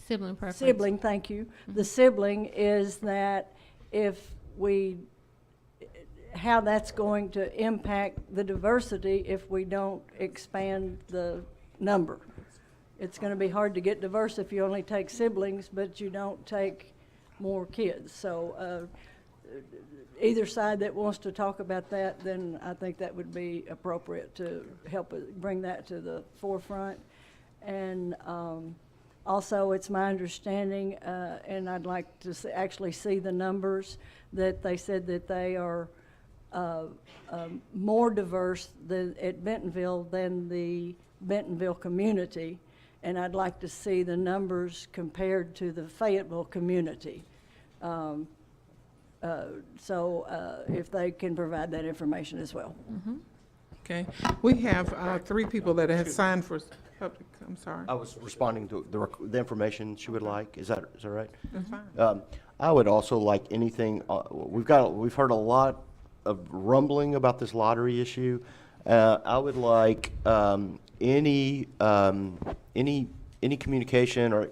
Sibling preference. sibling, thank you. The sibling is that if how that's going to impact the diversity if we don't expand the number. It's going to be hard to get diverse if you only take siblings, but you don't take more kids. So either side that wants to talk about that, then I think that would be appropriate to help bring that to the forefront. And also, it's my understanding, and I'd like to actually see the numbers, that they said that they are more diverse at Bentonville than the Bentonville community. And I'd like to see the numbers compared to the Fayetteville community. So if they can provide that information as well. Okay. We have three people that have signed for public, I'm sorry. I was responding to the information she would like. Is that right? That's fine. I would also like anything, we've heard a lot of rumbling about this lottery issue. I would like any communication or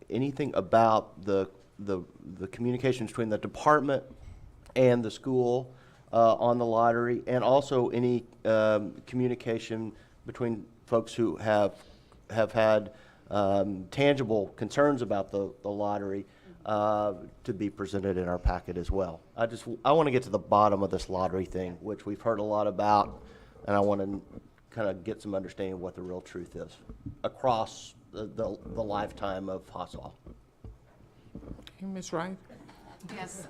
anything about the communication between the department and the school on the lottery, and also any communication between folks who have had tangible concerns about the lottery to be presented in our packet as well. I want to get to the bottom of this lottery thing, which we've heard a lot about, and I want to kind of get some understanding of what the real truth is across the lifetime of Haas Hall. Okay, Ms. Wright? Yes,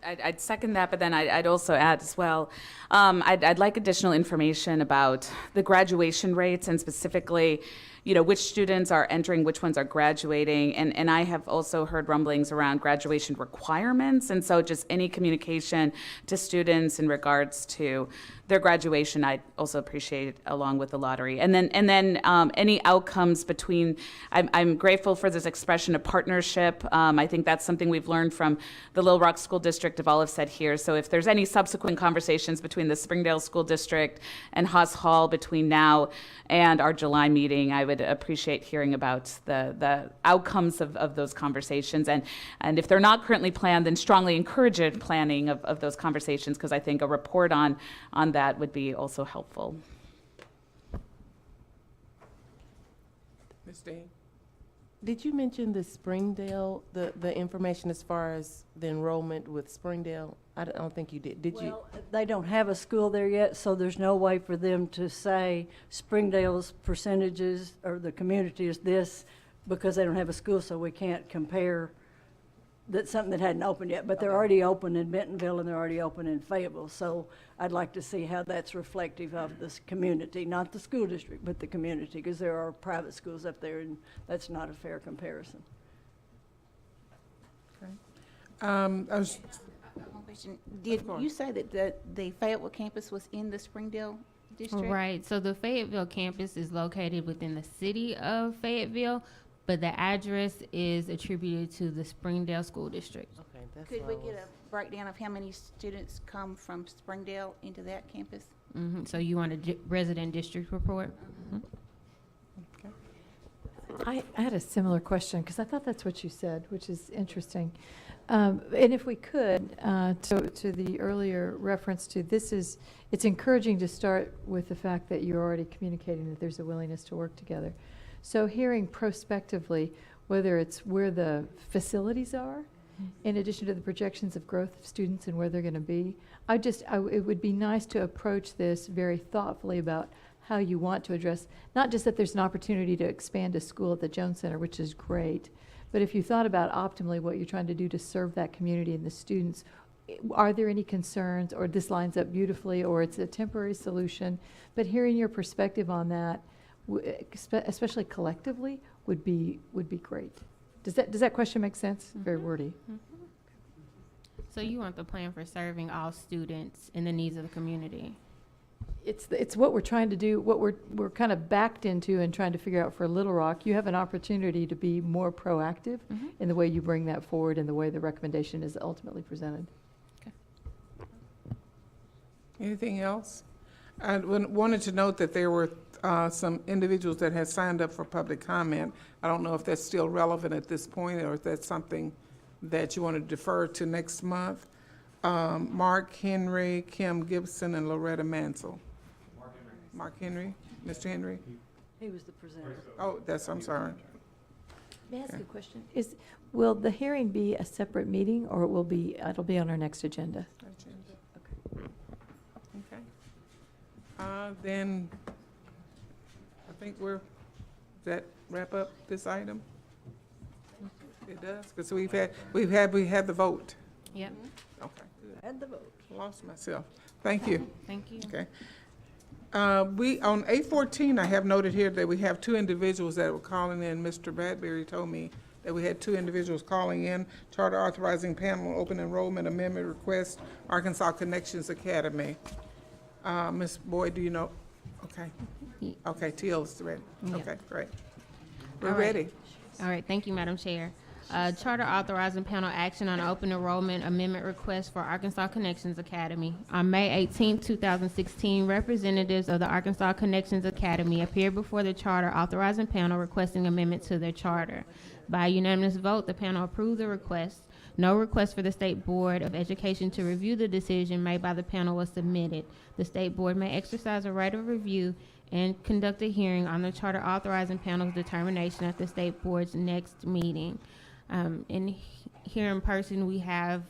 I'd second that, but then I'd also add as well, I'd like additional information about the graduation rates and specifically, which students are entering, which ones are graduating. And I have also heard rumblings around graduation requirements. And so just any communication to students in regards to their graduation, I'd also appreciate along with the lottery. And then any outcomes between, I'm grateful for this expression of partnership. I think that's something we've learned from the Little Rock School District, all have said here. So if there's any subsequent conversations between the Springdale School District and Haas Hall between now and our July meeting, I would appreciate hearing about the outcomes of those conversations. And if they're not currently planned, then strongly encourage planning of those conversations, because I think a report on that would be also helpful. Ms. Dean? Did you mention the Springdale, the information as far as the enrollment with Springdale? I don't think you did. Did you? Well, they don't have a school there yet, so there's no way for them to say Springdale's percentages or the community is this, because they don't have a school, so we can't compare. That's something that hadn't opened yet, but they're already open in Bentonville and they're already open in Fayetteville. So I'd like to see how that's reflective of this community, not the school district, but the community, because there are private schools up there and that's not a fair comparison. I was, One question. Did you say that the Fayetteville campus was in the Springdale district? Right, so the Fayetteville campus is located within the city of Fayetteville, but the address is attributed to the Springdale School District. Okay, that's Could what we get a breakdown of how many students come from Springdale into that campus? So you want a resident district report? I had a similar question, because I thought that's what you said, which is interesting. And if we could, to the earlier reference to this it's encouraging to start with the fact that you're already communicating that there's a willingness to work together. So hearing prospectively, whether it's where the facilities are, in addition to the projections of growth of students and where they're going to be, it would be nice to approach this very thoughtfully about how you want to address, not just that there's an opportunity to expand a school at the Jones Center, which is great, but if you thought about optimally what you're trying to do to serve that community and the students, are there any concerns, or this lines up beautifully, or it's a temporary solution? But hearing your perspective on that, especially collectively, would be great. Does that question make sense? Very wordy. So you want the plan for serving all students and the needs of the community? It's what we're trying to do, what we're kind of backed into and trying to figure out for Little Rock. You have an opportunity to be more proactive in the way you bring that forward and the way the recommendation is ultimately presented. anything else? I wanted to note that there were some individuals that had signed up for public comment. I don't know if that's still relevant at this point, or if that's something that you want to defer to next month. Mark Henry, Kim Gibson, and Loretta Mansell. Mark Henry, Mr. Henry? He was the presenter. Oh, I'm sorry. May I ask a question? Will the hearing be a separate meeting, or it'll be on our next agenda? Okay. Then, I think does that wrap up this item? It does, because we had the vote. Yep. Okay. Had the vote. Lost myself. Thank you. Thank you. Okay. On 8/14, I have noted here that we have two individuals that were calling in. Mr. Bradbury told me that we had two individuals calling in. Charter Authorizing Panel Open Enrollment Amendment Request, Arkansas Connections Academy. Ms. Boyd, do you know? Okay. Okay, Teal's ready. Yeah. Okay, great. We're All right. ready. All right, thank you, Madam Chair. Charter authorizing panel action on open enrollment amendment request for Arkansas Connections Academy. On May 18, 2016, representatives of the Arkansas Connections Academy appeared before the charter authorizing panel requesting amendment to their charter. By unanimous vote, the panel approved the request. No request for the State Board of Education to review the decision made by the panel was submitted. The State Board may exercise a right of review and conduct a hearing on the charter authorizing panel's determination at the State Board's next meeting. Here in person, we have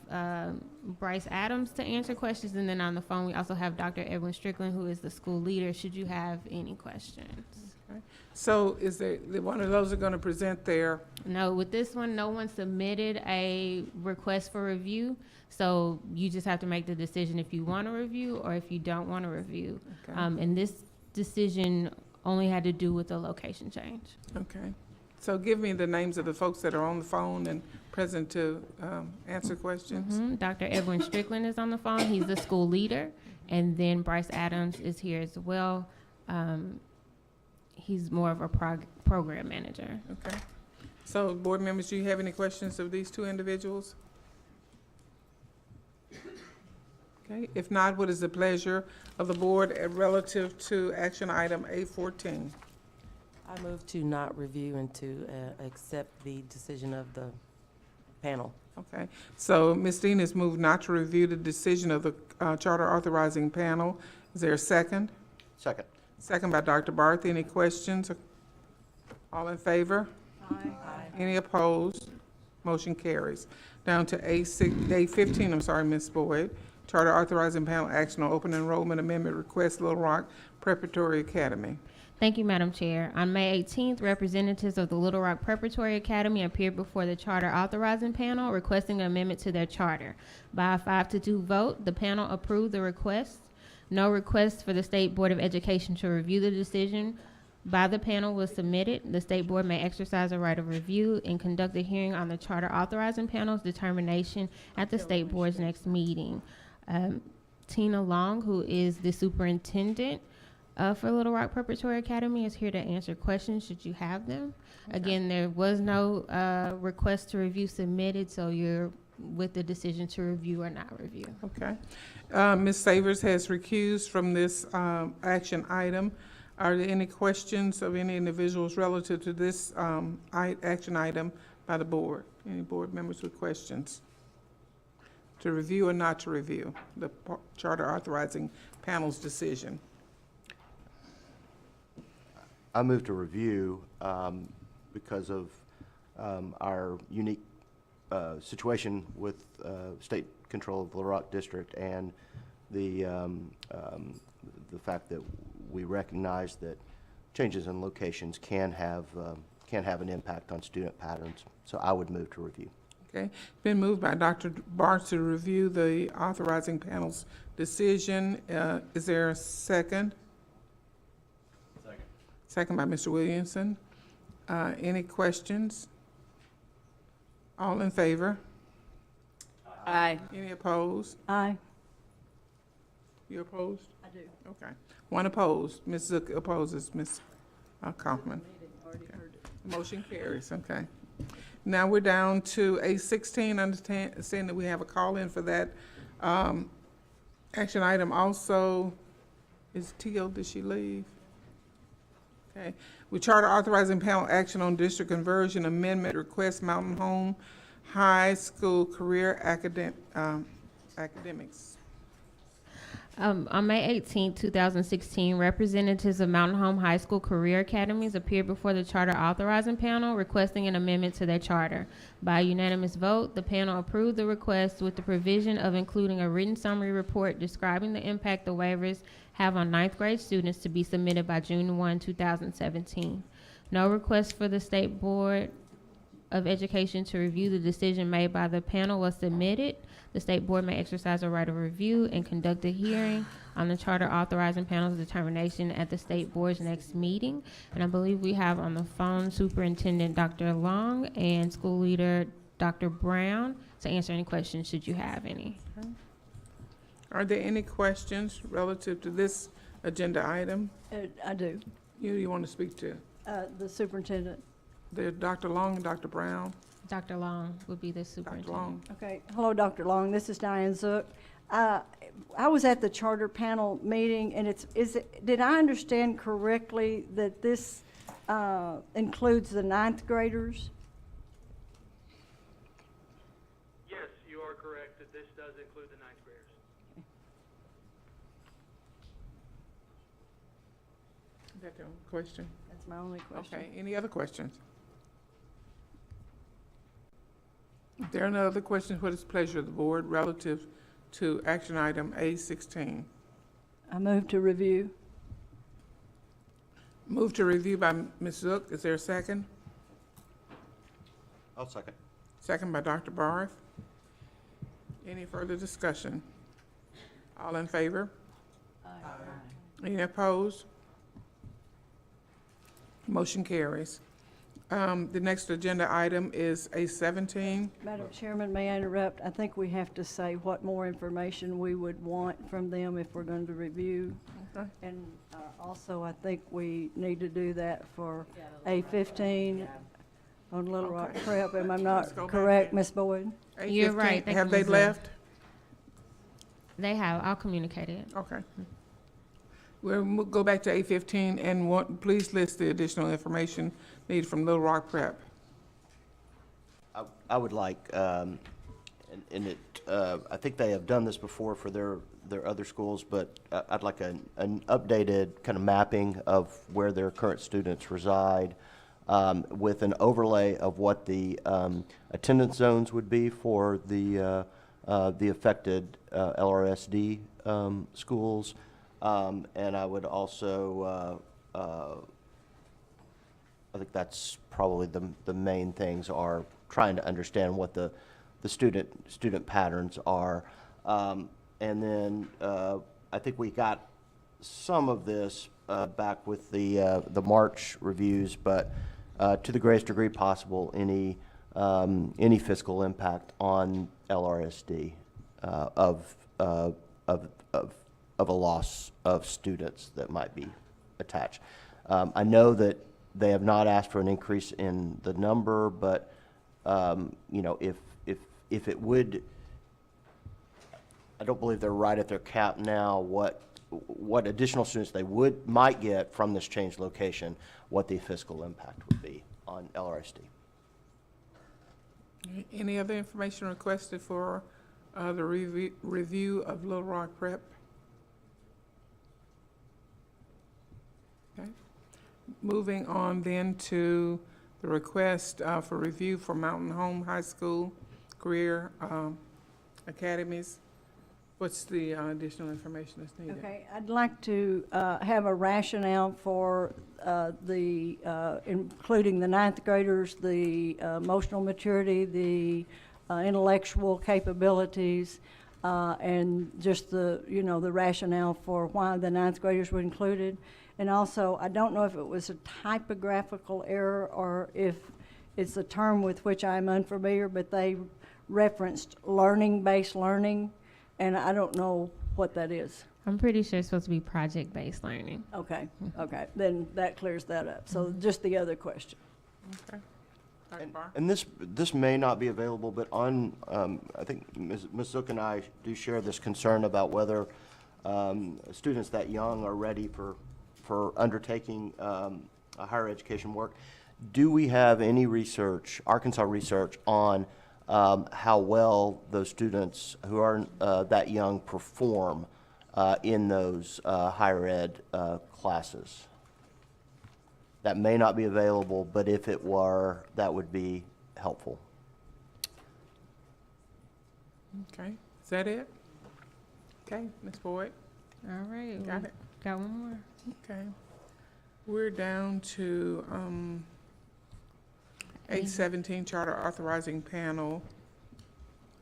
Bryce Adams to answer questions, and then on the phone, we also have Dr. Edwin Strickland, who is the school leader, should you have any questions. Okay. So is there, one of those are going to present their? No, with this one, no one submitted a request for review, so you just have to make the decision if you want to review or if you don't want to review. Okay. And this decision only had to do with the location change. Okay. So give me the names of the folks that are on the phone and present to answer questions. Dr. Edwin Strickland is on the phone. He's the school leader. And then Bryce Adams is here as well. He's more of a program manager. Okay. So board members, do you have any questions of these two individuals? Okay. If not, what is the pleasure of the board relative to action item A14? I move to not review and to accept the decision of the panel. Okay, so Ms. Dean has moved not to review the decision of the charter authorizing panel. Is there a second? Second. Second by Dr. Barth. Any questions? All in favor? Aye. Any opposed? Motion carries. Down to A15, I'm sorry, Ms. Boyd. Charter authorizing panel action on open enrollment amendment request, Little Rock Preparatory Academy. Thank you, Madam Chair. On May 18th, representatives of the Little Rock Preparatory Academy appeared before the charter authorizing panel requesting an amendment to their charter. By a 5-2 vote, the panel approved the request. No request for the State Board of Education to review the decision by the panel was submitted. The State Board may exercise a right of review and conduct a hearing on the charter authorizing panel's determination at the State Board's next meeting. Tina Long, who is the superintendent for Little Rock Preparatory Academy, is here to answer questions should you have them. Okay. Again, there was no request to review submitted, so you're with the decision to review or not review. Okay. Ms. Savers has recused from this action item. Are there any questions of any individuals relative to this action item by the board? Any board members with questions? To review or not to review the charter authorizing panel's decision? I move to review because of our unique situation with state control of Little Rock District and the fact that we recognize that changes in locations can have an impact on student patterns. So I would move to review. Okay, been moved by Dr. Barth to review the authorizing panel's decision. Is there a second? Second. Second by Mr. Williamson. Any questions? All in favor? Aye. Any opposed? Aye. You opposed? I do. Okay. One opposed. Ms. Zook opposes. Ms. Kaufman. Okay. Motion carries. Okay. Now we're down to A16, understanding that we have a call-in for that action item also. Is Teal, did she leave? Okay. We charter authorizing panel action on district conversion amendment request, Mountain Home High School Career Academics. On May 18, 2016, representatives of Mountain Home High School Career Academies appeared before the charter authorizing panel requesting an amendment to their charter. By unanimous vote, the panel approved the request with the provision of including a written summary report describing the impact the waivers have on 9th grade students to be submitted by June 1, 2017. No request for the State Board of Education to review the decision made by the panel was submitted. The State Board may exercise a right of review and conduct a hearing on the charter authorizing panel's determination at the State Board's next meeting. And I believe we have on the phone Superintendent Dr. Long and School Leader Dr. Brown to answer any questions should you have any. Okay. Are there any questions relative to this agenda item? I do. You want to speak to? The superintendent. They're Dr. Long and Dr. Brown. Dr. Long would be the Dr. superintendent. Long. Okay, hello, Dr. Long, this is Diane Zook. I was at the charter panel meeting, and did I understand correctly that this includes the ninth graders? Yes, you are correct that this does include the ninth graders. Is that the only question? That's my only question. Okay, any other questions? If there are no other questions, what is the pleasure of the board relative to action item A16? I move to review. Move to review by Ms. Zook. Is there a second? I'll second. Second by Dr. Barth. Any further discussion? All in favor? Any opposed? Motion carries. The next agenda item is A17. Madam Chairman, may I interrupt? I think we have to say what more information we would want from them if we're going to review. Okay. And also, I think we need to do that for A15 on Little Rock Prep. Am I Let's not go back correct, there. Ms. Boyd? You're A15, right. Thank have you, they Ms. Zook. left? They have. I'll communicate it. Okay. We'll go back to A15 and please list the additional information needed from Little Rock Prep. I would like, I think they have done this before for their other schools, but I'd like an updated kind of mapping of where their current students reside, with an overlay of what the attendance zones would be for the affected LRSD schools. And I would also, I think that's probably the main things, are trying to understand what the student patterns are. And then I think we got some of this back with the March reviews, but to the greatest degree possible, any fiscal impact on LRSD of a loss of students that might be attached. I know that they have not asked for an increase in the number, but you know, if it would, I don't believe they're right at their cap now. What additional students they might get from this changed location, what the fiscal impact would be on LRSD. Any other information requested for the review of Little Rock Prep? Okay. Moving on then to the request for review for Mountain Home High School Career Academies. What's the additional information that's needed? Okay, I'd like to have a rationale for including the ninth graders, the emotional maturity, the intellectual capabilities, and just the rationale for why the ninth graders were included. And also, I don't know if it was a typographical error or if it's a term with which I'm unfamiliar, but they referenced learning-based learning, and I don't know what that is. I'm pretty sure it's supposed to be project-based learning. Okay, okay, then that clears that up. So just the other question. Okay. Dr. Barr? And this may not be available, but on, I think Ms. Zook and I do share this concern about whether students that young are ready for undertaking higher education work. Do we have any research, Arkansas research, on how well those students who are that young perform in those higher ed classes? That may not be available, but if it were, that would be helpful. Okay, is that it? Okay, Ms. Boyd? All right. Got it? Got one more. Okay. We're down to 817 Charter Authorizing Panel,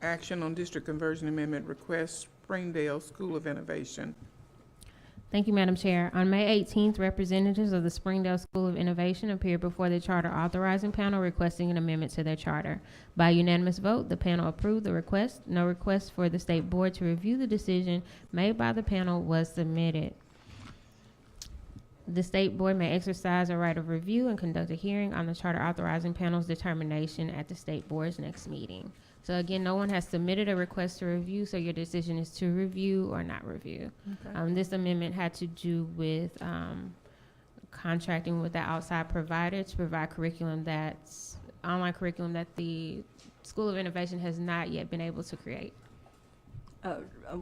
Action on District Conversion Amendment Request, Springdale School of Innovation. Thank you, Madam Chair. On May 18th, representatives of the Springdale School of Innovation appeared before the Charter Authorizing Panel requesting an amendment to their charter. By unanimous vote, the panel approved the request. No request for the State Board to review the decision made by the panel was submitted. The state board may exercise a right of review and conduct a hearing on the charter authorizing panel's determination at the state board's next meeting. So again, no one has submitted a request to review, so your decision is to review or not review. Okay. This amendment had to do with contracting with the outside provider to provide curriculum that's online curriculum that the School of Innovation has not yet been able to create. I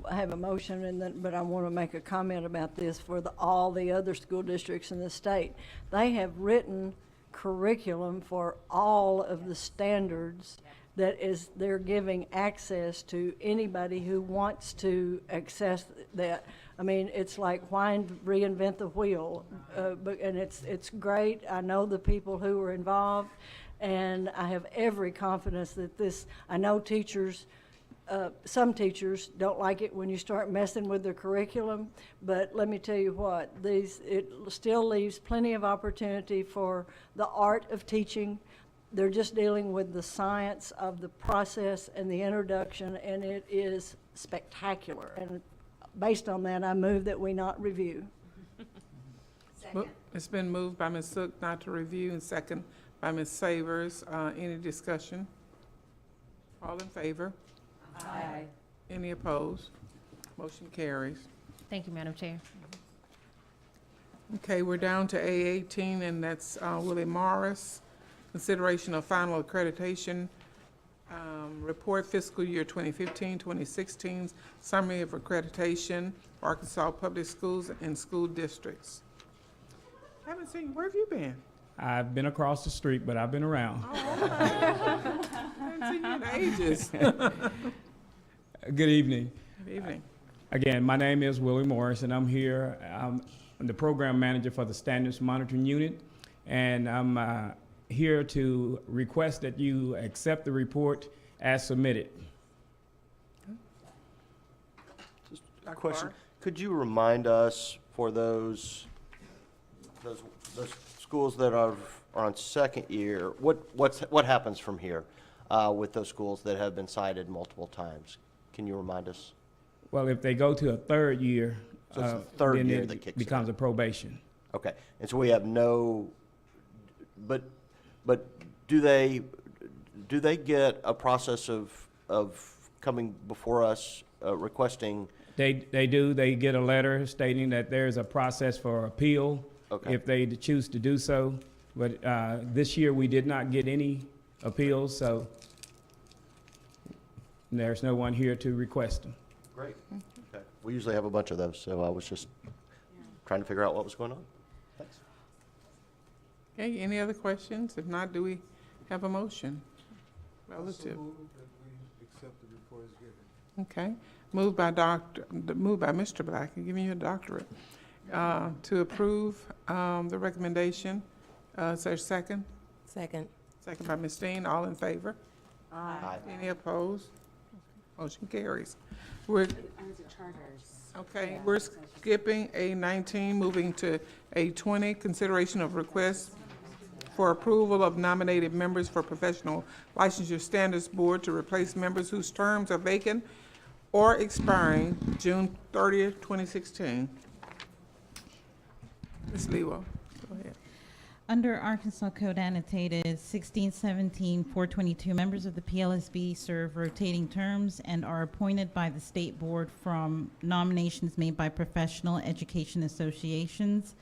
have a motion, and then, but I want to make a comment about this for all the other school districts in the state. They have written curriculum for all of the standards that is, they're giving access to anybody who wants to access that. I mean, it's like, why reinvent the wheel? And it's great. I know the people who are involved, and I have every confidence that this, I know teachers, some teachers don't like it when you start messing with their curriculum, but let me tell you what, it still leaves plenty of opportunity for the art of teaching. They're just dealing with the science of the process and the introduction, and it is spectacular. And based on that, I move that we not review. It's been moved by Ms. Zook not to review, and second by Ms. Savers. Any discussion? All in favor? Aye. Any opposed? Motion carries. Thank you, Madam Chair. Okay, we're down to A18, and that's Willie Morris. Consideration of final accreditation report fiscal year 2015-2016, summary of accreditation, Arkansas Public Schools and school districts. I haven't seen you. Where have you been? I've been across the street, but I've been around. I haven't seen you in ages. Good evening. Good evening. Again, my name is Willie Morris, and I'm here. I'm the program manager for the Standards Monitoring Unit, and I'm here to request that you accept the report as submitted. Just a question. Could you remind us for those schools that are on second year, what happens from here with those schools that have been cited multiple times? Can you remind us? Well, if they go to a third year, So it's the third then year it that kicks in. becomes a probation. Okay, and so we have no, but do they get a process of coming before us requesting? They do. They get a letter stating that there's a process for appeal if they choose to do so. But this year we did not get any appeals, so there's no one here to request them. Great. Okay. We usually have a bunch of those, so I was just trying to figure out what was going on. Thanks. Okay, any other questions? If not, do we have a motion relative? Accept the report as given. Okay, moved by Mr. Black, I'm giving you a doctorate, to approve the recommendation. Is there a second? Second. Second by Ms. Dean, all in favor? Aye. Any opposed? Motion carries. We're skipping A19, moving to A20, consideration of requests for approval of nominated members for Professional Licensure Standards Board to replace members whose terms are vacant or expiring June 30th, 2016. Ms. Lewa, go ahead. Under Arkansas Code Annotated 1617-422, members of the PLSB serve rotating terms and are appointed by the State Board from nominations made by professional education associations.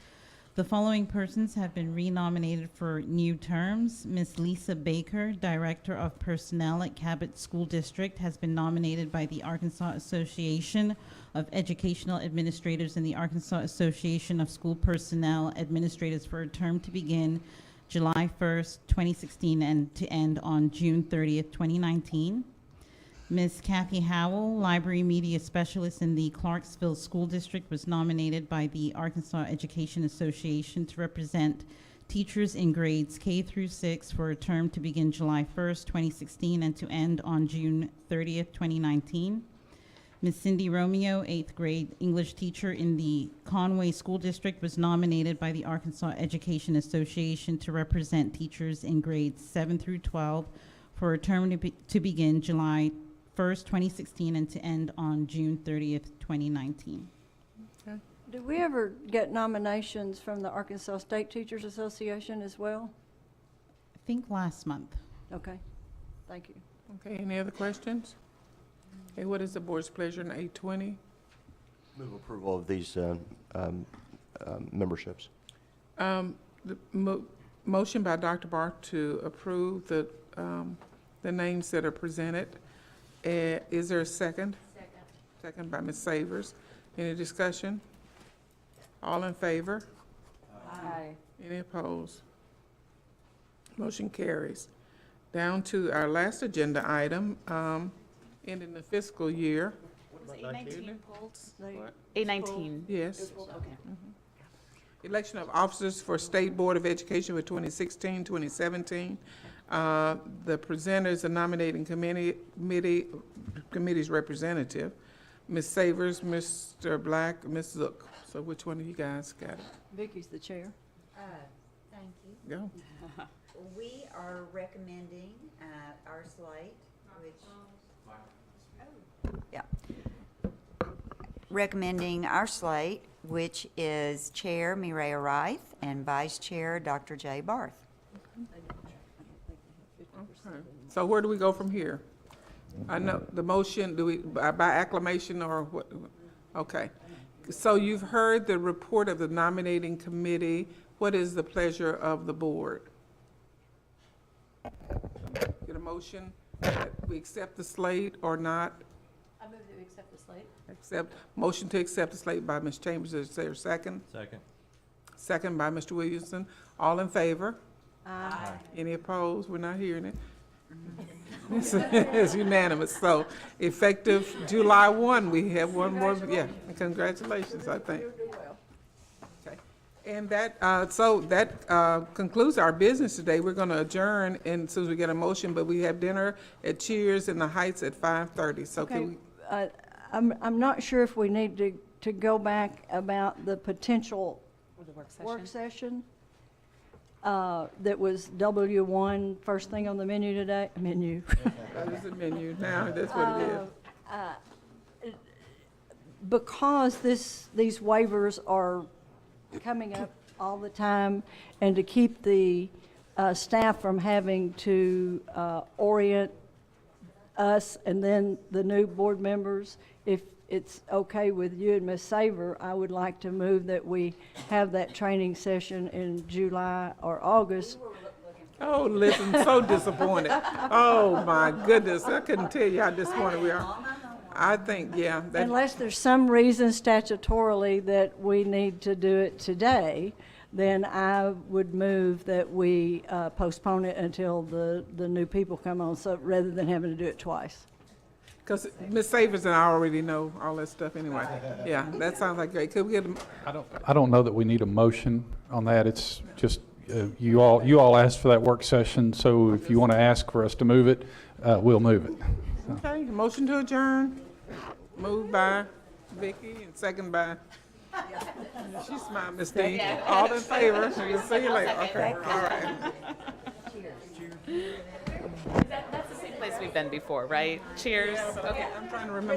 The following persons have been renominated for new terms. Ms. Lisa Baker, Director of Personnel at Cabot School District, has been nominated by the Arkansas Association of Educational Administrators and the Arkansas Association of School Personnel Administrators for a term to begin July 1st, 2016 and to end on June 30th, 2019. Ms. Kathy Howell, Library Media Specialist in the Clarksville School District, was nominated by the Arkansas Education Association to represent teachers in grades K through 6 for a term to begin July 1st, 2016 and to end on June 30th, 2019. Ms. Cindy Romeo, 8th grade English teacher in the Conway School District, was nominated by the Arkansas Education Association to represent teachers in grades 7 through 12 for a term to begin July 1st, 2016 and to end on June 30th, 2019. Okay. Do we ever get nominations from the Arkansas State Teachers Association as well? I think last month. Okay, thank you. Okay, any other questions? Okay, what is the board's pleasure in 8:20? Move approval of these memberships. Motion by Dr. Barth to approve the names that are presented. Is there a second? Second. Second by Ms. Savers. Any discussion? All in favor? Aye. Any opposed? Motion carries. Down to our last agenda item, ending the fiscal year. A19 pulled? What? A19. Yes. Okay. Election of officers for State Board of Education for 2016, 2017. The presenters, the nominating committee's representative, Ms. Savers, Mr. Black, Ms. Zook. So which one of you guys got it? Vicky's the chair. Thank you. Go. We are recommending our slate, recommending our slate, which is Chair Mireya Wright and Vice Chair Dr. Jay Barth. Okay. So where do we go from here? I know the motion, do we, by acclamation or what? Okay. So you've heard the report of the nominating committee. What is the pleasure of the board? Get a motion that we accept the slate or not? I move that we accept the slate. Motion to accept the slate by Ms. Chambers. Is there a second? Second. Second by Mr. Williamson. All in favor? Aye. Any opposed? We're not hearing it. It's unanimous. So effective July 1, we have one more, yeah, congratulations, I think. Okay. And that, concludes our business today. We're going to adjourn and as soon as we get a motion, but we have dinner at Cheers in the Heights at 5:30. So can we? I'm not sure if we need to go back about the potential work session. That was W1, first thing on the menu today, menu. That is the menu now, that's what it is. Because these waivers are coming up all the time, and to keep the staff from having to orient us and then the new board members, if it's okay with you and Ms. Saver, I would like to move that we have that training session in July or August. Oh, listen, so disappointed. Oh, my goodness, I couldn't tell you how disappointed we are. I think, yeah. Unless there's some reason statutorily that we need to do it today, then I would move that we postpone it until the new people come on, so rather than having to do it twice. Because Ms. Savers and I already know all that stuff anyway. Yeah, that sounds like great. Could we get a? I don't know that we need a motion on that. It's just, you all asked for that work session, so if you want to ask for us to move it, we'll move it. Okay, motion to adjourn. Moved by Vicky and second by, she smiled, Ms. Dean. All in favor? We'll see you later. Okay, all right. That's the same place we've been before, right? Cheers. Okay. I'm trying to remember